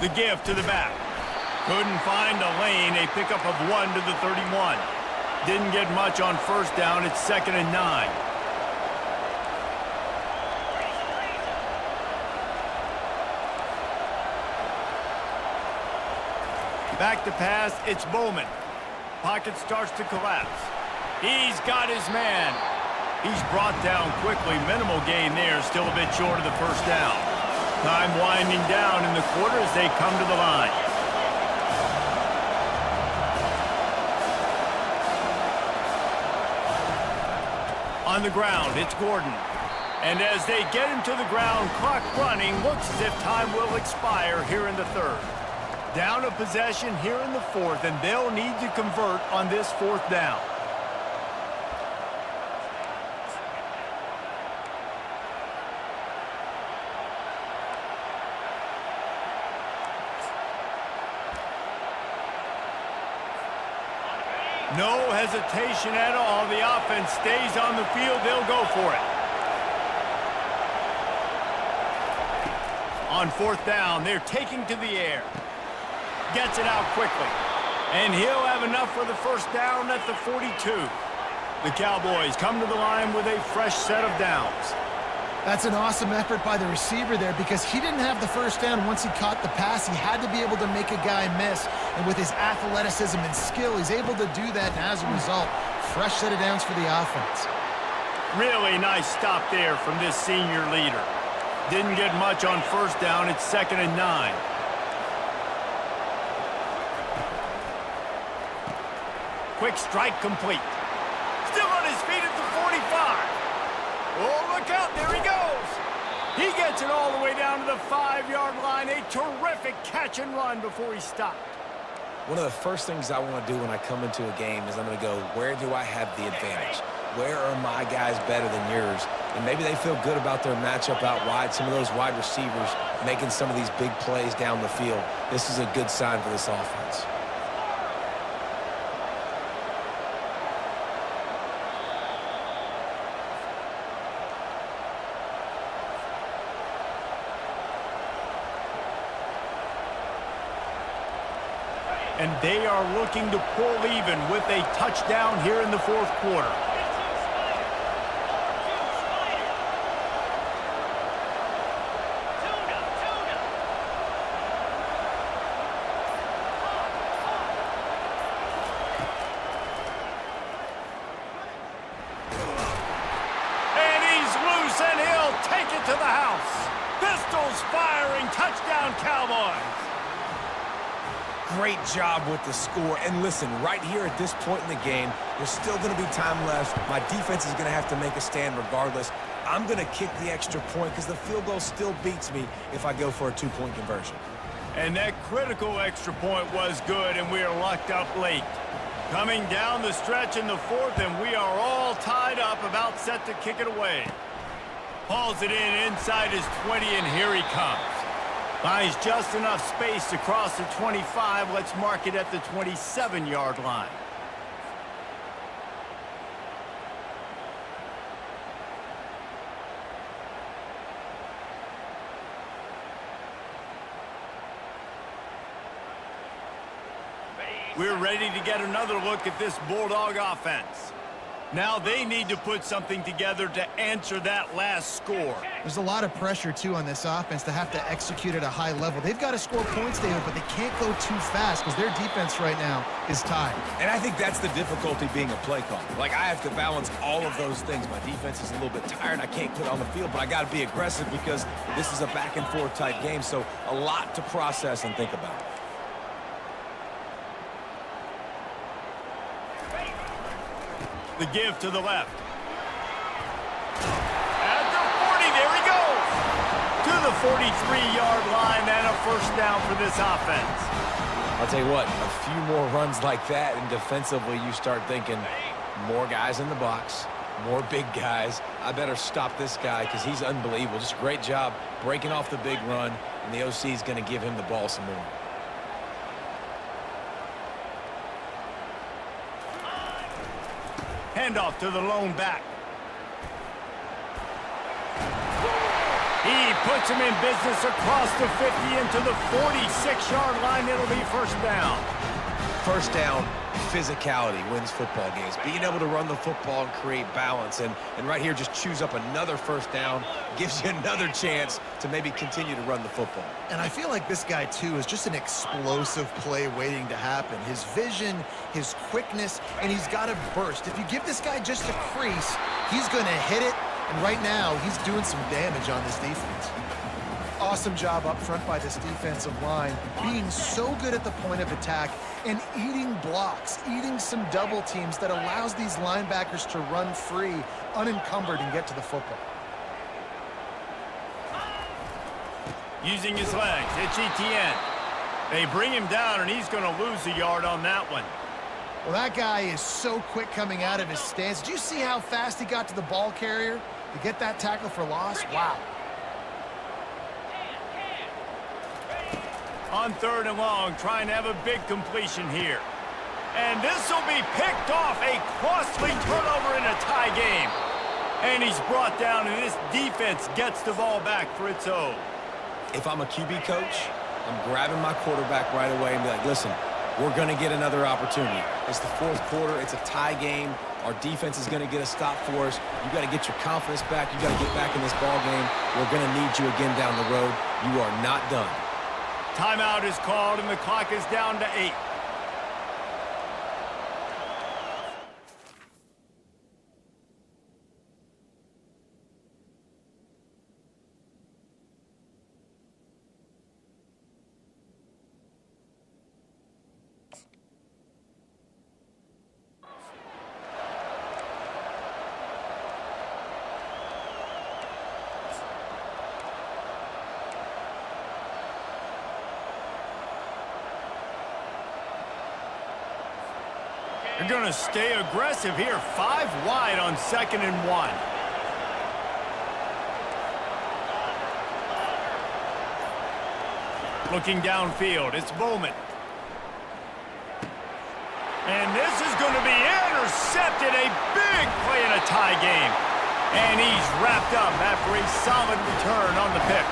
The give to the back. Couldn't find a lane. A pickup of 1 to the 31. Didn't get much on first down. It's 2nd and 9. Back to pass. It's Bowman. Pocket starts to collapse. He's got his man. He's brought down quickly. Minimal gain there. Still a bit short of the first down. Time winding down in the quarter as they come to the line. On the ground, it's Gordon. And as they get him to the ground, clock running, looks as if time will expire here in the third. Down a possession here in the fourth, and they'll need to convert on this fourth down. No hesitation at all. The offense stays on the field. They'll go for it. On fourth down, they're taking to the air. Gets it out quickly. And he'll have enough for the first down at the 42. The Cowboys come to the line with a fresh set of downs. That's an awesome effort by the receiver there because he didn't have the first down once he caught the pass. He had to be able to make a guy miss. And with his athleticism and skill, he's able to do that. And as a result, fresh set of downs for the offense. Really nice stop there from this senior leader. Didn't get much on first down. It's 2nd and 9. Quick strike complete. Still on his feet at the 45. Oh, look out. There he goes. He gets it all the way down to the 5-yard line. A terrific catch and run before he stopped. One of the first things I want to do when I come into a game is I'm going to go, where do I have the advantage? Where are my guys better than yours? And maybe they feel good about their matchup out wide. Some of those wide receivers making some of these big plays down the field. This is a good sign for this offense. And they are looking to pull even with a touchdown here in the fourth quarter. And he's loose, and he'll take it to the house. Pistols firing, touchdown Cowboys. Great job with the score. And listen, right here at this point in the game, there's still going to be time left. My defense is going to have to make a stand regardless. I'm going to kick the extra point because the field goal still beats me if I go for a 2-point conversion. And that critical extra point was good, and we are locked up late. Coming down the stretch in the fourth, and we are all tied up, about set to kick it away. Hauls it in inside his 20, and here he comes. Finds just enough space to cross the 25. Let's mark it at the 27-yard line. We're ready to get another look at this Bulldog offense. Now they need to put something together to answer that last score. There's a lot of pressure, too, on this offense to have to execute at a high level. They've got to score points, David, but they can't go too fast because their defense right now is tied. And I think that's the difficulty being a play caller. Like, I have to balance all of those things. My defense is a little bit tired. I can't put it on the field, but I got to be aggressive because this is a back-and-forth type game, so a lot to process and think about. The give to the left. At the 40, there he goes. To the 43-yard line and a first down for this offense. I'll tell you what, a few more runs like that, and defensively you start thinking more guys in the box, more big guys. I better stop this guy because he's unbelievable. Just a great job breaking off the big run, and the OC is going to give him the ball some more. Handoff to the lone back. He puts him in business across the 50 into the 46-yard line. It'll be first down. First down, physicality wins football games. Being able to run the football and create balance. And right here, just choose up another first down. Gives you another chance to maybe continue to run the football. And I feel like this guy, too, is just an explosive play waiting to happen. His vision, his quickness, and he's got a burst. If you give this guy just a crease, he's going to hit it. And right now, he's doing some damage on this defense. Awesome job up front by this defensive line, being so good at the point of attack and eating blocks, eating some double teams that allows these linebackers to run free, unencumbered, and get to the football. Using his legs, it's Etienne. They bring him down, and he's going to lose a yard on that one. Well, that guy is so quick coming out of his stance. Did you see how fast he got to the ball carrier to get that tackle for loss? Wow. On 3rd and long, trying to have a big completion here. And this will be picked off, a costly turnover in a tie game. And he's brought down, and this defense gets the ball back for its own. If I'm a QB coach, I'm grabbing my quarterback right away and be like, listen, we're going to get another opportunity. It's the 4th quarter. It's a tie game. Our defense is going to get a stop for us. You got to get your confidence back. You got to get back in this ball game. We're going to need you again down the road. You are not done. Timeout is called, and the clock is down to 8. They're going to stay aggressive here. 5 wide on 2nd and 1. Looking downfield, it's Bowman. And this is going to be intercepted. A big play in a tie game. And he's wrapped up after a solid return on the pick.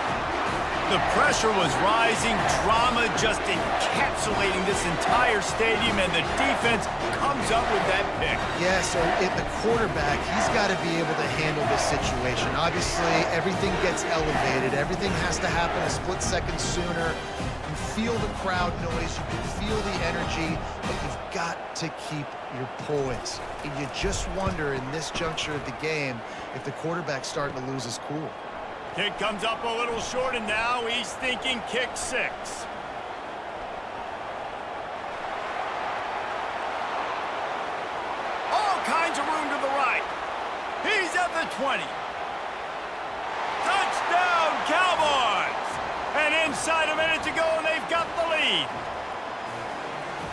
The pressure was rising, drama just encapsulating this entire stadium, and the defense comes up with that pick. Yeah, so the quarterback, he's got to be able to handle this situation. Obviously, everything gets elevated. Everything has to happen a split second sooner. You feel the crowd noise. You can feel the energy, but you've got to keep your poise. And you just wonder in this juncture of the game if the quarterback's starting to lose his cool. Kick comes up a little short, and now he's thinking kick 6. All kinds of room to the right. He's at the 20. Touchdown, Cowboys! And inside a minute to go, and they've got the lead.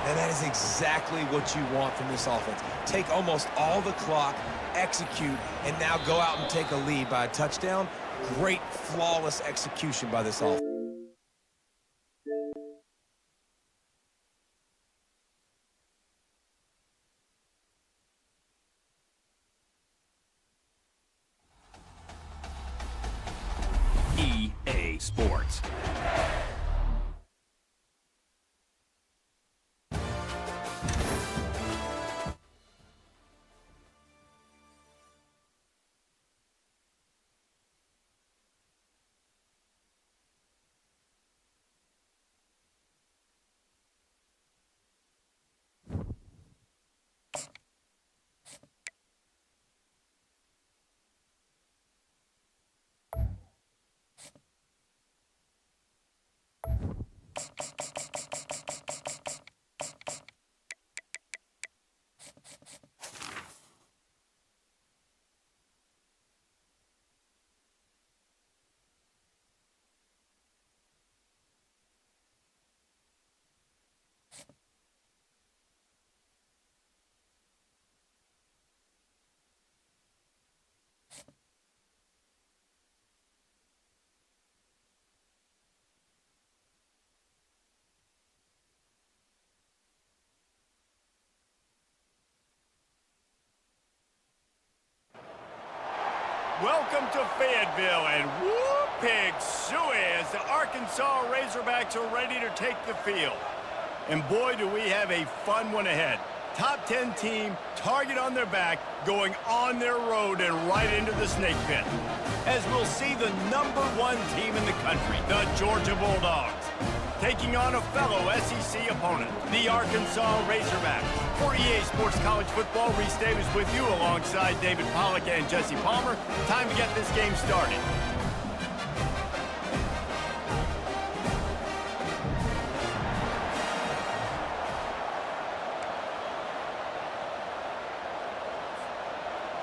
And that is exactly what you want from this offense. Take almost all the clock, execute, and now go out and take a lead by a touchdown. Great, flawless execution by this offense. EA Sports. Welcome to Fayetteville, and whoop, pig suey as the Arkansas Razorbacks are ready to take the field. And boy, do we have a fun one ahead. Top 10 team, target on their back, going on their road and right into the snake pit. As we'll see the #1 team in the country, the Georgia Bulldogs, taking on a fellow SEC opponent, the Arkansas Razorbacks. For EA Sports College Football, Reese Davis with you alongside David Pollack and Jesse Palmer. Time to get this game started.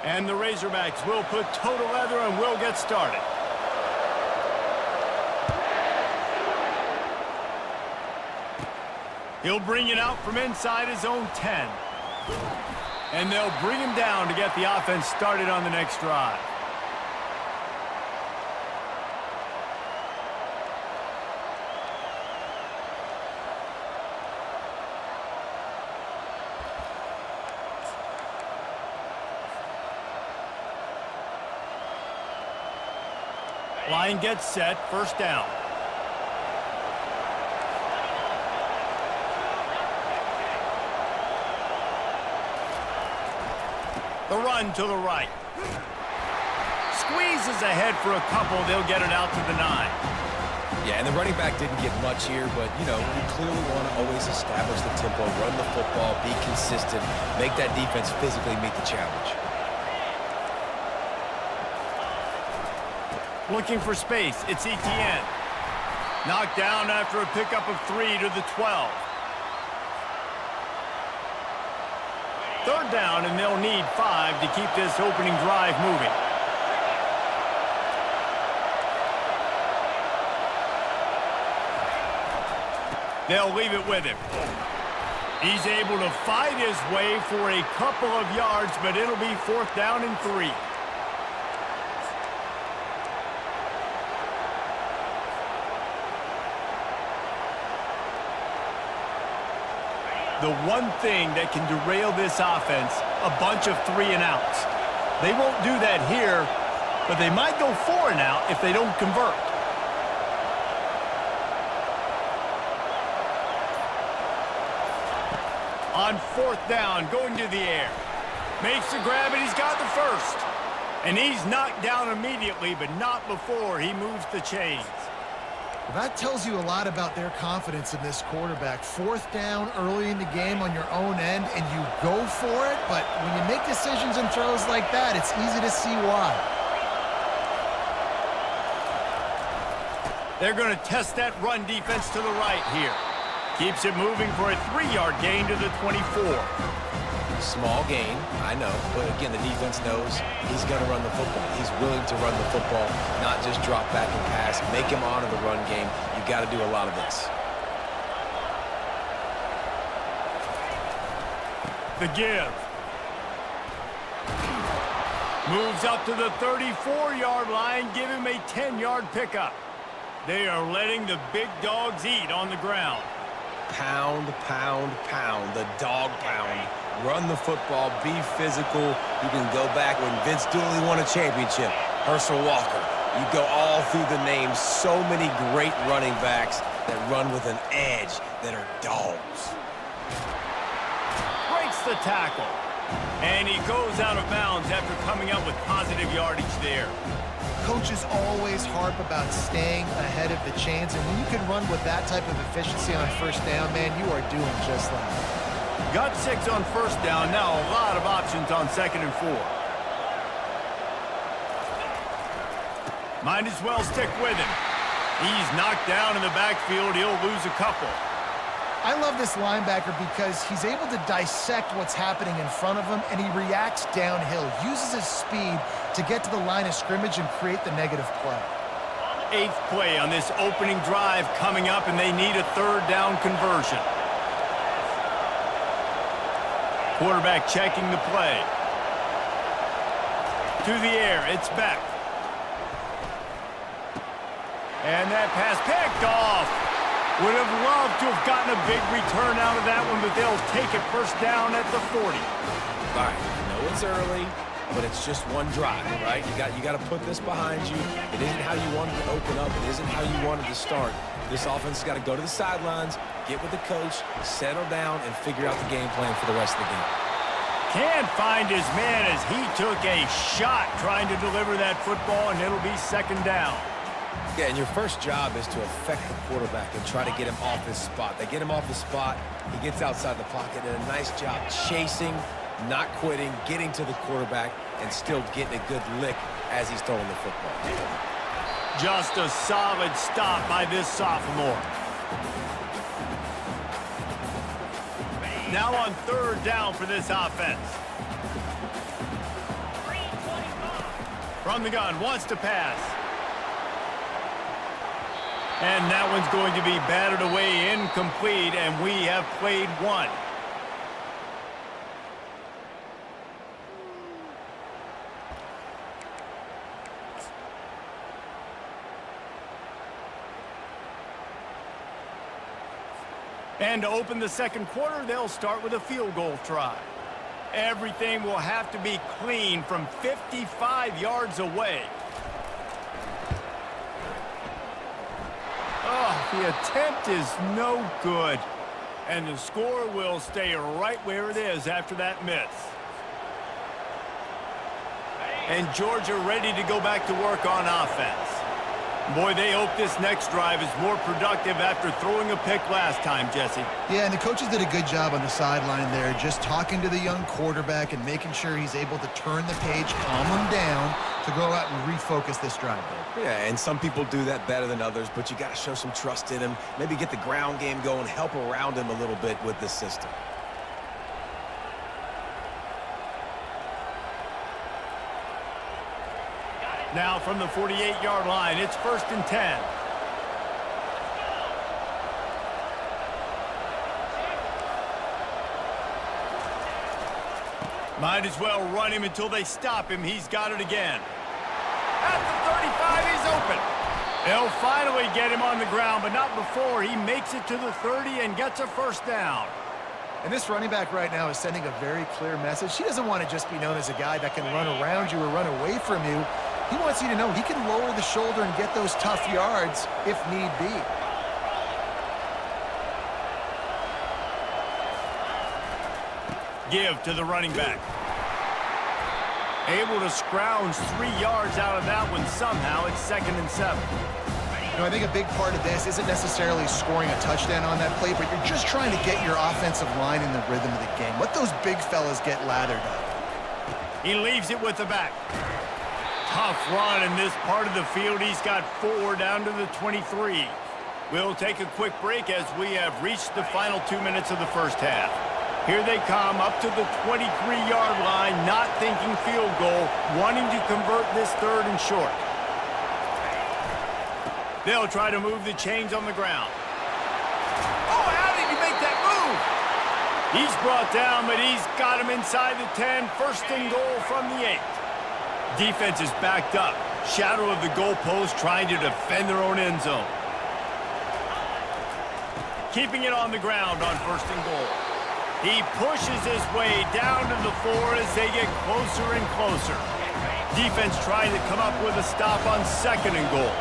And the Razorbacks will put total leather and will get started. He'll bring it out from inside his own 10. And they'll bring him down to get the offense started on the next drive. Line gets set, first down. The run to the right. Squeezes ahead for a couple. They'll get it out to the 9. Yeah, and the running back didn't get much here, but, you know, you clearly want to always establish the tempo, run the football, be consistent, make that defense physically meet the challenge. Looking for space, it's Etienne. Knocked down after a pickup of 3 to the 12. Third down, and they'll need 5 to keep this opening drive moving. They'll leave it with him. He's able to fight his way for a couple of yards, but it'll be 4th down and 3. The one thing that can derail this offense, a bunch of 3-and-outs. They won't do that here, but they might go 4-and-out if they don't convert. On 4th down, going to the air. Makes the grab, and he's got the first. And he's knocked down immediately, but not before he moves the chains. That tells you a lot about their confidence in this quarterback. 4th down early in the game on your own end, and you go for it, but when you make decisions and throws like that, it's easy to see why. They're going to test that run defense to the right here. Keeps it moving for a 3-yard gain to the 24. Small gain, I know, but again, the defense knows he's going to run the football. He's willing to run the football, not just drop back and pass, make him honor the run game. You got to do a lot of this. The give. Moves up to the 34-yard line, give him a 10-yard pickup. They are letting the big dogs eat on the ground. Pound, pound, pound, the dog pound. Run the football, be physical. You can go back when Vince Dooley won a championship. Herschel Walker. You go all through the names. So many great running backs that run with an edge that are dogs. Breaks the tackle. And he goes out of bounds after coming up with positive yardage there. Coaches always harp about staying ahead of the chains, and when you can run with that type of efficiency on 1st down, man, you are doing just that. Got 6 on 1st down, now a lot of options on 2nd and 4. Might as well stick with him. He's knocked down in the backfield, he'll lose a couple. I love this linebacker because he's able to dissect what's happening in front of him, and he reacts downhill, uses his speed to get to the line of scrimmage and create the negative play. 8th play on this opening drive coming up, and they need a 3rd down conversion. Quarterback checking the play. To the air, it's back. And that pass picked off. Would have loved to have gotten a big return out of that one, but they'll take it 1st down at the 40. All right, I know it's early. but it's just one drive, right? You got to put this behind you. It isn't how you wanted to open up. It isn't how you wanted to start. This offense has got to go to the sidelines, get with the coach, settle down, and figure out the game plan for the rest of the game. Can't find his man as he took a shot trying to deliver that football, and it'll be second down. Yeah, and your first job is to affect the quarterback and try to get him off his spot. They get him off the spot, he gets outside the pocket, and a nice job chasing, not quitting, getting to the quarterback, and still getting a good lick as he's throwing the football. Just a solid stop by this sophomore. Now on third down for this offense. From the gun, wants to pass. And that one's going to be batted away, incomplete, and we have played one. And to open the second quarter, they'll start with a field goal try. Everything will have to be clean from 55 yards away. Oh, the attempt is no good. And the score will stay right where it is after that miss. And Georgia ready to go back to work on offense. Boy, they hope this next drive is more productive after throwing a pick last time, Jesse. Yeah, and the coaches did a good job on the sideline there, just talking to the young quarterback and making sure he's able to turn the page, calm him down, to go out and refocus this drive. Yeah, and some people do that better than others, but you got to show some trust in him, maybe get the ground game going, help around him a little bit with this system. Now from the 48-yard line, it's 1st and 10. Might as well run him until they stop him. He's got it again. At the 35, he's open. They'll finally get him on the ground, but not before he makes it to the 30 and gets a first down. And this running back right now is sending a very clear message. He doesn't want to just be known as a guy that can run around you or run away from you. He wants you to know he can lower the shoulder and get those tough yards if need be. Give to the running back. Able to scrounge 3 yards out of that one somehow. It's 2nd and 7. You know, I think a big part of this isn't necessarily scoring a touchdown on that play, but you're just trying to get your offensive line in the rhythm of the game. Let those big fellas get lathered up. He leaves it with the back. Tough run in this part of the field. He's got 4 down to the 23. We'll take a quick break as we have reached the final 2 minutes of the first half. Here they come up to the 23-yard line, not thinking field goal, wanting to convert this 3rd and short. They'll try to move the chains on the ground. Oh, how did he make that move? He's brought down, but he's got him inside the 10. 1st and goal from the 8. Defense is backed up. Shadow of the goalpost trying to defend their own end zone. Keeping it on the ground on 1st and goal. He pushes his way down to the 4 as they get closer and closer. Defense trying to come up with a stop on 2nd and goal.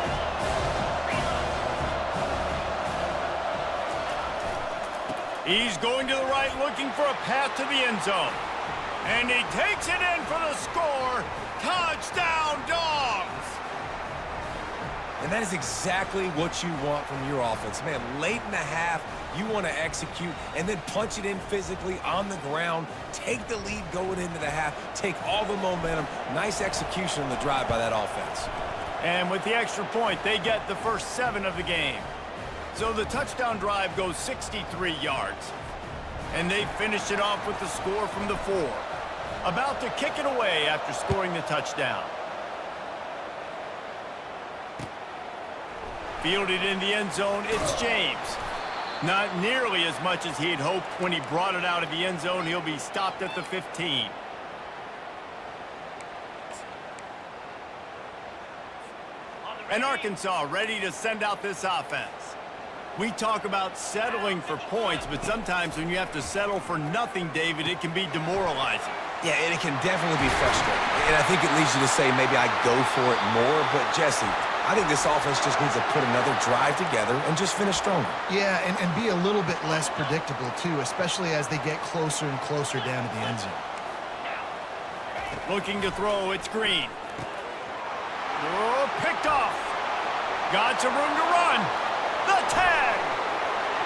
He's going to the right looking for a path to the end zone. And he takes it in for the score. Touchdown, Dogs! And that is exactly what you want from your offense. Man, late in the half, you want to execute and then punch it in physically on the ground. Take the lead going into the half. Take all the momentum. Nice execution on the drive by that offense. And with the extra point, they get the first 7 of the game. So the touchdown drive goes 63 yards. And they finish it off with the score from the 4. About to kick it away after scoring the touchdown. Fielded in the end zone, it's James. Not nearly as much as he had hoped when he brought it out of the end zone. He'll be stopped at the 15. And Arkansas ready to send out this offense. We talk about settling for points, but sometimes when you have to settle for nothing, David, it can be demoralizing. Yeah, and it can definitely be frustrating. And I think it leads you to say maybe I go for it more. But, Jesse, I think this offense just needs to put another drive together and just finish stronger. Yeah, and be a little bit less predictable, too, especially as they get closer and closer down to the end zone. Looking to throw, it's Green. Oh, picked off. Got some room to run. The tag.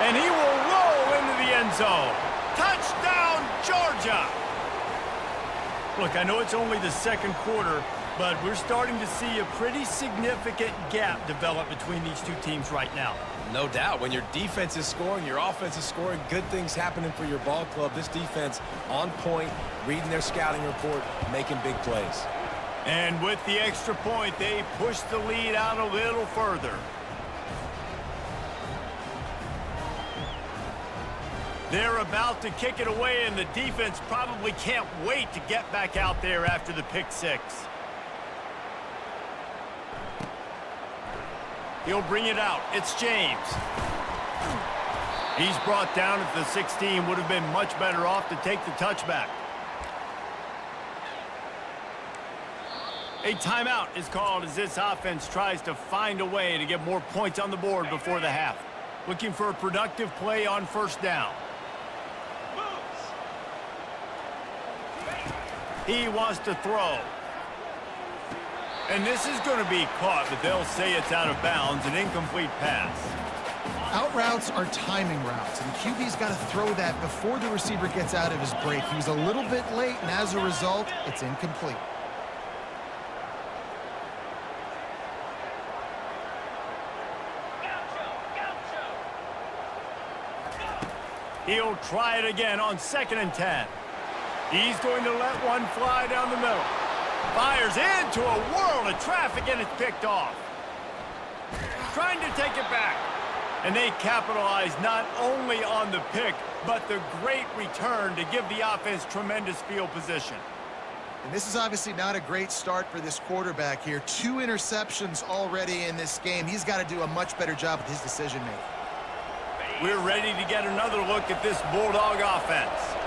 And he will roll into the end zone. Touchdown, Georgia. Look, I know it's only the second quarter, but we're starting to see a pretty significant gap develop between these two teams right now. No doubt. When your defense is scoring, your offense is scoring, good things happening for your ball club. This defense on point, reading their scouting report, making big plays. And with the extra point, they push the lead out a little further. They're about to kick it away, and the defense probably can't wait to get back out there after the pick six. He'll bring it out. It's James. He's brought down at the 16. Would have been much better off to take the touchback. A timeout is called as this offense tries to find a way to get more points on the board before the half. Looking for a productive play on first down. He wants to throw. And this is going to be caught, but they'll say it's out of bounds, an incomplete pass. Out routes are timing routes, and QB's got to throw that before the receiver gets out of his break. He was a little bit late, and as a result, it's incomplete. He'll try it again on 2nd and 10. He's going to let one fly down the middle. Fires into a world of traffic, and it's picked off. Trying to take it back. And they capitalize not only on the pick, but the great return to give the offense tremendous field position. And this is obviously not a great start for this quarterback here. 2 interceptions already in this game. He's got to do a much better job with his decision-making. We're ready to get another look at this Bulldog offense.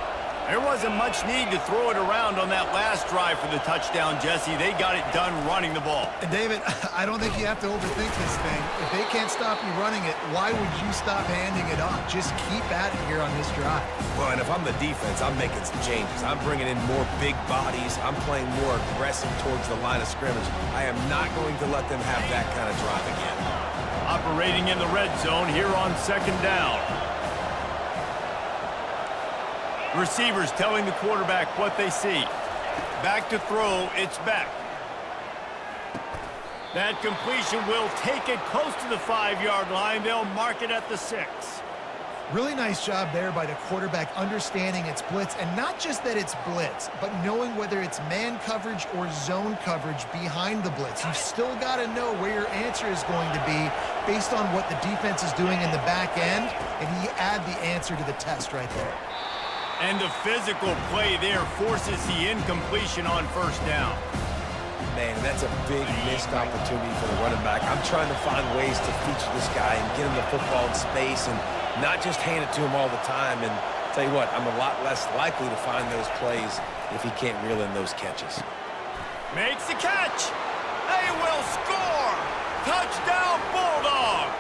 There wasn't much need to throw it around on that last drive for the touchdown, Jesse. They got it done running the ball. And David, I don't think you have to overthink this thing. If they can't stop you running it, why would you stop handing it off? Just keep at it here on this drive. Well, and if I'm the defense, I'm making some changes. I'm bringing in more big bodies. I'm playing more aggressive towards the line of scrimmage. I am not going to let them have that kind of drive again. Operating in the red zone here on 2nd down. Receivers telling the quarterback what they see. Back to throw, it's Beck. That completion will take it close to the 5-yard line. They'll mark it at the 6. Really nice job there by the quarterback understanding it's blitz, and not just that it's blitz, but knowing whether it's man coverage or zone coverage behind the blitz. You've still got to know where your answer is going to be based on what the defense is doing in the back end, and you add the answer to the test right there. And the physical play there forces the incompletion on 1st down. Man, that's a big missed opportunity for the running back. I'm trying to find ways to feature this guy and get him the football in space and not just hand it to him all the time. And tell you what, I'm a lot less likely to find those plays if he can't reel in those catches. Makes the catch. They will score. Touchdown, Bulldogs.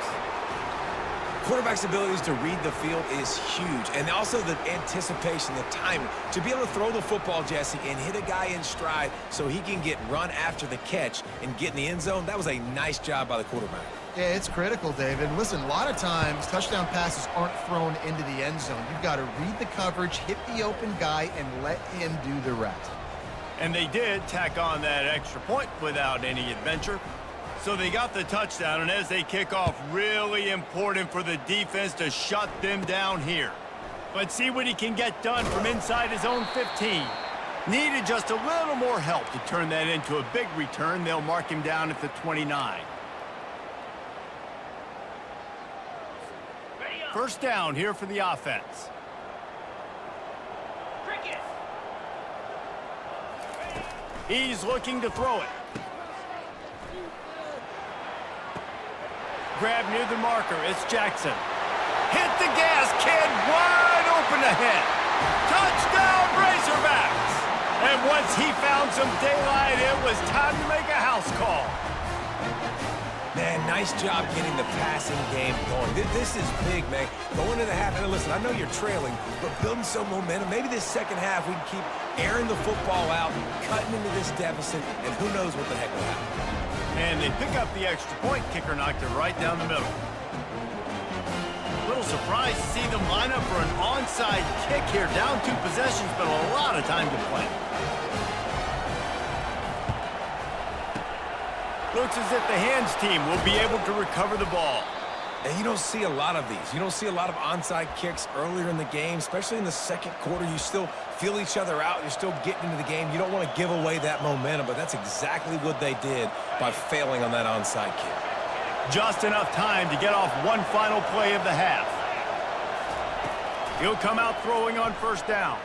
Quarterback's abilities to read the field is huge, and also the anticipation, the timing. To be able to throw the football, Jesse, and hit a guy in stride so he can get run after the catch and get in the end zone, that was a nice job by the quarterback. Yeah, it's critical, David. Listen, a lot of times touchdown passes aren't thrown into the end zone. You've got to read the coverage, hit the open guy, and let him do the rest. And they did tack on that extra point without any adventure. So they got the touchdown, and as they kick off, really important for the defense to shut them down here. Let's see what he can get done from inside his own 15. Needed just a little more help to turn that into a big return. They'll mark him down at the 29. 1st down here for the offense. He's looking to throw it. Grab near the marker. It's Jackson. Hit the gas, kid. Wide open ahead. Touchdown, Razorbacks. And once he found some daylight, it was time to make a house call. Man, nice job getting the passing game going. This is big, man. Going to the half, and listen, I know you're trailing, but building some momentum. Maybe this second half we can keep airing the football out, cutting into this deficit, and who knows what the heck will happen. And they pick up the extra point. Kicker knocked it right down the middle. A little surprised to see them line up for an onside kick here. Down 2 possessions, but a lot of time to play. Looks as if the hands team will be able to recover the ball. And you don't see a lot of these. You don't see a lot of onside kicks earlier in the game, especially in the second quarter. You still feel each other out. You're still getting into the game. You don't want to give away that momentum, but that's exactly what they did by failing on that onside kick. Just enough time to get off one final play of the half. He'll come out throwing on first down.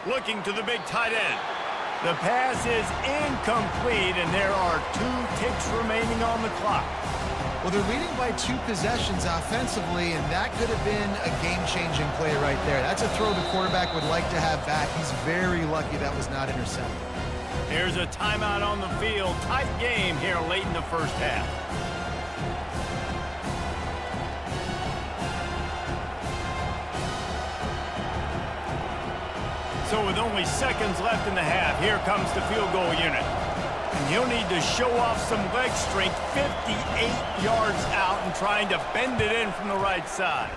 Looking to the big tight end. The pass is incomplete, and there are 2 ticks remaining on the clock. Well, they're leading by 2 possessions offensively, and that could have been a game-changing play right there. That's a throw the quarterback would like to have back. He's very lucky that was not intercepted. Here's a timeout on the field. Tight game here late in the first half. So with only seconds left in the half, here comes the field goal unit. And he'll need to show off some leg strength 58 yards out and trying to bend it in from the right side.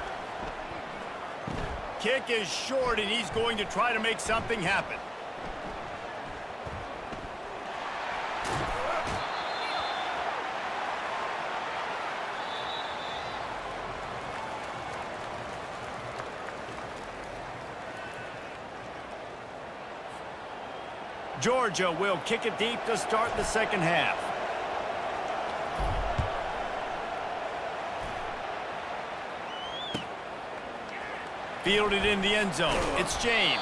Kick is short, and he's going to try to make something happen. Georgia will kick it deep to start the second half. Fielded in the end zone. It's James.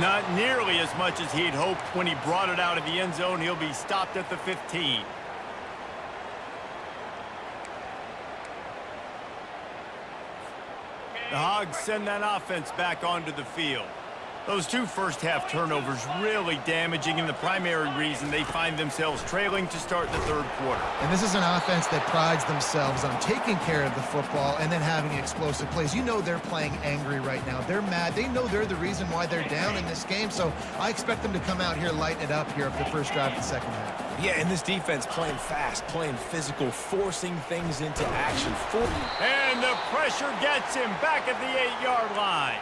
Not nearly as much as he'd hoped when he brought it out of the end zone. He'll be stopped at the 15. The Hogs send that offense back onto the field. Those 2 first-half turnovers really damaging, and the primary reason they find themselves trailing to start the third quarter. And this is an offense that prides themselves on taking care of the football and then having explosive plays. You know they're playing angry right now. They're mad. They know they're the reason why they're down in this game, so I expect them to come out here, lighten it up here for the first drive of the second half. Yeah, and this defense playing fast, playing physical, forcing things into action. And the pressure gets him back at the 8-yard line.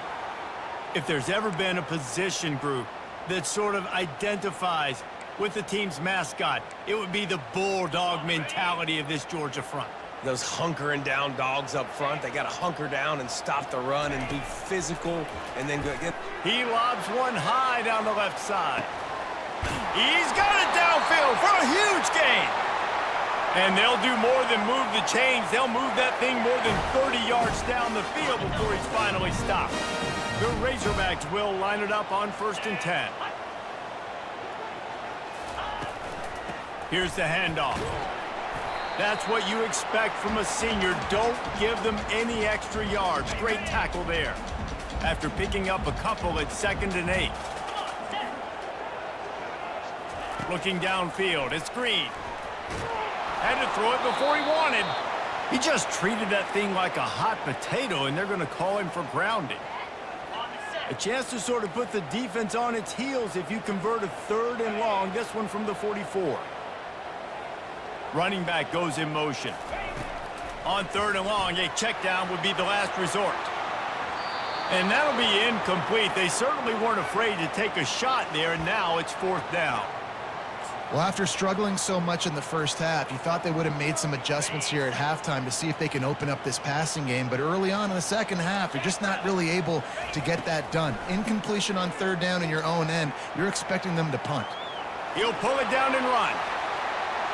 If there's ever been a position group that sort of identifies with the team's mascot, it would be the bulldog mentality of this Georgia front. Those hunkering down dogs up front, they got to hunker down and stop the run and be physical and then go again. He lobs one high down the left side. He's got it downfield for a huge gain. And they'll do more than move the chains. They'll move that thing more than 30 yards down the field before he's finally stopped. The Razorbacks will line it up on 1st and 10. Here's the handoff. That's what you expect from a senior. Don't give them any extra yards. Great tackle there. After picking up a couple at 2nd and 8. Looking downfield, it's Green. Had to throw it before he wanted. He just treated that thing like a hot potato, and they're going to call him for grounding. A chance to sort of put the defense on its heels if you convert a 3rd and long, this one from the 44. Running back goes in motion. On 3rd and long, a check down would be the last resort. And that'll be incomplete. They certainly weren't afraid to take a shot there, and now it's 4th down. Well, after struggling so much in the first half, you thought they would have made some adjustments here at halftime to see if they can open up this passing game. But early on in the second half, you're just not really able to get that done. Incompletion on 3rd down in your own end, you're expecting them to punt. He'll pull it down and run.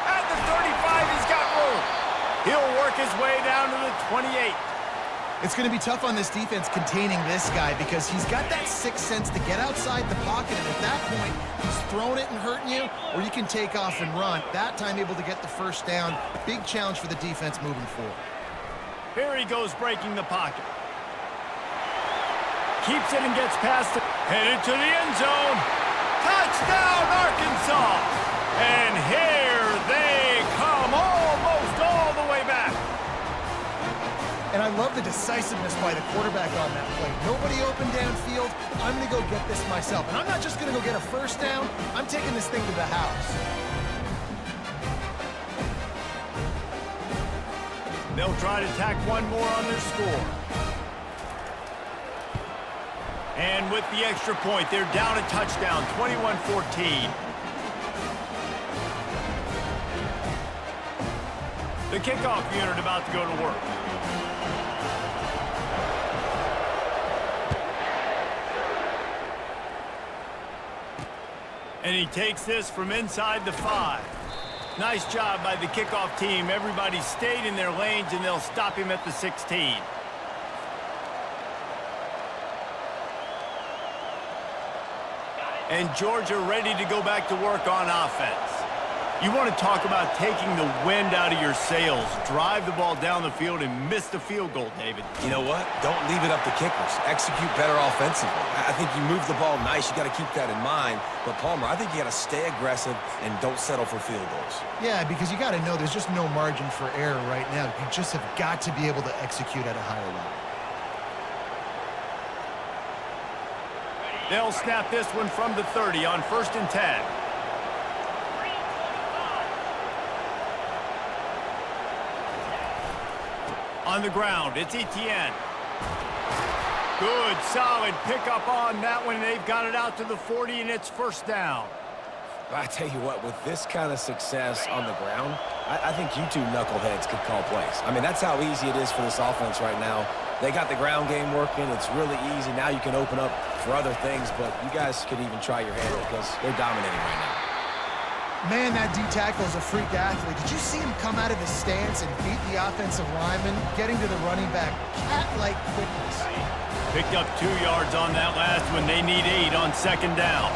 At the 35, he's got room. He'll work his way down to the 28. It's going to be tough on this defense containing this guy because he's got that sixth sense to get outside the pocket, and at that point, he's throwing it and hurting you, or you can take off and run. That time able to get the first down. Big challenge for the defense moving forward. Here he goes breaking the pocket. Keeps it and gets past it. Headed to the end zone. Touchdown, Arkansas! And here they come, almost all the way back. And I love the decisiveness by the quarterback on that play. Nobody open downfield. I'm going to go get this myself. And I'm not just going to go get a first down. I'm taking this thing to the house. They'll try to tack one more on their score. And with the extra point, they're down a touchdown, 21-14. The kickoff unit about to go to work. And he takes this from inside the 5. Nice job by the kickoff team. Everybody stayed in their lanes, and they'll stop him at the 16. And Georgia ready to go back to work on offense. You want to talk about taking the wind out of your sails. Drive the ball down the field and miss the field goal, David. You know what? Don't leave it up to kickers. Execute better offensively. I think you move the ball nice. You got to keep that in mind. But, Palmer, I think you got to stay aggressive and don't settle for field goals. Yeah, because you got to know there's just no margin for error right now. You just have got to be able to execute at a higher level. They'll snap this one from the 30 on 1st and 10. On the ground, it's Etienne. Good, solid pickup on that one. They've got it out to the 40, and it's first down. I tell you what, with this kind of success on the ground, I think you two knuckleheads could call plays. I mean, that's how easy it is for this offense right now. They got the ground game working. It's really easy. Now you can open up for other things, but you guys could even try your hand because they're dominating right now. Man, that D-tackle is a freak athlete. Did you see him come out of his stance and beat the offensive lineman, getting to the running back? Cat-like quickness. Picked up 2 yards on that last one. They need 8 on 2nd down.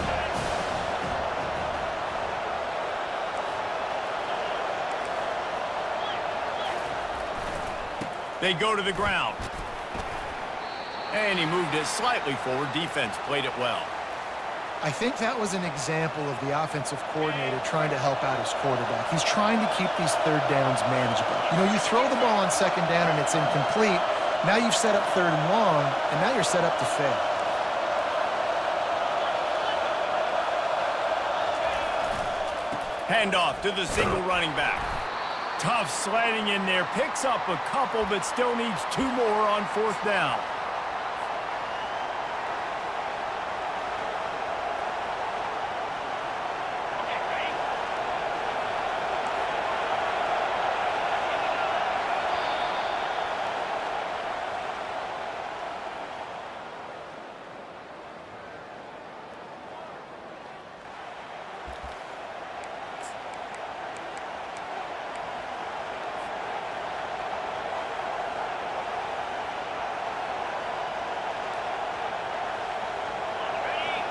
They go to the ground. And he moved it slightly forward. Defense played it well. I think that was an example of the offensive coordinator trying to help out his quarterback. He's trying to keep these 3rd downs manageable. You know, you throw the ball on 2nd down and it's incomplete. Now you've set up 3rd and long, and now you're set up to fail. Handoff to the single running back. Tough sliding in there. Picks up a couple, but still needs 2 more on 4th down.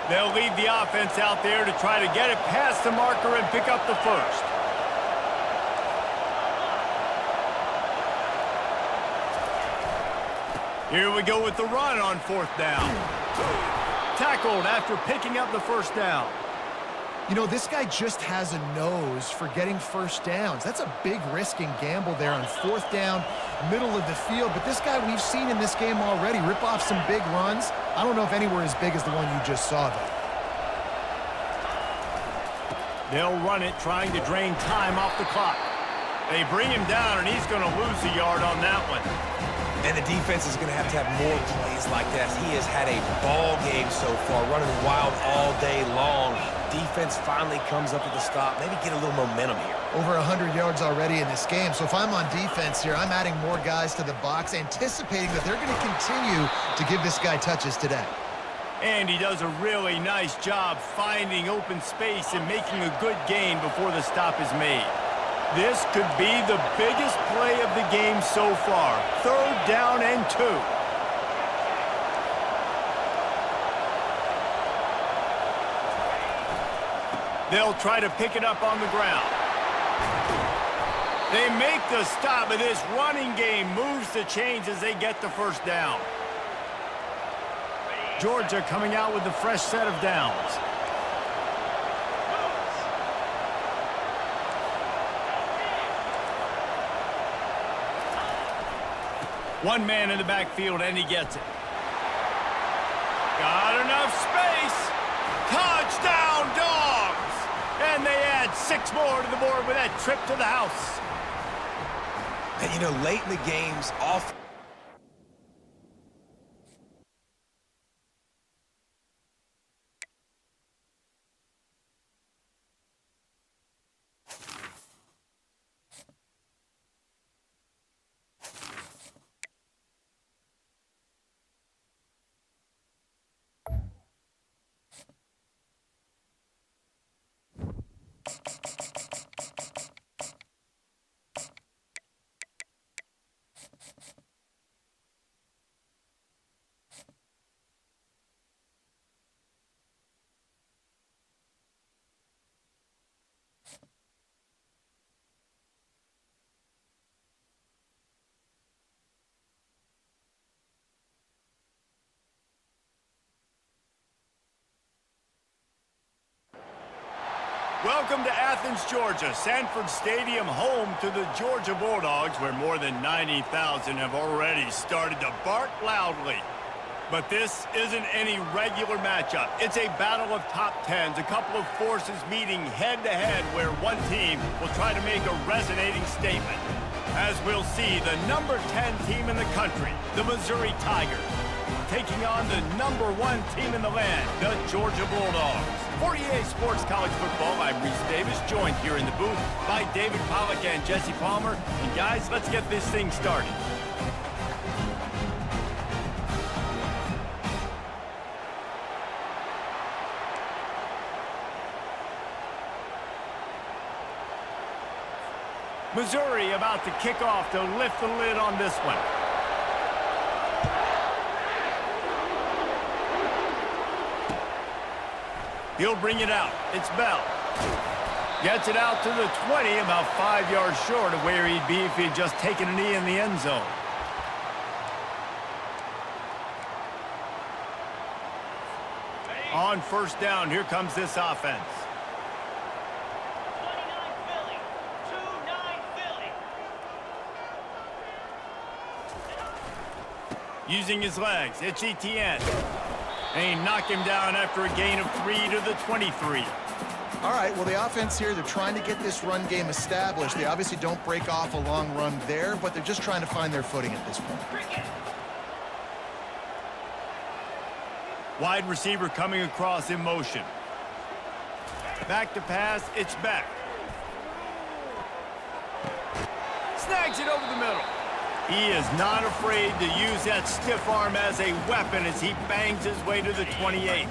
They'll lead the offense out there to try to get it past the marker and pick up the 1st. Here we go with the run on 4th down. Tackled after picking up the 1st down. You know, this guy just has a nose for getting 1st downs. That's a big risk and gamble there on 4th down, middle of the field. But this guy we've seen in this game already rip off some big runs. I don't know if anywhere as big as the one you just saw, though. They'll run it, trying to drain time off the clock. They bring him down, and he's going to lose a yard on that one. And the defense is going to have more plays like that. He has had a ball game so far, running wild all day long. Defense finally comes up with a stop. Maybe get a little momentum here. Over 100 yards already in this game. So if I'm on defense here, I'm adding more guys to the box, anticipating that they're going to continue to give this guy touches today. And he does a really nice job finding open space and making a good gain before the stop is made. This could be the biggest play of the game so far. 3rd down and 2. They'll try to pick it up on the ground. They make the stop, but this running game moves the chains as they get the 1st down. Georgia coming out with a fresh set of downs. One man in the backfield, and he gets it. Got enough space. Touchdown, Dogs! And they add 6 more to the board with that trip to the house. And, you know, late in the games, off. Welcome to Athens, Georgia, Sanford Stadium, home to the Georgia Bulldogs, where more than 90,000 have already started to bark loudly. But this isn't any regular matchup. It's a battle of top 10s, a couple of forces meeting head-to-head where one team will try to make a resonating statement. As we'll see, the number 10 team in the country, the Missouri Tigers, taking on the number 1 team in the land, the Georgia Bulldogs. For EA Sports College Football, I'm Reese Davis, joined here in the booth by David Pollack and Jesse Palmer. And guys, let's get this thing started. Missouri about to kick off to lift the lid on this one. He'll bring it out. It's Bell. Gets it out to the 20, about 5 yards short of where he'd be if he'd just taken a knee in the end zone. On first down, here comes this offense. 29 Philly. 2-9 Philly. Using his legs, it's Etienne. And he knocked him down after a gain of 3 to the 23. All right, well, the offense here, they're trying to get this run game established. They obviously don't break off a long run there, but they're just trying to find their footing at this point. Wide receiver coming across in motion. Back to pass, it's back. Snags it over the middle. He is not afraid to use that stiff arm as a weapon as he bangs his way to the 28.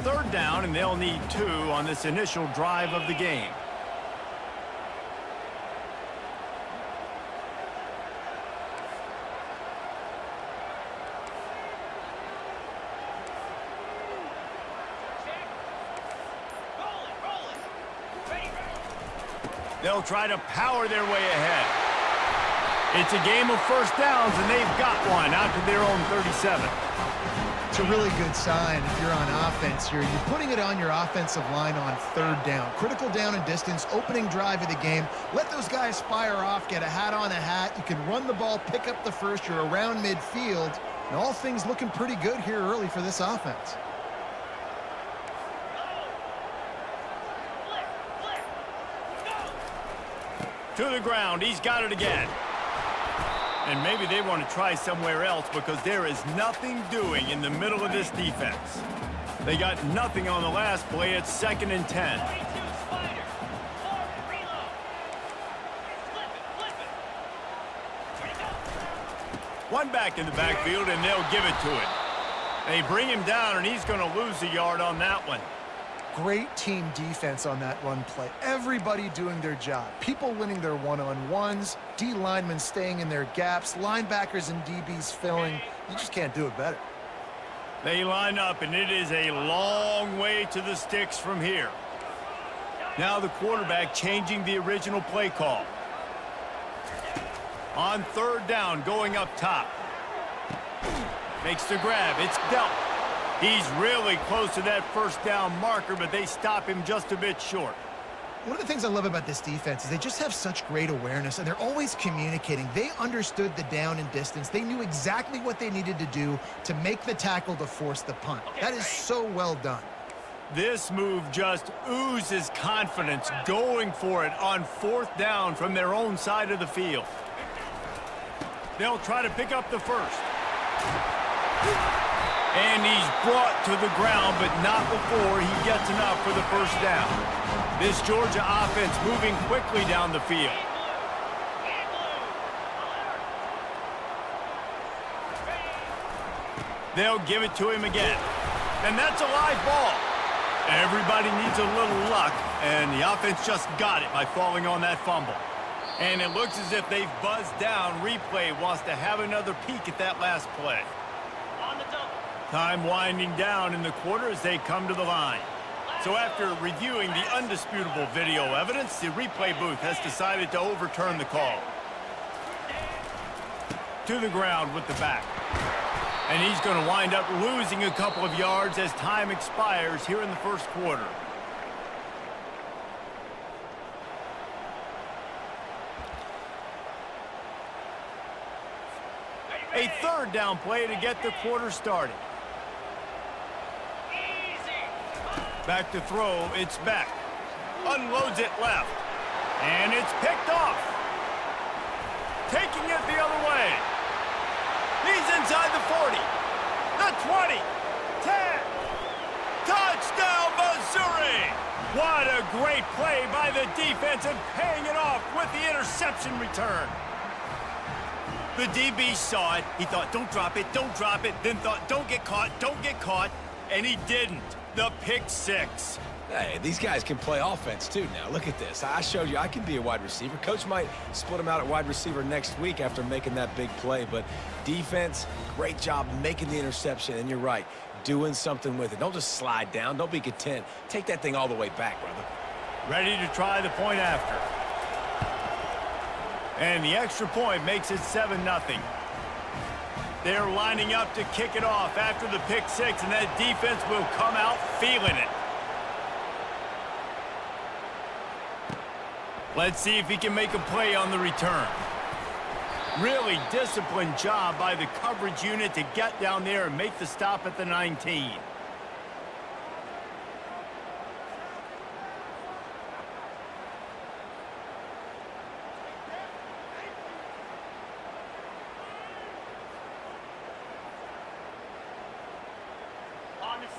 Third down, and they'll need 2 on this initial drive of the game. They'll try to power their way ahead. It's a game of first downs, and they've got one out to their own 37. It's a really good sign if you're on offense here. You're putting it on your offensive line on third down. Critical down and distance, opening drive of the game. Let those guys fire off, get a hat on a hat. You can run the ball, pick up the first. You're around midfield. And all things looking pretty good here early for this offense. To the ground, he's got it again. And maybe they want to try somewhere else because there is nothing doing in the middle of this defense. They got nothing on the last play. It's 2nd and 10. 22 Spider. Forward, reload. Flip it. One back in the backfield, and they'll give it to it. They bring him down, and he's going to lose a yard on that one. Great team defense on that run play. Everybody doing their job. People winning their one-on-ones, D linemen staying in their gaps, linebackers and DBs filling. You just can't do it better. They line up, and it is a long way to the sticks from here. Now the quarterback changing the original play call. On third down, going up top. Makes the grab. It's dealt. He's really close to that first down marker, but they stop him just a bit short. One of the things I love about this defense is they just have such great awareness, and they're always communicating. They understood the down and distance. They knew exactly what they needed to do to make the tackle to force the punt. That is so well done. This move just oozes confidence, going for it on 4th down from their own side of the field. They'll try to pick up the first. And he's brought to the ground, but not before he gets enough for the first down. This Georgia offense moving quickly down the field. They'll give it to him again. And that's a live ball. Everybody needs a little luck, and the offense just got it by falling on that fumble. And it looks as if they've buzzed down. Replay wants to have another peek at that last play. On the double. Time winding down in the quarter as they come to the line. So after reviewing the undisputable video evidence, the replay booth has decided to overturn the call. To the ground with the back. And he's going to wind up losing a couple of yards as time expires here in the first quarter. A 3rd down play to get the quarter started. Back to throw, it's Beck. Unloads it left. And it's picked off. Taking it the other way. He's inside the 40. The 20. 10. Touchdown, Missouri! What a great play by the defense and paying it off with the interception return. The DB saw it. He thought, don't drop it, then thought, don't get caught, and he didn't. The pick 6. Hey, these guys can play offense too now. Look at this. I showed you I can be a wide receiver. Coach might split him out at wide receiver next week after making that big play, but defense, great job making the interception, and you're right, doing something with it. Don't just slide down. Don't be content. Take that thing all the way back, brother. Ready to try the point after. And the extra point makes it 7-0. They're lining up to kick it off after the pick 6, and that defense will come out feeling it. Let's see if he can make a play on the return. Really disciplined job by the coverage unit to get down there and make the stop at the 19.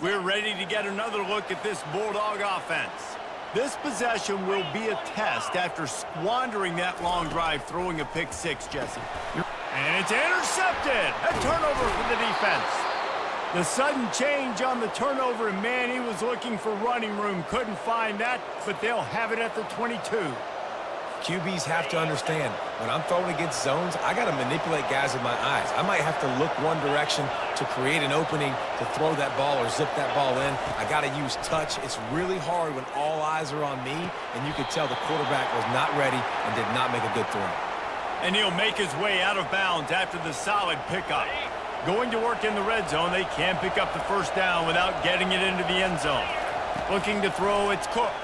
We're ready to get another look at this Bulldog offense. This possession will be a test after squandering that long drive, throwing a pick 6, Jesse. And it's intercepted. A turnover for the defense. The sudden change on the turnover, and man, he was looking for running room. Couldn't find that, but they'll have it at the 22. QBs have to understand, when I'm throwing against zones, I got to manipulate guys with my eyes. I might have to look one direction to create an opening to throw that ball or zip that ball in. I got to use touch. It's really hard when all eyes are on me, and you could tell the quarterback was not ready and did not make a good throw. And he'll make his way out of bounds after the solid pickup. Going to work in the red zone, they can't pick up the first down without getting it into the end zone. Looking to throw, it's Cook.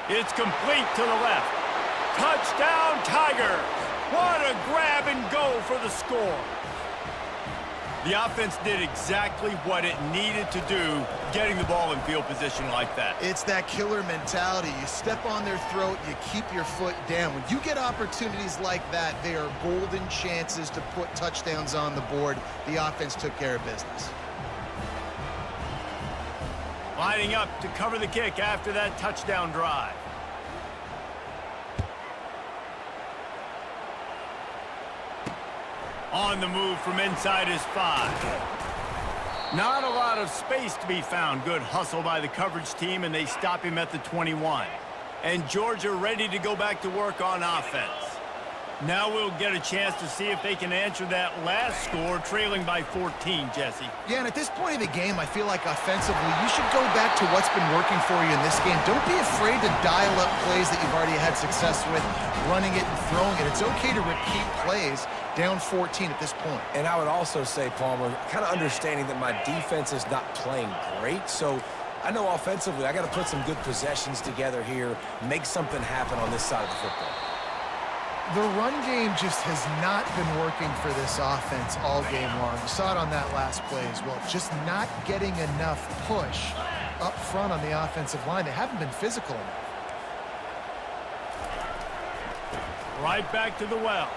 It's complete to the left. Touchdown, Tigers! What a grab and go for the score. The offense did exactly what it needed to do, getting the ball in field position like that. It's that killer mentality. You step on their throat, you keep your foot down. When you get opportunities like that, they are golden chances to put touchdowns on the board. The offense took care of business. Lining up to cover the kick after that touchdown drive. On the move from inside his 5. Not a lot of space to be found. Good hustle by the coverage team, and they stop him at the 21. And Georgia ready to go back to work on offense. Now we'll get a chance to see if they can answer that last score, trailing by 14, Jesse. Yeah, and at this point of the game, I feel like offensively, you should go back to what's been working for you in this game. Don't be afraid to dial up plays that you've already had success with, running it and throwing it. It's okay to repeat plays down 14 at this point. And I would also say, Palmer, kind of understanding that my defense is not playing great, so I know offensively I got to put some good possessions together here, make something happen on this side of the football. The run game just has not been working for this offense all game long. You saw it on that last play as well. Just not getting enough push up front on the offensive line. They haven't been physical enough. Right back to the well.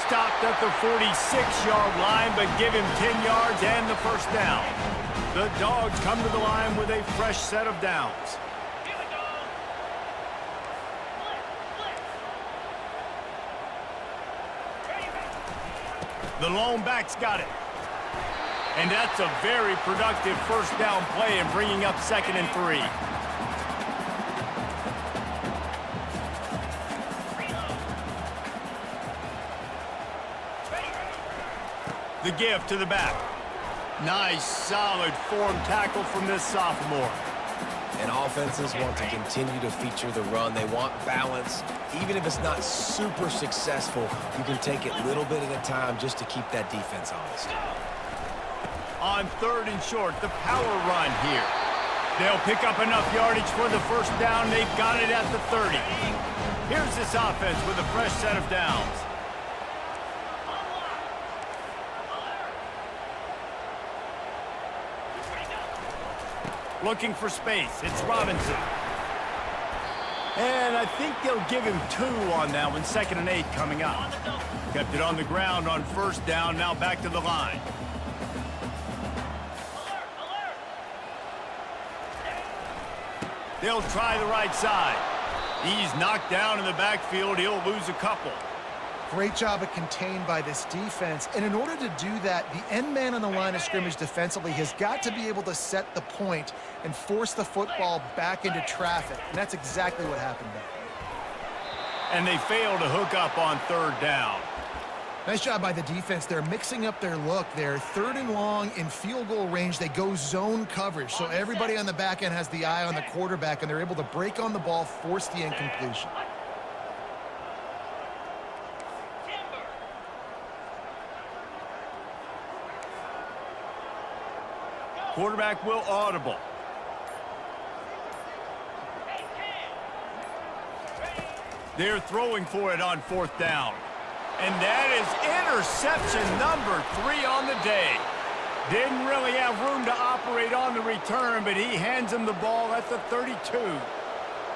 Stopped at the 46-yard line, but give him 10 yards and the first down. The Dogs come to the line with a fresh set of downs. Here we go. The lone back's got it. And that's a very productive first down play and bringing up 2nd and 3. The give to the back. Nice, solid form tackle from this sophomore. And offenses want to continue to feature the run. They want balance. Even if it's not super successful, you can take it little bit at a time just to keep that defense honest. On 3rd and short, the power run here. They'll pick up enough yardage for the first down. They've got it at the 30. Here's this offense with a fresh set of downs. Looking for space. It's Robinson. And I think they'll give him 2 on that one. 2nd and 8 coming up. Kept it on the ground on first down. Now back to the line. They'll try the right side. He's knocked down in the backfield. He'll lose a couple. Great job of contained by this defense. And in order to do that, the end man on the line of scrimmage defensively has got to be able to set the point and force the football back into traffic. And that's exactly what happened there. And they fail to hook up on 3rd down. Nice job by the defense. They're mixing up their look. They're 3rd and long in field goal range. They go zone coverage. So everybody on the back end has the eye on the quarterback, and they're able to break on the ball, force the incompletion. Quarterback will audible. They're throwing for it on 4th down. And that is interception number 3 on the day. Didn't really have room to operate on the return, but he hands him the ball at the 32.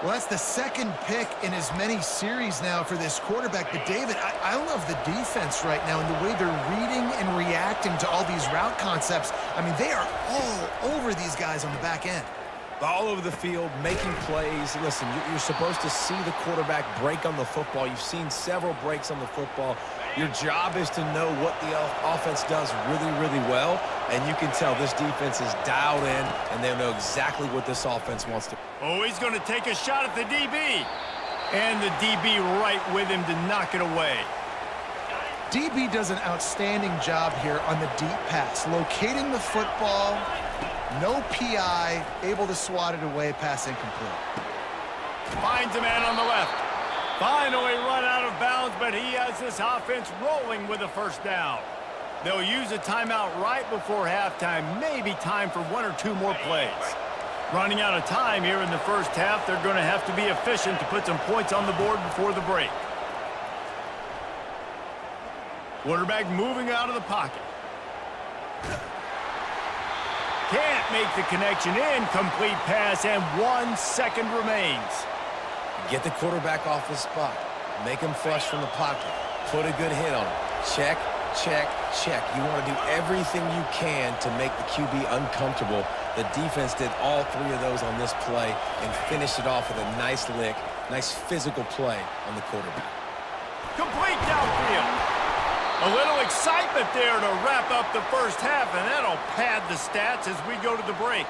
Well, that's the 2nd pick in as many series now for this quarterback. But, David, I love the defense right now and the way they're reading and reacting to all these route concepts. I mean, they are all over these guys on the back end. All over the field, making plays. Listen, you're supposed to see the quarterback break on the football. You've seen several breaks on the football. Your job is to know what the offense does really, really well, and you can tell this defense is dialed in, and they know exactly what this offense wants to. Oh, he's going to take a shot at the DB. And the DB right with him to knock it away. DB does an outstanding job here on the deep pass, locating the football. No PI, able to swat it away, pass incomplete. Finds a man on the left. Finally run out of bounds, but he has this offense rolling with a first down. They'll use a timeout right before halftime, maybe time for 1 or 2 more plays. Running out of time here in the first half, they're going to have to be efficient to put some points on the board before the break. Quarterback moving out of the pocket. Can't make the connection. Incomplete pass, and 1 second remains. Get the quarterback off his spot. Make him flush from the pocket. Put a good hit on him. Check, check, check. You want to do everything you can to make the QB uncomfortable. The defense did all 3 of those on this play and finished it off with a nice lick, nice physical play on the quarterback. Complete downfield. A little excitement there to wrap up the first half, and that'll pad the stats as we go to the break.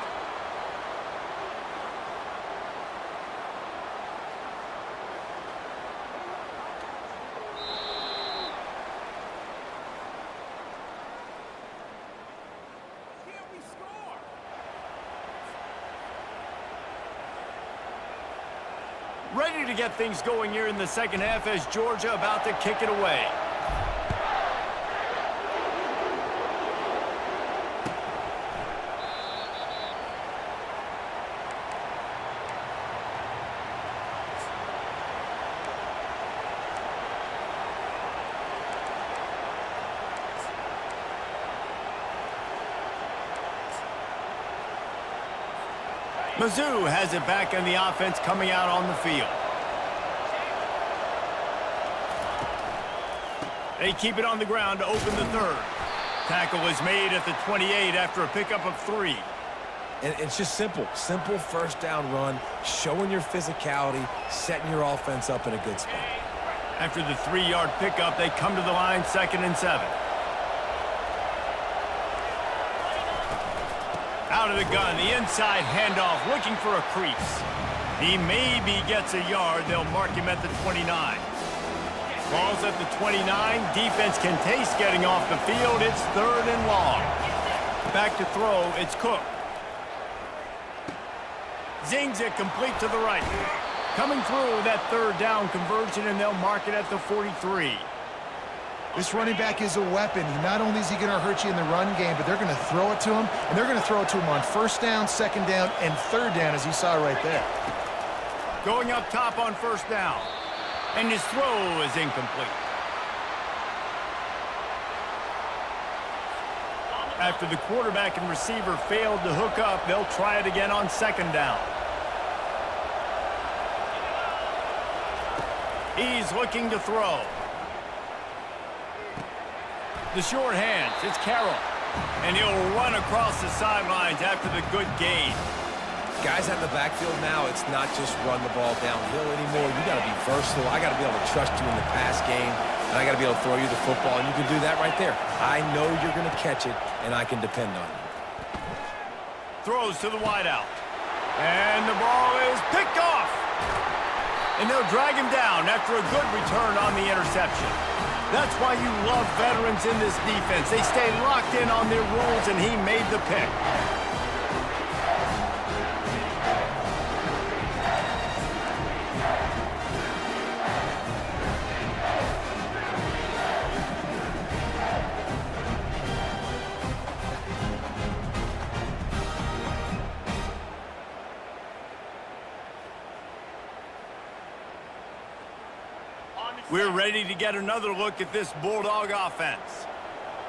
Ready to get things going here in the second half as Georgia about to kick it away. Mizzou has it back in the offense coming out on the field. They keep it on the ground to open the third. Tackle is made at the 28 after a pickup of 3. And it's just simple. Simple first down run, showing your physicality, setting your offense up in a good spot. After the 3-yard pickup, they come to the line 2nd and 7. Out of the gun, the inside handoff, looking for a crease. He maybe gets a yard. They'll mark him at the 29. Ball's at the 29. Defense can taste getting off the field. It's 3rd and long. Back to throw, it's Cook. Zings it complete to the right. Coming through that 3rd down conversion, and they'll mark it at the 43. This running back is a weapon. Not only is he going to hurt you in the run game, but they're going to throw it to him, and they're going to throw it to him on 1st down, 2nd down, and 3rd down, as you saw right there. Going up top on 1st down. And his throw is incomplete. After the quarterback and receiver failed to hook up, they'll try it again on 2nd down. He's looking to throw. The short hands, it's Carroll. And he'll run across the sidelines after the good gain. Guys out in the backfield now, it's not just run the ball downhill anymore. You got to be versatile. I got to be able to trust you in the pass game, and I got to be able to throw you the football, and you can do that right there. I know you're going to catch it, and I can depend on you. Throws to the wideout. And the ball is picked off. And they'll drag him down after a good return on the interception. That's why you love veterans in this defense. They stay locked in on their rules, and he made the pick. We're ready to get another look at this Bulldog offense.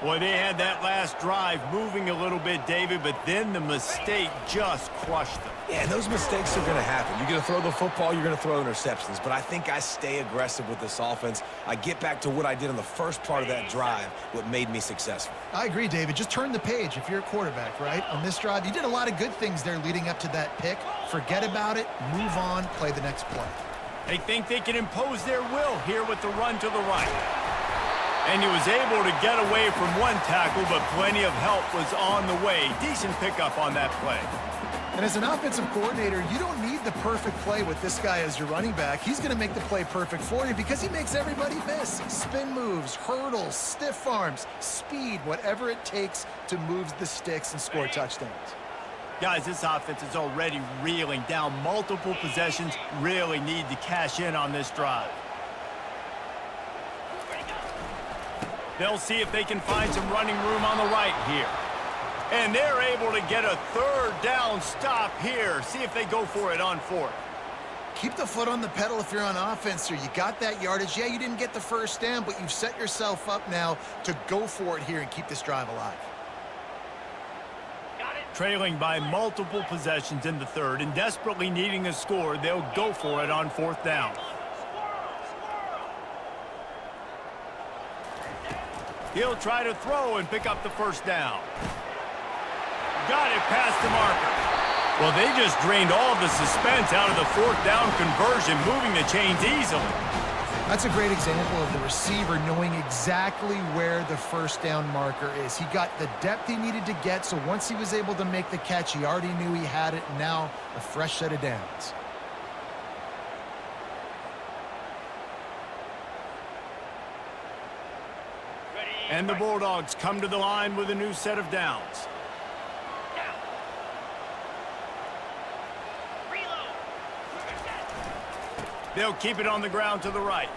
Boy, they had that last drive moving a little bit, David, but then the mistake just crushed them. Yeah, those mistakes are going to happen. You're going to throw the football, you're going to throw interceptions. But I think I stay aggressive with this offense. I get back to what I did in the first part of that drive, what made me successful. I agree, David. Just turn the page if you're a quarterback, right? On this drive, you did a lot of good things there leading up to that pick. Forget about it, move on, play the next play. They think they can impose their will here with the run to the right. And he was able to get away from one tackle, but plenty of help was on the way. Decent pickup on that play. And as an offensive coordinator, you don't need the perfect play with this guy as your running back. He's going to make the play perfect for you because he makes everybody miss. Spin moves, hurdles, stiff arms, speed, whatever it takes to move the sticks and score touchdowns. Guys, this offense is already reeling down multiple possessions. Really need to cash in on this drive. They'll see if they can find some running room on the right here. And they're able to get a 3rd down stop here. See if they go for it on 4th. Keep the foot on the pedal if you're on offense here. You got that yardage. Yeah, you didn't get the first down, but you've set yourself up now to go for it here and keep this drive alive. Trailing by multiple possessions in the 3rd and desperately needing a score, they'll go for it on 4th down. He'll try to throw and pick up the 1st down. Got it past the marker. Well, they just drained all the suspense out of the 4th down conversion, moving the chains easily. That's a great example of the receiver knowing exactly where the 1st down marker is. He got the depth he needed to get, so once he was able to make the catch, he already knew he had it, and now a fresh set of downs. And the Bulldogs come to the line with a new set of downs. They'll keep it on the ground to the right.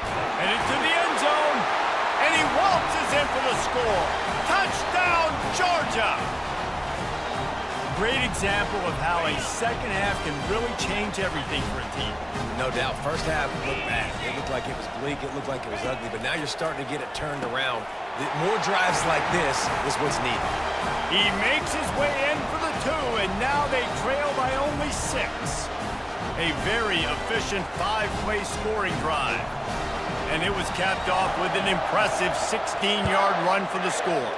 And into the end zone. And he waltzes in for the score. Touchdown, Georgia! Great example of how a second half can really change everything for a team. No doubt. First half looked bad. It looked like it was bleak. It looked like it was ugly. But now you're starting to get it turned around. More drives like this is what's needed. He makes his way in for the 2. and now they trail by only 6. A very efficient 5-play scoring drive. And it was capped off with an impressive 16-yard run for the score.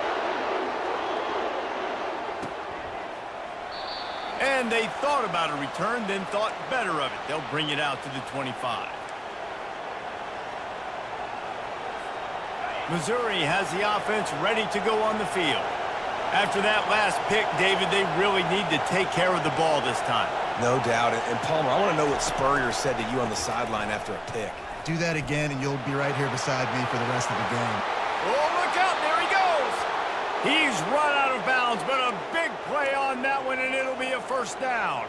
And they thought about a return, then thought better of it. They'll bring it out to the 25. Missouri has the offense ready to go on the field. After that last pick, David, they really need to take care of the ball this time. No doubt. And Palmer, I want to know what Spurrier said to you on the sideline after a pick. Do that again, and you'll be right here beside me for the rest of the game. Oh, look out. There he goes. He's run out of bounds, but a big play on that one, and it'll be a first down.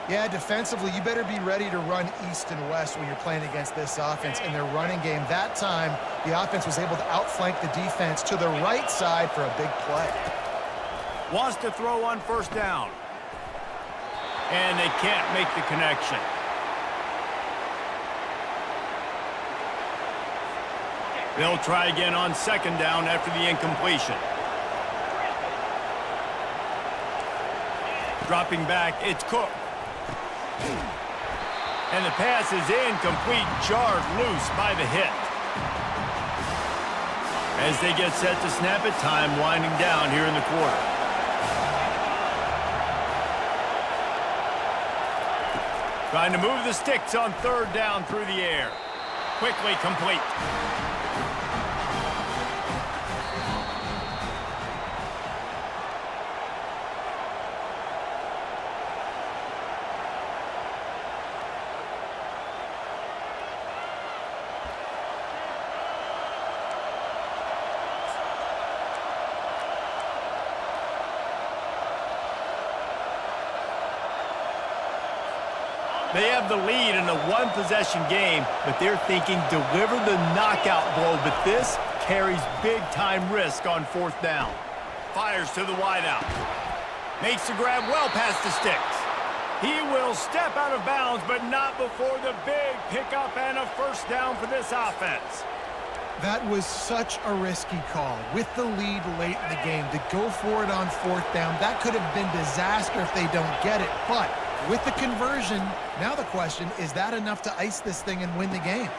Yeah, defensively, you better be ready to run east and west when you're playing against this offense. In their running game, that time, the offense was able to outflank the defense to the right side for a big play. Wants to throw on first down. And they can't make the connection. They'll try again on second down after the incompletion. Dropping back, it's Cook. And the pass is incomplete, jarred loose by the hit. As they get set to snap it, time winding down here in the quarter. Trying to move the sticks on third down through the air. Quickly complete. They have the lead in a one-possession game, but they're thinking deliver the knockout blow, but this carries big-time risk on fourth down. Fires to the wideout. Makes the grab well past the sticks. He will step out of bounds, but not before the big pickup and a first down for this offense. That was such a risky call. With the lead late in the game, to go for it on fourth down, that could have been disaster if they don't get it. But with the conversion, now the question, is that enough to ice this thing and win the game?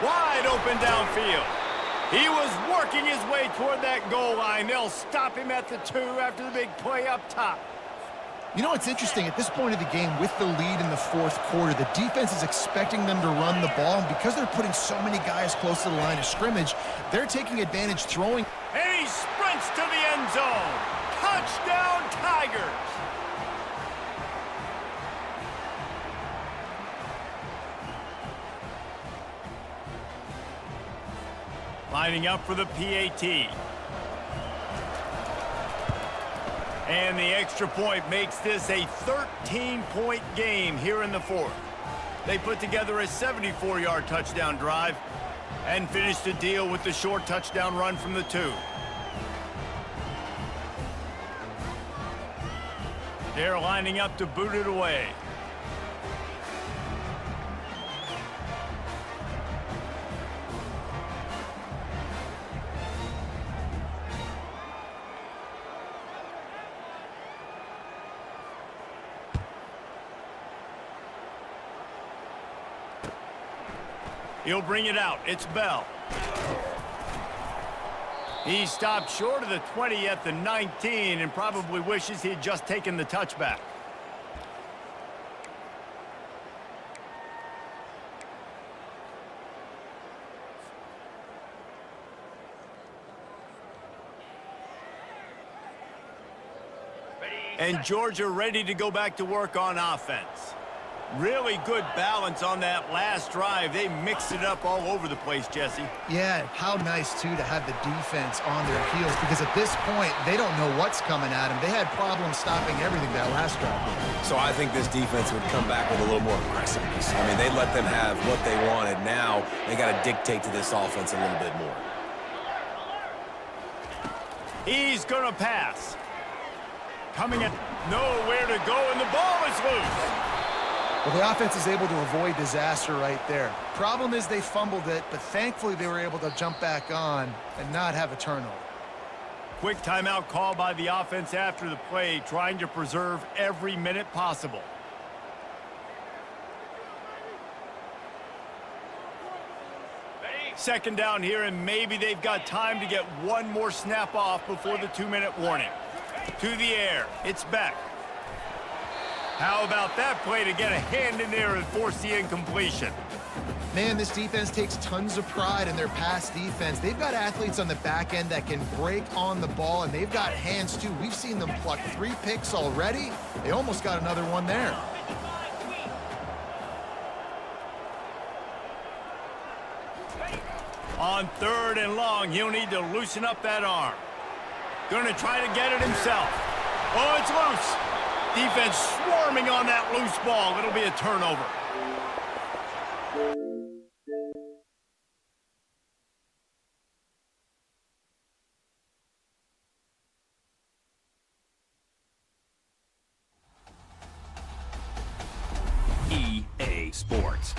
Wide open downfield. He was working his way toward that goal line. They'll stop him at the 2 after the big play up top. You know, it's interesting. At this point of the game, with the lead in the fourth quarter, the defense is expecting them to run the ball. And because they're putting so many guys close to the line of scrimmage, they're taking advantage throwing. And he sprints to the end zone. Touchdown, Tigers. Lining up for the PAT. And the extra point makes this a 13-point game here in the fourth. They put together a 74-yard touchdown drive and finished the deal with the short touchdown run from the 2. They're lining up to boot it away. He'll bring it out. It's Bell. He stopped short of the 20 at the 19 and probably wishes he had just taken the touchback. And Georgia ready to go back to work on offense. Really good balance on that last drive. They mixed it up all over the place, Jesse. Yeah, how nice, too, to have the defense on their heels, because at this point, they don't know what's coming at them. They had problems stopping everything that last drive. So I think this defense would come back with a little more aggressiveness. I mean, they let them have what they wanted. Now they got to dictate to this offense a little bit more. He's going to pass. Coming at nowhere to go, and the ball is loose. Well, the offense is able to avoid disaster right there. Problem is they fumbled it, but thankfully they were able to jump back on and not have a turnover. Quick timeout call by the offense after the play, trying to preserve every minute possible. Second down here, and maybe they've got time to get one more snap off before the 2-minute warning. To the air. It's back. How about that play to get a hand in there and force the incompletion? Man, this defense takes tons of pride in their pass defense. They've got athletes on the back end that can break on the ball, and they've got hands, too. We've seen them pluck 3 picks already. They almost got another one there. On 3rd and long, he'll need to loosen up that arm. Gonna try to get it himself. Oh, it's loose. Defense swarming on that loose ball. It'll be a turnover. EA Sports.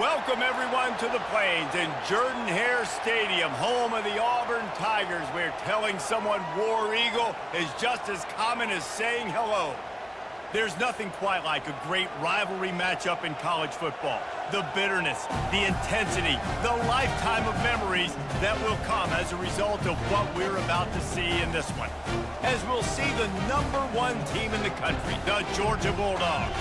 Welcome, everyone, to the Plains and Jordan-Hare Stadium, home of the Auburn Tigers, where telling someone War Eagle is just as common as saying hello. There's nothing quite like a great rivalry matchup in college football. The bitterness, the intensity, the lifetime of memories that will come as a result of what we're about to see in this one. As we'll see the #1 team in the country, the Georgia Bulldogs,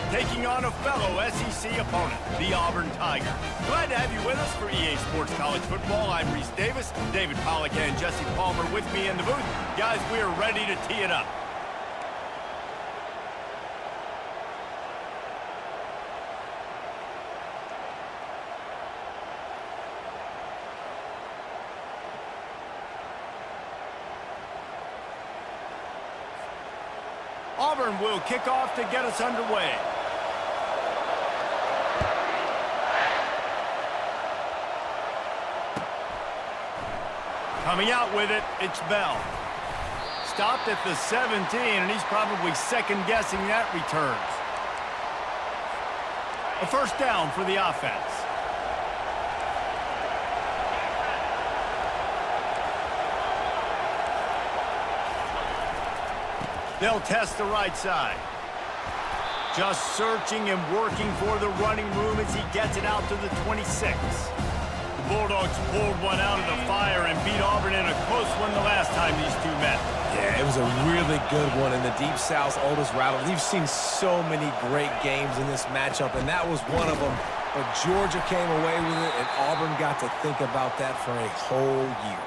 taking on a fellow SEC opponent, the Auburn Tigers. Glad to have you with us for EA Sports College Football. I'm Reese Davis, David Pollack and Jesse Palmer with me in the booth. Guys, we are ready to tee it up. Auburn will kick off to get us underway. Coming out with it, it's Bell. Stopped at the 17, and he's probably second-guessing that return. A first down for the offense. They'll test the right side. Just searching and working for the running room as he gets it out to the 26. The Bulldogs pulled one out of the fire and beat Auburn in a close one the last time these two met. Yeah, it was a really good one in the Deep South's oldest rivalry. We've seen so many great games in this matchup, and that was one of them. But Georgia came away with it, and Auburn got to think about that for a whole year.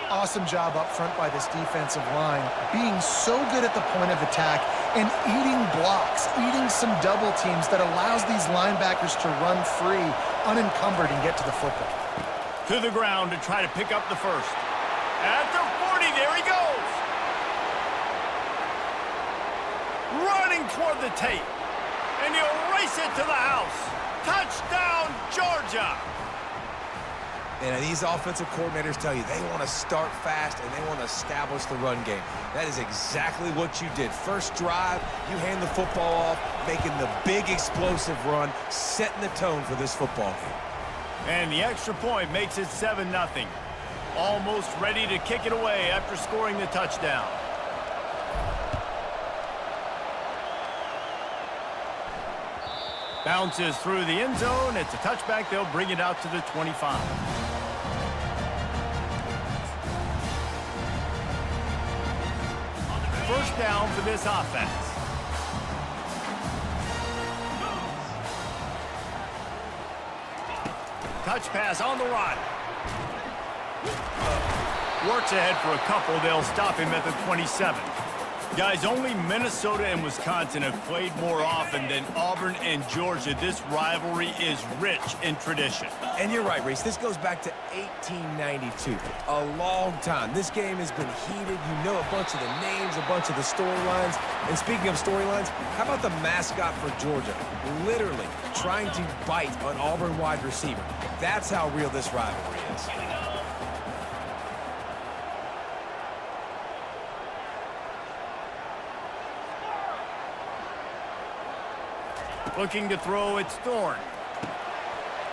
Awesome job up front by this defensive line, being so good at the point of attack and eating blocks, eating some double teams that allows these linebackers to run free, unencumbered, and get to the football. To the ground to try to pick up the first. At the 40, there he goes. Running toward the tape. And he'll race it to the house. Touchdown, Georgia. And these offensive coordinators tell you they want to start fast and they want to establish the run game. That is exactly what you did. First drive, you hand the football off, making the big explosive run, setting the tone for this football game. And the extra point makes it 7-0. Almost ready to kick it away after scoring the touchdown. Bounces through the end zone. It's a touchback. They'll bring it out to the 25. First down for this offense. Touch pass on the run. Works ahead for a couple. They'll stop him at the 27. Guys, only Minnesota and Wisconsin have played more often than Auburn and Georgia. This rivalry is rich in tradition. And you're right, Reese. This goes back to 1892. A long time. This game has been heated. You know a bunch of the names, a bunch of the storylines. And speaking of storylines, how about the mascot for Georgia? Literally trying to bite an Auburn wide receiver. That's how real this rivalry is. Looking to throw, it's Thorne.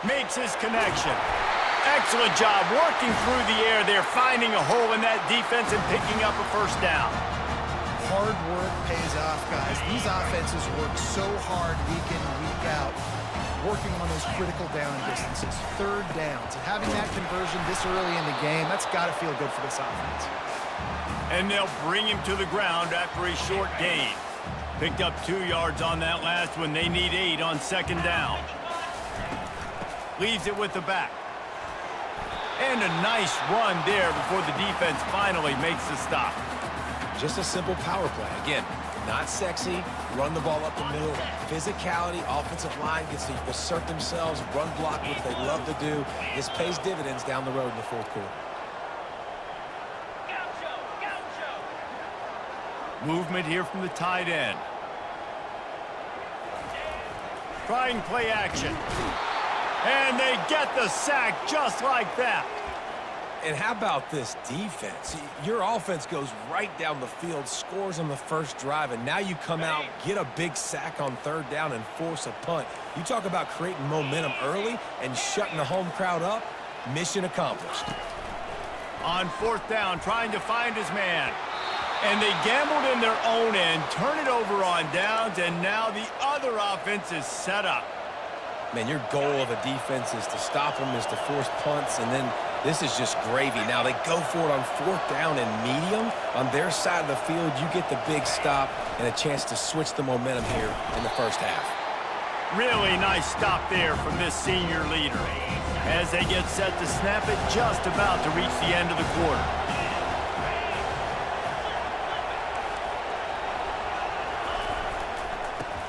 Makes his connection. Excellent job working through the air there, finding a hole in that defense and picking up a first down. Hard work pays off, guys. These offenses work so hard week in and week out, working on those critical down distances, third downs. And having that conversion this early in the game, that's got to feel good for this offense. And they'll bring him to the ground after a short gain. Picked up 2 yards on that last one. They need 8 on second down. Leaves it with the back. And a nice run there before the defense finally makes the stop. Just a simple power play. Again, not sexy. Run the ball up the middle. Physicality, offensive line gets to assert themselves, run block, which they love to do. This pays dividends down the road in the fourth quarter. Movement here from the tight end. Trying play action. And they get the sack just like that. And how about this defense? Your offense goes right down the field, scores on the first drive, and now you come out, get a big sack on third down, and force a punt. You talk about creating momentum early and shutting the home crowd up. Mission accomplished. On fourth down, trying to find his man. And they gambled in their own end, turn it over on downs, and now the other offense is set up. Man, your goal of a defense is to stop them, is to force punts, and then this is just gravy. Now they go for it on fourth down and medium. On their side of the field, you get the big stop and a chance to switch the momentum here in the first half. Really nice stop there from this senior leader. As they get set to snap it, just about to reach the end of the quarter.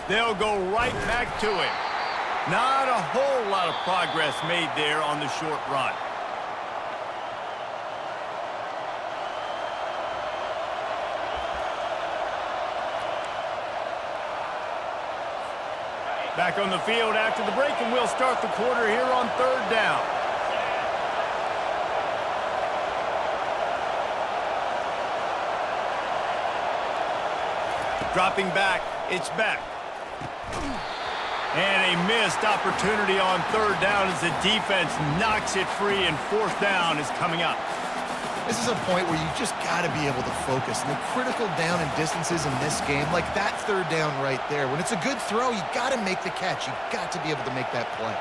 They'll go right back to him. Not a whole lot of progress made there on the short run. Back on the field after the break, and we'll start the quarter here on third down. Dropping back, it's Beck. And a missed opportunity on third down as the defense knocks it free, and fourth down is coming up. This is a point where you just got to be able to focus. And the critical down and distances in this game, like that third down right there, when it's a good throw, you got to make the catch. You got to be able to make that play.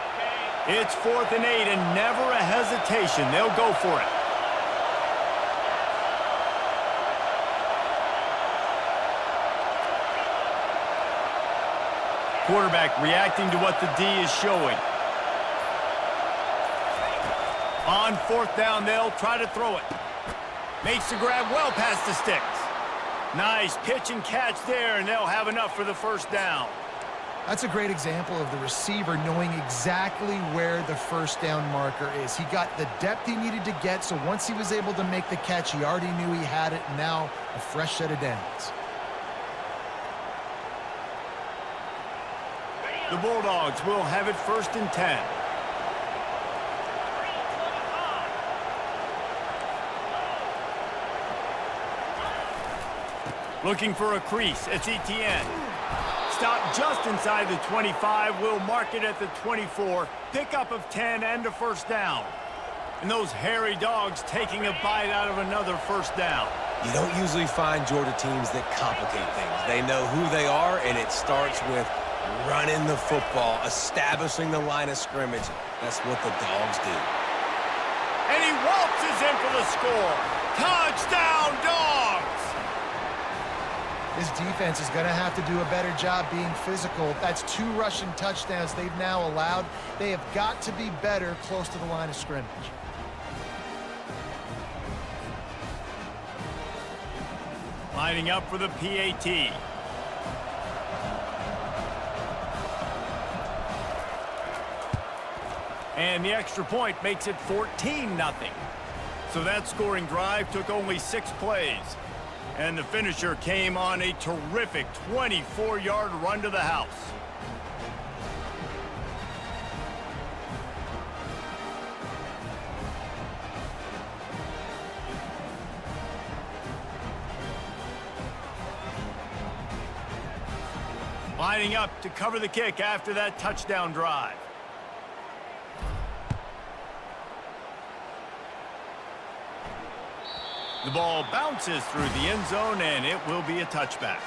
It's 4th and 8, and never a hesitation. They'll go for it. Quarterback reacting to what the D is showing. On fourth down, they'll try to throw it. Makes the grab well past the sticks. Nice pitch and catch there, and they'll have enough for the first down. That's a great example of the receiver knowing exactly where the first down marker is. He got the depth he needed to get, so once he was able to make the catch, he already knew he had it, and now a fresh set of downs. The Bulldogs will have it 1st and 10. Looking for a crease. It's Etienne. Stop just inside the 25. We'll mark it at the 24. Pickup of 10 and a first down. And those hairy dogs taking a bite out of another first down. You don't usually find Georgia teams that complicate things. They know who they are, and it starts with running the football, establishing the line of scrimmage. That's what the Dogs do. And he waltzes in for the score. Touchdown, Dogs! This defense is going to have to do a better job being physical. That's 2 rushing touchdowns they've now allowed. They have got to be better close to the line of scrimmage. Lining up for the PAT. And the extra point makes it 14-0. So that scoring drive took only 6 plays. And the finisher came on a terrific 24-yard run to the house. Lining up to cover the kick after that touchdown drive. The ball bounces through the end zone, and it will be a touchback.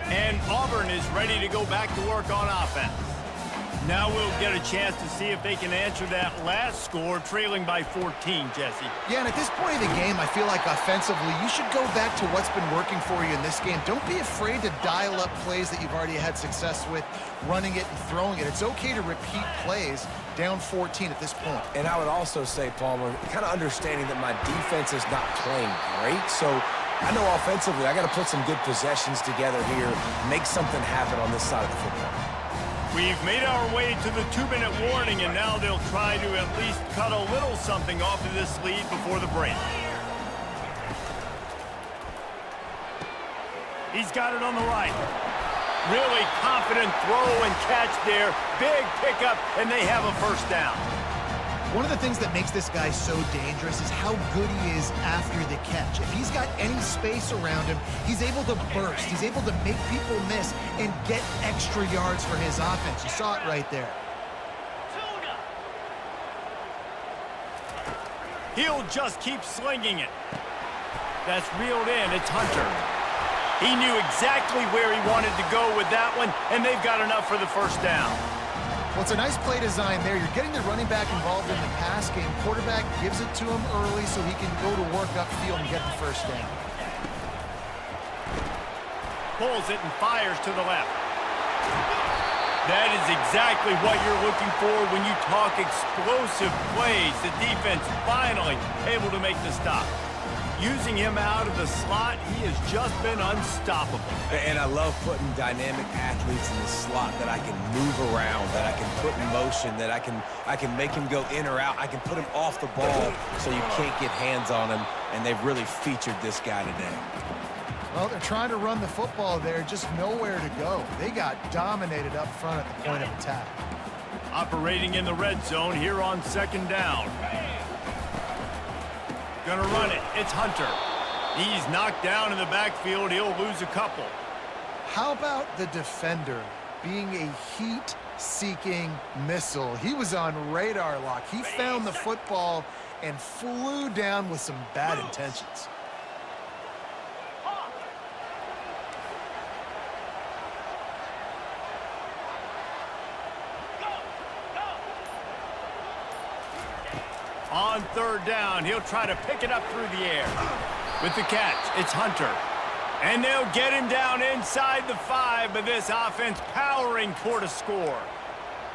And Auburn is ready to go back to work on offense. Now we'll get a chance to see if they can answer that last score, trailing by 14, Jesse. Yeah, and at this point of the game, I feel like offensively, you should go back to what's been working for you in this game. Don't be afraid to dial up plays that you've already had success with, running it and throwing it. It's okay to repeat plays down 14 at this point. And I would also say, Palmer, kind of understanding that my defense is not playing great, so I know offensively I got to put some good possessions together here, make something happen on this side of the football. We've made our way to the 2-minute warning, and now they'll try to at least cut a little something off of this lead before the break. He's got it on the right. Really confident throw and catch there. Big pickup, and they have a first down. One of the things that makes this guy so dangerous is how good he is after the catch. If he's got any space around him, he's able to burst. He's able to make people miss and get extra yards for his offense. You saw it right there. He'll just keep slinging it. That's reeled in. It's Hunter. He knew exactly where he wanted to go with that one, and they've got enough for the first down. Well, it's a nice play design there. You're getting the running back involved in the pass game. Quarterback gives it to him early so he can go to work upfield and get the first down. Pulls it and fires to the left. That is exactly what you're looking for when you talk explosive plays. The defense finally able to make the stop. Using him out of the slot, he has just been unstoppable. And I love putting dynamic athletes in the slot that I can move around, that I can put in motion, that I can make him go in or out. I can put him off the ball so you can't get hands on him, and they've really featured this guy today. Well, they're trying to run the football there, just nowhere to go. They got dominated up front at the point of attack. Operating in the red zone here on second down. Gonna run it. It's Hunter. He's knocked down in the backfield. He'll lose a couple. How about the defender being a heat-seeking missile? He was on radar lock. He found the football and flew down with some bad intentions. On third down, he'll try to pick it up through the air. With the catch, it's Hunter. And they'll get him down inside the 5, but this offense powering toward a score.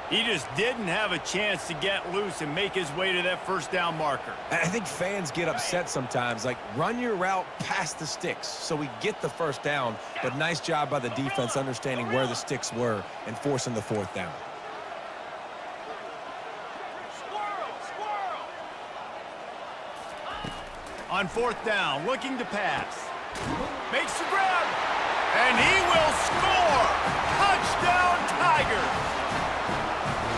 He just didn't have a chance to get loose and make his way to that first down marker. I think fans get upset sometimes, like run your route past the sticks so we get the first down, but nice job by the defense understanding where the sticks were and forcing the fourth down. On fourth down, looking to pass. Makes the grab, and he will score! Touchdown, Tigers!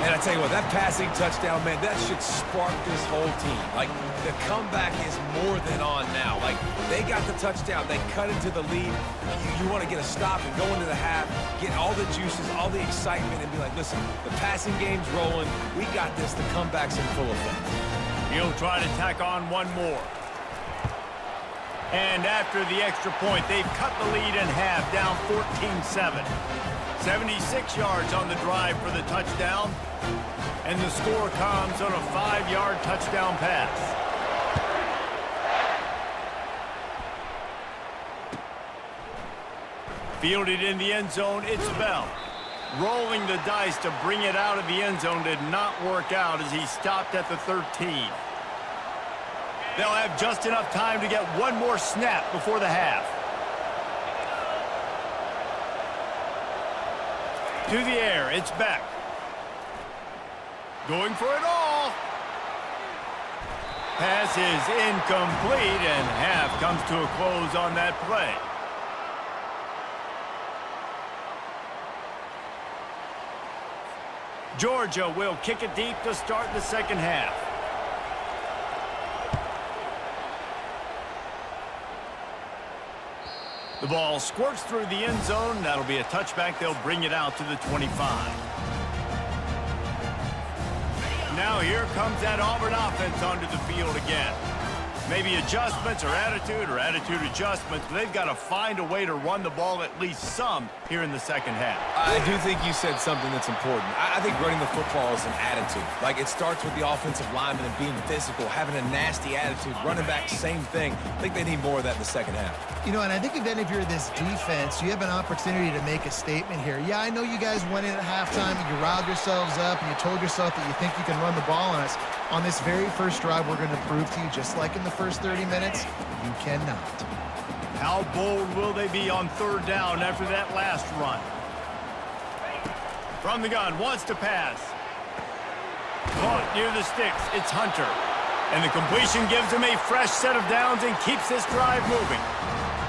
And I tell you what, that passing touchdown, man, that should spark this whole team. Like, the comeback is more than on now. Like, they got the touchdown. They cut into the lead. You want to get a stop and go into the half, get all the juices, all the excitement, and be like, listen, the passing game's rolling. We got this. The comeback's in full effect. He'll try to tack on one more. And after the extra point, they've cut the lead in half, down 14-7. 76 yards on the drive for the touchdown. And the score comes on a 5-yard touchdown pass. Fielded in the end zone, it's Bell. Rolling the dice to bring it out of the end zone did not work out as he stopped at the 13. They'll have just enough time to get one more snap before the half. To the air, it's Beck. Going for it all. Pass is incomplete, and half comes to a close on that play. Georgia will kick it deep to start the second half. The ball squirts through the end zone. That'll be a touchback. They'll bring it out to the 25. Now here comes that Auburn offense onto the field again. Maybe adjustments or attitude adjustments, but they've got to find a way to run the ball at least some here in the second half. I do think you said something that's important. I think running the football is an attitude. Like, it starts with the offensive lineman and being physical, having a nasty attitude. Running back, same thing. I think they need more of that in the second half. You know, and I think then if you're this defense, you have an opportunity to make a statement here. Yeah, I know you guys went in at halftime and you riled yourselves up and you told yourself that you think you can run the ball on us. On this very first drive, we're going to prove to you, just like in the first 30 minutes, you cannot. How bold will they be on third down after that last run? From the gun, wants to pass. Caught near the sticks, it's Hunter. And the completion gives him a fresh set of downs and keeps this drive moving.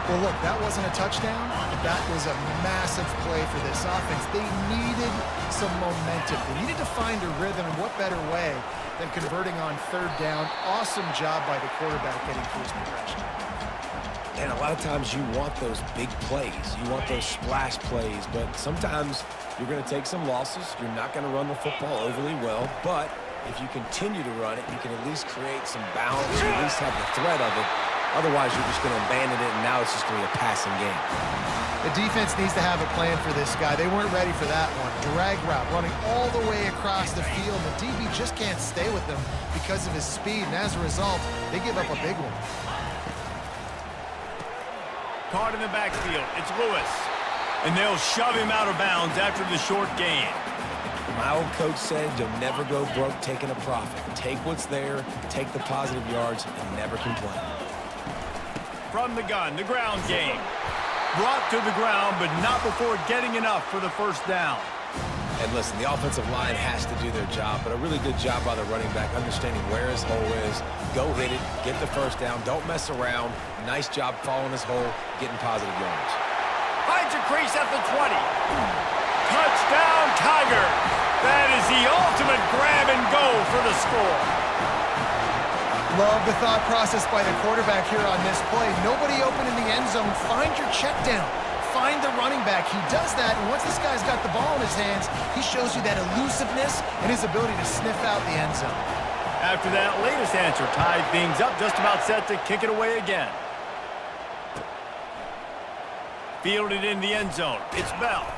Well, look, that wasn't a touchdown. That was a massive play for this offense. They needed some momentum. They needed to find a rhythm, and what better way than converting on third down. Awesome job by the quarterback getting through his progression. And a lot of times you want those big plays. You want those splash plays, but sometimes you're going to take some losses. You're not going to run the football overly well, but if you continue to run it, you can at least create some balance. You at least have the threat of it. Otherwise, you're just going to abandon it, and now it's just going to be a passing game. The defense needs to have a plan for this guy. They weren't ready for that one. Drag route, running all the way across the field. The DB just can't stay with them because of his speed, and as a result, they give up a big one. Caught in the backfield, it's Lewis. And they'll shove him out of bounds after the short gain. My old coach said you'll never go broke taking a profit. Take what's there, take the positive yards, and never complain. From the gun, the ground game. Brought to the ground, but not before getting enough for the first down. And listen, the offensive line has to do their job, but a really good job by the running back, understanding where his hole is. Go hit it, get the first down, don't mess around. Nice job following his hole, getting positive yards. Finds a crease at the 20. Touchdown, Tiger. That is the ultimate grab and go for the score. Love the thought process by the quarterback here on this play. Nobody open in the end zone. Find your check down. Find the running back. He does that, and once this guy's got the ball in his hands, he shows you that elusiveness and his ability to sniff out the end zone. After that latest answer, tied things up, just about set to kick it away again. Fielded in the end zone. It's Bell.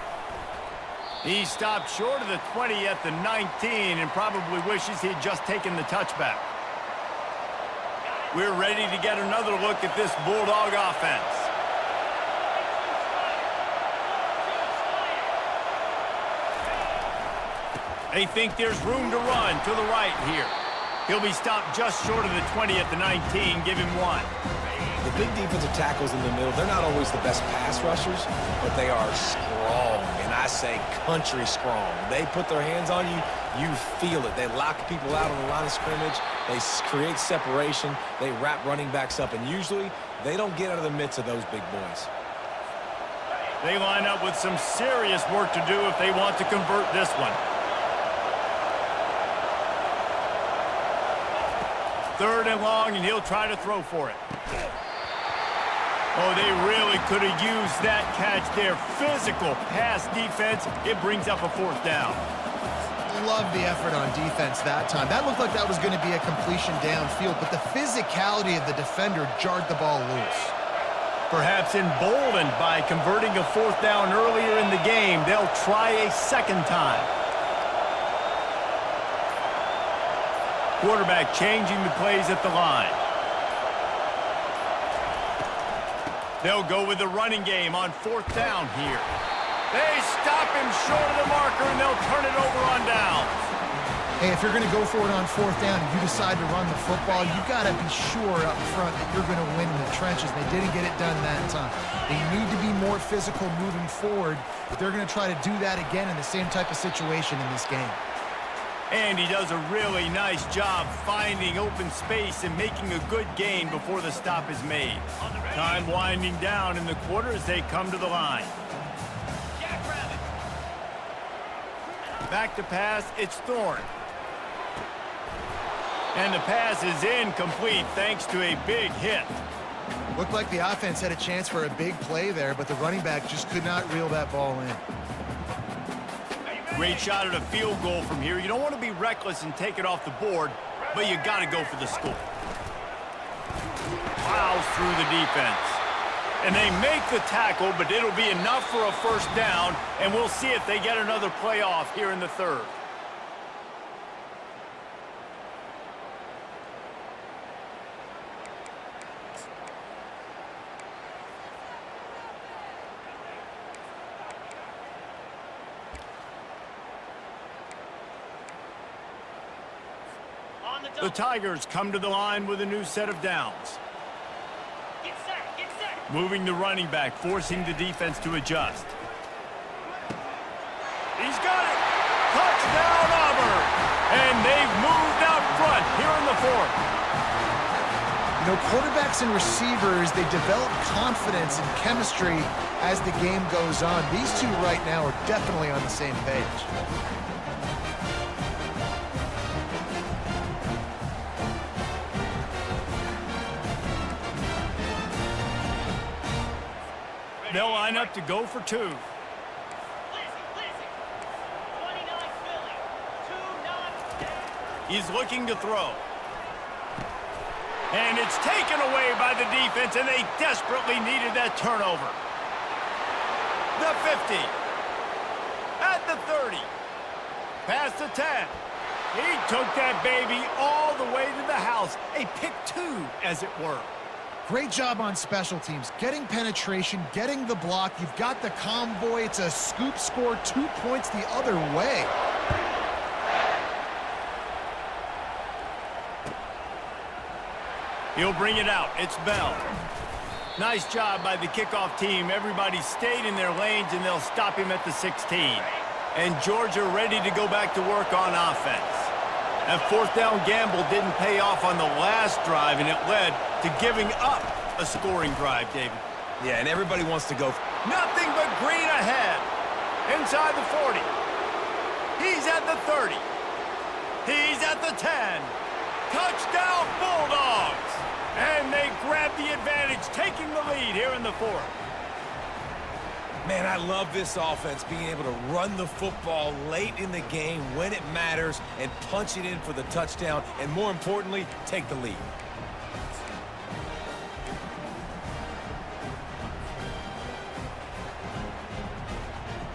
He stopped short of the 20 at the 19 and probably wishes he'd just taken the touchback. We're ready to get another look at this Bulldog offense. They think there's room to run to the right here. He'll be stopped just short of the 20 at the 19. Give him one. The big defensive tackles in the middle, they're not always the best pass rushers, but they are strong, and I say country strong. They put their hands on you, you feel it. They lock people out on the line of scrimmage. They create separation. They wrap running backs up, and usually they don't get out of the midst of those big boys. They line up with some serious work to do if they want to convert this one. Third and long, and he'll try to throw for it. Oh, they really could have used that catch there. Physical pass defense. It brings up a fourth down. love the effort on defense that time. That looked like that was going to be a completion downfield, but the physicality of the defender jarred the ball loose. Perhaps emboldened by converting a 4th down earlier in the game, they'll try a second time. Quarterback changing the plays at the line. They'll go with the running game on 4th down here. They stop him short of the marker, and they'll turn it over on downs. Hey, if you're going to go for it on 4th down and you decide to run the football, you got to be sure up front that you're going to win in the trenches. They didn't get it done that time. They need to be more physical moving forward if they're going to try to do that again in the same type of situation in this game. And he does a really nice job finding open space and making a good gain before the stop is made. Time winding down in the quarter as they come to the line. Back to pass, it's Thorne. And the pass is incomplete thanks to a big hit. Looked like the offense had a chance for a big play there, but the running back just could not reel that ball in. Great shot at a field goal from here. You don't want to be reckless and take it off the board, but you got to go for the score. Plows through the defense. And they make the tackle, but it'll be enough for a 1st down, and we'll see if they get another play off here in the 3rd. The Tigers come to the line with a new set of downs. Get set. Moving the running back, forcing the defense to adjust. He's got it! Touchdown, Auburn! And they've moved out front here in the 4th. You know, quarterbacks and receivers, they develop confidence and chemistry as the game goes on. These two right now are definitely on the same page. They'll line up to go for 2. Lizzie. 29 Philly. 2-9. He's looking to throw. And it's taken away by the defense, and they desperately needed that turnover. The 50. At the 30. Past the 10. He took that baby all the way to the house. A pick 2, as it were. Great job on special teams, getting penetration, getting the block. You've got the convoy. It's a scoop score, 2 points the other way. He'll bring it out. It's Bell. Nice job by the kickoff team. Everybody stayed in their lanes, and they'll stop him at the 16. And Georgia ready to go back to work on offense. That 4th down gamble didn't pay off on the last drive, and it led to giving up a scoring drive, David. Yeah, and everybody wants to go. Nothing but green ahead. Inside the 40. He's at the 30. He's at the 10. Touchdown, Bulldogs! And they grab the advantage, taking the lead here in the 4th. Man, I love this offense, being able to run the football late in the game when it matters and punch it in for the touchdown, and more importantly, take the lead.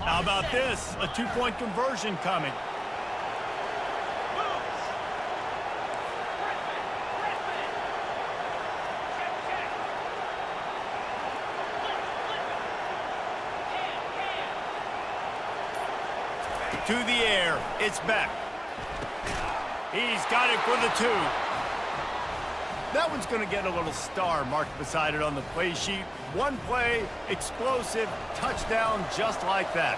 How about this? A 2-point conversion coming. To the air, it's Beck. He's got it for the 2. That one's going to get a little star marked beside it on the play sheet. One play, explosive, touchdown just like that.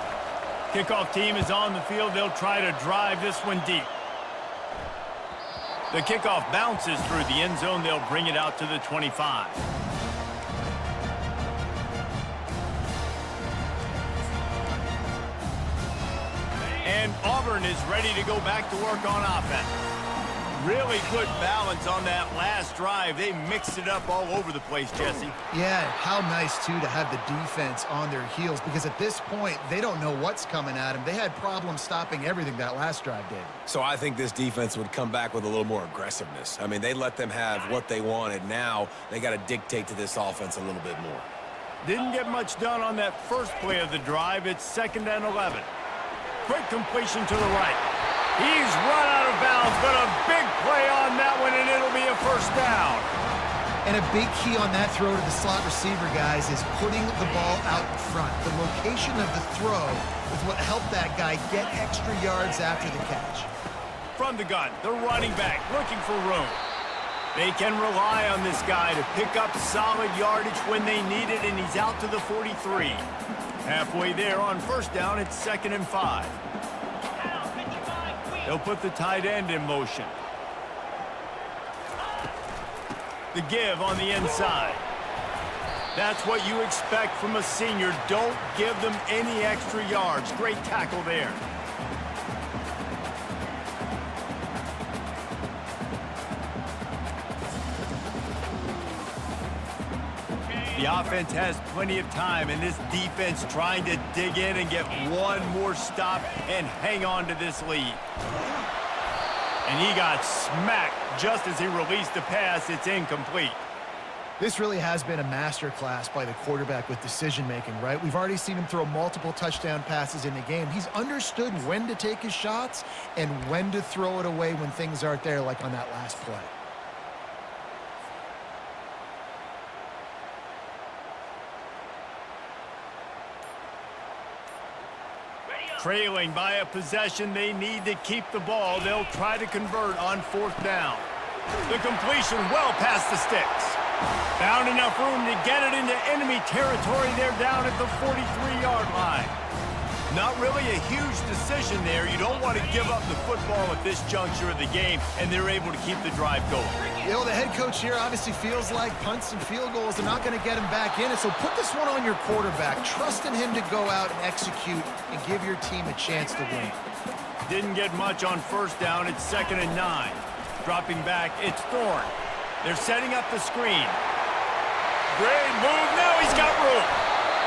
Kickoff team is on the field. They'll try to drive this one deep. The kickoff bounces through the end zone. They'll bring it out to the 25. And Auburn is ready to go back to work on offense. Really good balance on that last drive. They mixed it up all over the place, Jesse. Yeah, how nice, too, to have the defense on their heels, because at this point, they don't know what's coming at them. They had problems stopping everything that last drive did. So I think this defense would come back with a little more aggressiveness. I mean, they let them have what they wanted. Now they got to dictate to this offense a little bit more. Didn't get much done on that first play of the drive. It's 2nd and 11. Quick completion to the right. He's run out of bounds, but a big play on that one, and it'll be a first down. And a big key on that throw to the slot receiver, guys, is putting the ball out in front. The location of the throw is what helped that guy get extra yards after the catch. From the gun, the running back looking for room. They can rely on this guy to pick up solid yardage when they need it, and he's out to the 43. Halfway there on first down, it's 2nd and 5. They'll put the tight end in motion. The give on the inside. That's what you expect from a senior. Don't give them any extra yards. Great tackle there. The offense has plenty of time, and this defense trying to dig in and get one more stop and hang on to this lead. And he got smacked just as he released the pass. It's incomplete. This really has been a masterclass by the quarterback with decision-making, right? We've already seen him throw multiple touchdown passes in the game. He's understood when to take his shots and when to throw it away when things aren't there, like on that last play. Trailing by a possession, they need to keep the ball. They'll try to convert on 4th down. The completion well past the sticks. Found enough room to get it into enemy territory. They're down at the 43-yard line. Not really a huge decision there. You don't want to give up the football at this juncture of the game, and they're able to keep the drive going. You know, the head coach here obviously feels like punts and field goals are not going to get him back in, and so put this one on your quarterback. Trust in him to go out and execute and give your team a chance to win. Didn't get much on first down. It's 2nd and 9. Dropping back, it's Thorne. They're setting up the screen. Great move. Now he's got room.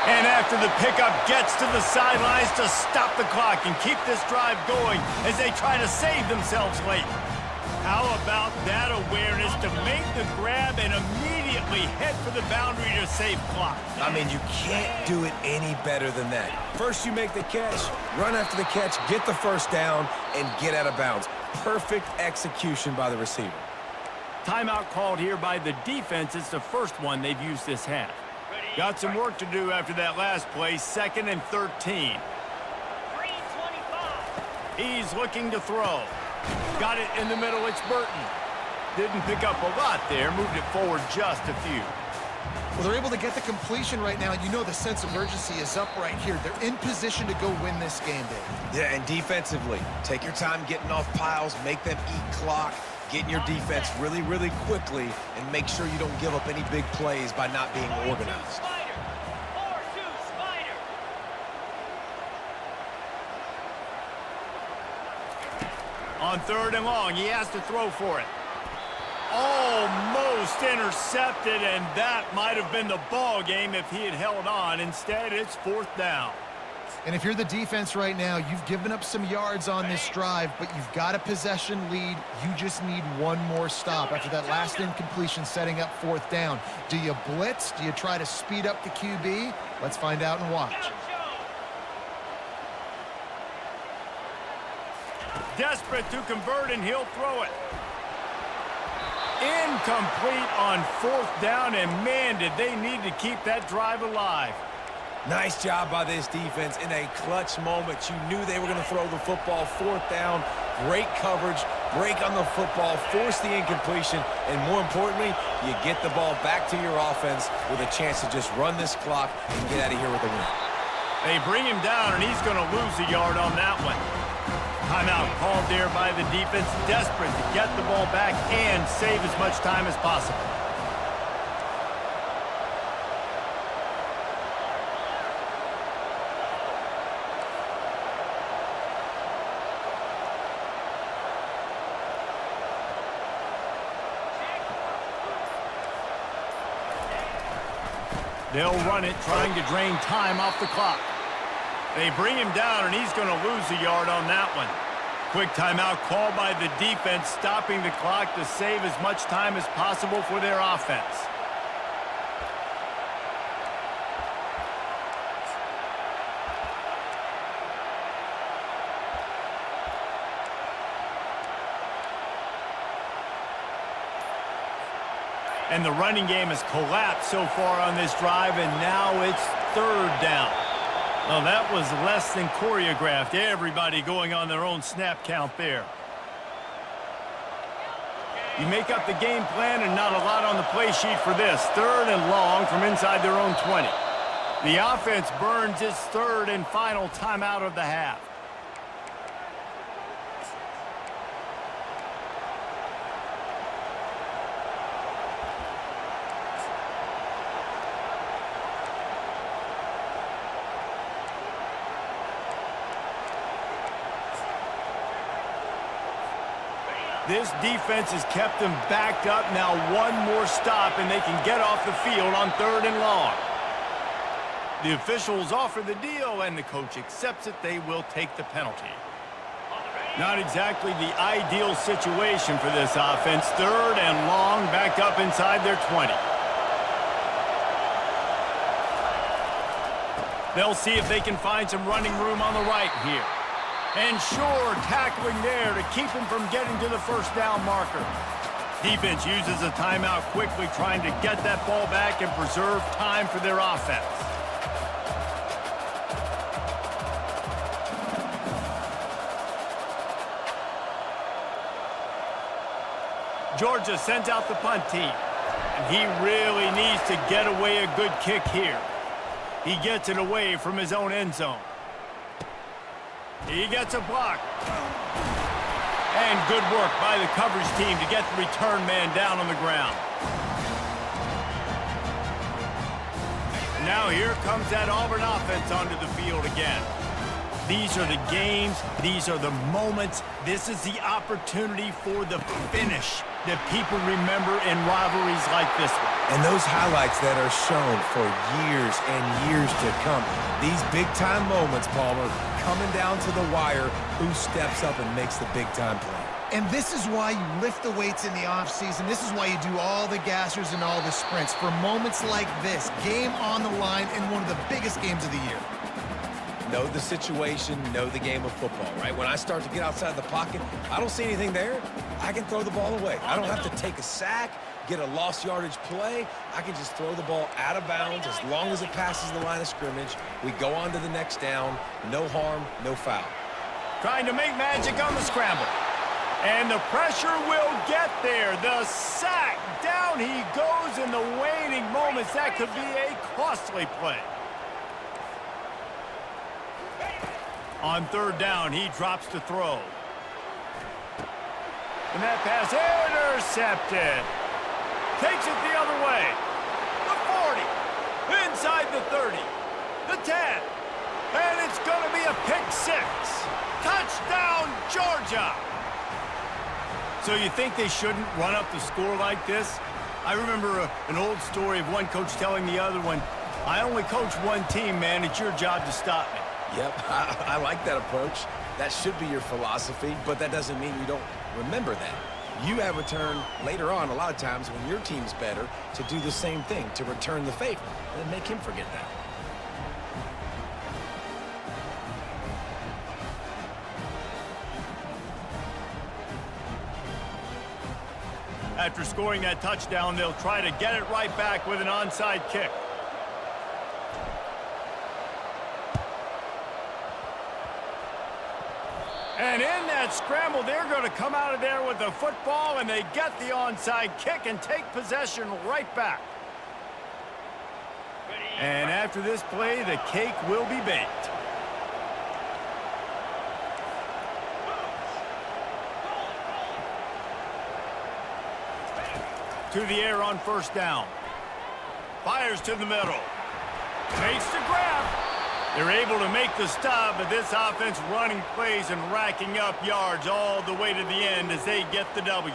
And after the pickup, gets to the sidelines to stop the clock and keep this drive going as they try to save themselves late. How about that awareness to make the grab and immediately head for the boundary to save clock? I mean, you can't do it any better than that. First you make the catch, run after the catch, get the first down, and get out of bounds. Perfect execution by the receiver. Timeout called here by the defense. It's the first one they've used this half. Got some work to do after that last play. 2nd and 13. He's looking to throw. Got it in the middle. It's Burton. Didn't pick up a lot there. Moved it forward just a few. Well, they're able to get the completion right now. You know the sense of urgency is up right here. They're in position to go win this game, Dave. Yeah, and defensively, take your time getting off piles, make them eat clock, get in your defense really, really quickly, and make sure you don't give up any big plays by not being organized. On 3rd and long, he has to throw for it. Almost intercepted, and that might have been the ball game if he had held on. Instead, it's 4th down. And if you're the defense right now, you've given up some yards on this drive, but you've got a possession lead. You just need one more stop after that last incompletion setting up 4th down. Do you blitz? Do you try to speed up the QB? Let's find out and watch. Desperate to convert, and he'll throw it. Incomplete on 4th down, and man, did they need to keep that drive alive. Nice job by this defense in a clutch moment. You knew they were going to throw the football. 4th down, great coverage, break on the football, force the incompletion, and more importantly, you get the ball back to your offense with a chance to just run this clock and get out of here with a win. They bring him down, and he's going to lose a yard on that one. Timeout called there by the defense, desperate to get the ball back and save as much time as possible. They'll run it, trying to drain time off the clock. They bring him down, and he's going to lose a yard on that one. Quick timeout called by the defense, stopping the clock to save as much time as possible for their offense. And the running game has collapsed so far on this drive, and now it's third down. Well, that was less than choreographed. Everybody going on their own snap count there. You make up the game plan and not a lot on the play sheet for this. Third and long from inside their own 20. The offense burns its third and final timeout of the half. This defense has kept them backed up. Now one more stop, and they can get off the field on third and long. The officials offer the deal, and the coach accepts it. They will take the penalty. Not exactly the ideal situation for this offense. Third and long, backed up inside their 20. They'll see if they can find some running room on the right here. And sure, tackling there to keep him from getting to the first down marker. Defense uses a timeout quickly, trying to get that ball back and preserve time for their offense. Georgia sends out the punt team. And he really needs to get away a good kick here. He gets it away from his own end zone. He gets a block. And good work by the coverage team to get the return man down on the ground. Now here comes that Auburn offense onto the field again. These are the games. These are the moments. This is the opportunity for the finish that people remember in rivalries like this one. And those highlights that are shown for years and years to come. These big-time moments, Palmer, coming down to the wire, who steps up and makes the big-time play. And this is why you lift the weights in the offseason. This is why you do all the gassers and all the sprints. For moments like this, game on the line in one of the biggest games of the year. Know the situation, know the game of football, right? When I start to get outside the pocket, I don't see anything there. I can throw the ball away. I don't have to take a sack, get a lost yardage play. I can just throw the ball out of bounds as long as it passes the line of scrimmage. We go on to the next down. No harm, no foul. Trying to make magic on the scramble. And the pressure will get there. The sack. Down he goes in the waning moments. That could be a costly play. On third down, he drops to throw. And that pass intercepted. Takes it the other way. The 40. Inside the 30. The 10. And it's going to be a pick six. Touchdown, Georgia. So you think they shouldn't run up the score like this? I remember an old story of one coach telling the other one, I only coach one team, man. It's your job to stop me. Yep, I like that approach. That should be your philosophy, but that doesn't mean you don't remember that. You have a turn later on, a lot of times, when your team's better, to do the same thing, to return the favor, and make him forget that. After scoring that touchdown, they'll try to get it right back with an onside kick. And in that scramble, they're going to come out of there with the football, and they get the onside kick and take possession right back. And after this play, the cake will be baked. To the air on first down. Fires to the middle. Makes the grab. They're able to make the stop, but this offense running plays and racking up yards all the way to the end as they get the W.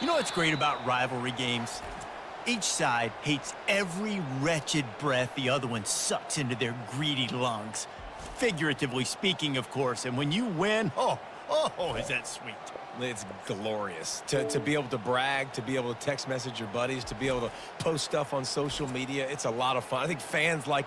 You know what's great about rivalry games? Each side hates every wretched breath the other one sucks into their greedy lungs. Figuratively speaking, of course, and when you win, oh, is that sweet. It's glorious to be able to brag, to be able to text message your buddies, to be able to post stuff on social media. It's a lot of fun. I think fans like